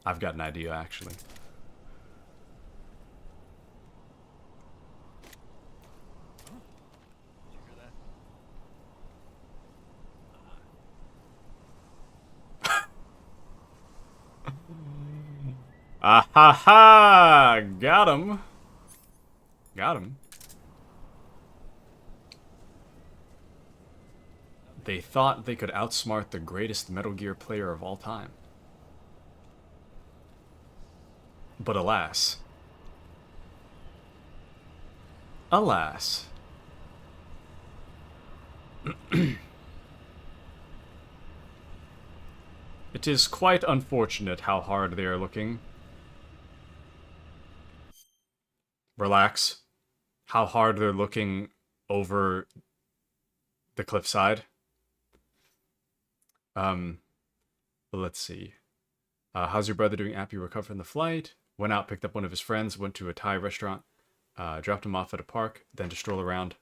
A: I've got an idea, actually. Ah ha ha! Got him. Got him. They thought they could outsmart the greatest Metal Gear player of all time. But alas. Alas. It is quite unfortunate how hard they are looking. Relax. How hard they're looking over the cliffside. Let's see. How's your brother doing? Appy recovered from the flight. Went out, picked up one of his friends, went to a Thai restaurant, dropped him off at a park, then to stroll around.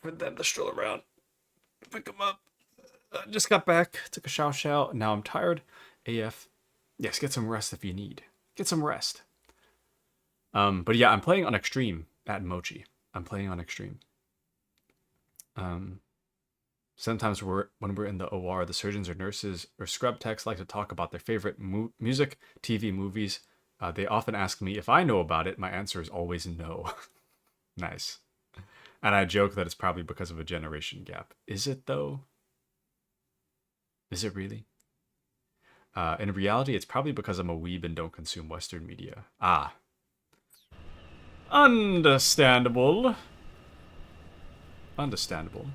A: For them to stroll around. Pick him up. Just got back, took a shower. Now I'm tired. AF. Yes, get some rest if you need. Get some rest. But yeah, I'm playing on Extreme at Mochi. I'm playing on Extreme. Sometimes when we're in the OR, the surgeons or nurses or scrub techs like to talk about their favorite music, TV, movies. They often ask me if I know about it. My answer is always no. Nice. And I joke that it's probably because of a generation gap. Is it though? Is it really? In reality, it's probably because I'm a weeb and don't consume Western media. Ah. Understandable. Understandable.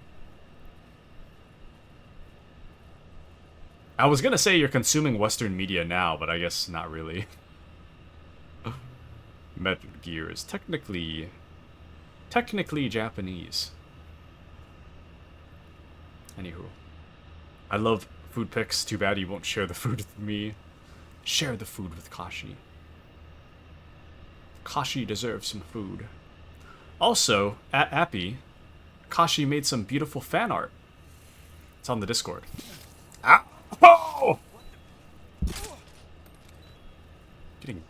A: I was gonna say you're consuming Western media now, but I guess not really. Metal Gear is technically Japanese. Anywho. I love food pics. Too bad you won't share the food with me. Share the food with Kashi. Kashi deserves some food. Also, at Appy, Kashi made some beautiful fan art. It's on the Discord. Ah! Oh! Getting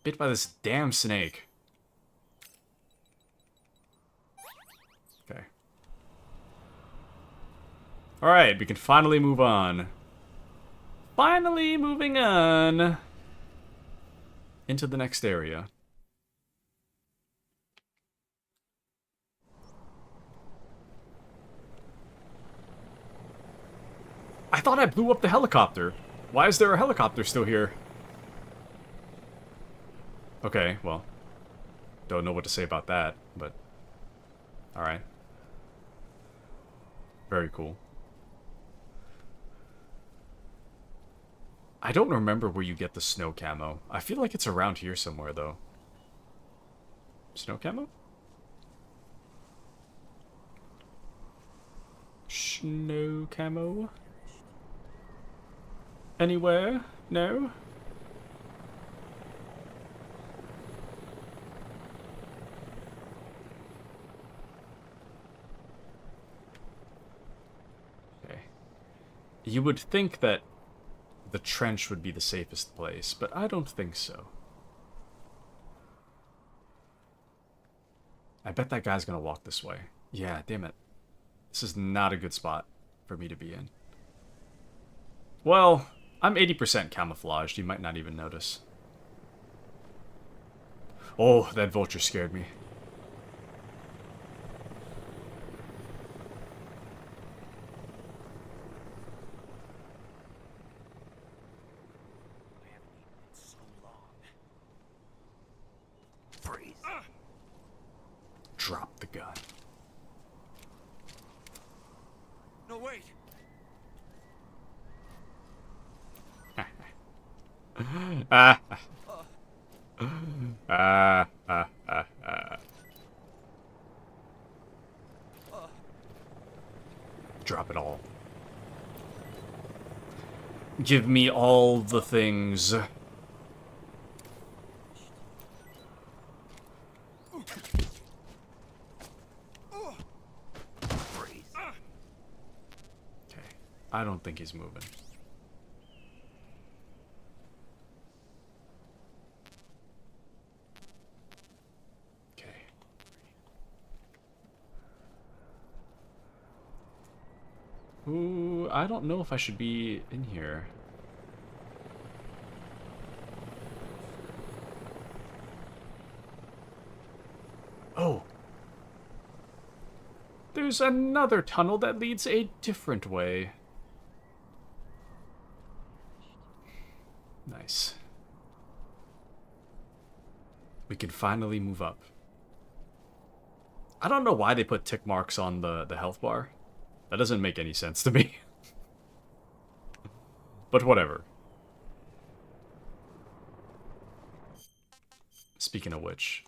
A: bit by this damn snake. Okay. Alright, we can finally move on. Finally moving on into the next area. I thought I blew up the helicopter. Why is there a helicopter still here? Okay, well. Don't know what to say about that, but... Alright. Very cool. I don't remember where you get the snow camo. I feel like it's around here somewhere, though. Snow camo? Snow camo? Anywhere? No? Okay. You would think that the trench would be the safest place, but I don't think so. I bet that guy's gonna walk this way. Yeah, damn it. This is not a good spot for me to be in. Well, I'm 80% camouflaged. You might not even notice. Oh, that vulture scared me.
I: I haven't eaten in so long.
C: Freeze.
A: Drop the gun.
I: No, wait.
A: Ah. Drop it all. Give me all the things.
C: Freeze.
A: Okay. I don't think he's moving. Ooh, I don't know if I should be in here. Oh. There's another tunnel that leads a different way. Nice. We can finally move up. I don't know why they put tick marks on the health bar. That doesn't make any sense to me. But whatever. Speaking of which.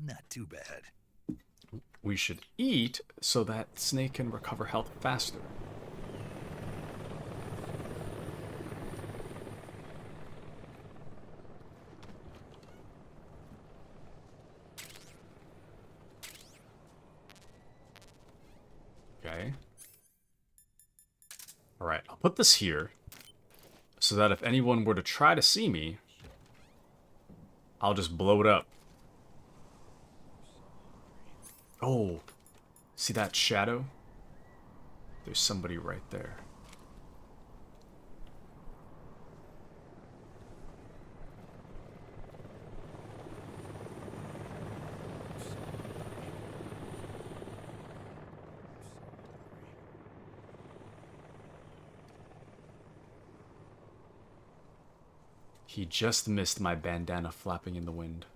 C: Not too bad.
A: We should eat so that Snake can recover health faster. Okay. Alright, I'll put this here, so that if anyone were to try to see me, I'll just blow it up. Oh, see that shadow? There's somebody right there. He just missed my bandana flapping in the wind.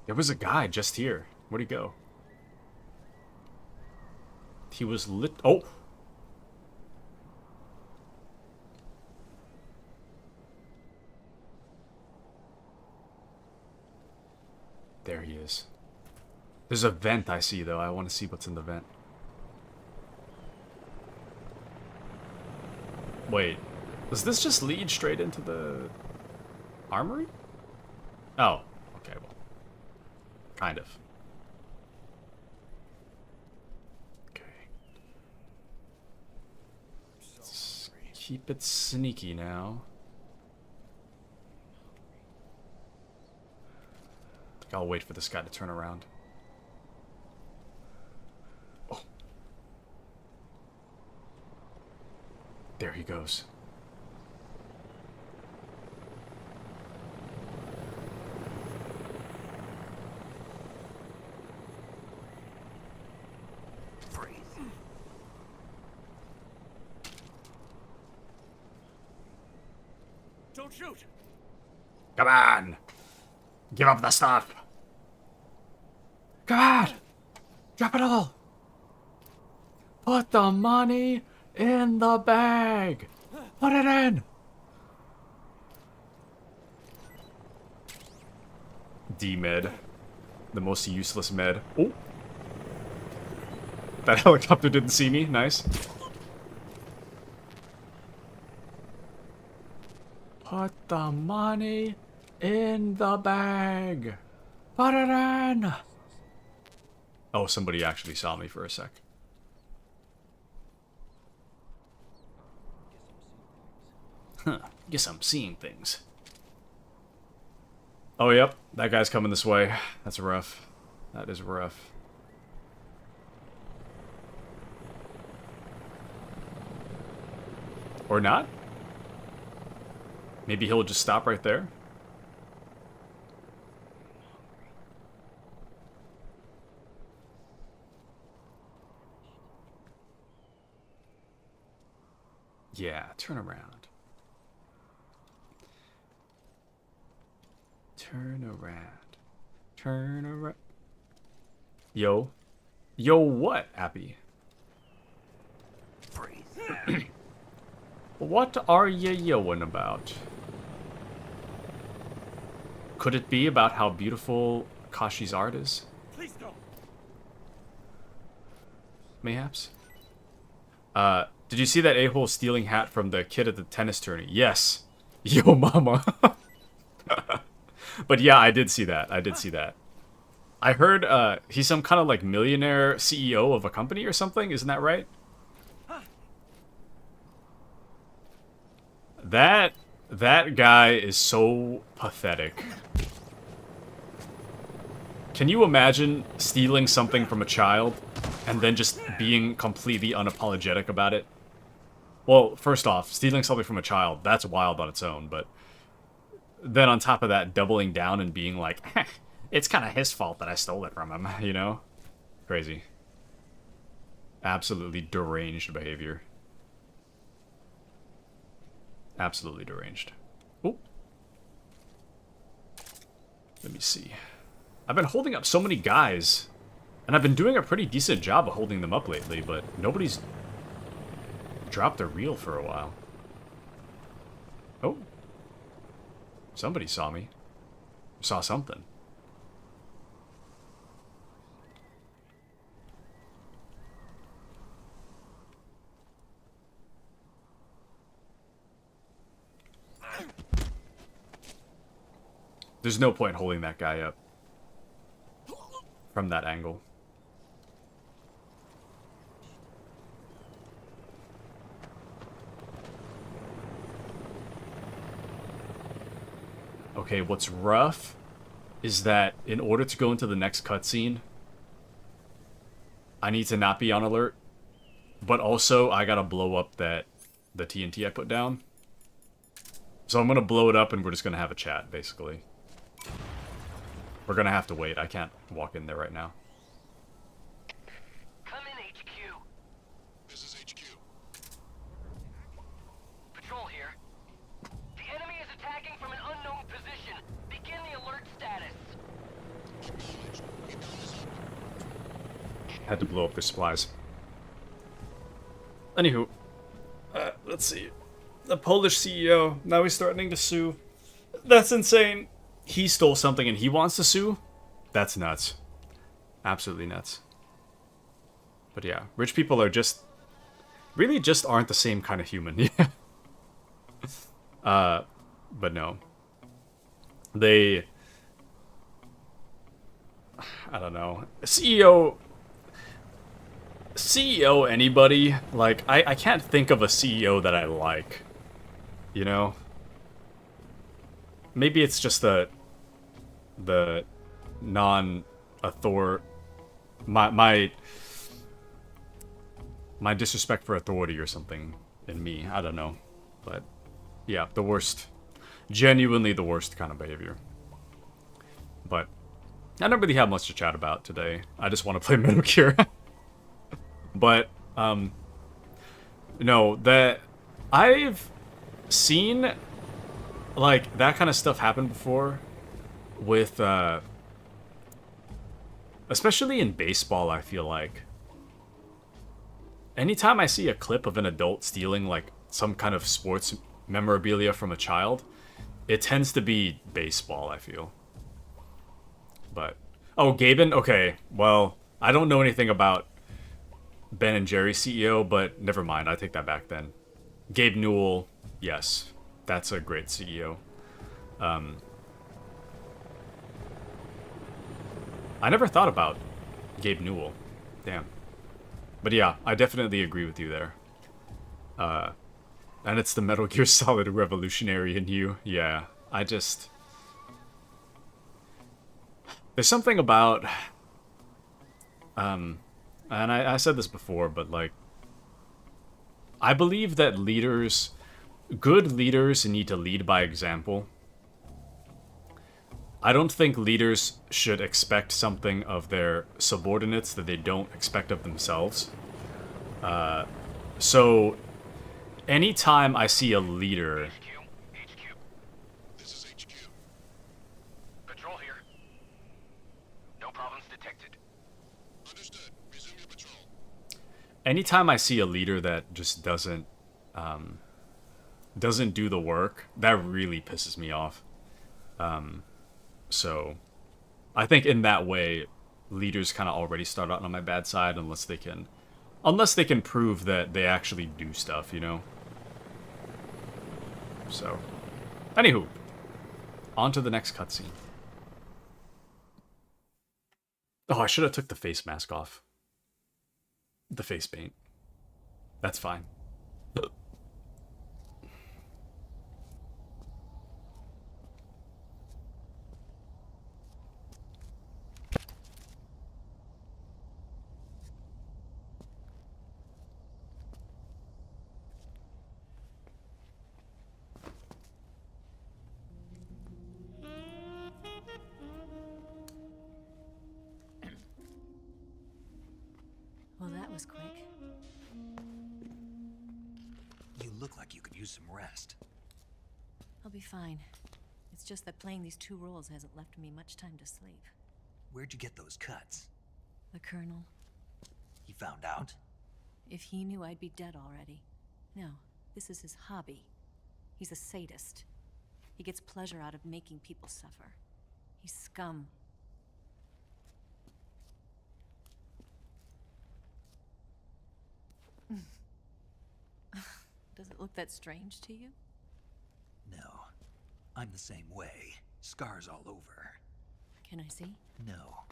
A: There was a guy just here. Where'd he go? He was lit. Oh! There he is. There's a vent I see, though. I want to see what's in the vent. Wait. Does this just lead straight into the armory? Oh. Okay, well. Kind of. Okay. Let's keep it sneaky now. I think I'll wait for this guy to turn around. Oh. There he goes.
I: Don't shoot!
A: Come on! Give up the stuff! Come on! Drop it all! Put the money in the bag. Put it in. D-med. The most useless med. Oh. That helicopter didn't see me. Nice. Put the money in the bag. Put it in. Oh, somebody actually saw me for a sec. Huh. Guess I'm seeing things. Oh, yep. That guy's coming this way. That's rough. That is rough. Or not? Maybe he'll just stop right there? Yeah, turn around. Turn around. Turn around. Yo. Yo, what, Appy?
C: Freeze.
A: What are you yoing about? Could it be about how beautiful Kashi's art is?
I: Please don't.
A: Mayhaps? Did you see that a-hole stealing hat from the kid at the tennis tourney? Yes. Yo, mama. But yeah, I did see that. I did see that. I heard he's some kind of like millionaire CEO of a company or something. Isn't that right? That guy is so pathetic. Can you imagine stealing something from a child and then just being completely unapologetic about it? Well, first off, stealing something from a child, that's wild on its own, but then on top of that, doubling down and being like, it's kind of his fault that I stole it from him, you know? Crazy. Absolutely deranged behavior. Absolutely deranged. Oh. Let me see. I've been holding up so many guys, and I've been doing a pretty decent job of holding them up lately, but nobody's dropped their reel for a while. Oh. Somebody saw me. Saw something. There's no point holding that guy up from that angle. Okay, what's rough is that in order to go into the next cutscene, I need to not be on alert, but also I gotta blow up the TNT I put down. So I'm gonna blow it up and we're just gonna have a chat, basically. We're gonna have to wait. I can't walk in there right now.
H: Come in, HQ.
G: This is HQ.
H: Patrol here. The enemy is attacking from an unknown position. Begin the alert status.
G: Acknowledged. Inbound is open.
A: Had to blow up their supplies. Anywho, let's see. The Polish CEO, now he's threatening to sue. That's insane. He stole something and he wants to sue? That's nuts. Absolutely nuts. But yeah, rich people are just... really just aren't the same kind of human. But no. They... I don't know. CEO anybody, like, I can't think of a CEO that I like. You know? Maybe it's just the non-author... My disrespect for authority or something in me. I don't know. But, yeah, the worst. Genuinely the worst kind of behavior. But, I don't really have much to chat about today. I just want to play Metal Gear. But, no, that... I've seen... like, that kind of stuff happened before with, especially in baseball, I feel like. anytime I see a clip of an adult stealing like some kind of sports memorabilia from a child, it tends to be baseball, I feel. But oh, Gaben, okay. Well, I don't know anything about Ben and Jerry's CEO, but never mind. I take that back then. Gabe Newell, yes, that's a great CEO. I never thought about Gabe Newell. Damn. But yeah, I definitely agree with you there. And it's the Metal Gear Solid revolutionary in you. Yeah, I just... There's something about... and I said this before, but like... I believe that leaders... Good leaders need to lead by example. I don't think leaders should expect something of their subordinates that they don't expect of themselves. So, anytime I see a leader...
G: HQ. This is HQ.
H: Patrol here. No problems detected.
G: Understood. Resume your patrol.
A: Anytime I see a leader that just doesn't do the work, that really pisses me off. So, I think in that way, leaders kind of already start out on my bad side unless they can prove that they actually do stuff, you know? So, anywho, on to the next cutscene. Oh, I should have took the face mask off. The face paint. That's fine.
J: Well, that was quick.
C: You look like you could use some rest.
J: I'll be fine. It's just that playing these two roles hasn't left me much time to sleep.
C: Where'd you get those cuts?
J: The Colonel,
C: He found out?
J: if he knew, I'd be dead already. No, this is his hobby. He's a sadist. He gets pleasure out of making people suffer. He's scum. Does it look that strange to you?
C: No. I'm the same way. Scars all over.
J: Can I see?
C: No.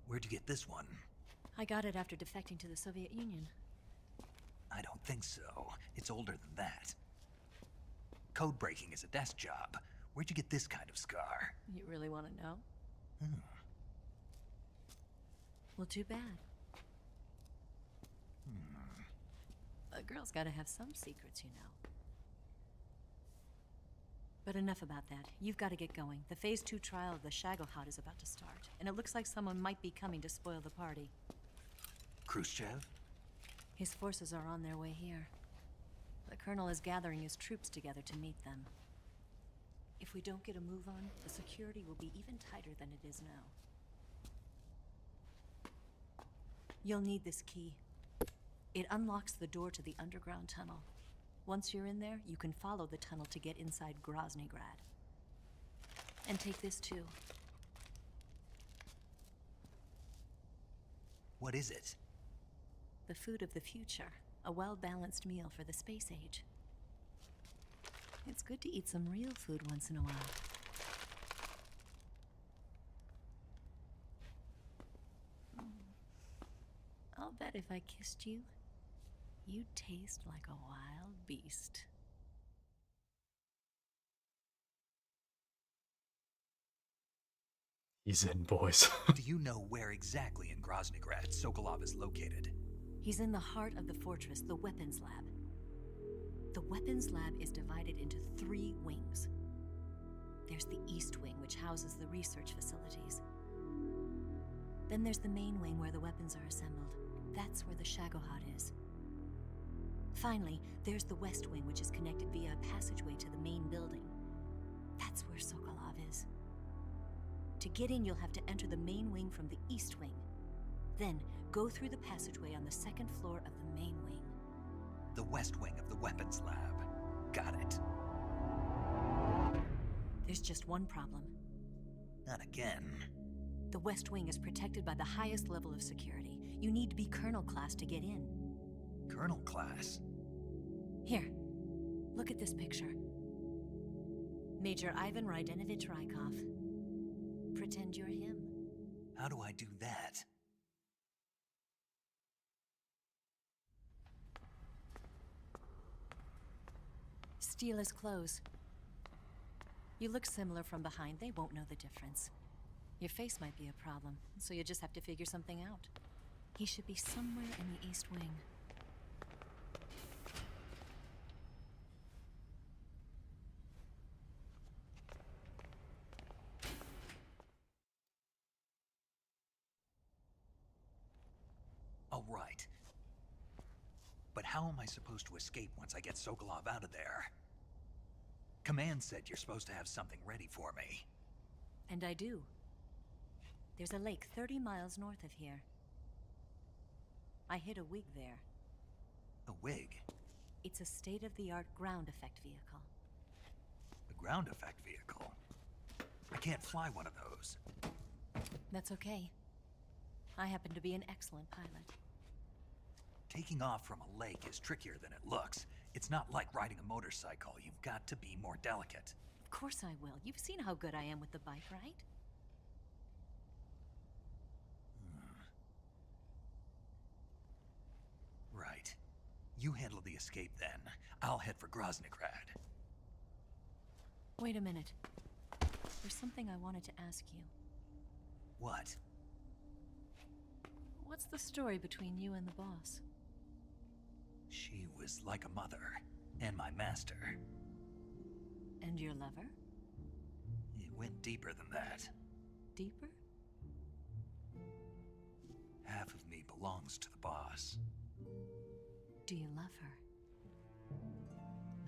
C: Where'd you get this one?
J: I got it after defecting to the Soviet Union.
C: I don't think so. It's older than that. Code breaking is a desk job. Where'd you get this kind of scar?
J: You really want to know?
C: Hmm.
J: Well, too bad. A girl's gotta have some secrets, you know. But enough about that. You've got to get going. The Phase 2 trial of the Chillhop is about to start, and it looks like someone might be coming to spoil the party.
C: Khrushchev?
J: His forces are on their way here. The Colonel is gathering his troops together to meet them. If we don't get a move on, the security will be even tighter than it is now. You'll need this key. It unlocks the door to the underground tunnel. Once you're in there, you can follow the tunnel to get inside Groznygrad. And take this too.
C: What is it?
J: The food of the future. A well-balanced meal for the space age. It's good to eat some real food once in a while. I'll bet if I kissed you, you'd taste like a wild beast.
A: He's in, boys.
C: Do you know where exactly in Groznygrad Sokolov is located?
J: He's in the heart of the fortress, the weapons lab. The weapons lab is divided into 3 wings. There's the East Wing, which houses the research facilities. Then there's the main wing where the weapons are assembled. That's where the Chillhop is. Finally, there's the West Wing, which is connected via a passageway to the main building. That's where Sokolov is. To get in, you'll have to enter the main wing from the east wing. Then, go through the passageway on the second floor of the main wing.
C: The west wing of the weapons lab. Got it.
J: There's just one problem.
C: Not again.
J: The west wing is protected by the highest level of security. You need to be colonel class to get in.
C: Colonel class?
J: Here, look at this picture. Major Ivan Rydenovich Rykov. Pretend you're him.
C: How do I do that?
J: Steal his clothes. You look similar from behind. They won't know the difference. Your face might be a problem, so you just have to figure something out. He should be somewhere in the East Wing.
C: All right. But how am I supposed to escape once I get Sokolov out of there? Command said you're supposed to have something ready for me.
J: And I do. There's a lake 30 miles north of here. I hid a wig there.
C: A wig?
J: It's a state-of-the-art ground effect vehicle.
C: A ground effect vehicle? I can't fly one of those.
J: That's okay. I happen to be an excellent pilot.
C: Taking off from a lake is trickier than it looks. It's not like riding a motorcycle. You've got to be more delicate.
J: Of course I will. You've seen how good I am with the bike, right?
C: Right. You handle the escape then. I'll head for Groznygrad.
J: Wait a minute. There's something I wanted to ask you.
C: What?
J: What's the story between you and the boss?
C: She was like a mother, and my master.
J: And your lover?
C: It went deeper than that.
J: Deeper?
C: Half of me belongs to the boss.
J: Do you love her?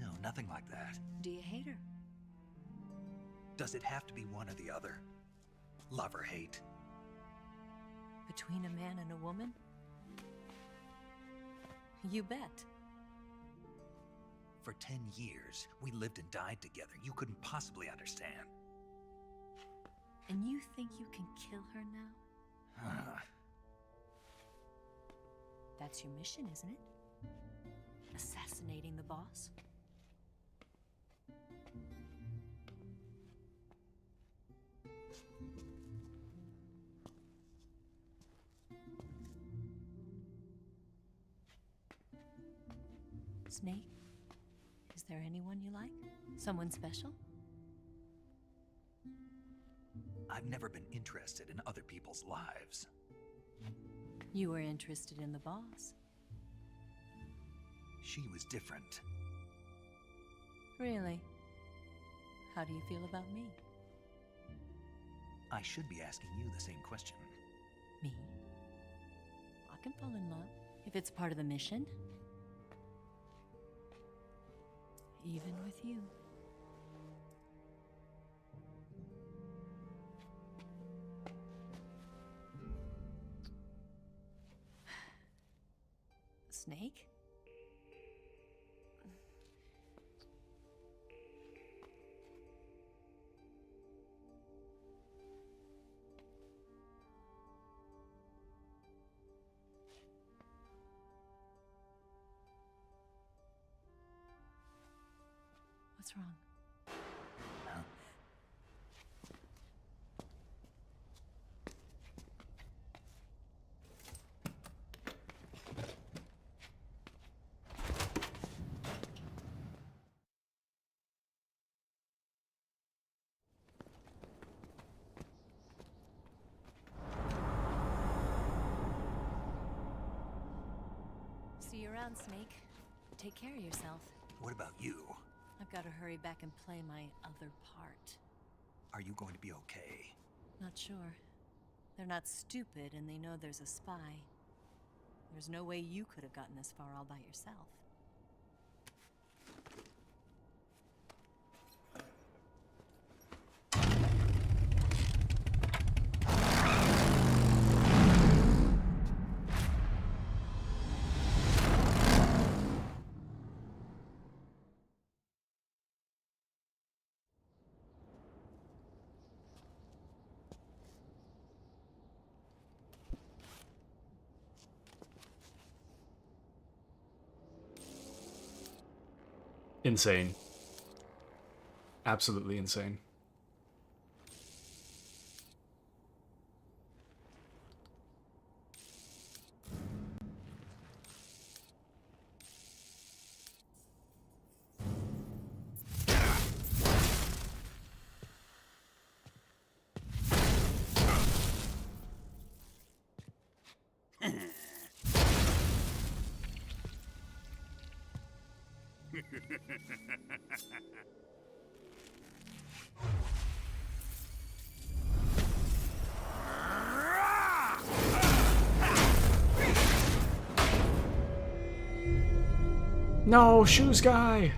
C: No, nothing like that.
J: Do you hate her?
C: Does it have to be one or the other? Love or hate?
J: Between a man and a woman? You bet.
C: For 10 years, we lived and died together. You couldn't possibly understand.
J: And you think you can kill her now? That's your mission, isn't it? Assassinating the boss? Snake? Is there anyone you like? Someone special?
C: I've never been interested in other people's lives.
J: You were interested in the boss.
C: She was different.
J: Really? How do you feel about me?
C: I should be asking you the same question.
J: Me? I can fall in love if it's part of the mission. Even with you. Snake? What's wrong?
C: Huh?
J: See you around, Snake. Take care of yourself.
C: What about you?
J: I've got to hurry back and play my other part.
C: Are you going to be okay?
J: Not sure. They're not stupid, and they know there's a spy. There's no way you could have gotten this far all by yourself.
A: Insane. Absolutely insane. No, shoes guy.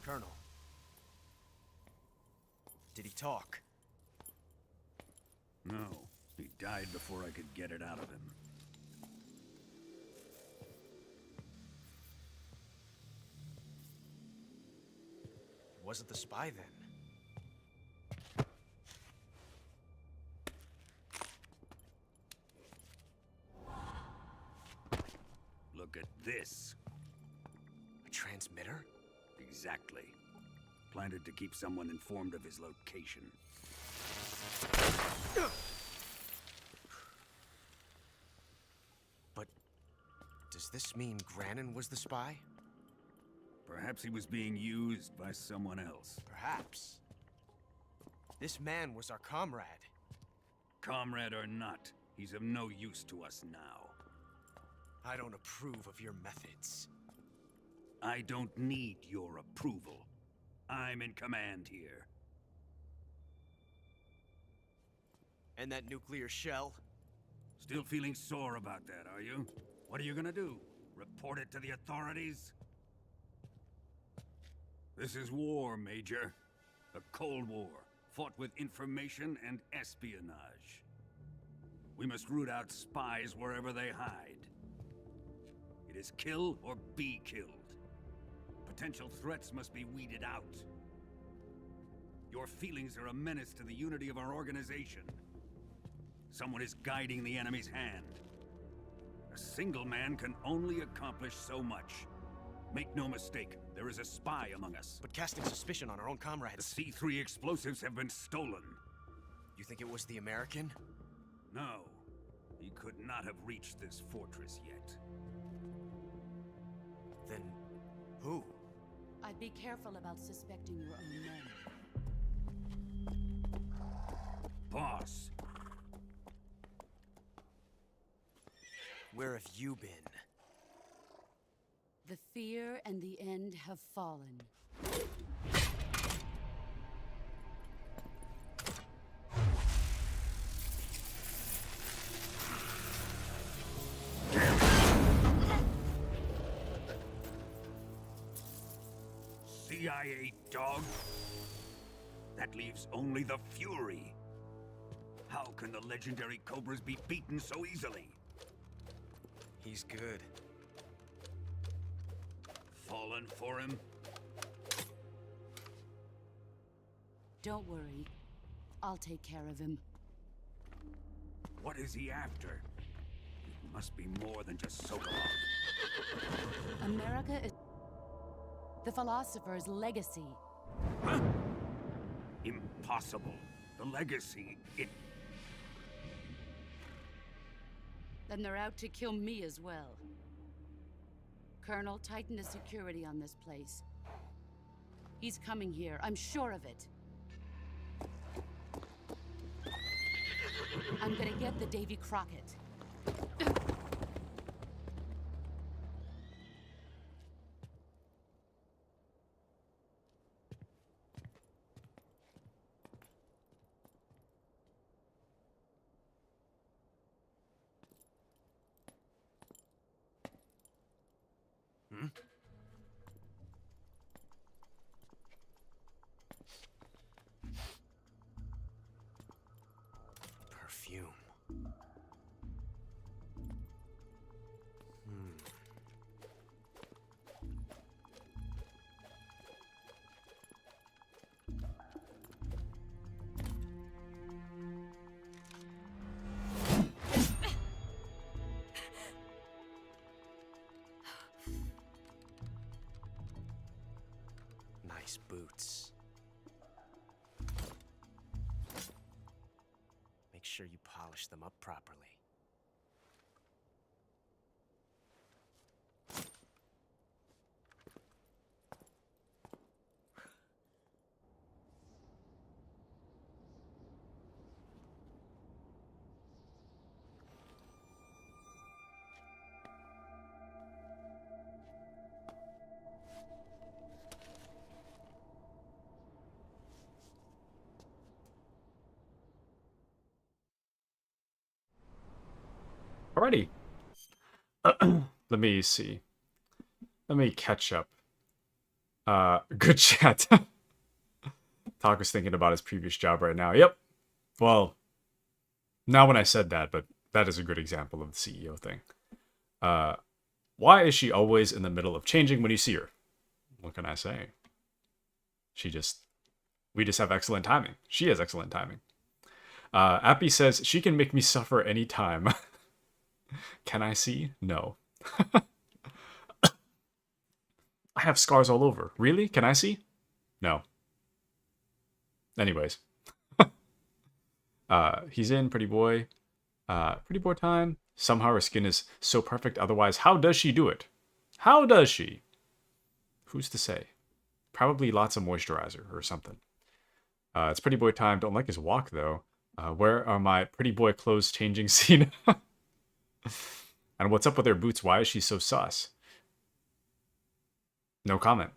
K: Colonel. Did he talk?
L: No. He died before I could get it out of him.
K: Wasn't the spy then?
L: Look at this.
K: A transmitter?
L: Exactly. Planted to keep someone informed of his location.
K: But does this mean Granin was the spy?
L: Perhaps he was being used by someone else.
K: Perhaps. This man was our comrade.
L: Comrade or not, he's of no use to us now.
K: I don't approve of your methods.
L: I don't need your approval. I'm in command here.
K: And that nuclear shell?
L: Still feeling sore about that, are you? What are you gonna do? Report it to the authorities? This is war, Major. A Cold War, fought with information and espionage. We must root out spies wherever they hide. It is kill or be killed. Potential threats must be weeded out. Your feelings are a menace to the unity of our organization. Someone is guiding the enemy's hand. A single man can only accomplish so much. Make no mistake, there is a spy among us.
K: But casting suspicion on our own
L: The
K: comrades.
L: C3 explosives have been stolen.
K: You think it was the American?
L: No, he could not have reached this fortress yet.
K: Then who?
J: I'd be careful about suspecting your own men.
L: Boss,
K: Where have you been?
J: The fear and the end have fallen.
L: CIA dog? That leaves only the Fury. How can the legendary Cobras be beaten so easily?
K: He's good.
L: Fallen for him?
J: Don't worry. I'll take care of him.
L: What is he after? It must be more than just Sokolov.
J: America is the philosopher's legacy.
L: Huh? Impossible. The legacy, it...
J: Then they're out to kill me as well. Colonel, tighten the security on this place. He's coming here, I'm sure of it. I'm gonna get the Davy Crockett.
K: Perfume. These boots. Make sure you polish them up properly.
A: Alrighty. Let me see. Let me catch up. Good chat. Taku's thinking about his previous job right now. Yep. Well, not when I said that, but that is a good example of the CEO thing. Why is she always in the middle of changing when you see her? What can I say? We just have excellent timing. She has excellent timing. Appy says, she can make me suffer anytime. Can I see? No. I have scars all over. Really? Can I see? No. Anyways. He's in, pretty boy. Pretty boy time. Somehow her skin is so perfect. Otherwise, how does she do it? How does she? Who's to say? Probably lots of moisturizer or something. It's pretty boy time. Don't like his walk, though. Where are my pretty boy clothes changing scene? And what's up with her boots? Why is she so sus? No comment.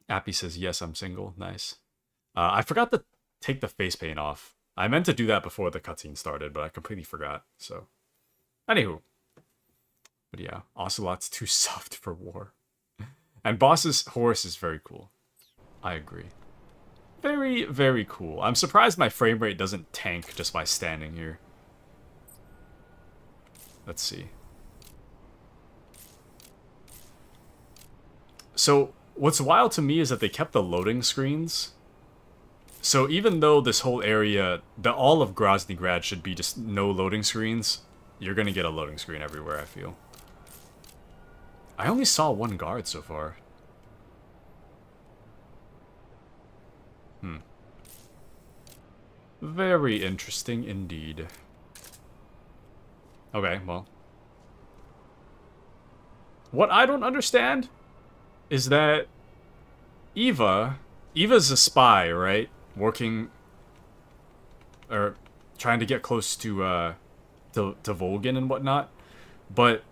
A: Appy says, yes, I'm single. Nice. I forgot to take the face paint off. I meant to do that before the cutscene started, but I completely forgot. So, anywho. But yeah, Ocelot's too soft for war. And Boss's horse is very cool. I agree. Very, very cool. I'm surprised my frame rate doesn't tank just by standing here. Let's see. So, what's wild to me is that they kept the loading screens. So even though this whole area, all of Groznygrad should be just no loading screens, you're gonna get a loading screen everywhere, I feel. I only saw one guard so far. Very interesting indeed. Okay, well. What I don't understand is that Eva's a spy, right? Working or trying to get close to Volgin and whatnot. But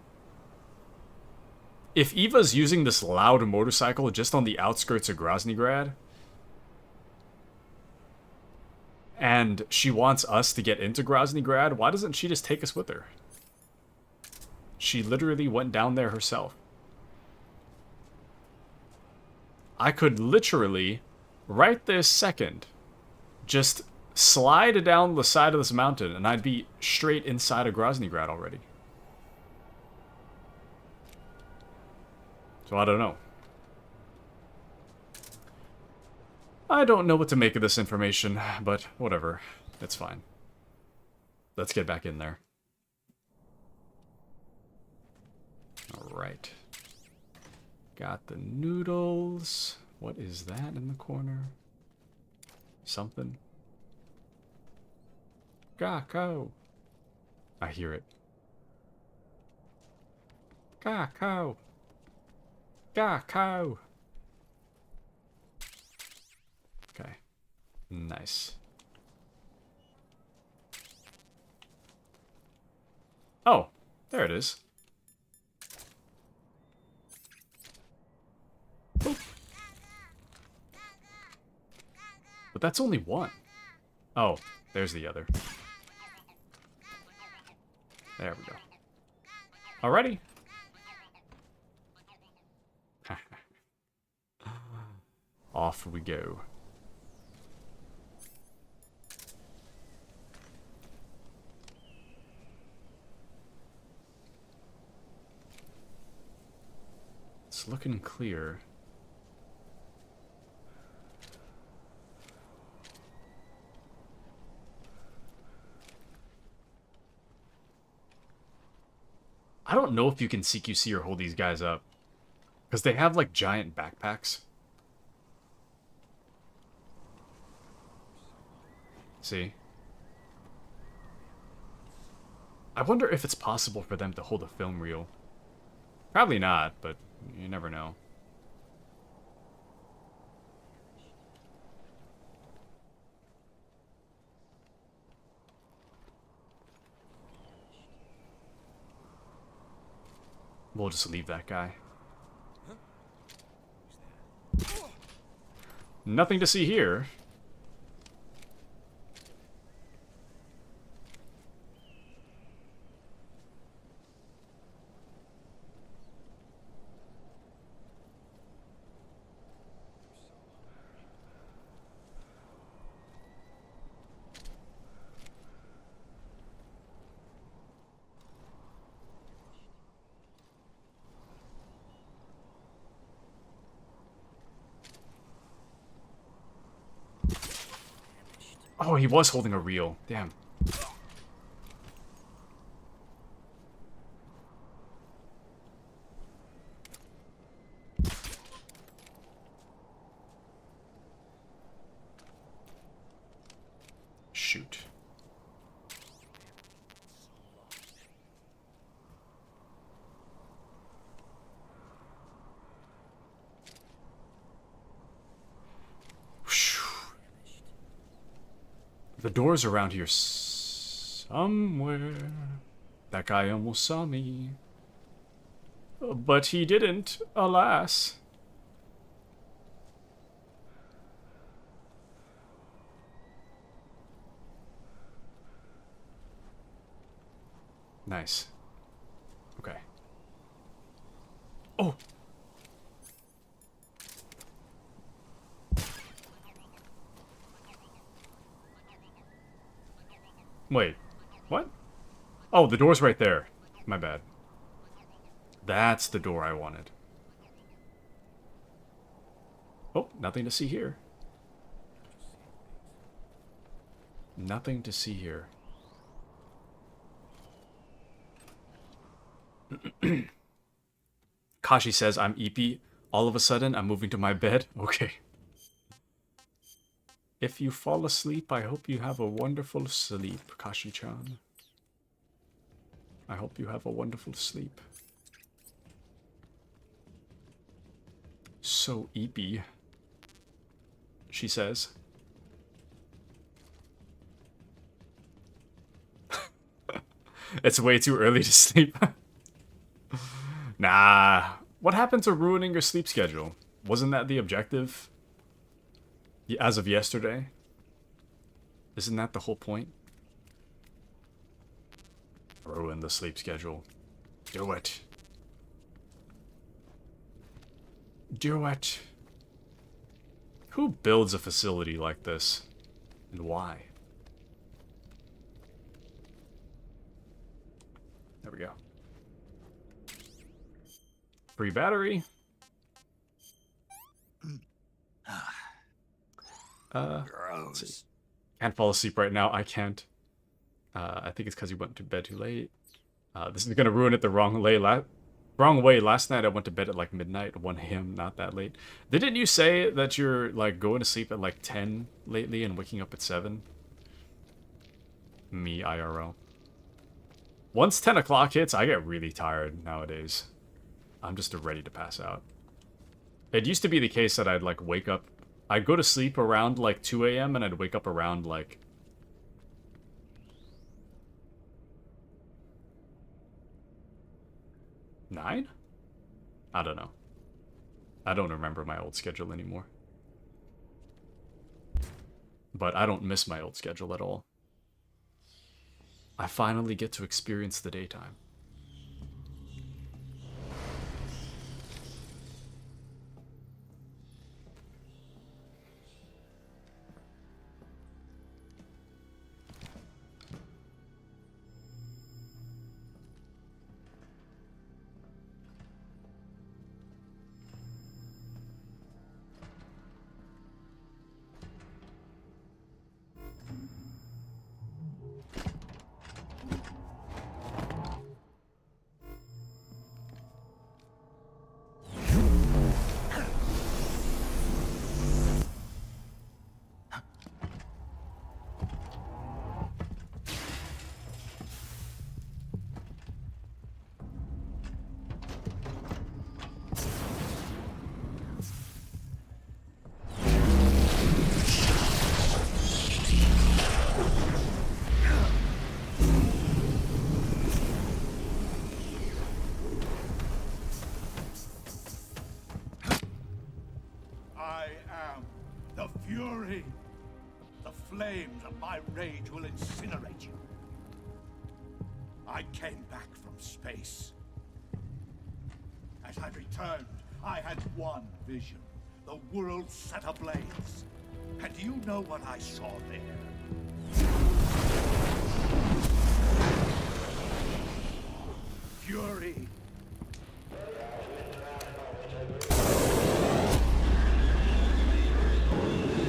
A: if Eva's using this loud motorcycle just on the outskirts of Groznygrad, and she wants us to get into Groznygrad, why doesn't she just take us with her? She literally went down there herself. I could literally, right this second, just slide down the side of this mountain and I'd be straight inside of Groznygrad already. So I don't know. I don't know what to make of this information, but whatever. It's fine. Let's get back in there. Alright. Got the noodles. What is that in the corner? Something. Gakko. I hear it. Gakko. Gakko. Okay. Nice. Oh, there it is. Boop. But that's only one. Oh, there's the other. There we go. Alrighty. Off we go. It's looking clear. I don't know if you can CQC or hold these guys up. Because they have, like, giant backpacks. See? I wonder if it's possible for them to hold a film reel. Probably not, but you never know. We'll just leave that guy. Nothing to see here. Oh, he was holding a reel. Damn. Shoot. The door's around here somewhere. That guy almost saw me. But he didn't, alas. Nice. Okay. Oh! Wait, what? Oh, the door's right there. My bad. That's the door I wanted. Oh, nothing to see here. Nothing to see here. Kashi says, I'm eepy. All of a sudden, I'm moving to my bed. Okay. If you fall asleep, I hope you have a wonderful sleep, Kashi-chan. I hope you have a wonderful sleep. So eepy, she says. It's way too early to sleep. Nah. What happened to ruining your sleep schedule? Wasn't that the objective? As of yesterday? Isn't that the whole point? Ruin the sleep schedule. Do it. Do it. Who builds a facility like this? And why? There we go. Free battery. Let's see. Can't fall asleep right now. I can't. I think it's because you went to bed too late. This is gonna ruin it the wrong way. Last night I went to bed at like midnight, 1 a.m. Not that late. Didn't you say that you're like going to sleep at like 10 lately and waking up at 7? Me IRL. Once 10 o'clock hits, I get really tired nowadays. I'm just ready to pass out. It used to be the case that I'd like wake up. I'd go to sleep around like 2 a.m. and I'd wake up around like 9? I don't know. I don't remember my old schedule anymore. But I don't miss my old schedule at all. I finally get to experience the daytime.
B: flames of my rage will incinerate you. I came back from space. As I returned, I had one vision. The world set ablaze. And do you know what I saw there? Fury.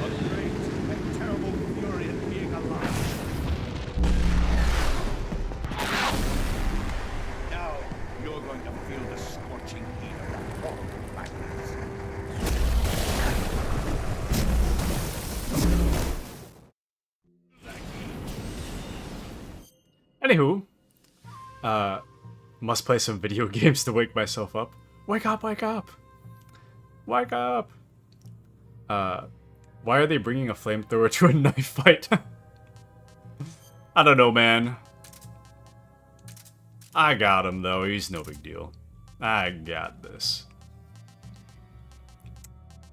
B: A great and terrible fury in being alive. Now you're going to feel the scorching heat of that horrible blackness.
A: Anywho, must play some video games to wake myself up. Wake up, wake up! Wake up! Why are they bringing a flamethrower to a knife fight? I don't know, man. I got him, though. He's no big deal. I got this.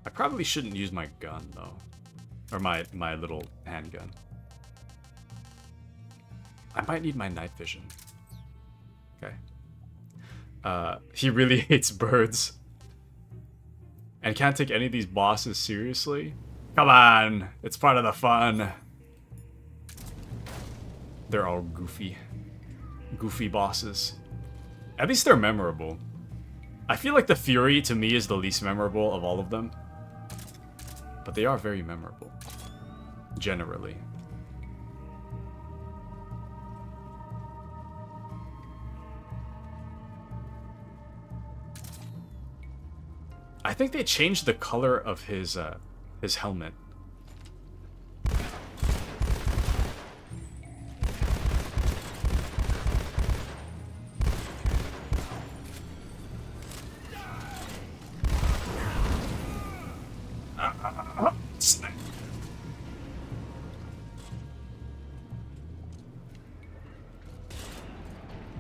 A: I probably shouldn't use my gun, though. Or my little handgun. I might need my night vision. Okay. He really hates birds. And can't take any of these bosses seriously? Come on! It's part of the fun. They're all goofy. Goofy bosses. At least they're memorable. I feel like the Fury, to me, is the least memorable of all of them. But they are very memorable. Generally. I think they changed the color of his helmet.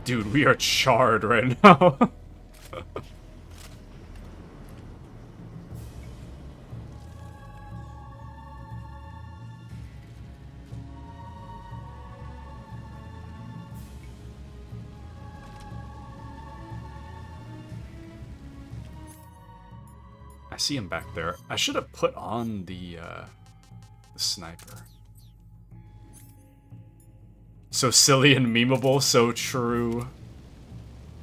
A: Dude, we are charred right now. I see him back there. I should have put on the sniper. So silly and memeable, so true.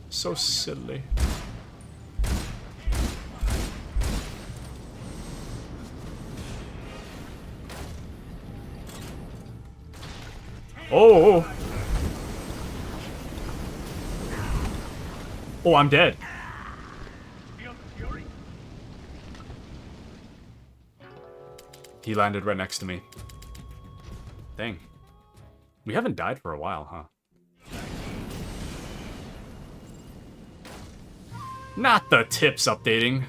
A: So silly. Oh! Oh, I'm dead. He landed right next to me. Dang. We haven't died for a while, huh? Not the tips updating.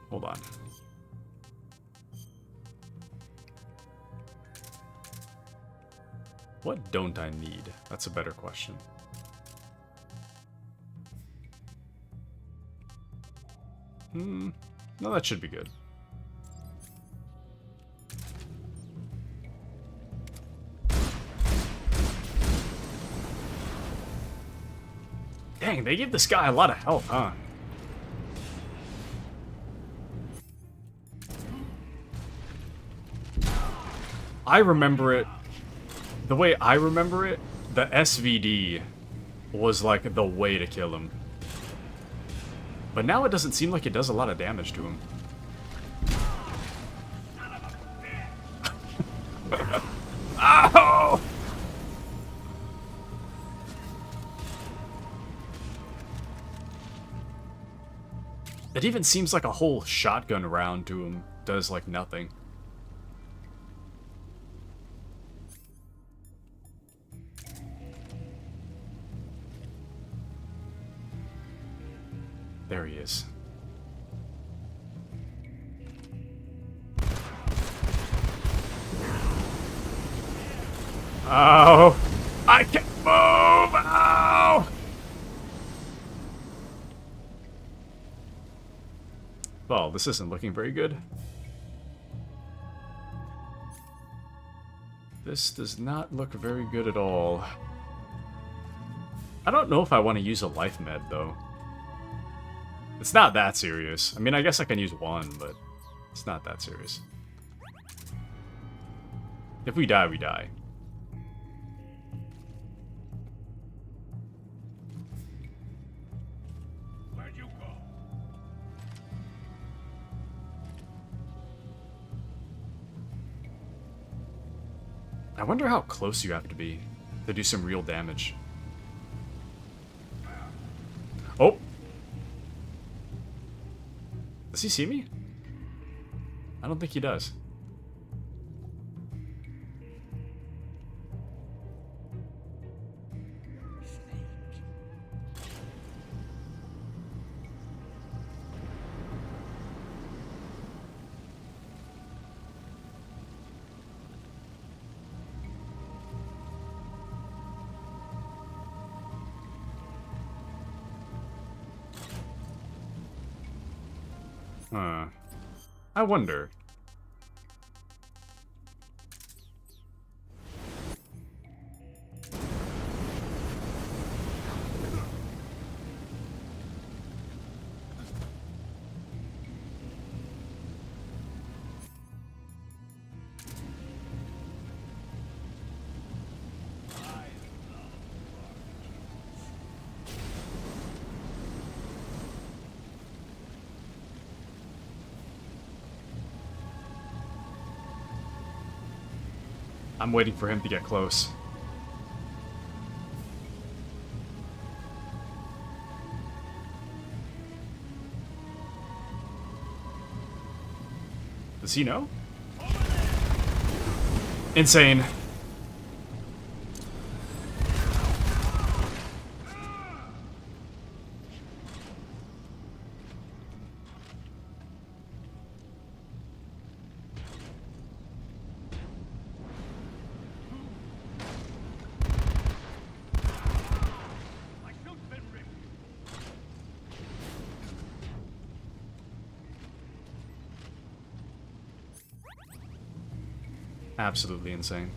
A: Hold on. What don't I need? That's a better question. No, that should be good. Dang, they gave this guy a lot of health, huh? I remember it. The way I remember it, the SVD was like the way to kill him. But now it doesn't seem like it does a lot of damage to him. Ow! It even seems like a whole shotgun round to him does like nothing. There he is. Oh! I can't move! Ow! Well, this isn't looking very good. This does not look very good at all. I don't know if I want to use a life med, though. It's not that serious. I mean, I guess I can use one, but it's not that serious. If we die, we die.
I: Where'd you go?
A: I wonder how close you have to be to do some real damage. Oh! Does he see me? I don't think he does. Huh. I wonder. I'm waiting for him to get close. Does he know? Insane. Absolutely insane.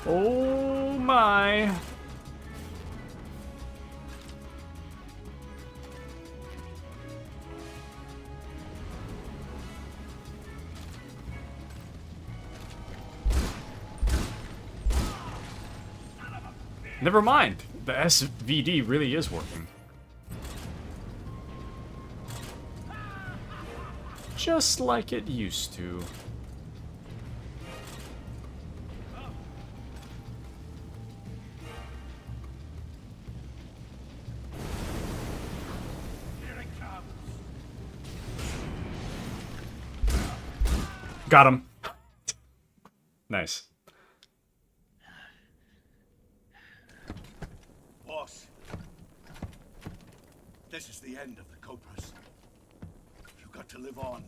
A: Oh my. Never mind. The SVD really is working. Just like it used to. Got him. Nice.
B: Boss, this is the end of the Cobras. You've got to live on.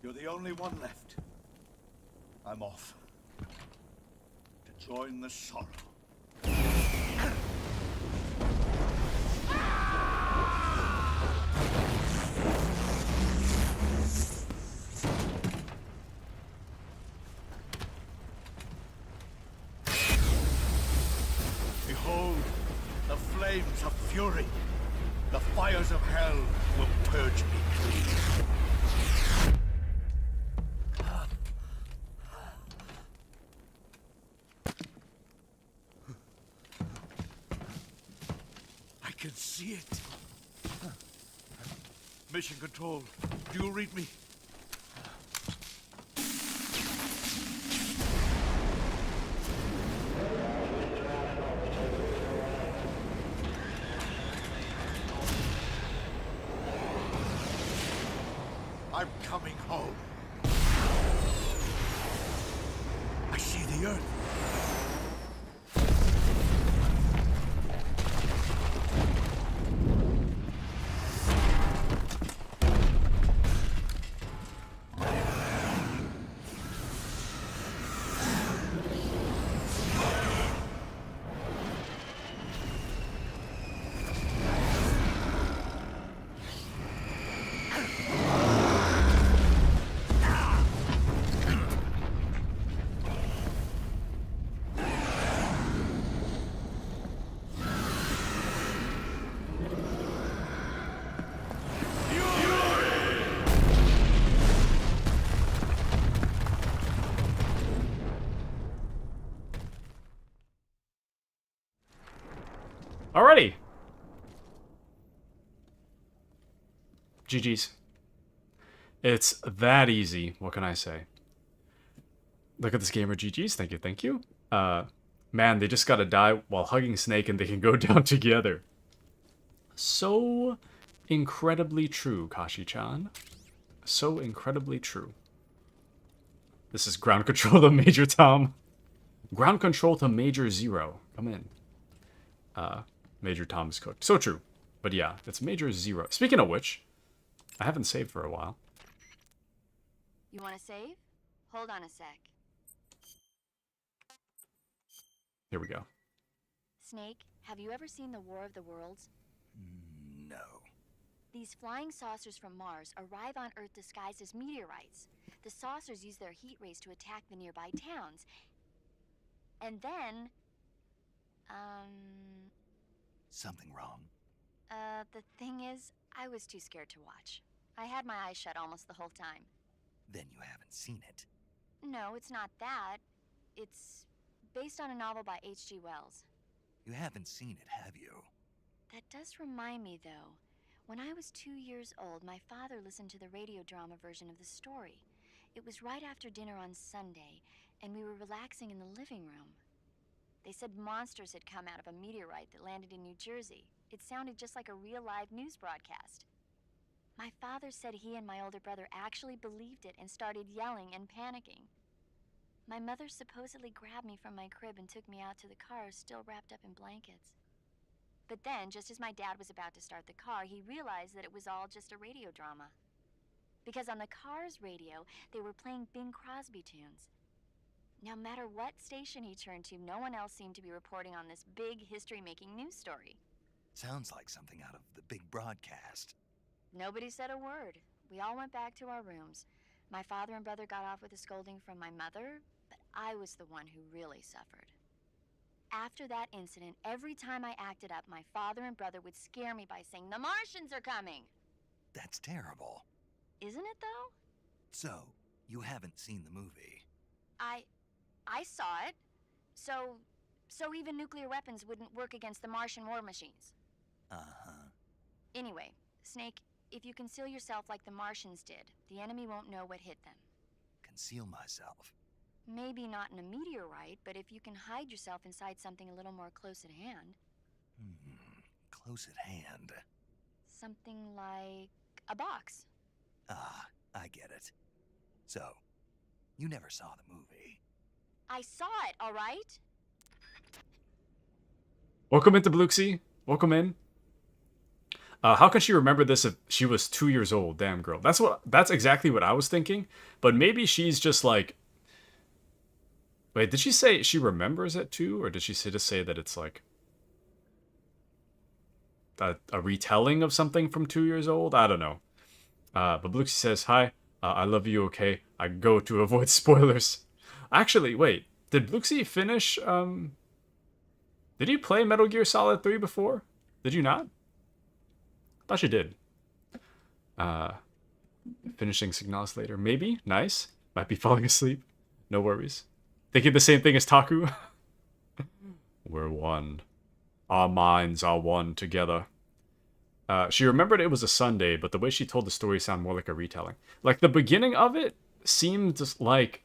B: You're the only one left. I'm off. To join the sorrow. Behold, the flames of fury. The fires of hell will purge me clean.
I: can see it. Mission Control, do you read me? I'm coming home. I see the Earth.
A: Alrighty. GG's. It's that easy. What can I say? Look at this gamer. GG's. Thank you. Thank you. Man, they just gotta die while hugging Snake and they can go down together. So incredibly true, Kashi-chan. So incredibly true. This is ground control to Major Tom. Ground control to Major Zero. Come in. Major Tom is cooked. So true. But yeah, it's Major Zero. Speaking of which, I haven't saved for a while.
E: You want to save? Hold on a sec.
A: Here we go.
E: Snake, have you ever seen the War of the Worlds?
C: No.
E: These flying saucers from Mars arrive on Earth disguised as meteorites. The saucers use their heat rays to attack the nearby towns. And then...
C: Something wrong?
E: The thing is, I was too scared to watch. I had my eyes shut almost the whole time.
C: Then you haven't seen it.
E: No, it's not that. It's based on a novel by H.G. Wells.
C: You haven't seen it, have you?
E: That does remind me, though. When I was 2 years old, my father listened to the radio drama version of the story. It was right after dinner on Sunday, and we were relaxing in the living room. They said monsters had come out of a meteorite that landed in New Jersey. It sounded just like a real live news broadcast. My father said he and my older brother actually believed it and started yelling and panicking. My mother supposedly grabbed me from my crib and took me out to the car, still wrapped up in blankets. But then, just as my dad was about to start the car, he realized that it was all just a radio drama. Because on the car's radio, they were playing Bing Crosby tunes. No matter what station he turned to, no one else seemed to be reporting on this big history-making news story.
C: Sounds like something out of the big broadcast.
E: Nobody said a word. We all went back to our rooms. My father and brother got off with a scolding from my mother, but I was the one who really suffered. After that incident, every time I acted up, my father and brother would scare me by saying, "The Martians are coming!"
C: That's terrible.
E: Isn't it, though?
C: So, you haven't seen the movie?
E: I saw it. So even nuclear weapons wouldn't work against the Martian war machines.
C: Uh-huh.
E: Anyway, Snake, if you conceal yourself like the Martians did, the enemy won't know what hit them.
C: Conceal myself?
E: Maybe not in a meteorite, but if you can hide yourself inside something a little more close at hand.
C: Close at hand?
E: Something like a box.
C: Ah, I get it. So, you never saw the movie?
E: I saw it, all right?
A: Welcome into Bluxy. Welcome in. How can she remember this if she was 2 years old? Damn girl. That's exactly what I was thinking. But maybe she's just like... Wait, did she say she remembers it too? Or did she just say that it's like... a retelling of something from 2 years old? I don't know. But Bluxy says, "Hi, I love you, okay? I go to avoid spoilers." Actually, wait. Did Bluxy finish... Did you play Metal Gear Solid 3 before? Did you not? I thought you did. Finishing Signalis later. Maybe. Nice. Might be falling asleep. No worries. Thinking the same thing as Taku. We're one. Our minds are one together. She remembered it was a Sunday, but the way she told the story sounded more like a retelling. Like, the beginning of it seemed like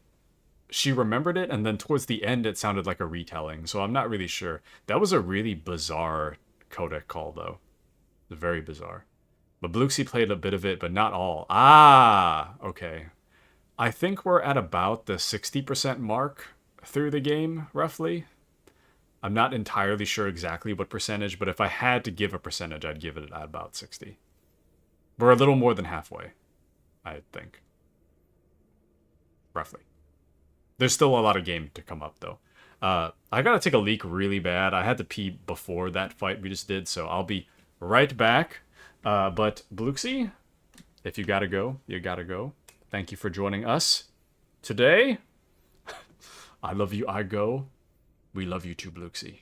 A: she remembered it, and then towards the end it sounded like a retelling, so I'm not really sure. That was a really bizarre codec call, though. Very bizarre. But Bluxy played a bit of it, but not all. Ah, okay. I think we're at about the 60% mark through the game, roughly. I'm not entirely sure exactly what percentage, but if I had to give a percentage, I'd give it at about 60. We're a little more than halfway, I think. Roughly. There's still a lot of game to come up, though. I gotta take a leak really bad. I had to pee before that fight we just did, so I'll be right back. But Bluxy, if you gotta go, you gotta go. Thank you for joining us today. I love you, I go. We love you too, Bluxy.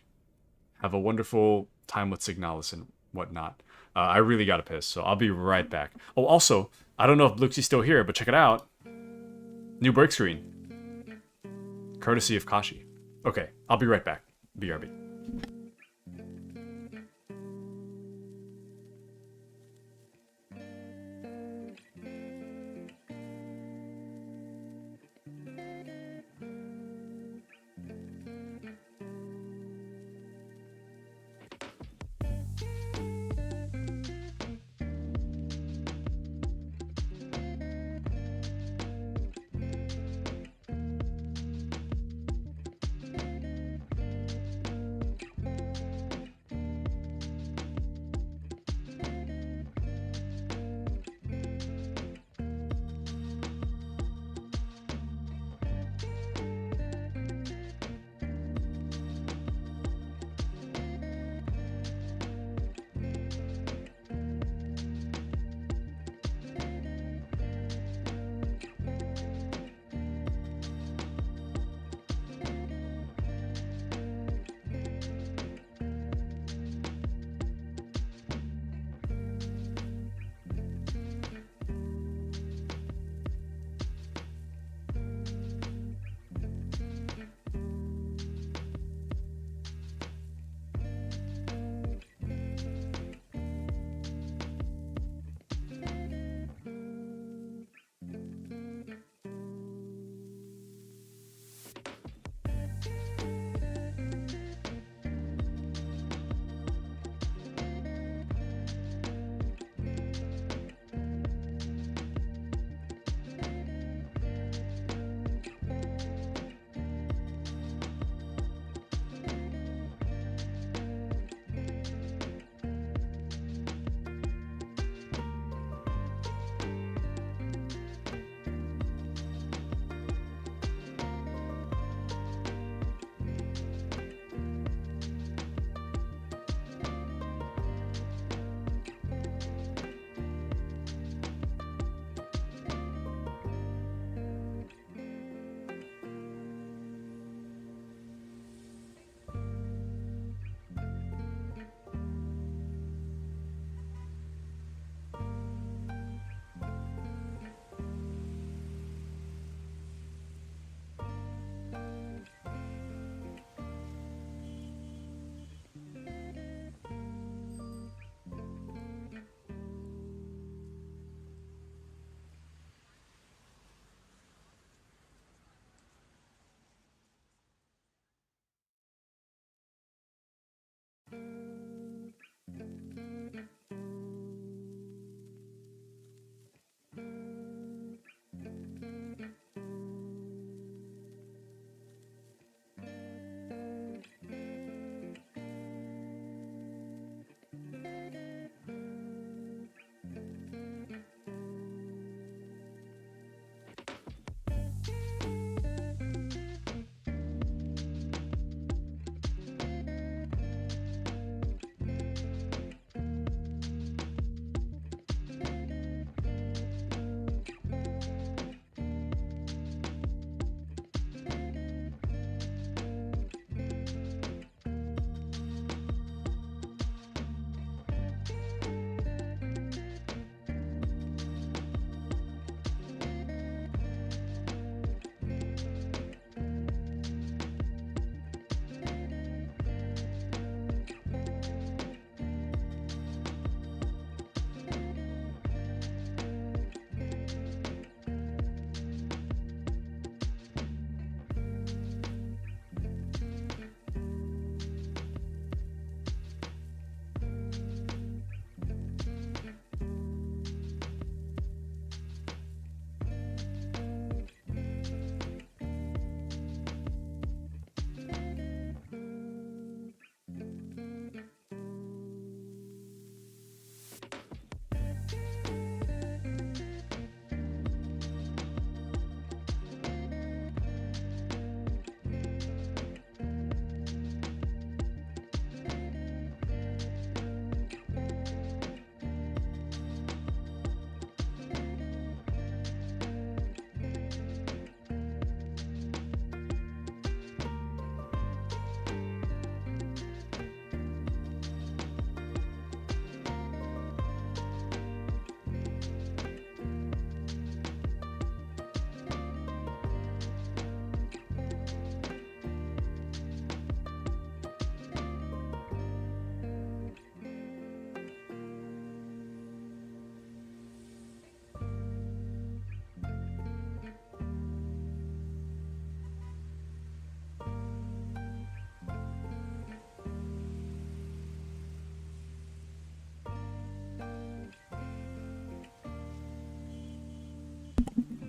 A: Have a wonderful time with Signalis and whatnot. I really gotta piss, so I'll be right back. Oh, also, I don't know if Bluxy's still here, but check it out. New break screen. Courtesy of Kashi. Okay, I'll be right back. BRB.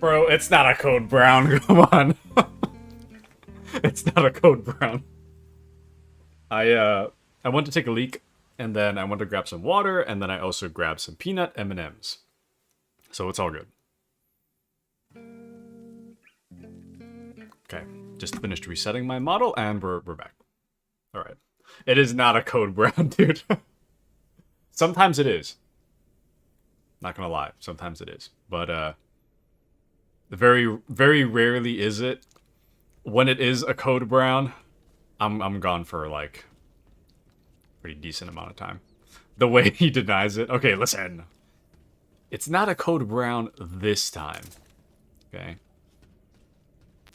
A: Bro, it's not a code brown. Come on. It's not a code brown. I went to take a leak, and then I went to grab some water, and then I also grabbed some peanut M&Ms. So it's all good. Okay, just finished resetting my model, and we're back. All right. It is not a code brown, dude. Sometimes it is. Not gonna lie, sometimes it is. But very, very rarely is it. When it is a code brown, I'm gone for like a pretty decent amount of time. The way he denies it. Okay, listen. It's not a code brown this time. Okay.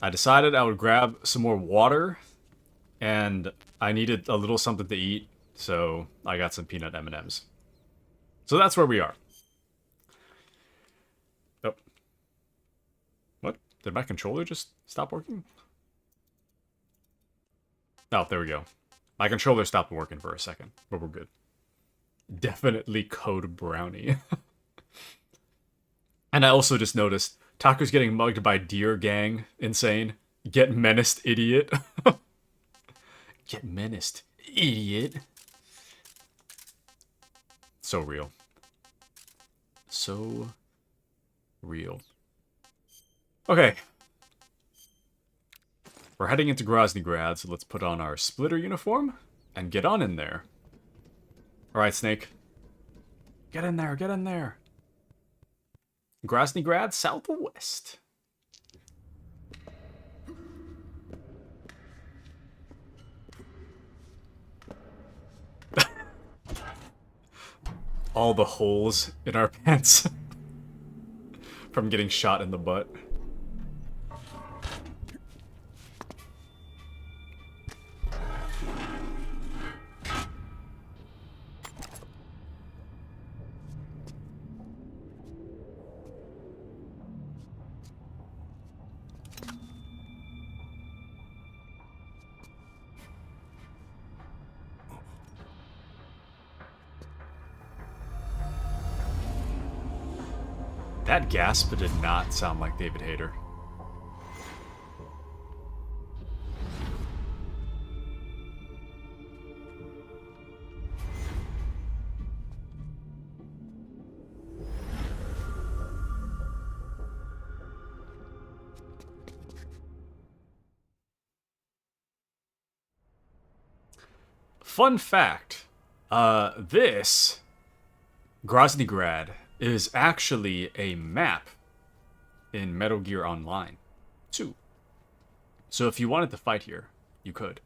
A: I decided I would grab some more water, and I needed a little something to eat, so I got some peanut M&Ms. So that's where we are. Oh. What? Did my controller just stop working? Oh, there we go. My controller stopped working for a second, but we're good. Definitely code brownie. And I also just noticed Taku's getting mugged by Deer Gang. Insane. Get menaced, idiot. Get menaced, idiot. So real. So real. Okay. We're heading into Groznygrad, so let's put on our splitter uniform and get on in there. Alright, Snake. Get in there, get in there. Groznygrad, southwest. All the holes in our pants from getting shot in the butt. That gasp did not sound like David Hayter. Fun fact, this Groznygrad is actually a map in Metal Gear Online 2. So if you wanted to fight here, you could.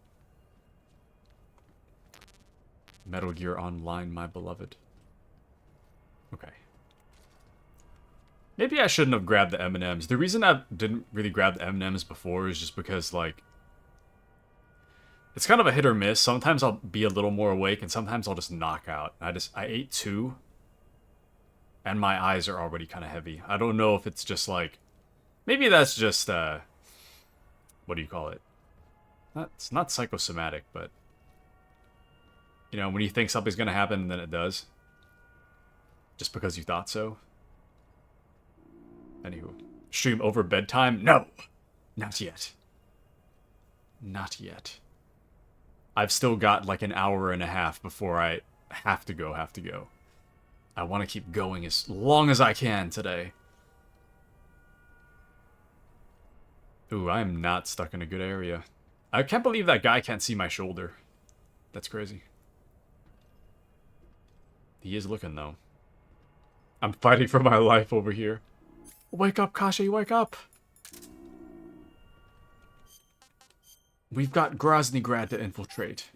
A: Metal Gear Online, my beloved. Okay. Maybe I shouldn't have grabbed the M&Ms. The reason I didn't really grab the M&Ms before is just because, like, it's kind of a hit or miss. Sometimes I'll be a little more awake, and sometimes I'll just knock out. I ate 2, and my eyes are already kind of heavy. I don't know if it's just like, maybe that's just what do you call it? It's not psychosomatic, but you know, when you think something's gonna happen and then it does, just because you thought so. Anywho, stream over bedtime? No, not yet. Not yet. I've still got like an hour and a half before I have to go. I want to keep going as long as I can today. Ooh, I am not stuck in a good area. I can't believe that guy can't see my shoulder. That's crazy. He is looking, though. I'm fighting for my life over here. Wake up, Kashi, wake up! We've got Groznygrad to infiltrate.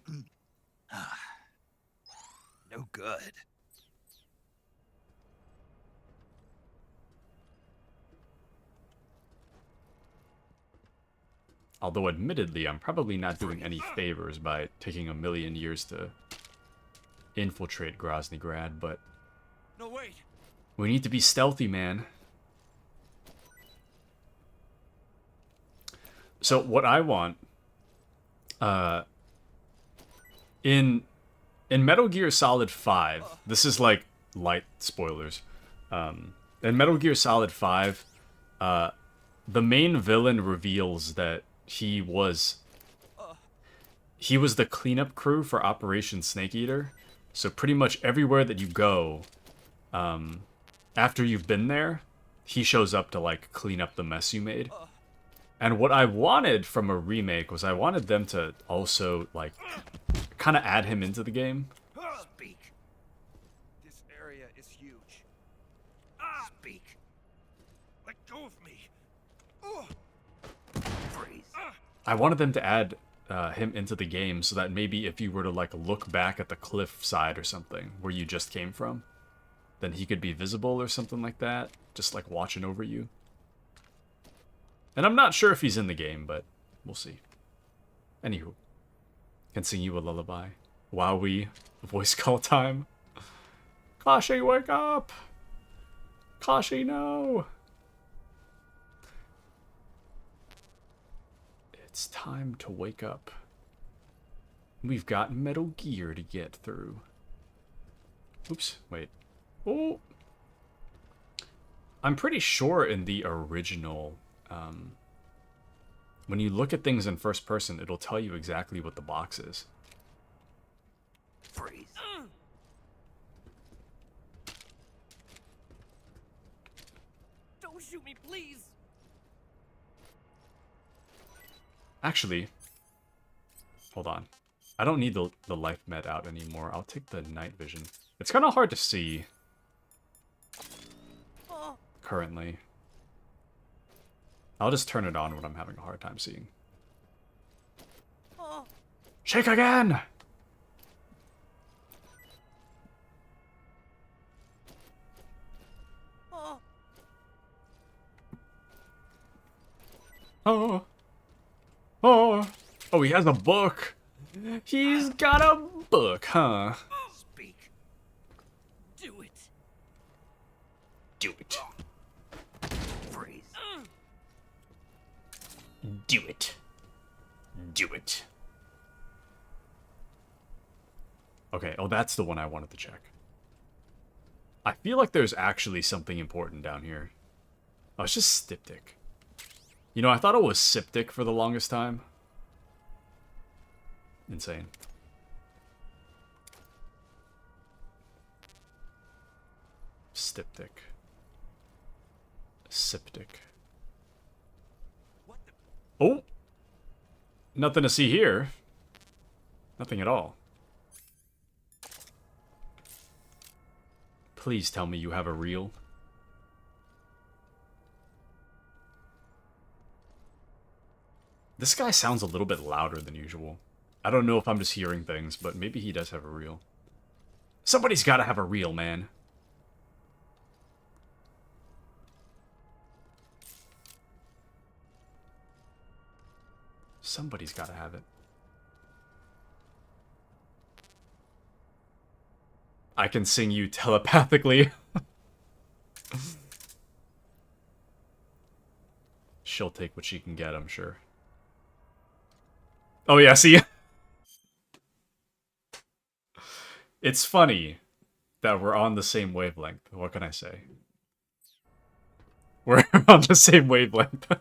C: No good.
A: Although, admittedly, I'm probably not doing any favors by taking 1,000,000 years to infiltrate Groznygrad, but
I: No, wait.
A: we need to be stealthy, man. So what I want, in Metal Gear Solid 5, this is like light spoilers. In Metal Gear Solid 5, the main villain reveals that he was the cleanup crew for Operation Snake Eater. So pretty much everywhere that you go, after you've been there, he shows up to like clean up the mess you made. And what I wanted from a remake was I wanted them to also like kind of add him into the game.
B: Speak.
K: This area is huge.
B: Speak. Let go of me. Freeze.
A: I wanted them to add him into the game so that maybe if you were to like look back at the cliff side or something where you just came from, then he could be visible or something like that, just like watching over you. And I'm not sure if he's in the game, but we'll see. Anywho, can sing you a lullaby. Wowie, voice call time. Kashi, wake up! Kashi, no! It's time to wake up. We've got Metal Gear to get through. Oops, wait. Oh! I'm pretty sure in the original, when you look at things in first person, it'll tell you exactly what the box is.
B: Freeze.
F: Don't shoot me, please.
A: Actually, hold on. I don't need the life med out anymore. I'll take the night vision. It's kind of hard to see currently. I'll just turn it on when I'm having a hard time seeing. Shake again! Oh. Oh. Oh, he has a book. He's got a book, huh?
B: Speak.
F: Do it.
A: Do it.
B: Freeze.
A: Do it. Do it. Okay, oh, that's the one I wanted to check. I feel like there's actually something important down here. Oh, it's just styptic. You know, I thought it was Siptic for the longest time. Insane. Styptic. Siptic. Oh! Nothing to see here. Nothing at all. Please tell me you have a reel. This guy sounds a little bit louder than usual. I don't know if I'm just hearing things, but maybe he does have a reel. Somebody's gotta have a reel, man. Somebody's gotta have it. I can sing you telepathically. She'll take what she can get, I'm sure. Oh yeah, see? It's funny that we're on the same wavelength. What can I say? We're on the same wavelength.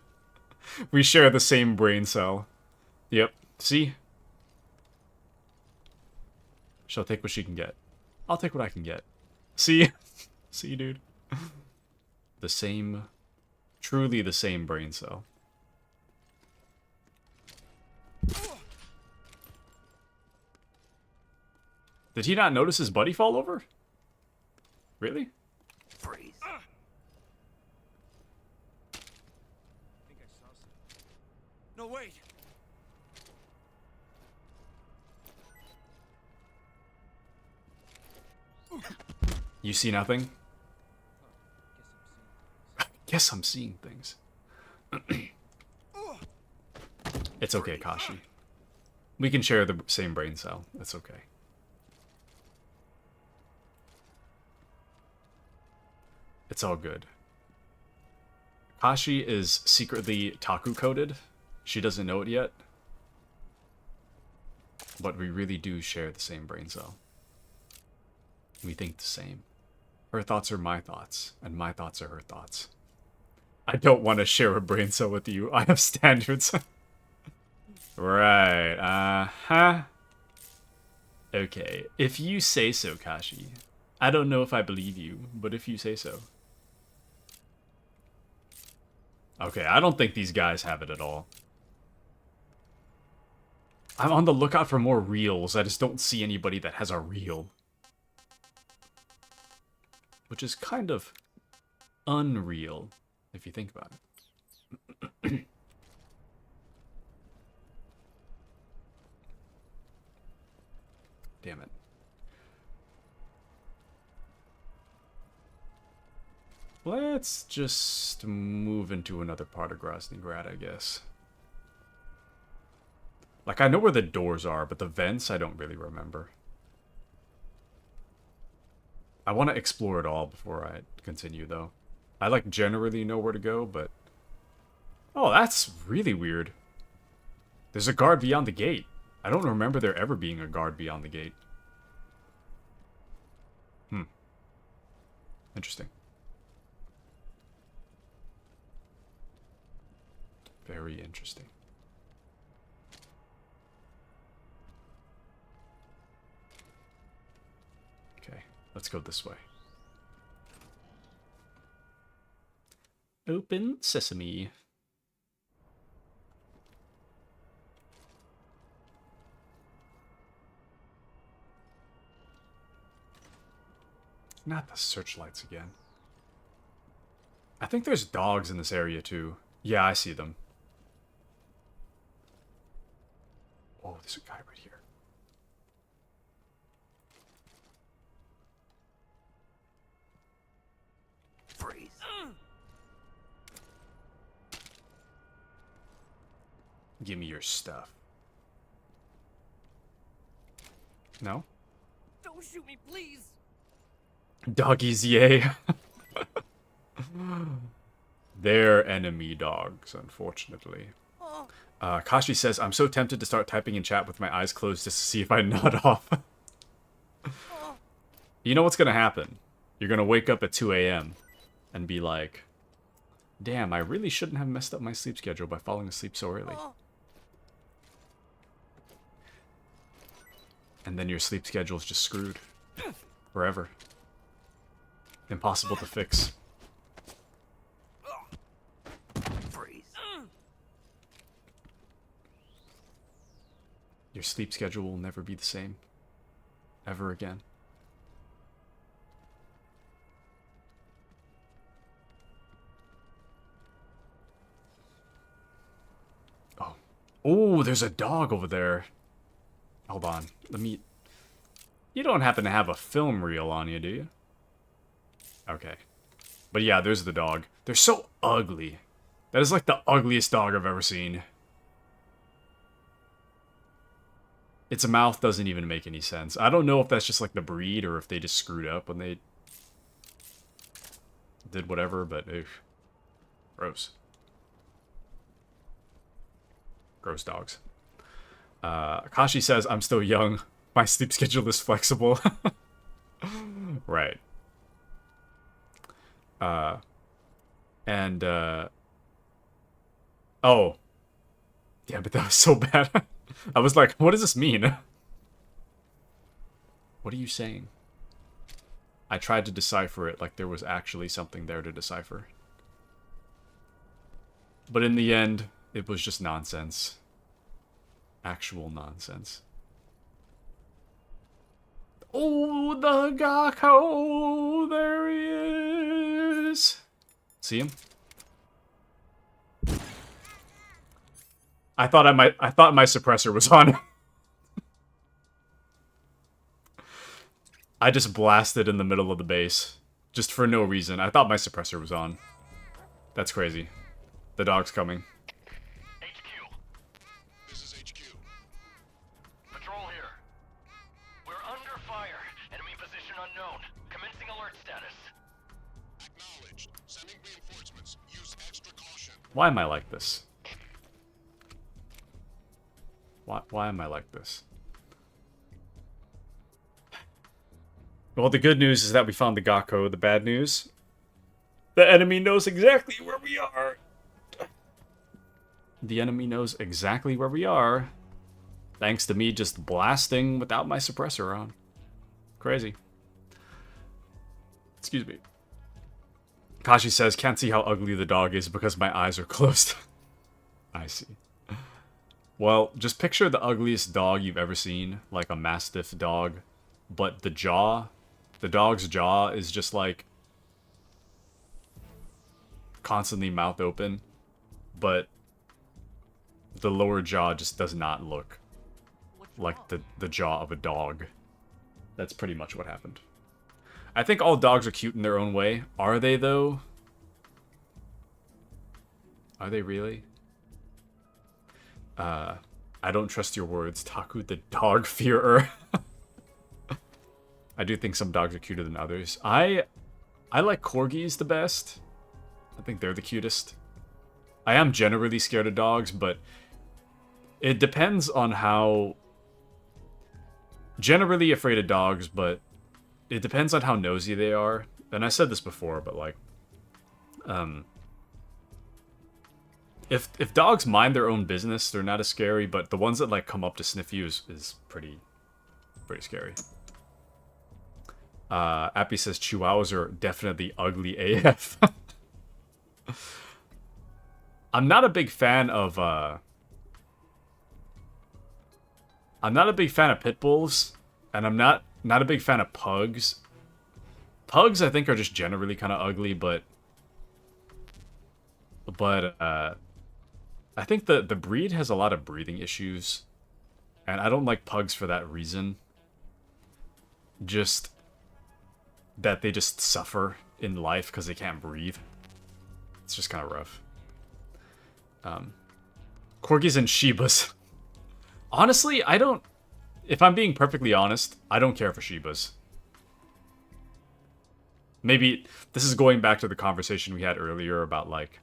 A: We share the same brain cell. Yep. See? She'll take what she can get. I'll take what I can get. See? See, dude? The same... Truly the same brain cell. Did he not notice his buddy fall over? Really?
B: Freeze.
K: I think I saw something. No, wait.
A: You see nothing? Guess I'm seeing things. It's okay, Kashi. We can share the same brain cell. That's okay. It's all good. Kashi is secretly Taku-coded. She doesn't know it yet. But we really do share the same brain cell. We think the same. Her thoughts are my thoughts, and my thoughts are her thoughts. I don't want to share a brain cell with you. I have standards. Right. Uh-huh. Okay. If you say so, Kashi. I don't know if I believe you, but if you say so. Okay, I don't think these guys have it at all. I'm on the lookout for more reels. I just don't see anybody that has a reel. Which is kind of unreal, if you think about it. Damn it. Let's just move into another part of Groznygrad, I guess. Like, I know where the doors are, but the vents, I don't really remember. I want to explore it all before I continue, though. I, like, generally know where to go, but... Oh, that's really weird. There's a guard beyond the gate. I don't remember there ever being a guard beyond the gate. Interesting. Very interesting. Okay, let's go this way. Open sesame. Not the searchlights again. I think there's dogs in this area too. Yeah, I see them. Oh, there's a guy right here.
F: Freeze.
A: Give me your stuff. No?
F: Don't shoot me, please.
A: Doggies, yay. They're enemy dogs, unfortunately. Kashi says, I'm so tempted to start typing in chat with my eyes closed just to see if I nod off. You know what's gonna happen? You're gonna wake up at 2 a.m. and be like, damn, I really shouldn't have messed up my sleep schedule by falling asleep so early. And then your sleep schedule is just screwed. Forever. Impossible to fix.
F: Freeze.
A: Your sleep schedule will never be the same. Ever again. Oh. Oh, there's a dog over there. Hold on. Let me... You don't happen to have a film reel on you, do you? Okay. But yeah, there's the dog. They're so ugly. That is like the ugliest dog I've ever seen. Its mouth doesn't even make any sense. I don't know if that's just like the breed or if they just screwed up when they did whatever, but ew. Gross. Gross dogs. Kashi says, I'm still young. My sleep schedule is flexible. Right. Oh. Yeah, but that was so bad. I was like, what does this mean? What are you saying? I tried to decipher it like there was actually something there to decipher. But in the end, it was just nonsense. Actual nonsense. Oh, the Gakko! There he is! See him? I thought my suppressor was on. I just blasted in the middle of the base. Just for no reason. I thought my suppressor was on. That's crazy. The dog's coming.
H: HQ. This is HQ. Patrol here. We're under fire. Enemy position unknown. Commencing alert status.
G: Acknowledged. Sending reinforcements. Use extra caution.
A: Why am I like this? Why am I like this? Well, the good news is that we found the Gakko. The bad news The enemy knows exactly where we are. The enemy knows exactly where we are. Thanks to me just blasting without my suppressor on. Crazy. Excuse me. Kashi says, can't see how ugly the dog is because my eyes are closed. I see. Well, just picture the ugliest dog you've ever seen, like a Mastiff dog, but the dog's jaw is just like constantly mouth open, but the lower jaw just does not look like the jaw of a dog. That's pretty much what happened. I think all dogs are cute in their own way. Are they, though? Are they really? I don't trust your words, Taku the dog fearer. I do think some dogs are cuter than others. I like corgis the best. I think they're the cutest. I am generally scared of dogs, but it depends on how... Generally afraid of dogs, but it depends on how nosy they are. And I said this before, but like... If dogs mind their own business, they're not as scary, but the ones that like come up to sniff you is pretty scary. Appy says Chihuahuas are definitely ugly AF. I'm not a big fan of pit bulls, and I'm not a big fan of pugs. Pugs I think are just generally kind of ugly, but I think the breed has a lot of breathing issues, and I don't like pugs for that reason. Just that they just suffer in life because they can't breathe. It's just kind of rough. Corgis and Shibas. Honestly, I don't... If I'm being perfectly honest, I don't care for Shibas. Maybe this is going back to the conversation we had earlier about, like,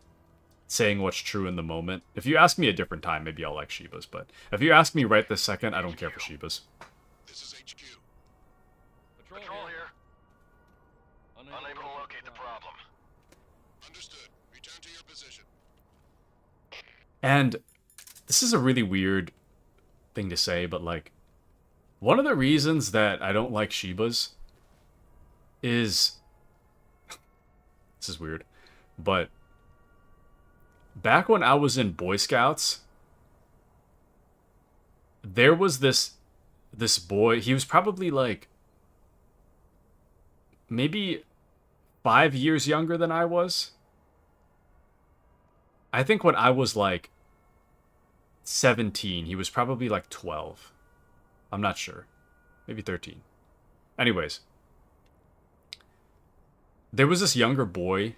A: saying what's true in the moment. If you ask me a different time, maybe I'll like Shibas, but if you ask me right this second, I don't care for Shibas.
G: This is HQ.
H: Patrol here. Unable to locate the problem.
G: Understood. Return to your position.
A: And this is a really weird thing to say, but like, one of the reasons that I don't like Shibas is... This is weird, but back when I was in Boy Scouts, there was this boy, he was probably like maybe 5 years younger than I was. I think when I was like 17, he was probably like 12. I'm not sure. Maybe 13. Anyways, there was this younger boy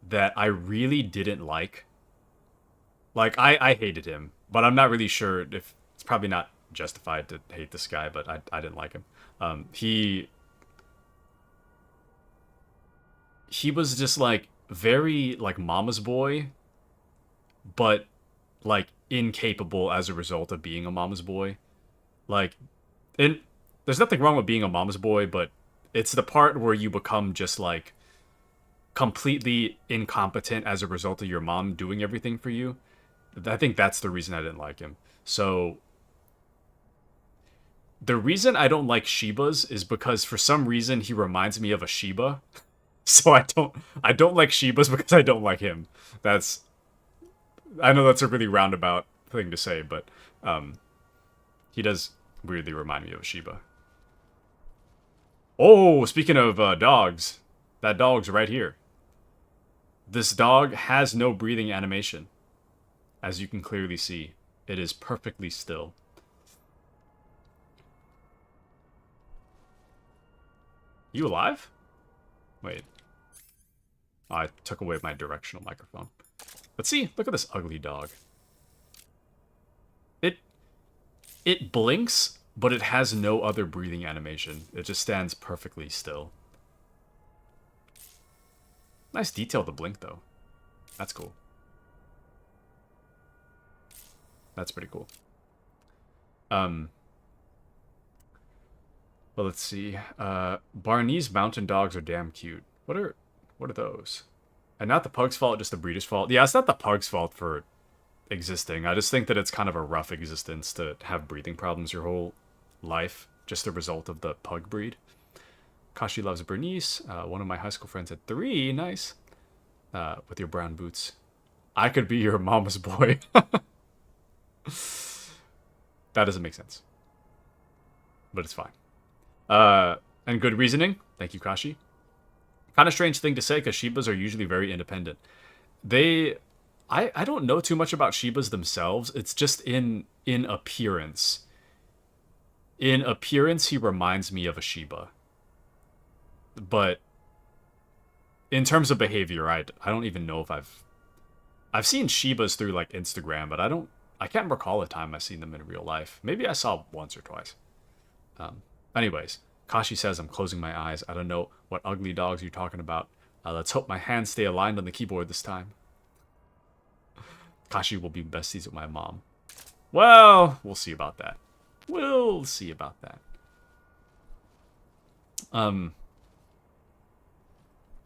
A: that I really didn't like. Like, I hated him, but I'm not really sure if... It's probably not justified to hate this guy, but I didn't like him. He was just, like, very, like, mama's boy, but, like, incapable as a result of being a mama's boy. Like, and there's nothing wrong with being a mama's boy, but it's the part where you become just, like, completely incompetent as a result of your mom doing everything for you. I think that's the reason I didn't like him. So, the reason I don't like Shibas is because for some reason he reminds me of a Shiba. So I don't like Shibas because I don't like him. I know that's a really roundabout thing to say, but he does weirdly remind me of a Shiba. Oh, speaking of dogs, that dog's right here. This dog has no breathing animation. As you can clearly see, it is perfectly still. You alive? Wait. Oh, I took away my directional microphone. But see, look at this ugly dog. It blinks, but it has no other breathing animation. It just stands perfectly still. Nice detail to blink, though. That's cool. That's pretty cool. Well, let's see. Barnese mountain dogs are damn cute. What are those? And not the pug's fault, just the breeder's fault. Yeah, it's not the pug's fault for existing. I just think that it's kind of a rough existence to have breathing problems your whole life, just a result of the pug breed. Kashi loves Bernice. One of my high school friends had 3. Nice. With your brown boots. I could be your mama's boy. That doesn't make sense. But it's fine. And good reasoning. Thank you, Kashi. Kind of strange thing to say, because Shibas are usually very independent. I don't know too much about Shibas themselves. It's just in appearance. In appearance, he reminds me of a Shiba. But in terms of behavior, I don't even know if I've seen Shibas through like Instagram, but I can't recall a time I've seen them in real life. Maybe I saw once or twice. Anyways, Kashi says I'm closing my eyes. I don't know what ugly dogs you're talking about. Let's hope my hands stay aligned on the keyboard this time. Kashi will be besties with my mom. Well, we'll see about that. We'll see about that.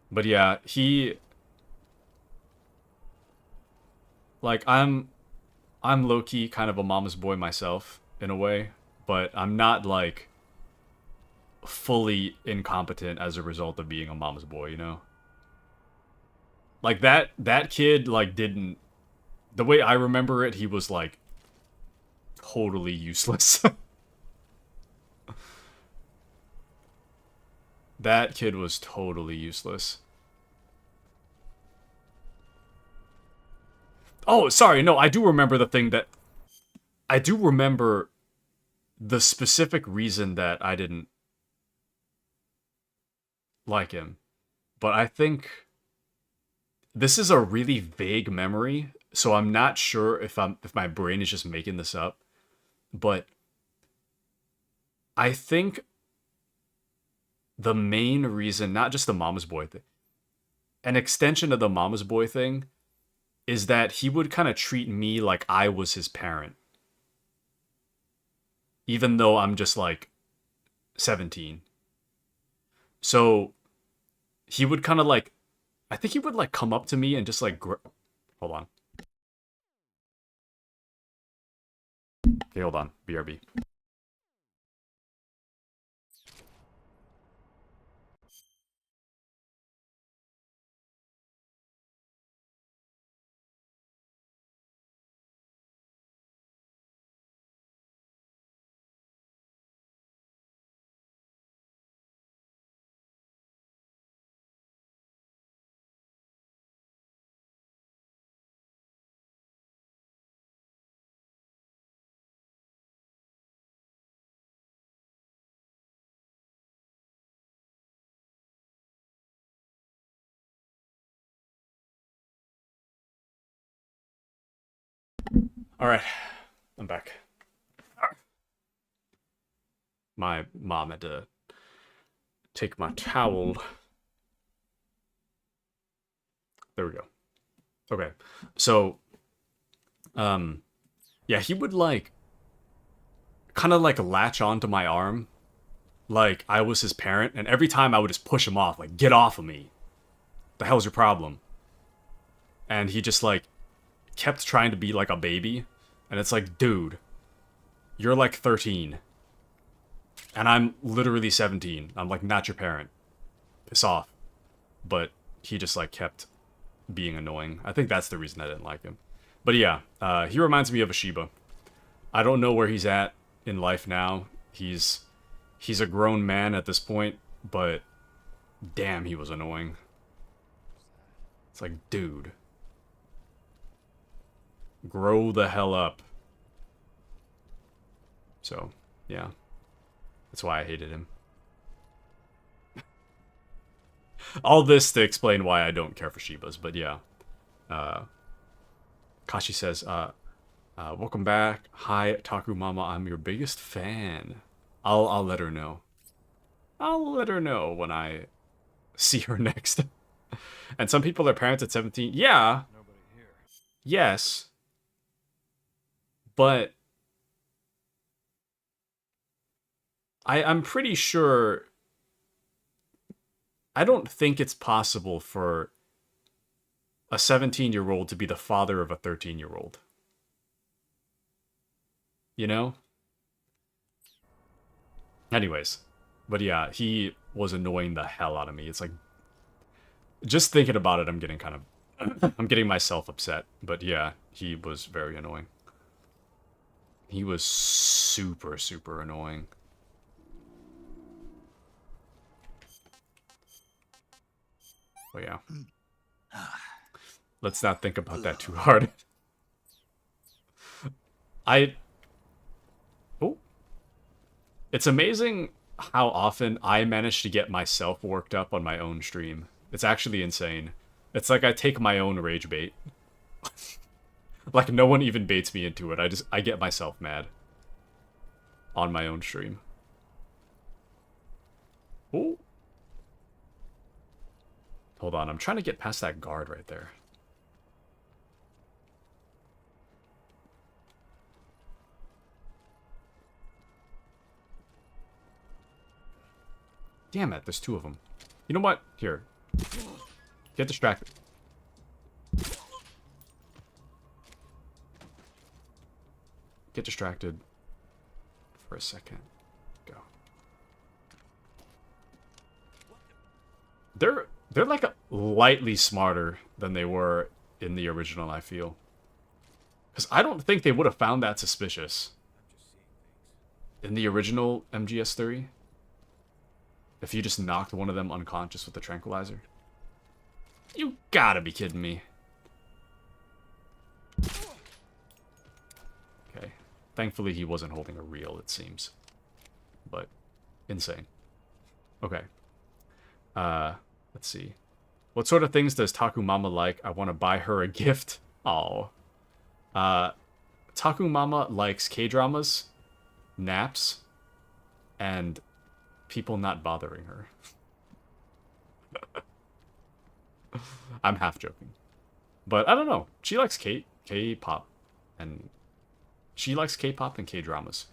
A: But yeah, like I'm low-key kind of a mama's boy myself in a way, but I'm not like fully incompetent as a result of being a mama's boy, you know? Like that kid like didn't, the way I remember it, he was like totally useless. That kid was totally useless. Oh, sorry, no, I do remember I do remember the specific reason that I didn't like him. But I think this is a really vague memory, so I'm not sure if my brain is just making this up. But I think the main reason, not just the mama's boy thing, an extension of the mama's boy thing, is that he would kind of treat me like I was his parent. Even though I'm just like 17. So he would kind of like, I think he would like come up to me and just like, hold on. Okay, hold on. BRB. All right, I'm back. My mom had to take my towel. There we go. Okay, so, yeah, he would like, kind of like latch onto my arm, like I was his parent, and every time I would just push him off, like, get off of me. The hell's your problem? And he just like kept trying to be like a baby, and it's like, dude, you're like 13. And I'm literally 17. I'm like not your parent. Piss off. But he just like kept being annoying. I think that's the reason I didn't like him. But yeah, he reminds me of a Shiba. I don't know where he's at in life now. He's a grown man at this point, but damn, he was annoying. It's like, dude, grow the hell up. So, yeah. That's why I hated him. All this to explain why I don't care for Shibas, but yeah. Kashi says, welcome back. Hi, Taku Mama, I'm your biggest fan. I'll let her know. I'll let her know when I see her next. And some people are parents at 17. Yeah.
M: Nobody here.
A: Yes. But I'm pretty sure, I don't think it's possible for a 17-year-old to be the father of a 13-year-old. You know? Anyways. But yeah, he was annoying the hell out of me. It's like, just thinking about it, I'm getting kind of, I'm getting myself upset. But yeah, he was very annoying. He was super, super annoying. Oh yeah. Let's not think about that too hard. Oh. It's amazing how often I manage to get myself worked up on my own stream. It's actually insane. It's like I take my own rage bait. Like no one even baits me into it. I get myself mad. On my own stream. Oh. Hold on, I'm trying to get past that guard right there. Damn it, there's two of them. You know what? Here. Get distracted. Get distracted for a second. Go. They're like lightly smarter than they were in the original, I feel. Because I don't think they would have found that suspicious in the original MGS 3. If you just knocked one of them unconscious with the tranquilizer. You gotta be kidding me. Okay. Thankfully he wasn't holding a reel, it seems. But, insane. Okay. Let's see. What sort of things does Taku Mama like? I want to buy her a gift. Oh. Taku Mama likes K-dramas, naps, and people not bothering her. I'm half joking. But I don't know. She likes K-pop. And she likes K-pop and K-dramas.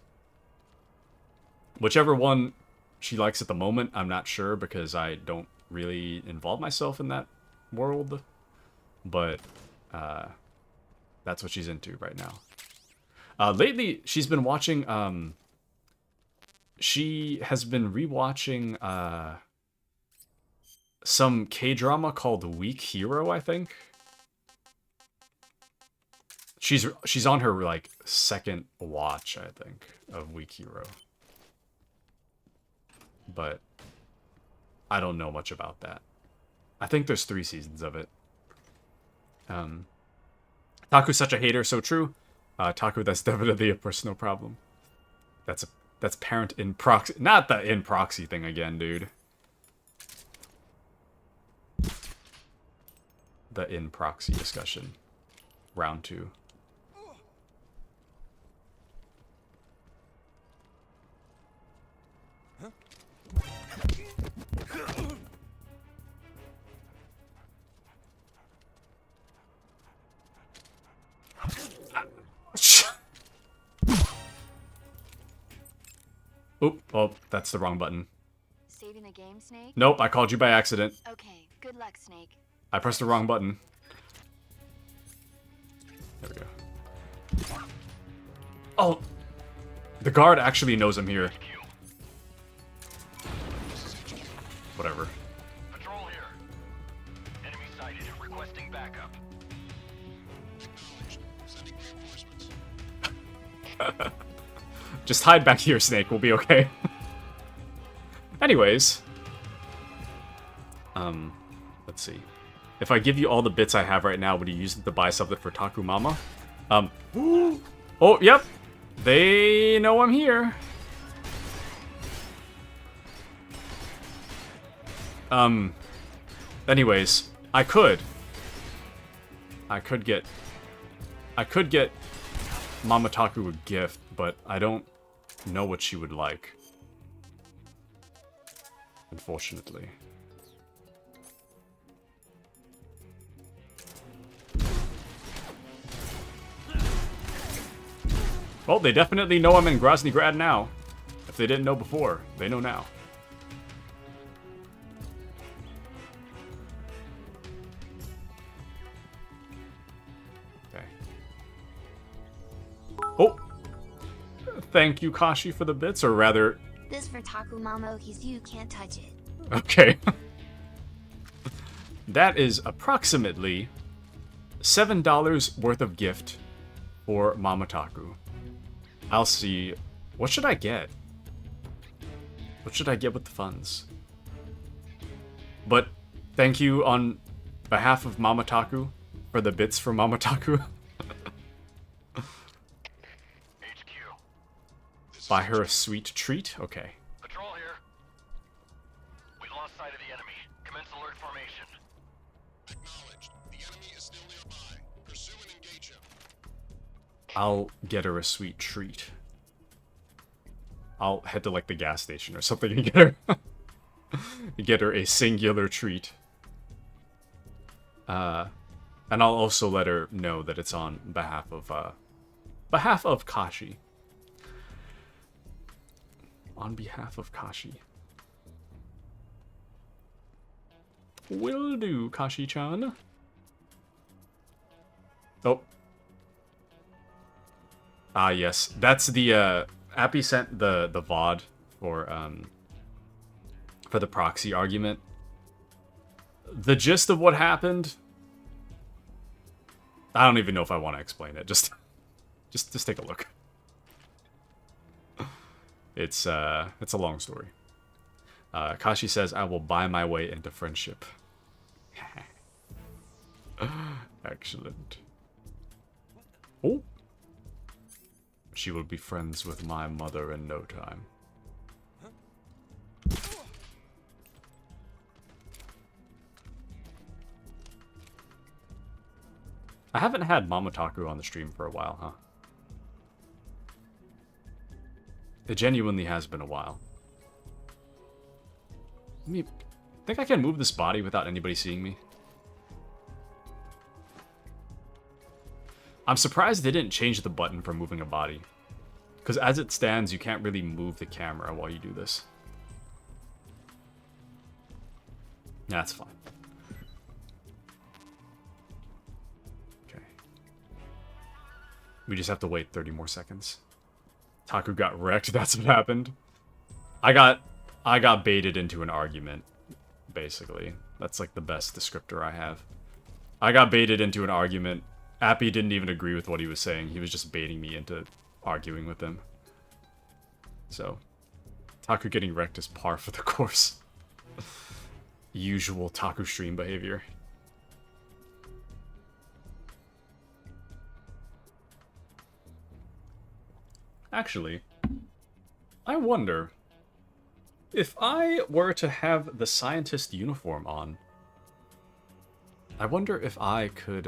A: Whichever one she likes at the moment, I'm not sure because I don't really involve myself in that world. But that's what she's into right now. Lately, she's been watching... she has been rewatching some K-drama called Weak Hero, I think. She's on her like second watch, I think, of Weak Hero. But I don't know much about that. I think there's 3 seasons of it. Taku's such a hater, so true. Taku, that's definitely a personal problem. That's parent in proxy. Not the in proxy thing again, dude. The in proxy discussion. Round 2. Oop, oh, that's the wrong button.
E: Saving the game, Snake?
A: Nope, I called you by accident.
E: Okay, good luck, Snake.
A: I pressed the wrong button. There we go. Oh! The guard actually knows I'm here. Whatever.
H: Patrol here. Enemy sighted. Requesting backup.
G: Acknowledged. Sending reinforcements.
A: Just hide back here, Snake. We'll be okay. Anyways. Let's see. If I give you all the bits I have right now, would you use it to buy something for Taku Mama? Oh, yep. They know I'm here. Anyways, I could get Mama Taku a gift, but I don't know what she would like. Unfortunately. Well, they definitely know I'm in Grozny Grad now. If they didn't know before, they know now. thank you, Kashi, for the bits, or rather...
M: This for Taku Mamo, he's you can't touch it.
A: Okay. That is approximately $7 worth of gift for Mama Taku. I'll see. What should I get? What should I get with the funds? But thank you on behalf of Mama Taku for the bits for Mama Taku. Buy her a sweet treat? Okay.
H: Patrol here. We've lost sight of the enemy. Commence alert formation.
G: Acknowledged. The enemy is still nearby. Pursue and engage him.
A: I'll get her a sweet treat. I'll head to like the gas station or something and get her a singular treat. And I'll also let her know that it's on behalf of Kashi. On behalf of Kashi. Will do, Kashi-chan. Oh. Ah, yes. That's the, Appy sent the VOD for the proxy argument. The gist of what happened... I don't even know if I want to explain it. Just take a look. It's a long story. Kashi says, I will buy my way into friendship. Excellent. Oh. She will be friends with my mother in no time. I haven't had Mamotaku on the stream for a while, huh? It genuinely has been a while. Think I can move this body without anybody seeing me? I'm surprised they didn't change the button for moving a body. Because as it stands, you can't really move the camera while you do this. That's fine. Okay. We just have to wait 30 more seconds. Taku got wrecked, that's what happened. I got baited into an argument, basically. That's like the best descriptor I have. I got baited into an argument. Appy didn't even agree with what he was saying. He was just baiting me into arguing with him. So, Taku getting wrecked is par for the course. Usual Taku stream behavior. Actually, I wonder if I were to have the scientist uniform on. I wonder if I could,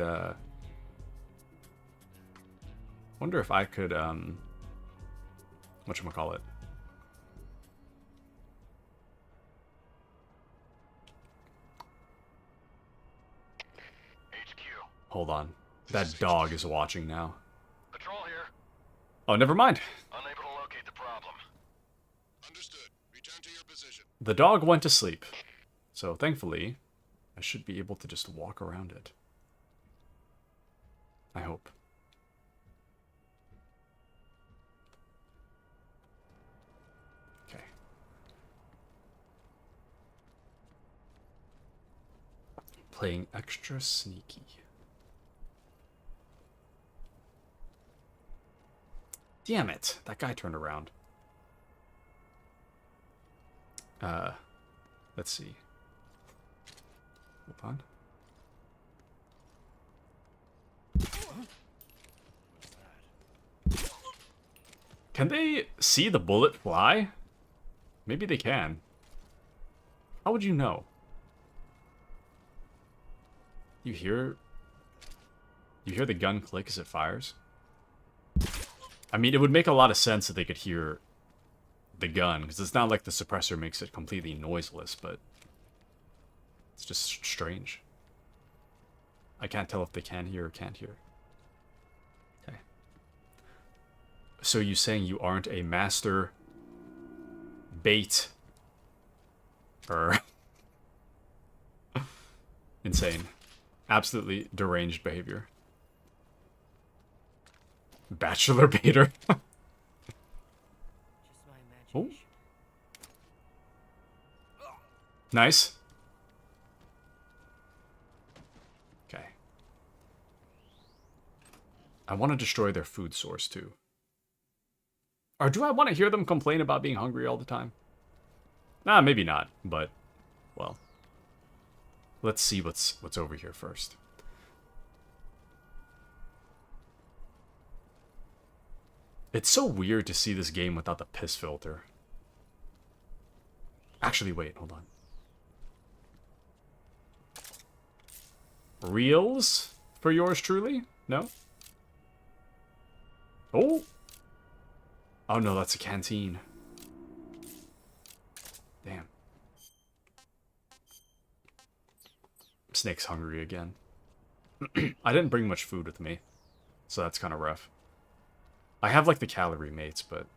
A: whatchamacallit?
H: HQ.
A: Hold on. That dog is watching now.
H: Patrol here.
A: Oh, never mind.
H: Unable to locate the problem.
G: Understood. Return to your position.
A: The dog went to sleep. So, thankfully, I should be able to just walk around it. I hope. Okay. Playing extra sneaky. Damn it! That guy turned around. Let's see. Hold on. Can they see the bullet fly? Maybe they can. How would you know? You hear the gun click as it fires? I mean, it would make a lot of sense that they could hear the gun, because it's not like the suppressor makes it completely noiseless, but it's just strange. I can't tell if they can hear or can't hear. Okay. So you saying you aren't a master bait? Or insane. Absolutely deranged behavior. Bachelor baiter. Oh. Nice. Okay. I want to destroy their food source too. Or do I want to hear them complain about being hungry all the time? Nah, maybe not, but well. Let's see what's over here first. It's so weird to see this game without the piss filter. Actually, wait, hold on. Reels for yours truly? No? Oh! Oh no, that's a canteen. Damn. Snake's hungry again. I didn't bring much food with me, so that's kind of rough. I have like the calorie mates, but...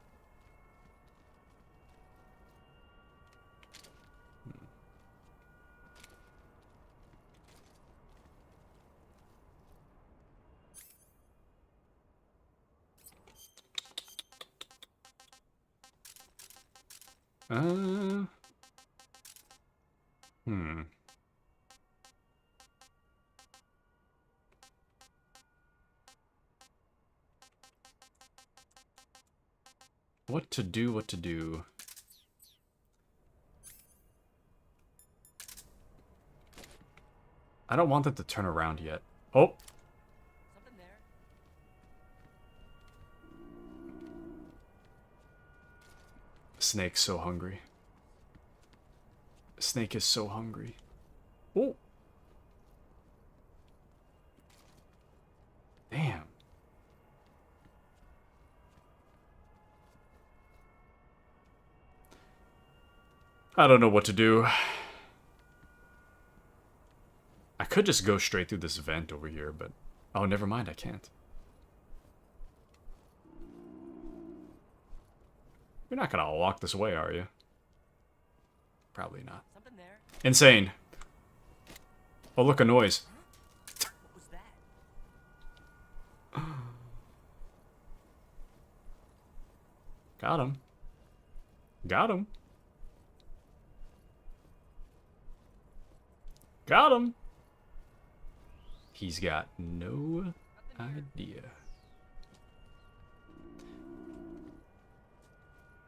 A: What to do, what to do. I don't want them to turn around yet. Oh!
F: Something there.
A: Snake's so hungry. Snake is so hungry. Oh! Damn. I don't know what to do. I could just go straight through this vent over here, but... Oh, never mind, I can't. You're not gonna walk this way, are you? Probably not.
F: Something there.
A: Insane. Oh, look, a noise.
F: What was that?
A: Got him. Got him. Got him. He's got no idea.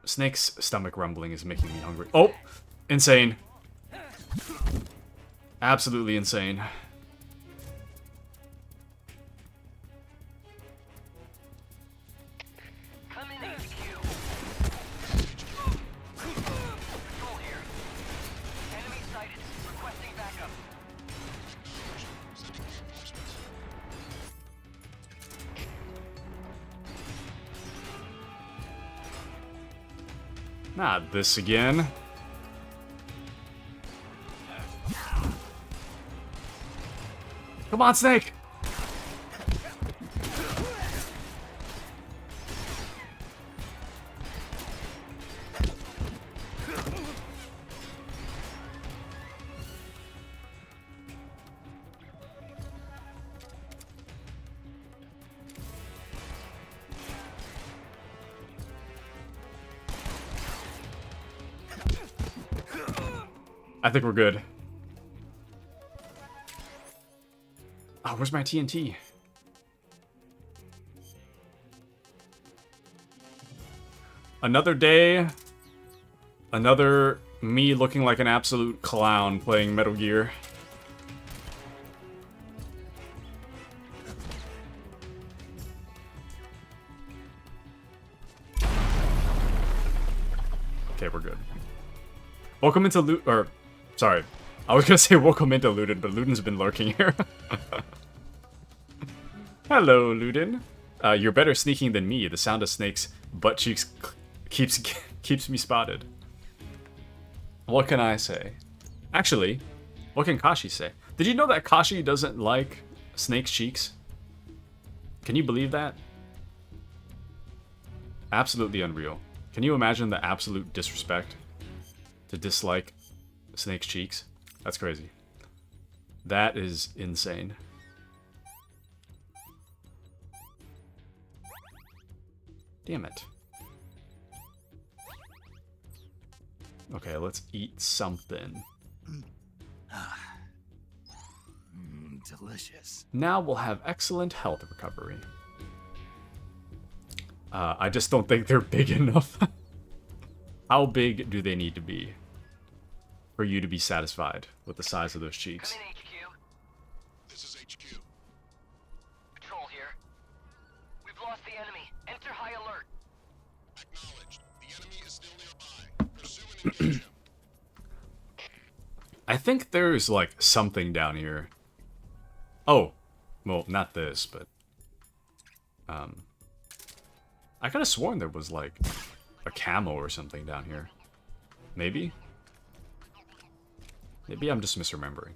A: Snake's stomach rumbling is making me hungry. Oh! Insane. Absolutely insane.
H: Come in, HQ. Patrol here. Enemy sighted. Requesting backup.
A: Not this again. Come on, Snake! I think we're good. Oh, where's my TNT? Another day. Another me looking like an absolute clown playing Metal Gear. Okay, we're good. Welcome into loot, or, sorry. I was gonna say welcome into Luden, but Luden's been lurking here. Hello, Luden. You're better sneaking than me. The sound of Snake's butt cheeks keeps me spotted. What can I say? Actually, what can Kashi say? Did you know that Kashi doesn't like Snake's cheeks? Can you believe that? Absolutely unreal. Can you imagine the absolute disrespect to dislike Snake's cheeks? That's crazy. That is insane. Damn it. Okay, let's eat something.
I: Delicious.
A: Now we'll have excellent health recovery. I just don't think they're big enough. How big do they need to be for you to be satisfied with the size of those cheeks?
H: Come in, HQ.
G: This is HQ.
H: Patrol here. We've lost the enemy. Enter high alert.
G: Acknowledged. The enemy is still nearby. Pursue and engage him.
A: I think there's like something down here. Oh, well, not this, but I could have sworn there was like a camo or something down here. Maybe? Maybe I'm just misremembering.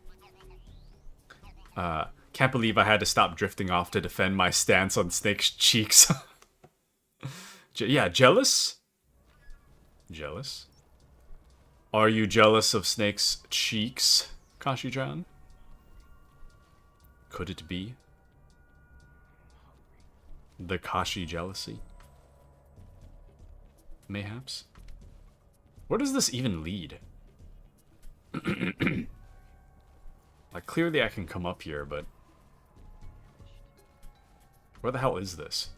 A: Can't believe I had to stop drifting off to defend my stance on Snake's cheeks. Yeah, jealous? Jealous? Are you jealous of Snake's cheeks, Kashi-chan? Could it be the Kashi jealousy? Mayhaps? Where does this even lead? Like, clearly I can come up here, but... where the hell is this?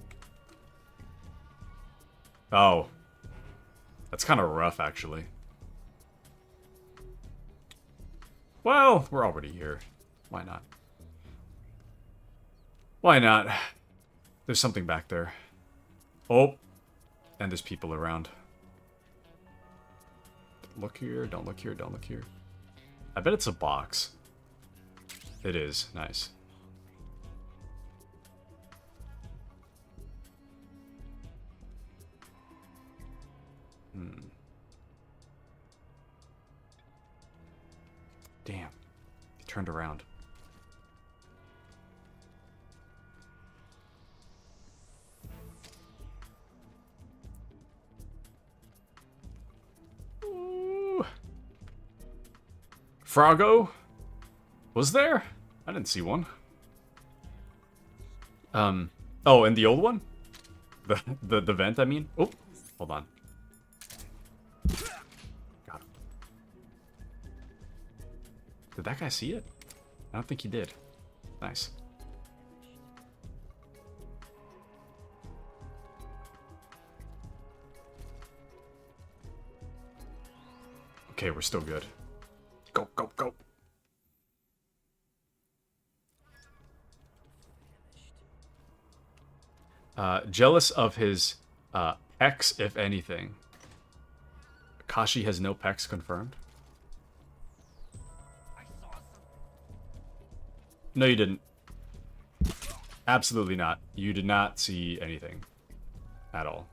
A: Oh. That's kind of rough, actually. Well, we're already here. Why not? Why not? There's something back there. Oh. And there's people around. Look here, don't look here, don't look here. I bet it's a box. It is. Nice. Damn. He turned around. Ooh. Froggo? Was there? I didn't see one. Oh, and the old one? The vent, I mean? Oh, hold on. Got him. Did that guy see it? I don't think he did. Nice. Okay, we're still good. Go, go, go. Jealous of his pecs, if anything. Kashi has no pecs confirmed. No, you didn't. Absolutely not. You did not see anything. At all.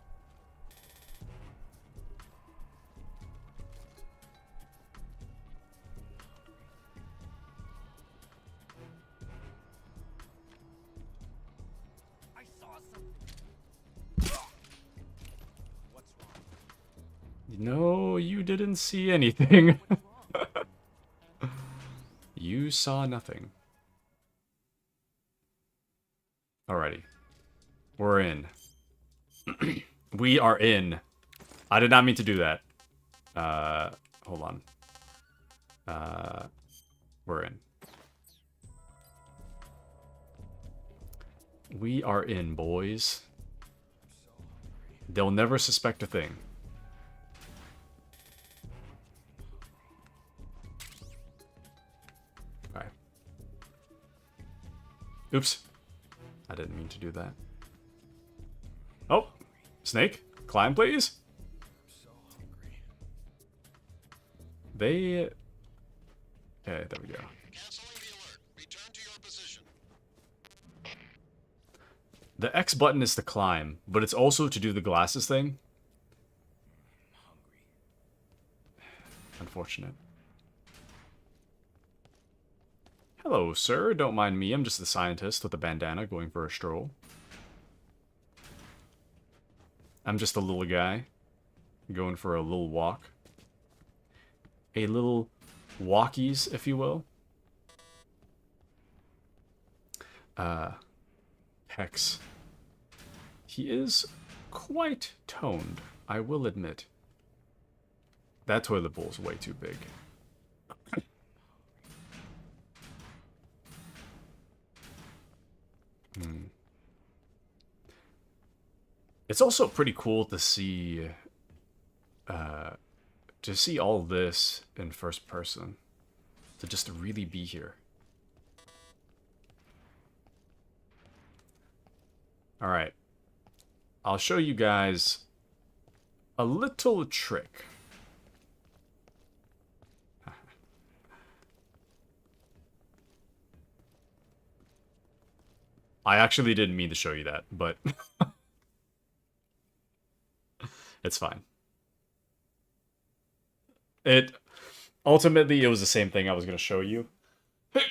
A: No, you didn't see anything. You saw nothing. Alrighty. We're in. We are in. I did not mean to do that. Hold on. We're in. We are in, boys. They'll never suspect a thing. Okay. Oops. I didn't mean to do that. Oh, Snake, climb, please. They... Okay, there we go.
G: Canceling the alert. Return to your position.
A: The X button is to climb, but it's also to do the glasses thing. Unfortunate. Hello, sir. Don't mind me. I'm just the scientist with a bandana going for a stroll. I'm just a little guy going for a little walk. A little walkies, if you will. Hex. He is quite toned, I will admit. That toilet bowl is way too big. It's also pretty cool to see all this in first person. To just really be here. Alright. I'll show you guys a little trick. I actually didn't mean to show you that, but it's fine. Ultimately, it was the same thing I was going to show you. It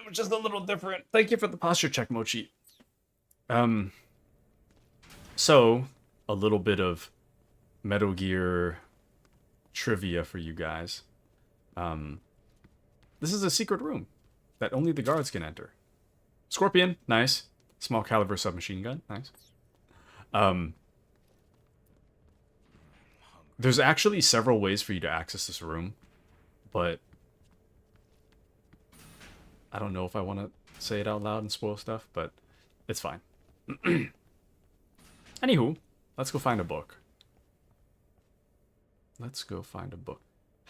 A: was just a little different. Thank you for the posture check, Mochi. So, a little bit of Metal Gear trivia for you guys. This is a secret room that only the guards can enter. Scorpion, nice. Small caliber submachine gun, nice. There's actually several ways for you to access this room, but I don't know if I want to say it out loud and spoil stuff, but it's fine. Anywho, let's go find a book. Let's go find a book.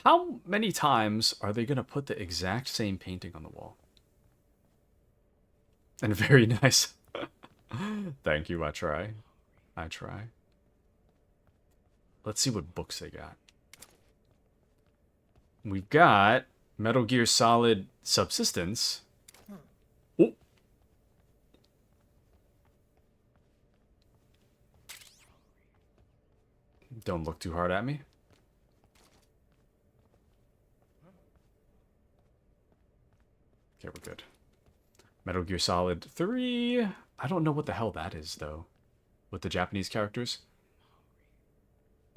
A: How many times are they going to put the exact same painting on the wall? And very nice. Thank you, I try. I try. Let's see what books they got. We've got Metal Gear Solid Subsistence. Oh. Don't look too hard at me. Okay, we're good. Metal Gear Solid 3. I don't know what the hell that is, though. With the Japanese characters.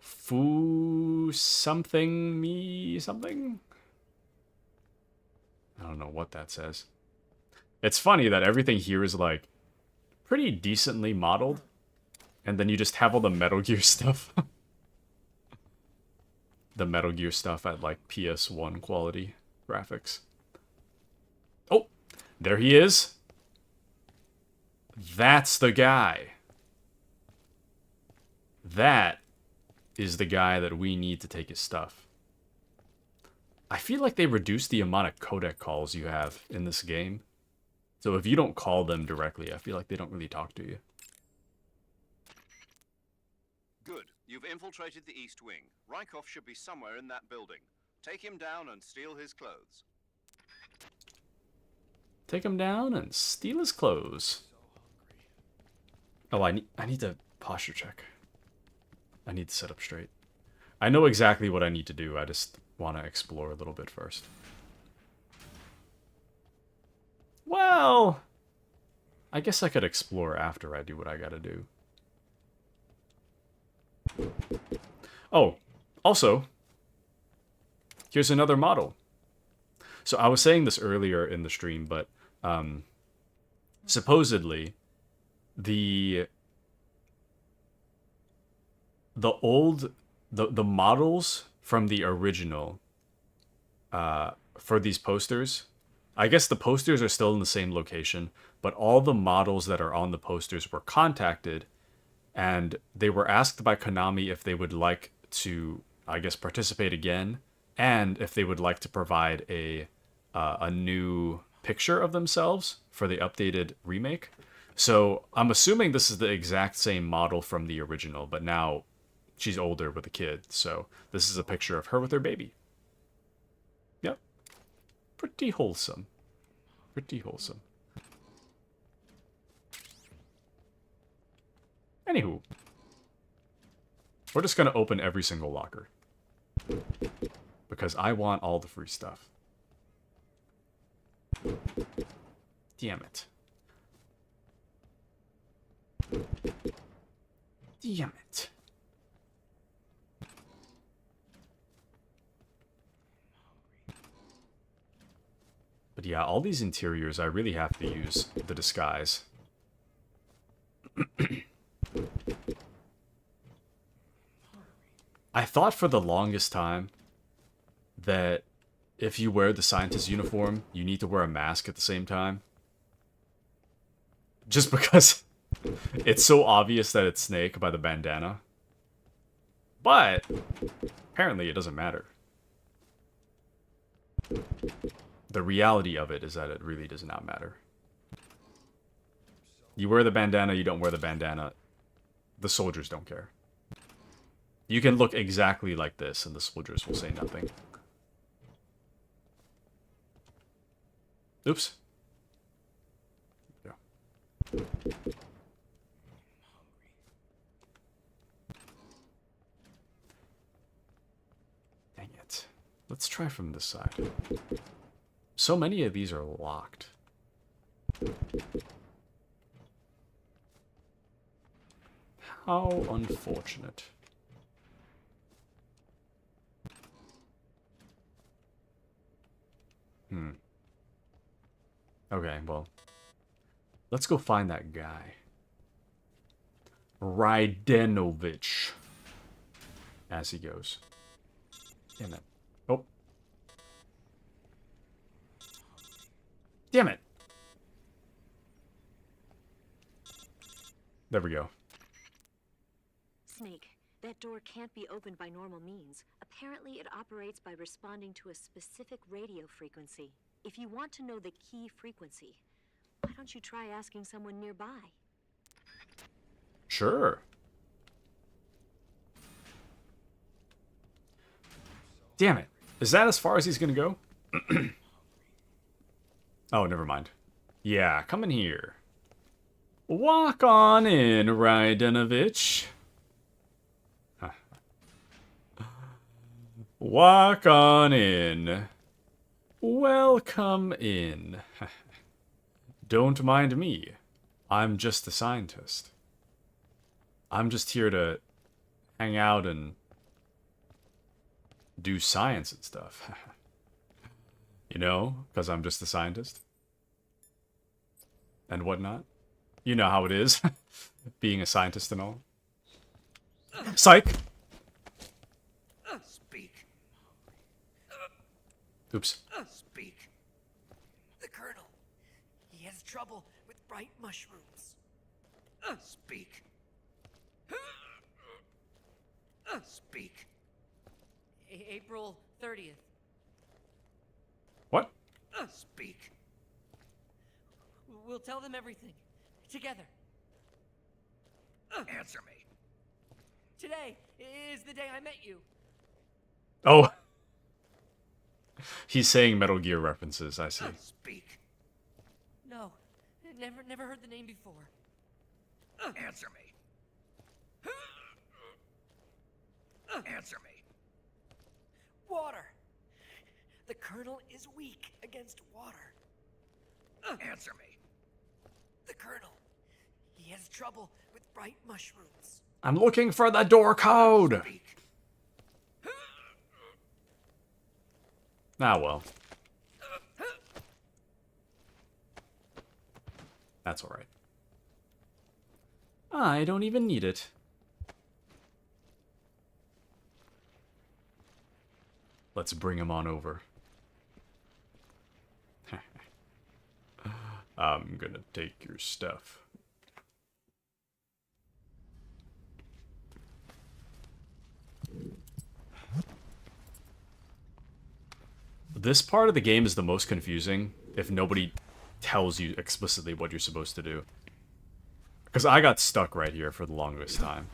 A: Fu something me something? I don't know what that says. It's funny that everything here is, like, pretty decently modeled. And then you just have all the Metal Gear stuff. The Metal Gear stuff at, like, PS1 quality graphics. Oh! There he is. That's the guy. That is the guy that we need to take his stuff. I feel like they reduced the amount of codec calls you have in this game. So if you don't call them directly, I feel like they don't really talk to you.
D: Good. You've infiltrated the East Wing. Rykov should be somewhere in that building. Take him down and steal his clothes.
A: Take him down and steal his clothes. Oh, I need to posture check. I need to sit up straight. I know exactly what I need to do. I just want to explore a little bit first. Well, I guess I could explore after I do what I gotta do. Oh, also, here's another model. So I was saying this earlier in the stream, but supposedly the models from the original for these posters, I guess the posters are still in the same location, but all the models that are on the posters were contacted and they were asked by Konami if they would like to, I guess, participate again, and if they would like to provide a new picture of themselves for the updated remake. So I'm assuming this is the exact same model from the original, but now she's older with a kid. So this is a picture of her with her baby. Yep. Pretty wholesome. Pretty wholesome. Anywho, we're just going to open every single locker. Because I want all the free stuff. Damn it. Damn it. But yeah, all these interiors, I really have to use the disguise. I thought for the longest time that if you wear the scientist uniform, you need to wear a mask at the same time. Just because it's so obvious that it's Snake by the bandana. But apparently it doesn't matter. The reality of it is that it really does not matter. You wear the bandana, you don't wear the bandana. The soldiers don't care. You can look exactly like this and the soldiers will say nothing. Oops. Yeah. Dang it. Let's try from this side. So many of these are locked. How unfortunate. Okay, well, let's go find that guy. Rydenovich. As he goes. Damn it. Oh. Damn it. There we go.
J: Snake, that door can't be opened by normal means. Apparently, it operates by responding to a specific radio frequency. If you want to know the key frequency, why don't you try asking someone nearby?
A: Sure. Damn it. Is that as far as he's gonna go? Oh, never mind. Yeah, come in here. Walk on in, Rydenovich. Walk on in. Welcome in. Don't mind me. I'm just a scientist. I'm just here to hang out and do science and stuff. You know, because I'm just a scientist. And whatnot. You know how it is, being a scientist and all. Psych!
C: Speak.
A: Oops.
C: Speak. The Colonel. He has trouble with bright mushrooms. Speak. Speak.
N: April 30th.
A: What?
C: Speak.
N: We'll tell them everything. Together.
C: Answer me.
N: Today is the day I met you.
A: Oh. He's saying Metal Gear references, I see.
C: Speak.
N: No. Never heard the name before.
C: Answer me. Answer me.
N: Water. The Colonel is weak against water.
C: Answer me.
N: The Colonel. He has trouble with bright mushrooms.
A: I'm looking for the door code!
C: Speak.
A: Ah, well. That's alright. I don't even need it. Let's bring him on over. I'm gonna take your stuff. This part of the game is the most confusing if nobody tells you explicitly what you're supposed to do. Because I got stuck right here for the longest time.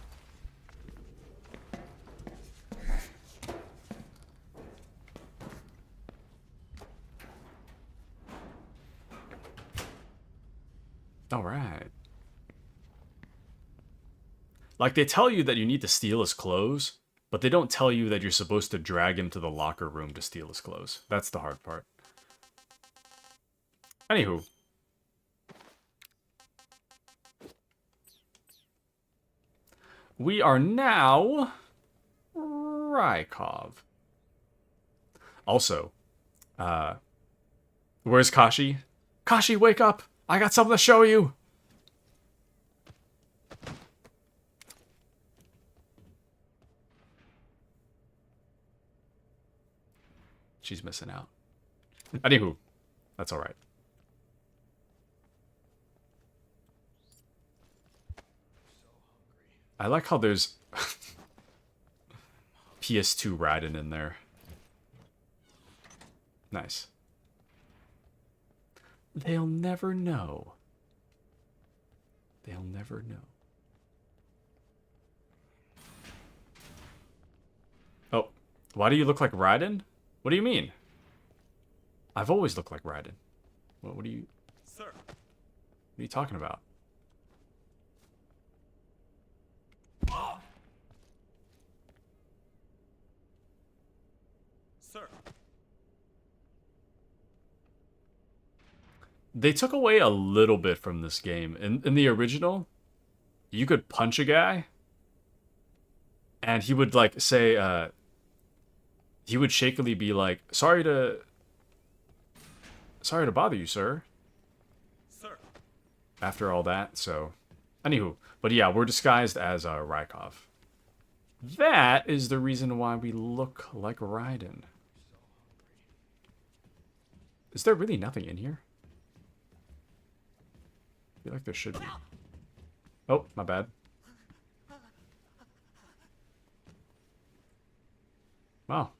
A: Alright. Like, they tell you that you need to steal his clothes, but they don't tell you that you're supposed to drag him to the locker room to steal his clothes. That's the hard part. Anywho. We are now Rykov. Also, where's Kashi? Kashi, wake up! I got something to show you! She's missing out. Anywho, that's alright. I like how there's PS2 Raiden in there. Nice. They'll never know. They'll never know. Oh, why do you look like Raiden? What do you mean? I've always looked like Raiden. What do you...
I: Sir.
A: What are you talking about?
I: Sir.
A: They took away a little bit from this game. In the original, you could punch a guy, and he would, like, say, he would shakily be like, sorry to bother you, sir.
I: Sir.
A: After all that, so... Anywho, but yeah, we're disguised as Rykov. That is the reason why we look like Raiden. Is there really nothing in here? I feel like there should be. Oh, my bad. Wow.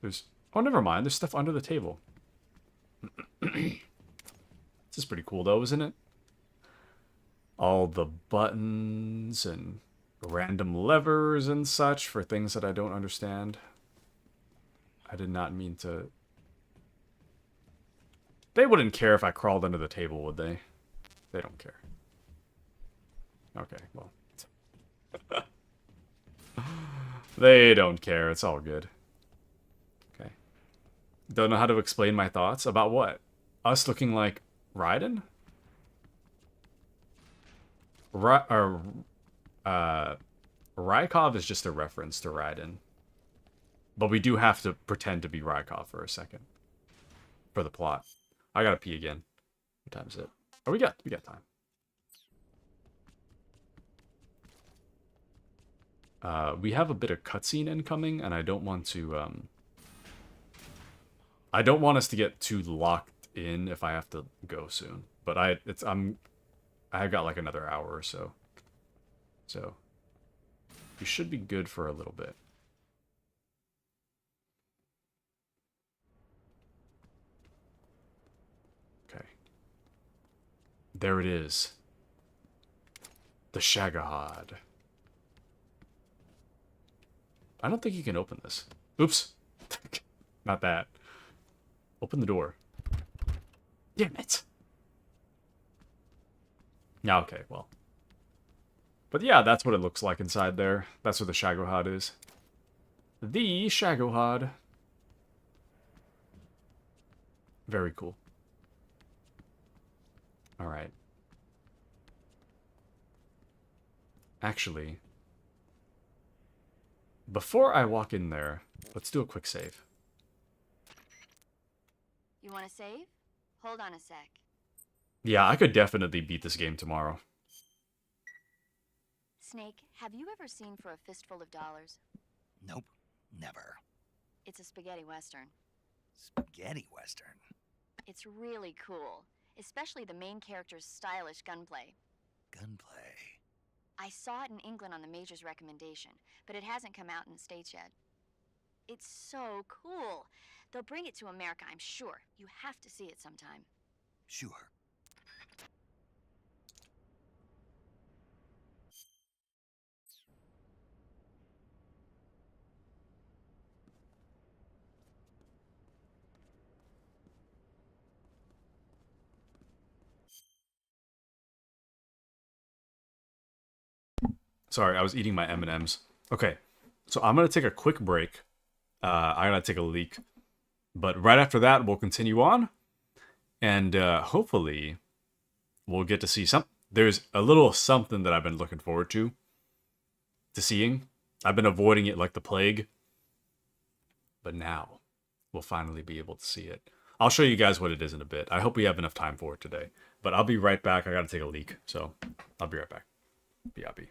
A: There's... Oh, never mind. There's stuff under the table. This is pretty cool, though, isn't it? All the buttons and random levers and such for things that I don't understand. I did not mean to... They wouldn't care if I crawled under the table, would they? They don't care. Okay, well. They don't care. It's all good. Okay. Don't know how to explain my thoughts. About what? Us looking like Raiden? Rykov is just a reference to Raiden. But we do have to pretend to be Rykov for a second. For the plot. I gotta pee again. What time is it? Oh, we got time. We have a bit of cutscene incoming, and I don't want to, I don't want us to get too locked in if I have to go soon. But I've got like another hour or so. So, you should be good for a little bit. Okay. There it is. The Shagohod. I don't think you can open this. Oops. Not that. Open the door. Damn it. Yeah, okay, well. But yeah, that's what it looks like inside there. That's where the Shagohod is. The Shagohod. Very cool. Alright. Actually, before I walk in there, let's do a quick save.
E: You want to save? Hold on a sec.
A: Yeah, I could definitely beat this game tomorrow.
E: Snake, have you ever seen For a Fistful of Dollars?
C: Nope, never.
E: It's a spaghetti western.
C: Spaghetti western?
E: It's really cool, especially the main character's stylish gunplay.
C: Gunplay?
E: I saw it in England on the Major's recommendation, but it hasn't come out in the States yet. It's so cool. They'll bring it to America, I'm sure. You have to see it sometime.
C: Sure.
A: Sorry, I was eating my M&Ms. Okay, so I'm going to take a quick break. I'm going to take a leak. But right after that, we'll continue on. And hopefully, we'll get to see some... There's a little something that I've been looking forward to seeing. I've been avoiding it like the plague. But now, we'll finally be able to see it. I'll show you guys what it is in a bit. I hope we have enough time for it today. But I'll be right back. I got to take a leak. So, I'll be right back. BRB.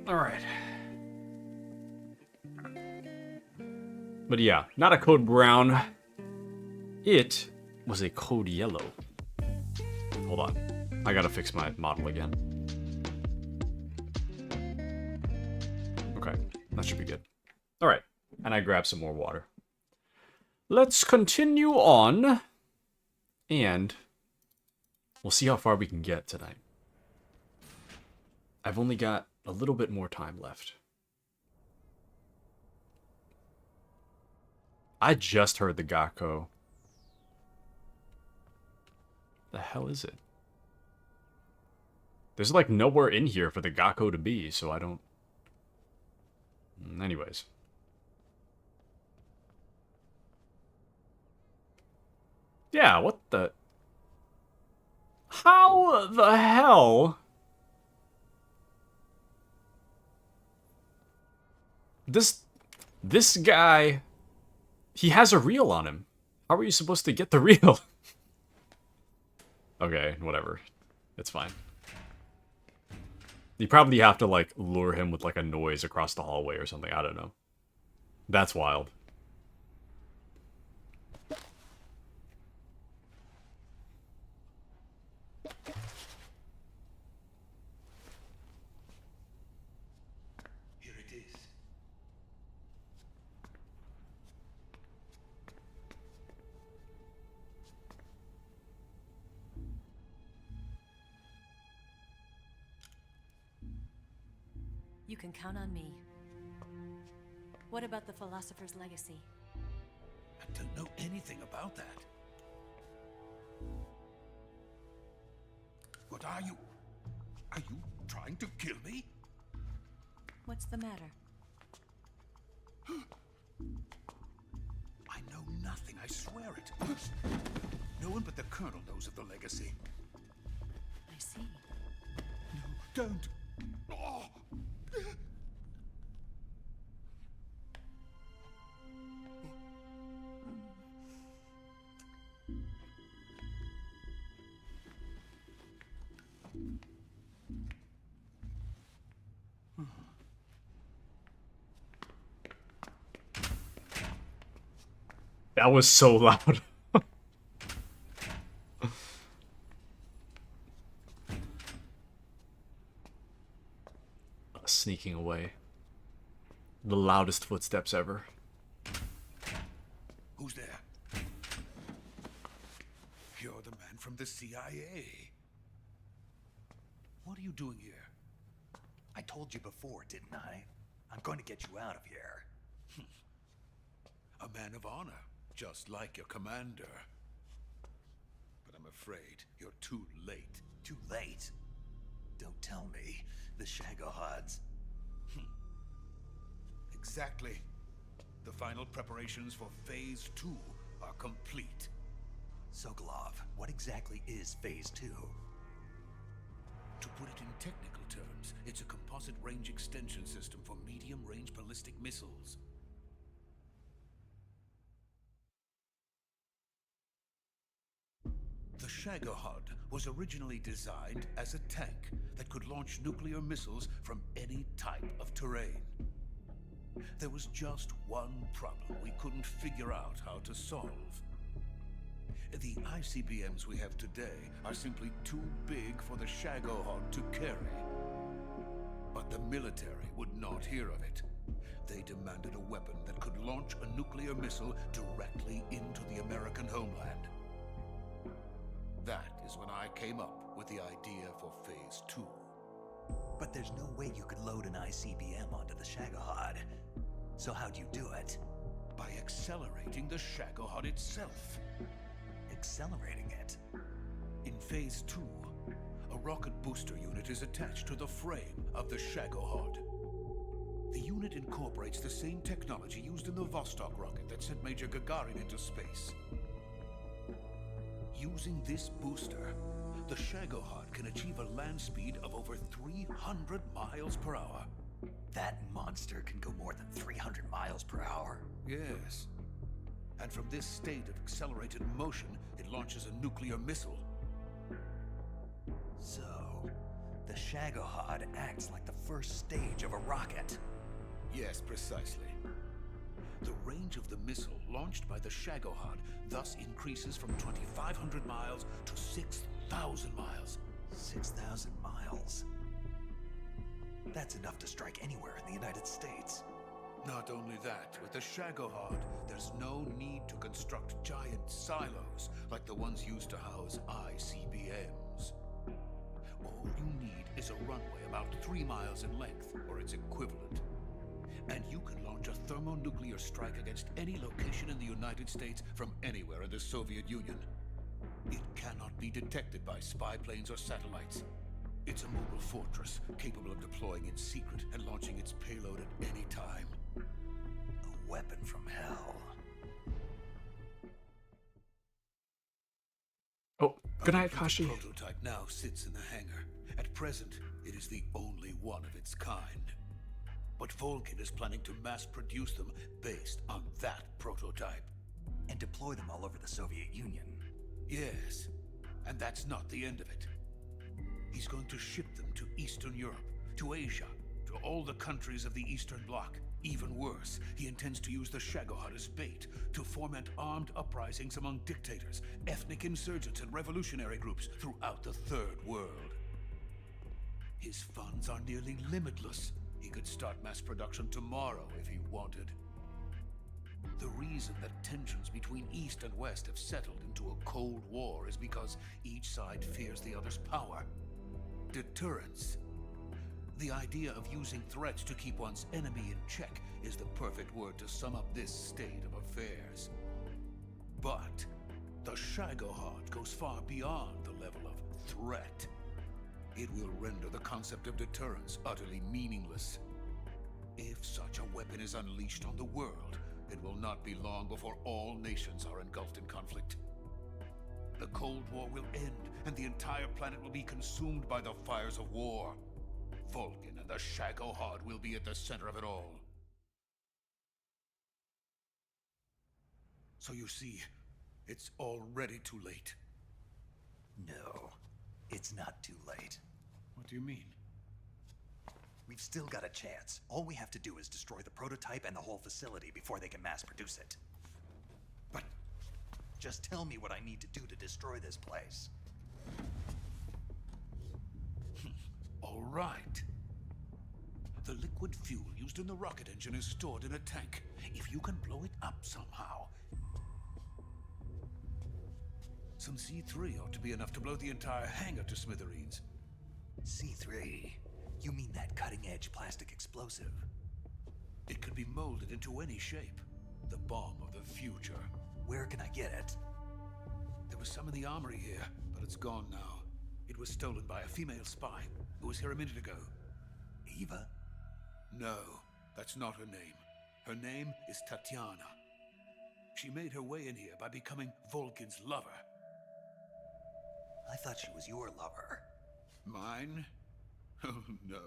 A: Alright. But yeah, not a code brown. It was a code yellow. Hold on. I gotta fix my model again. Okay, that should be good. Alright, and I grabbed some more water. Let's continue on, and we'll see how far we can get tonight. I've only got a little bit more time left. I just heard the Gakko. The hell is it? There's like nowhere in here for the Gakko to be, so I don't... Anyways. Yeah, what the... How the hell... This guy... He has a reel on him. How are you supposed to get the reel? Okay, whatever. It's fine. You probably have to, like, lure him with, like, a noise across the hallway or something. I don't know. That's wild.
B: Here it is.
J: You can count on me. What about the philosopher's legacy?
B: I don't know anything about that. What are you? Are you trying to kill me?
J: What's the matter?
B: I know nothing, I swear it. No one but the Colonel knows of the legacy.
J: I see.
B: No, don't. Oh.
A: That was so loud. Sneaking away. The loudest footsteps ever.
B: Who's there? You're the man from the CIA. What are you doing here?
C: I told you before, didn't I? I'm going to get you out of here.
B: A man of honor, just like your commander. But I'm afraid you're too late.
C: Too late? Don't tell me. The Shagohods.
B: Exactly. The final preparations for Phase 2 are complete.
C: Sokolov, what exactly is Phase 2?
B: To put it in technical terms, it's a composite range extension system for medium-range ballistic missiles. The Shagohod was originally designed as a tank that could launch nuclear missiles from any type of terrain. There was just one problem we couldn't figure out how to solve. The ICBMs we have today are simply too big for the Shagohod to carry. But the military would not hear of it. They demanded a weapon that could launch a nuclear missile directly into the American homeland. That is when I came up with the idea for Phase 2.
C: But there's no way you could load an ICBM onto the Shagohod. So how'd you do it?
B: By accelerating the Shagohod itself.
C: Accelerating it?
B: In Phase 2, a rocket booster unit is attached to the frame of the Shagohod. The unit incorporates the same technology used in the Vostok rocket that sent Major Gagarin into space. Using this booster, the Shagohod can achieve a land speed of over 300 miles per hour.
C: That monster can go more than 300 miles per hour?
B: Yes. And from this state of accelerated motion, it launches a nuclear missile.
C: So, The Shagohod acts like the first stage of a rocket.
I: Yes, precisely. The range of the missile launched by the Shagohod thus increases from 2,500 miles to 6,000 miles.
C: 6,000 miles? That's enough to strike anywhere in the United States.
I: Not only that, with the Shagohod, there's no need to construct giant silos like the ones used to house ICBMs. All you need is a runway about 3 miles in length, or its equivalent. And you can launch a thermonuclear strike against any location in the United States from anywhere in the Soviet Union. It cannot be detected by spy planes or satellites. It's a mobile fortress, capable of deploying in secret and launching its payload at any time.
C: A weapon from hell.
A: Oh, good night, Kashi.
I: The prototype now sits in the hangar. At present, it is the only one of its kind. But Volgin is planning to mass produce them based on that prototype.
C: And deploy them all over the Soviet Union.
I: Yes, and that's not the end of it. He's going to ship them to Eastern Europe, to Asia, to all the countries of the Eastern Bloc. Even worse, he intends to use the Shagohod as bait to foment armed uprisings among dictators, ethnic insurgents, and revolutionary groups throughout the Third World. His funds are nearly limitless. He could start mass production tomorrow if he wanted. The reason that tensions between East and West have settled into a Cold War is because each side fears the other's power. Deterrence. The idea of using threats to keep one's enemy in check is the perfect word to sum up this state of affairs. But the Shagohod goes far beyond the level of threat. It will render the concept of deterrence utterly meaningless. If such a weapon is unleashed on the world, it will not be long before all nations are engulfed in conflict. The Cold War will end, and the entire planet will be consumed by the fires of war. Volgin and the Shagohod will be at the center of it all. So you see, it's already too late.
C: No, it's not too late.
I: What do you mean?
C: We've still got a chance. All we have to do is destroy the prototype and the whole facility before they can mass produce it.
I: But
C: just tell me what I need to do to destroy this place.
I: All right. The liquid fuel used in the rocket engine is stored in a tank. If you can blow it up somehow. Some C3 ought to be enough to blow the entire hangar to smithereens.
C: C3? You mean that cutting-edge plastic explosive?
I: It could be molded into any shape. The bomb of the future.
C: Where can I get it?
I: There was some in the armory here, but it's gone now. It was stolen by a female spy who was here a minute ago.
C: Eva?
I: No, that's not her name. Her name is Tatiana. She made her way in here by becoming Volgin's lover.
C: I thought she was your lover.
I: Mine? Oh no,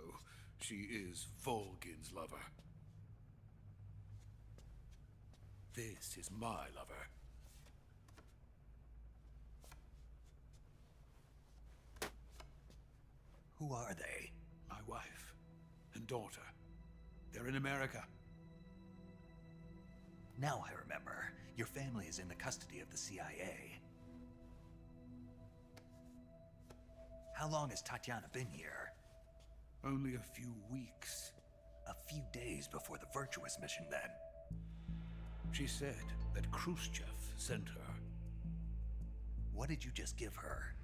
I: she is Volgin's lover. This is my lover.
C: Who are they?
I: My wife and daughter. They're in America.
C: Now I remember. Your family is in the custody of the CIA. How long has Tatiana been here?
I: Only a few weeks.
C: A few days before the Virtuous mission, then.
I: She said that Khrushchev sent her.
C: What did you just give her?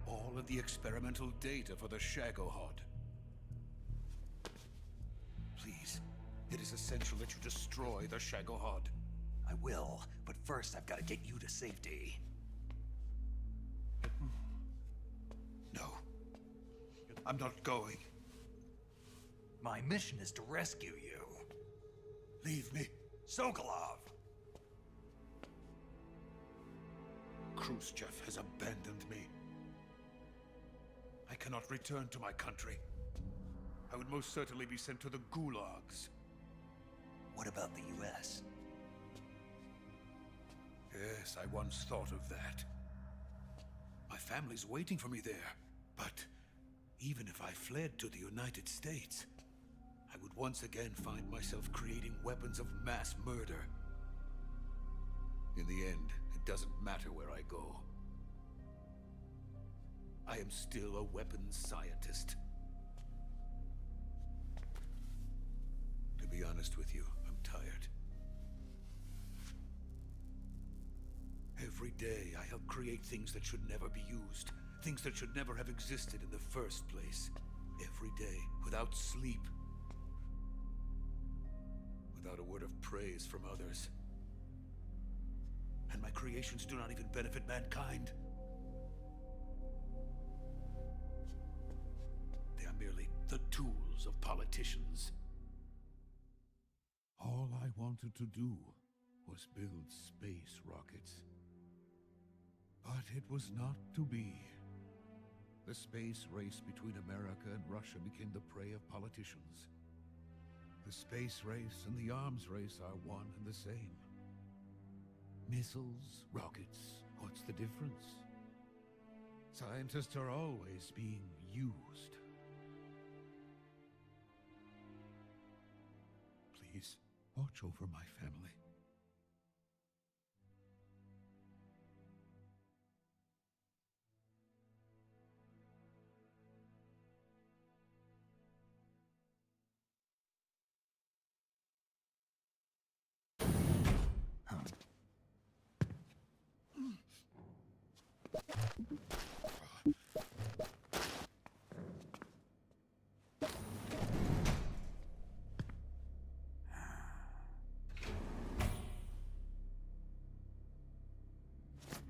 I: All of the experimental data for the Shagohod. Please, it is essential that you destroy the Shagohod.
C: I will, but first I've got to get you to safety.
I: No, I'm not going.
C: My mission is to rescue you.
I: Leave me.
C: Sokolov!
I: Khrushchev has abandoned me. I cannot return to my country. I would most certainly be sent to the gulags.
C: What about the US?
I: Yes, I once thought of that. My family's waiting for me there, but Even if I fled to the United States, I would once again find myself creating weapons of mass murder. In the end, it doesn't matter where I go. I am still a weapons scientist. To be honest with you, I'm tired. Every day, I help create things that should never be used. Things that should never have existed in the first place. Every day, without sleep. Without a word of praise from others. And my creations do not even benefit mankind. They are merely the tools of politicians.
O: All I wanted to do was build space rockets. But it was not to be. The space race between America and Russia became the prey of politicians. The space race and the arms race are one and the same. Missiles, rockets, what's the difference? Scientists are always being used. Please, watch over my family.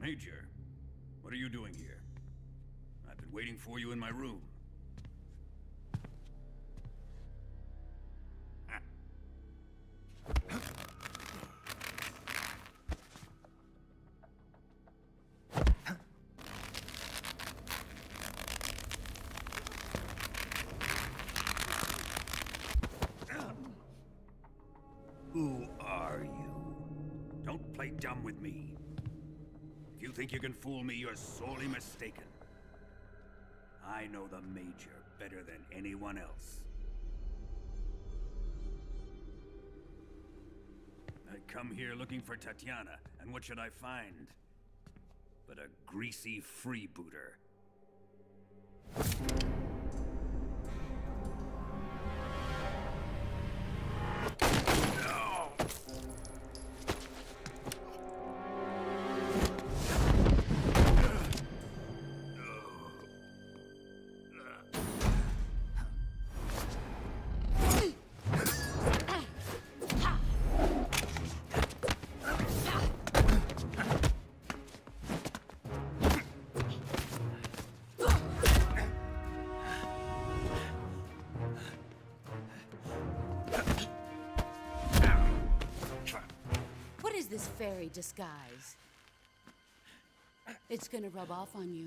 L: Major, what are you doing here? I've been waiting for you in my room. Who are you? Don't play dumb with me. If you think you can fool me, you're sorely mistaken. I know the Major better than anyone else. I come here looking for Tatiana, and what should I find? But a greasy freebooter.
P: This fairy disguise. It's gonna rub off on you.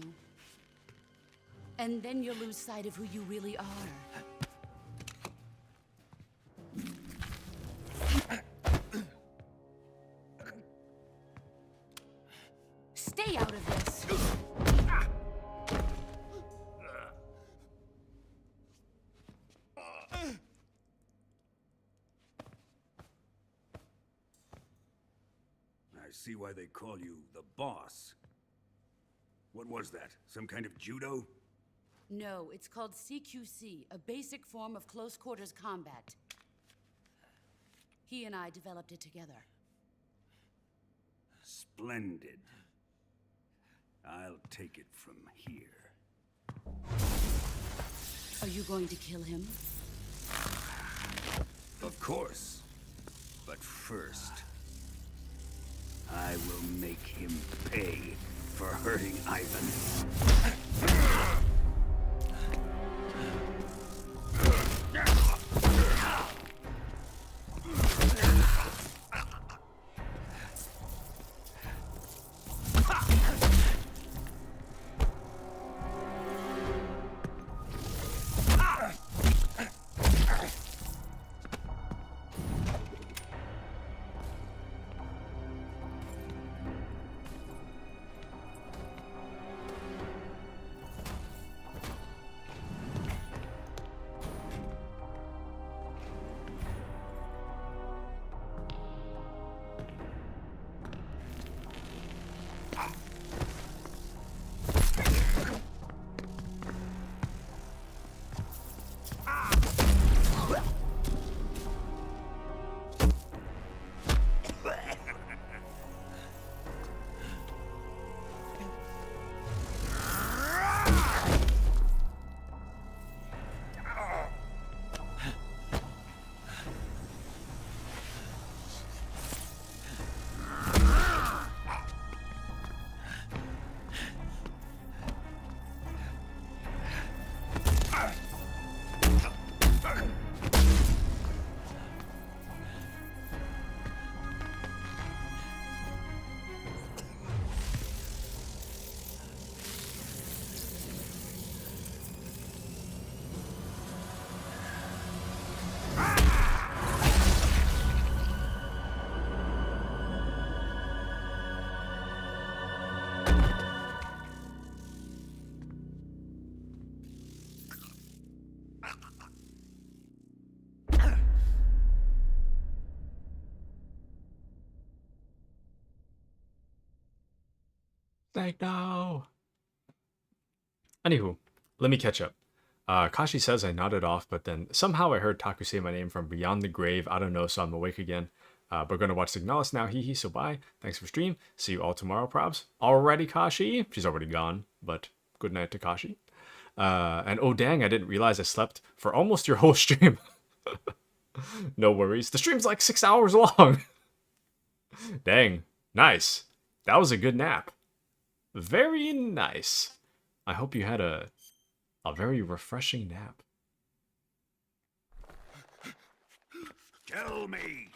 P: And then you'll lose sight of who you really are. Stay out of this!
L: I see why they call you the boss. What was that? Some kind of judo?
P: No, it's called CQC, a basic form of close quarters combat. He and I developed it together.
L: Splendid. I'll take it from here.
P: Are you going to kill him?
L: Of course. But first, I will make him pay for hurting Ivan.
A: Like, no. Anywho, let me catch up. Kashi says I nodded off, but then somehow I heard Taku say my name from beyond the grave. I don't know, so I'm awake again. We're gonna watch Signalis now. Hee hee, so bye. Thanks for stream. See you all tomorrow, probs. Already, Kashi? She's already gone, but good night to Kashi. And oh dang, I didn't realize I slept for almost your whole stream. No worries. The stream's like 6 hours long. Dang, nice. That was a good nap. Very nice. I hope you had a very refreshing nap.
L: Tell me,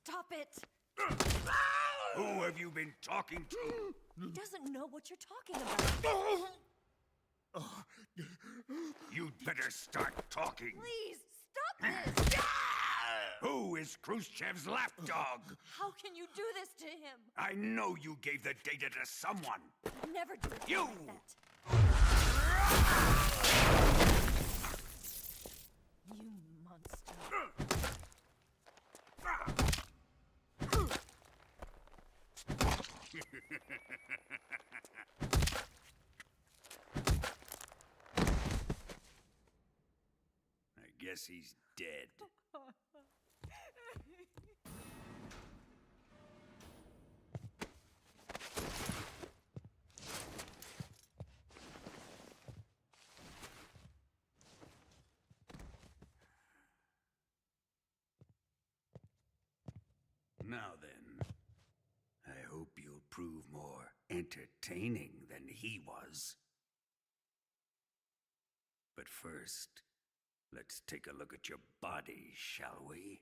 J: Stop it!
L: who have you been talking to?
J: He doesn't know what you're talking about.
L: You'd better start talking.
J: Please, stop this!
L: Who is Khrushchev's lapdog?
J: How can you do this to him?
L: I know you gave the data to someone.
J: I'd never do it
L: You!
J: like that. You monster.
L: I guess he's dead. Now then, I hope you'll prove more entertaining than he was. But first, let's take a look at your body, shall we?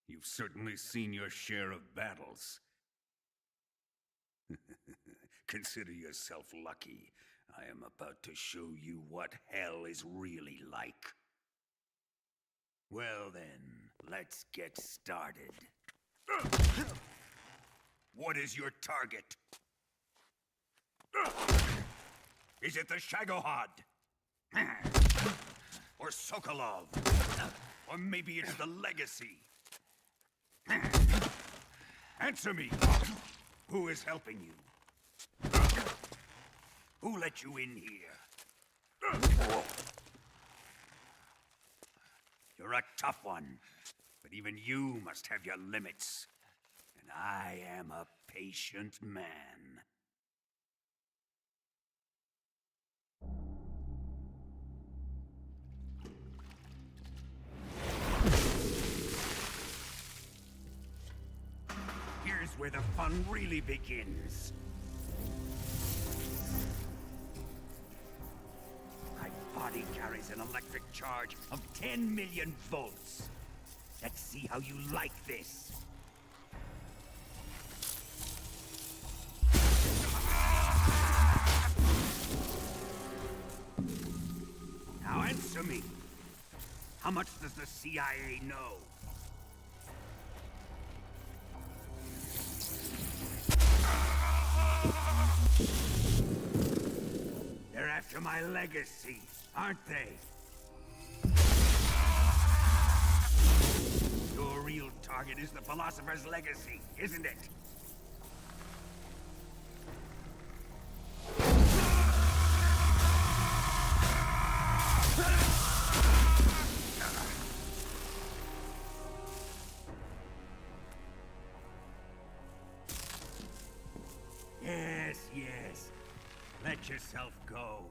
L: You've certainly seen your share of battles. Consider yourself lucky. I am about to show you what hell is really like. Well then, let's get started. What is your target? Is it the Shagohod? Or Sokolov? Or maybe it's the Legacy? Answer me! Who is helping you? Who let you in here? You're a tough one, but even you must have your limits. And I am a patient man. Here's where the fun really begins. My body carries an electric charge of 10 million volts. Let's see how you like this. Now answer me. How much does the CIA know? They're after my legacy, aren't they? Your real target is the Philosopher's Legacy, isn't it? Yes. Let yourself go.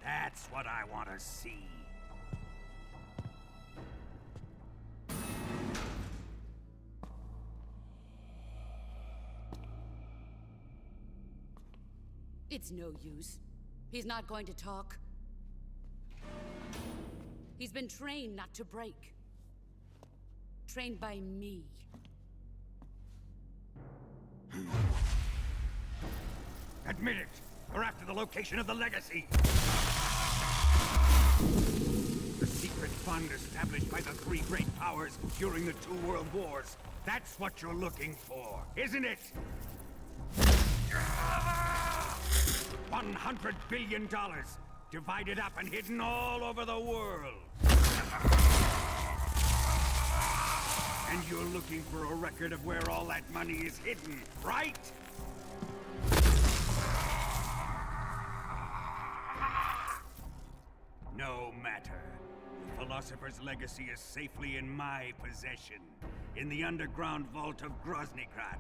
L: That's what I want to see.
P: It's no use. He's not going to talk. He's been trained not to break. Trained by me.
L: Admit it! We're after the location of the Legacy! The secret fund established by the three great powers during the 2 world wars. That's what you're looking for, isn't it? $100 billion, divided up and hidden all over the world. And you're looking for a record of where all that money is hidden, right? No matter. The Philosopher's legacy is safely in my possession, in the underground vault of Groznygrad.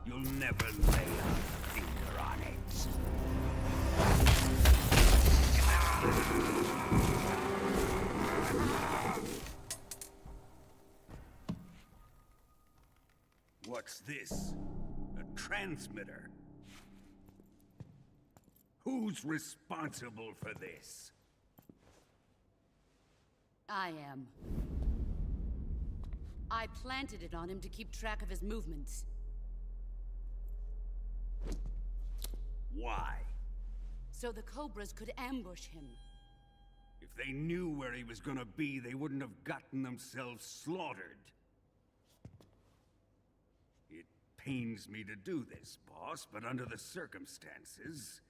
L: You'll never lay a finger on it. What's this? A transmitter? Who's responsible for this?
P: I am. I planted it on him to keep track of his movements.
L: Why?
P: So the Cobras could ambush him.
L: If they knew where he was gonna be, they wouldn't have gotten themselves slaughtered. It pains me to do this, boss, but under the circumstances,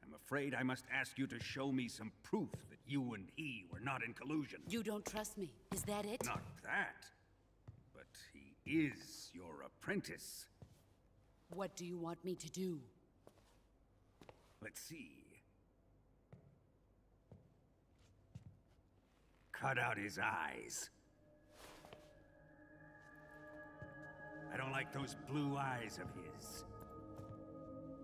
L: I'm afraid I must ask you to show me some proof that you and he were not in collusion.
P: You don't trust me, is that it?
L: Not that. But he is your apprentice.
P: What do you want me to do?
L: Let's see. Cut out his eyes. I don't like those blue eyes of his.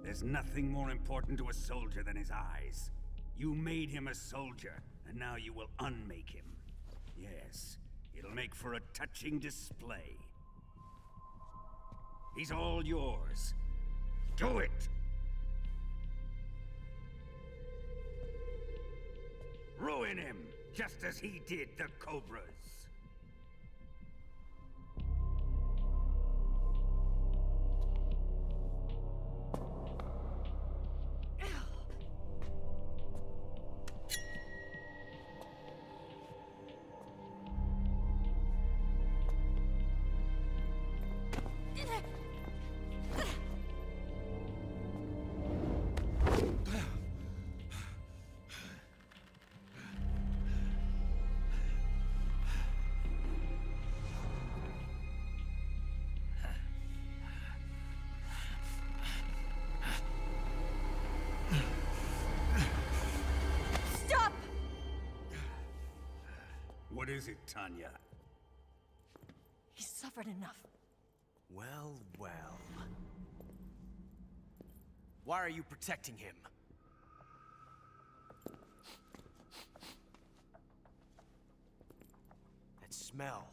L: There's nothing more important to a soldier than his eyes. You made him a soldier, and now you will unmake him. Yes, it'll make for a touching display. He's all yours. Do it! Ruin him, just as he did the Cobras. What is it, Tanya?
N: He's suffered enough.
K: Well, well. Why are you protecting him? That smell.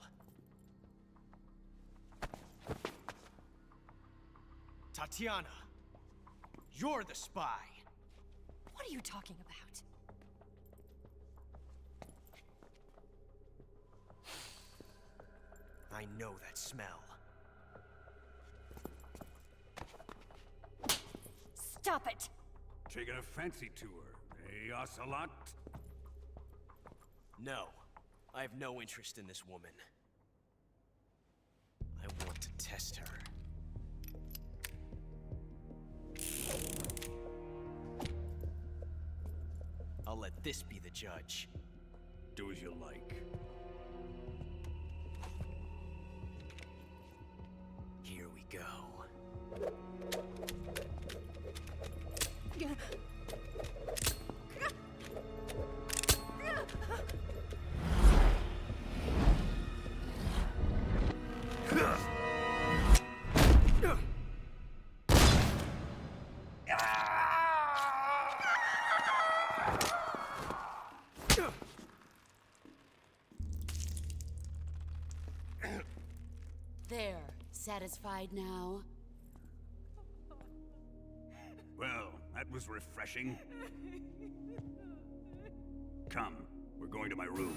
K: Tatiana, you're the spy.
N: What are you talking about?
K: I know that smell.
N: Stop it!
L: Taking a fancy to her, eh, Ocelot?
K: No, I have no interest in this woman. I want to test her. I'll let this be the judge.
L: Do as you like.
K: Here we go.
P: There, satisfied now?
L: Well, that was refreshing. Come, we're going to my room.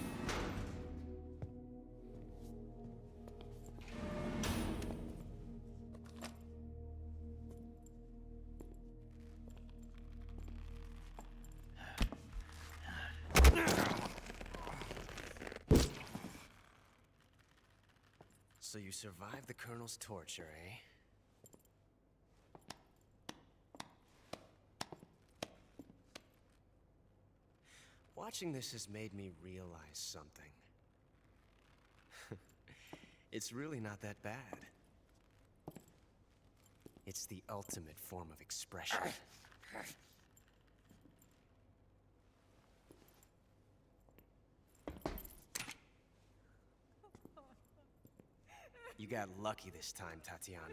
K: So you survived the Colonel's torture, eh? Watching this has made me realize something. It's really not that bad. It's the ultimate form of expression. You got lucky this time, Tatiana.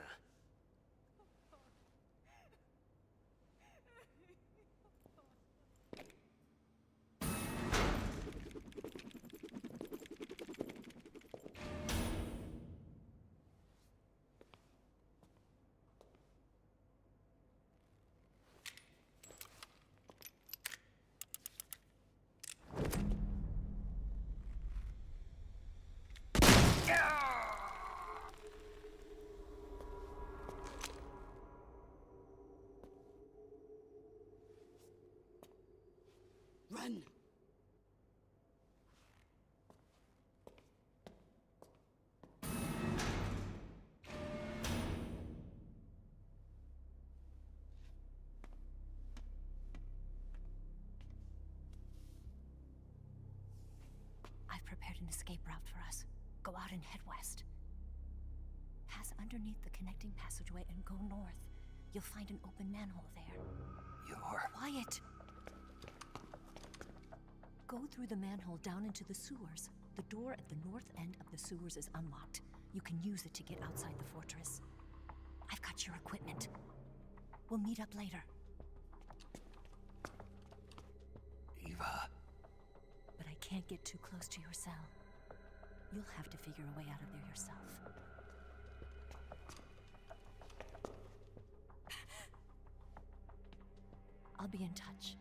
P: Run! I've prepared an escape route for us. Go out and head west. Pass underneath the connecting passageway and go north. You'll find an open manhole there.
C: You're...
P: Quiet! Go through the manhole down into the sewers. The door at the north end of the sewers is unlocked. You can use it to get outside the fortress. I've got your equipment. We'll meet up later.
C: Eva...
P: But I can't get too close to your cell. You'll have to figure a way out of there yourself. I'll be in touch.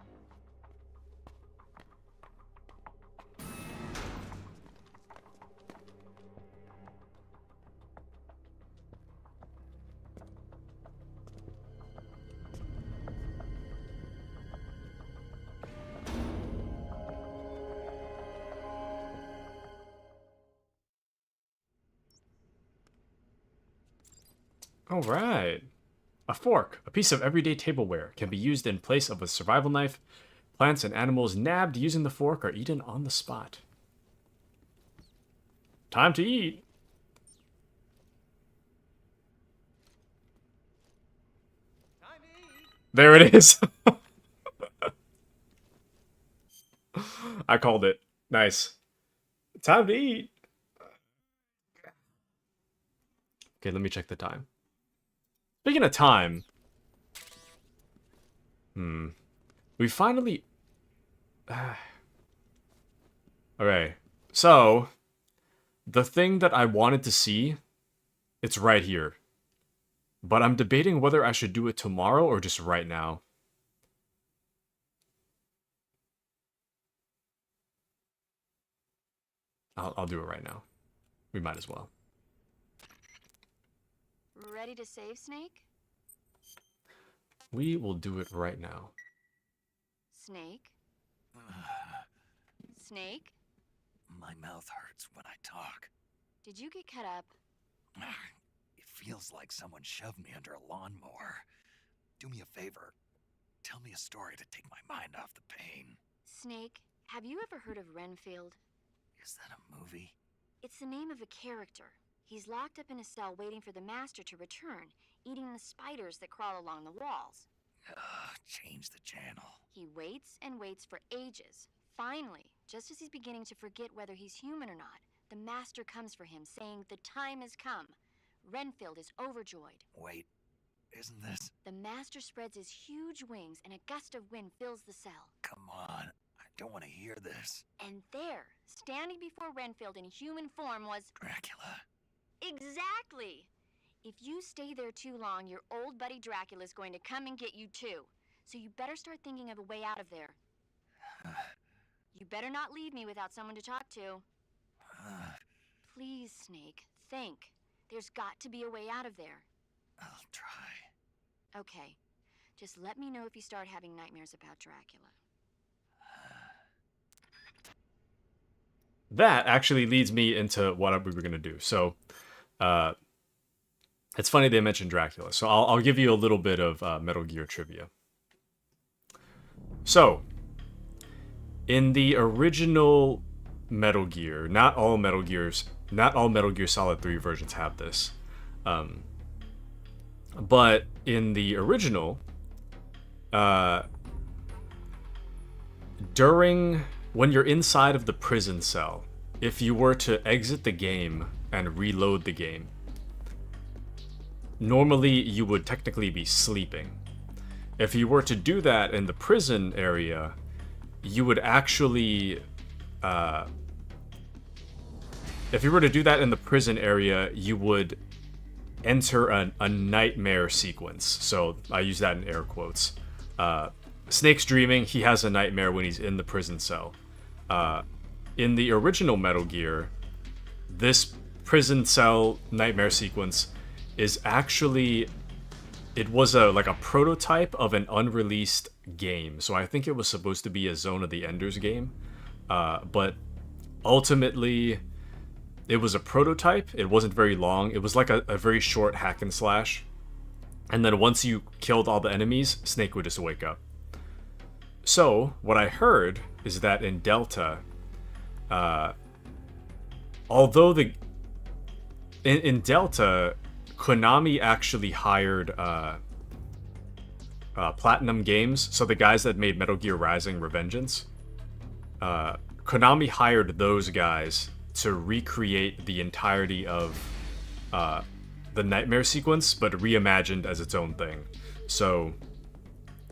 A: All right. A fork, a piece of everyday tableware, can be used in place of a survival knife. Plants and animals nabbed using the fork are eaten on the spot. Time to eat. There it is. I called it. Nice. Time to eat. Okay, let me check the time. Speaking of time, we finally... Okay, so, the thing that I wanted to see, it's right here. But I'm debating whether I should do it tomorrow or just right now. I'll do it right now. We might as well.
E: Ready to save, Snake?
A: We will do it right now.
E: Snake? Snake?
C: My mouth hurts when I talk.
E: Did you get cut up?
C: It feels like someone shoved me under a lawnmower. Do me a favor. Tell me a story to take my mind off the pain.
E: Snake, have you ever heard of Renfield?
C: Is that a movie?
E: It's the name of a character. He's locked up in a cell waiting for the master to return, eating the spiders that crawl along the walls.
C: Change the channel.
E: He waits and waits for ages. Finally, just as he's beginning to forget whether he's human or not, the master comes for him, saying the time has come. Renfield is overjoyed.
C: Wait, isn't this...
E: The master spreads his huge wings and a gust of wind fills the cell.
C: Come on, I don't want to hear this.
E: And there, standing before Renfield in human form was...
C: Dracula.
E: Exactly! If you stay there too long, your old buddy Dracula's going to come and get you too. So you better start thinking of a way out of there. You better not leave me without someone to talk to. Please, Snake, think. There's got to be a way out of there.
C: I'll try.
E: Okay. Just let me know if you start having nightmares about Dracula.
A: That actually leads me into what we were going to do. So, it's funny they mentioned Dracula. So I'll give you a little bit of Metal Gear trivia. So, in the original Metal Gear, not all Metal Gears, Not all Metal Gear Solid 3 versions have this. But in the original, when you're inside of the prison cell, if you were to exit the game and reload the game, normally you would technically be sleeping. If you were to do that in the prison area, you would actually... if you were to do that in the prison area, you would enter a nightmare sequence. So I use that in air quotes. Snake's dreaming, he has a nightmare when he's in the prison cell. In the original Metal Gear, this prison cell nightmare sequence is actually... It was like a prototype of an unreleased game. So I think it was supposed to be a Zone of the Enders game. But ultimately, it was a prototype. It wasn't very long. It was like a very short hack and slash. And then once you killed all the enemies, Snake would just wake up. So, what I heard is that in Delta, although in Delta, Konami actually hired Platinum Games, so the guys that made Metal Gear Rising: Revengeance. Konami hired those guys to recreate the entirety of the nightmare sequence, but reimagined as its own thing. So,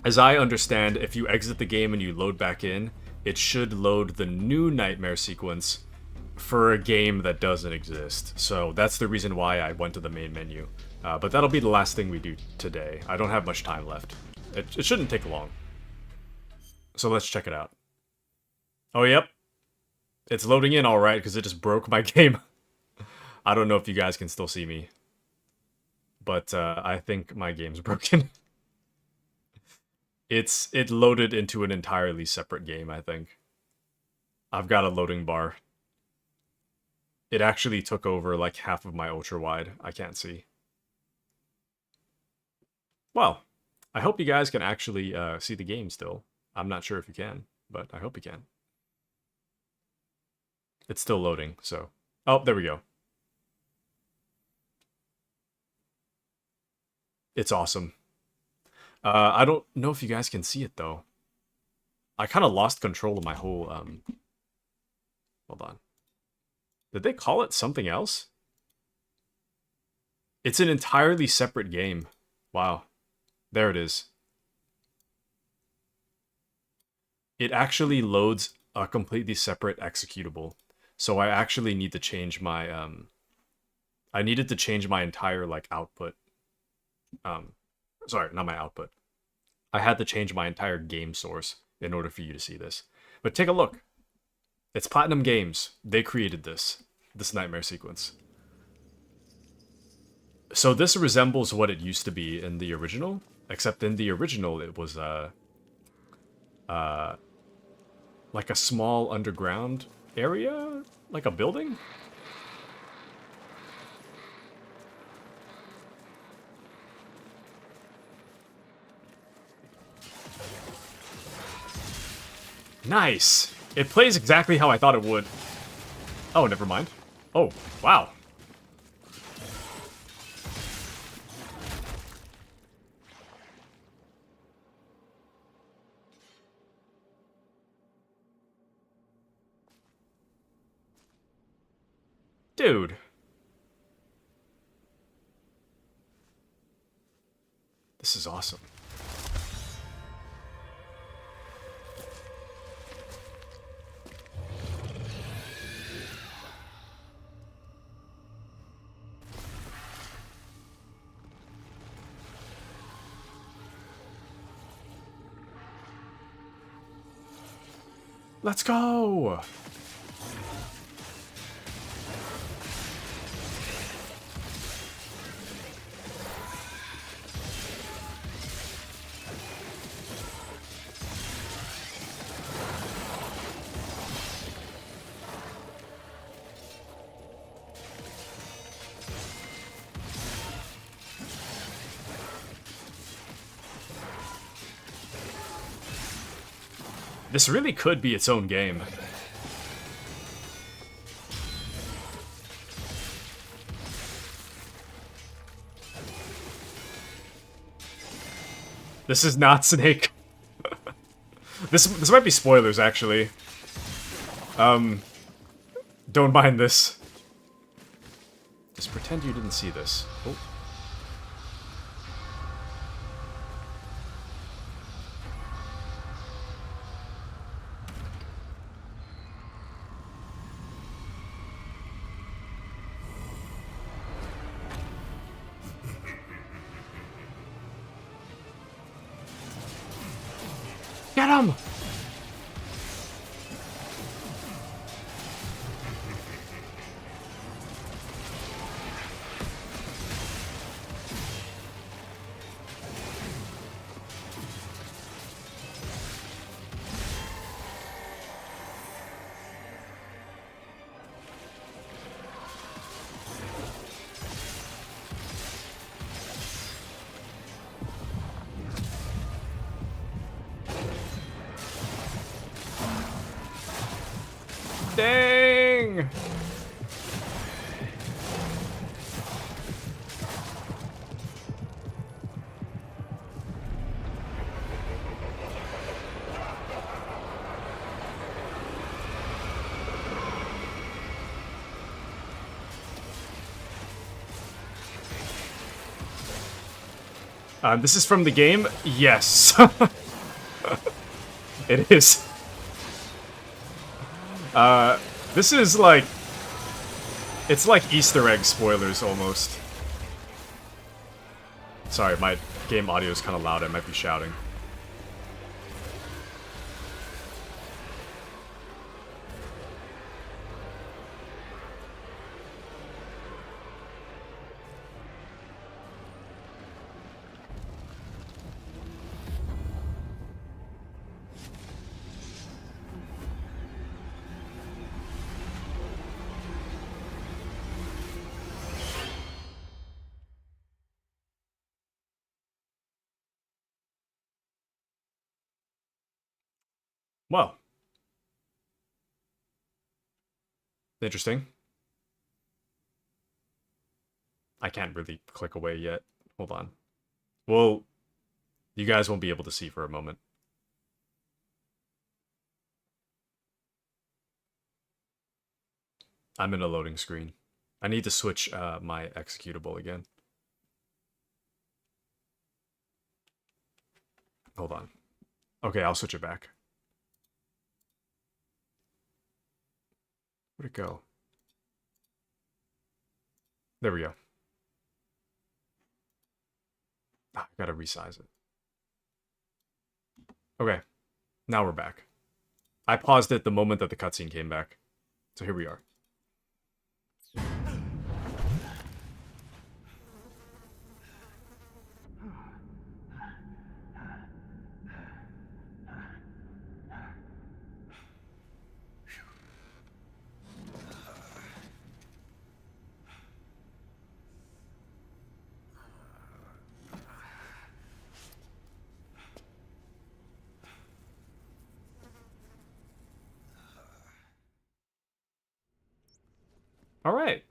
A: as I understand, if you exit the game and you load back in, it should load the new nightmare sequence for a game that doesn't exist. So that's the reason why I went to the main menu. But that'll be the last thing we do today. I don't have much time left. It shouldn't take long. So let's check it out. Oh, yep. It's loading in alright, because it just broke my game. I don't know if you guys can still see me. But I think my game's broken. It loaded into an entirely separate game, I think. I've got a loading bar. It actually took over like half of my ultra-wide. I can't see. Well, I hope you guys can actually see the game still. I'm not sure if you can, but I hope you can. It's still loading, so... Oh, there we go. It's awesome. I don't know if you guys can see it, though. I kind of lost control of my whole, Hold on. Did they call it something else? It's an entirely separate game. Wow. There it is. It actually loads a completely separate executable. So I actually need to change my, I needed to change my entire, like, output. Sorry, not my output. I had to change my entire game source in order for you to see this. But take a look. It's Platinum Games. They created this nightmare sequence. So this resembles what it used to be in the original, except in the original it was like a small underground area, like a building. Nice! It plays exactly how I thought it would. Oh, never mind. Oh, wow. Dude. This is awesome. Let's go! This really could be its own game. This is not Snake. This might be spoilers, actually. Don't mind this. Just pretend you didn't see this. Oh. Get him! Dang! This is from the game? Yes. It is. This is like... It's like Easter egg spoilers, almost. Sorry, my game audio is kind of loud. I might be shouting. Well. Interesting. I can't really click away yet. Hold on. Well, you guys won't be able to see for a moment. I'm in a loading screen. I need to switch my executable again. Hold on. Okay, I'll switch it back. Where'd it go? There we go. I gotta resize it. Okay, now we're back. I paused it the moment that the cutscene came back. So here we are. All right,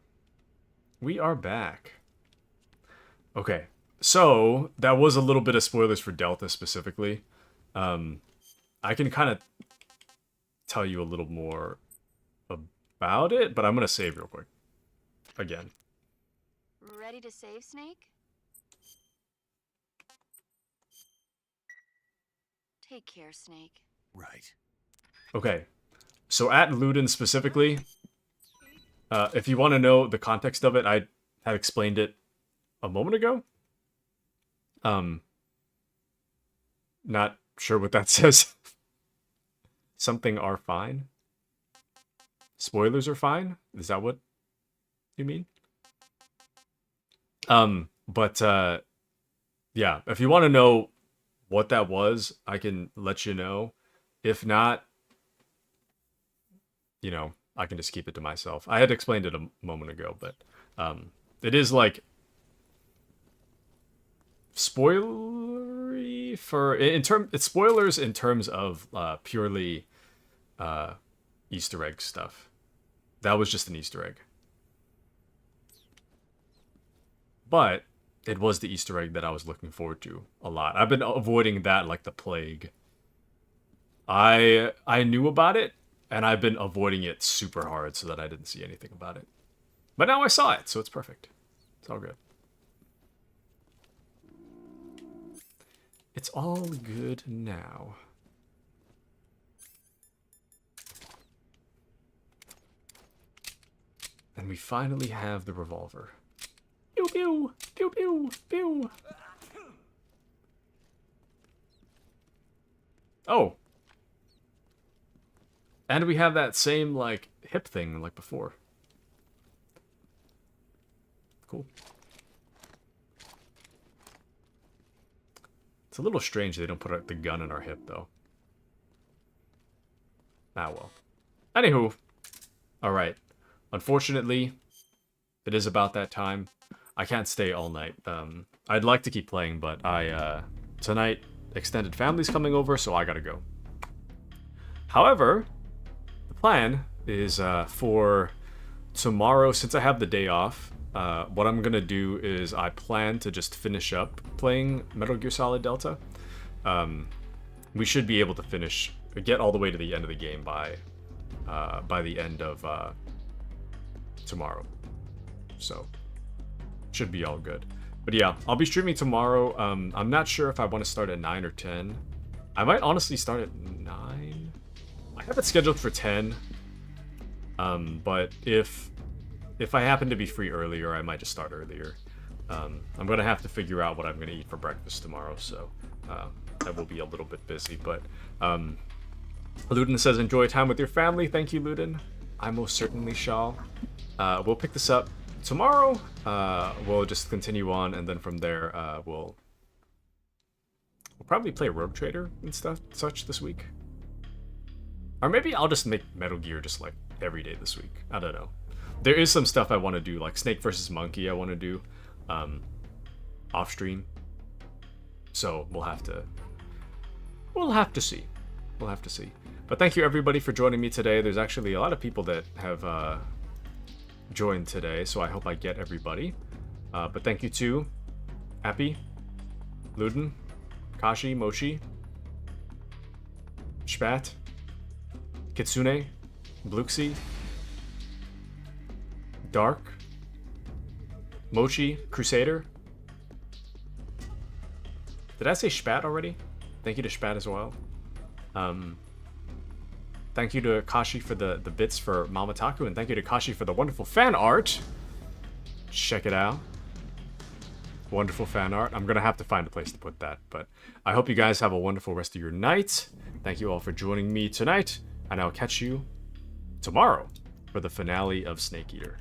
A: we are back. Okay, so that was a little bit of spoilers for Delta specifically. I can kind of tell you a little more about it, but I'm gonna save real quick. Again.
E: Ready to save, Snake? Take care, Snake.
C: Right.
A: Okay, so at Luden specifically, if you want to know the context of it, I had explained it a moment ago. Not sure what that says. Something are fine. Spoilers are fine? Is that what you mean? Yeah, if you want to know what that was, I can let you know. If not, you know, I can just keep it to myself. I had explained it a moment ago, but it is like spoilery for it's spoilers in terms of purely Easter egg stuff. That was just an Easter egg. But it was the Easter egg that I was looking forward to a lot. I've been avoiding that like the plague. I knew about it, and I've been avoiding it super hard so that I didn't see anything about it. But now I saw it, so it's perfect. It's all good. It's all good now. And we finally have the revolver. Pew pew! Pew pew! Pew! Oh! And we have that same, like, hip thing like before. Cool. It's a little strange they don't put the gun in our hip, though. Ah, well. Anywho. Alright. Unfortunately, it is about that time. I can't stay all night. I'd like to keep playing, but tonight, extended family's coming over, so I gotta go. However, the plan is for tomorrow, since I have the day off, what I'm gonna do is I plan to just finish up playing Metal Gear Solid Delta. We should be able to get all the way to the end of the game by the end of tomorrow. So, should be all good. But yeah, I'll be streaming tomorrow. I'm not sure if I want to start at 9 or 10. I might honestly start at 9. I have it scheduled for 10. But if I happen to be free earlier, I might just start earlier. I'm gonna have to figure out what I'm gonna eat for breakfast tomorrow, so I will be a little bit busy. But Luden says, enjoy time with your family. Thank you, Luden. I most certainly shall. We'll pick this up tomorrow. We'll just continue on, and then from there, we'll probably play Rogue Trader and such this week. Or maybe I'll just make Metal Gear just like every day this week. I don't know. There is some stuff I want to do, like Snake vs. Monkey I want to do off stream. So we'll have to see. We'll have to see. But thank you everybody for joining me today. There's actually a lot of people that have joined today, so I hope I get everybody. But thank you to Appy, Luden, Kashi, Moshi, Spat, Kitsune, Bluxy, Dark, Mochi, Crusader. Did I say Spat already? Thank you to Spat as well. Thank you to Kashi for the bits for Mama Taku, and thank you to Kashi for the wonderful fan art. Check it out. Wonderful fan art. I'm gonna have to find a place to put that, but I hope you guys have a wonderful rest of your night. Thank you all for joining me tonight, and I'll catch you tomorrow for the finale of Snake Eater.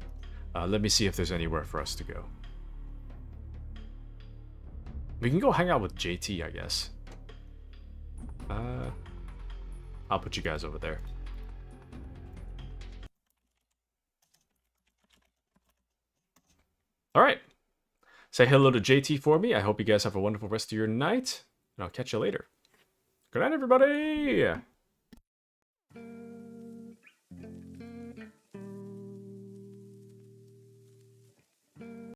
A: Let me see if there's anywhere for us to go. We can go hang out with JT, I guess. I'll put you guys over there. Alright. Say hello to JT for me. I hope you guys have a wonderful rest of your night. And I'll catch you later. Good night, everybody!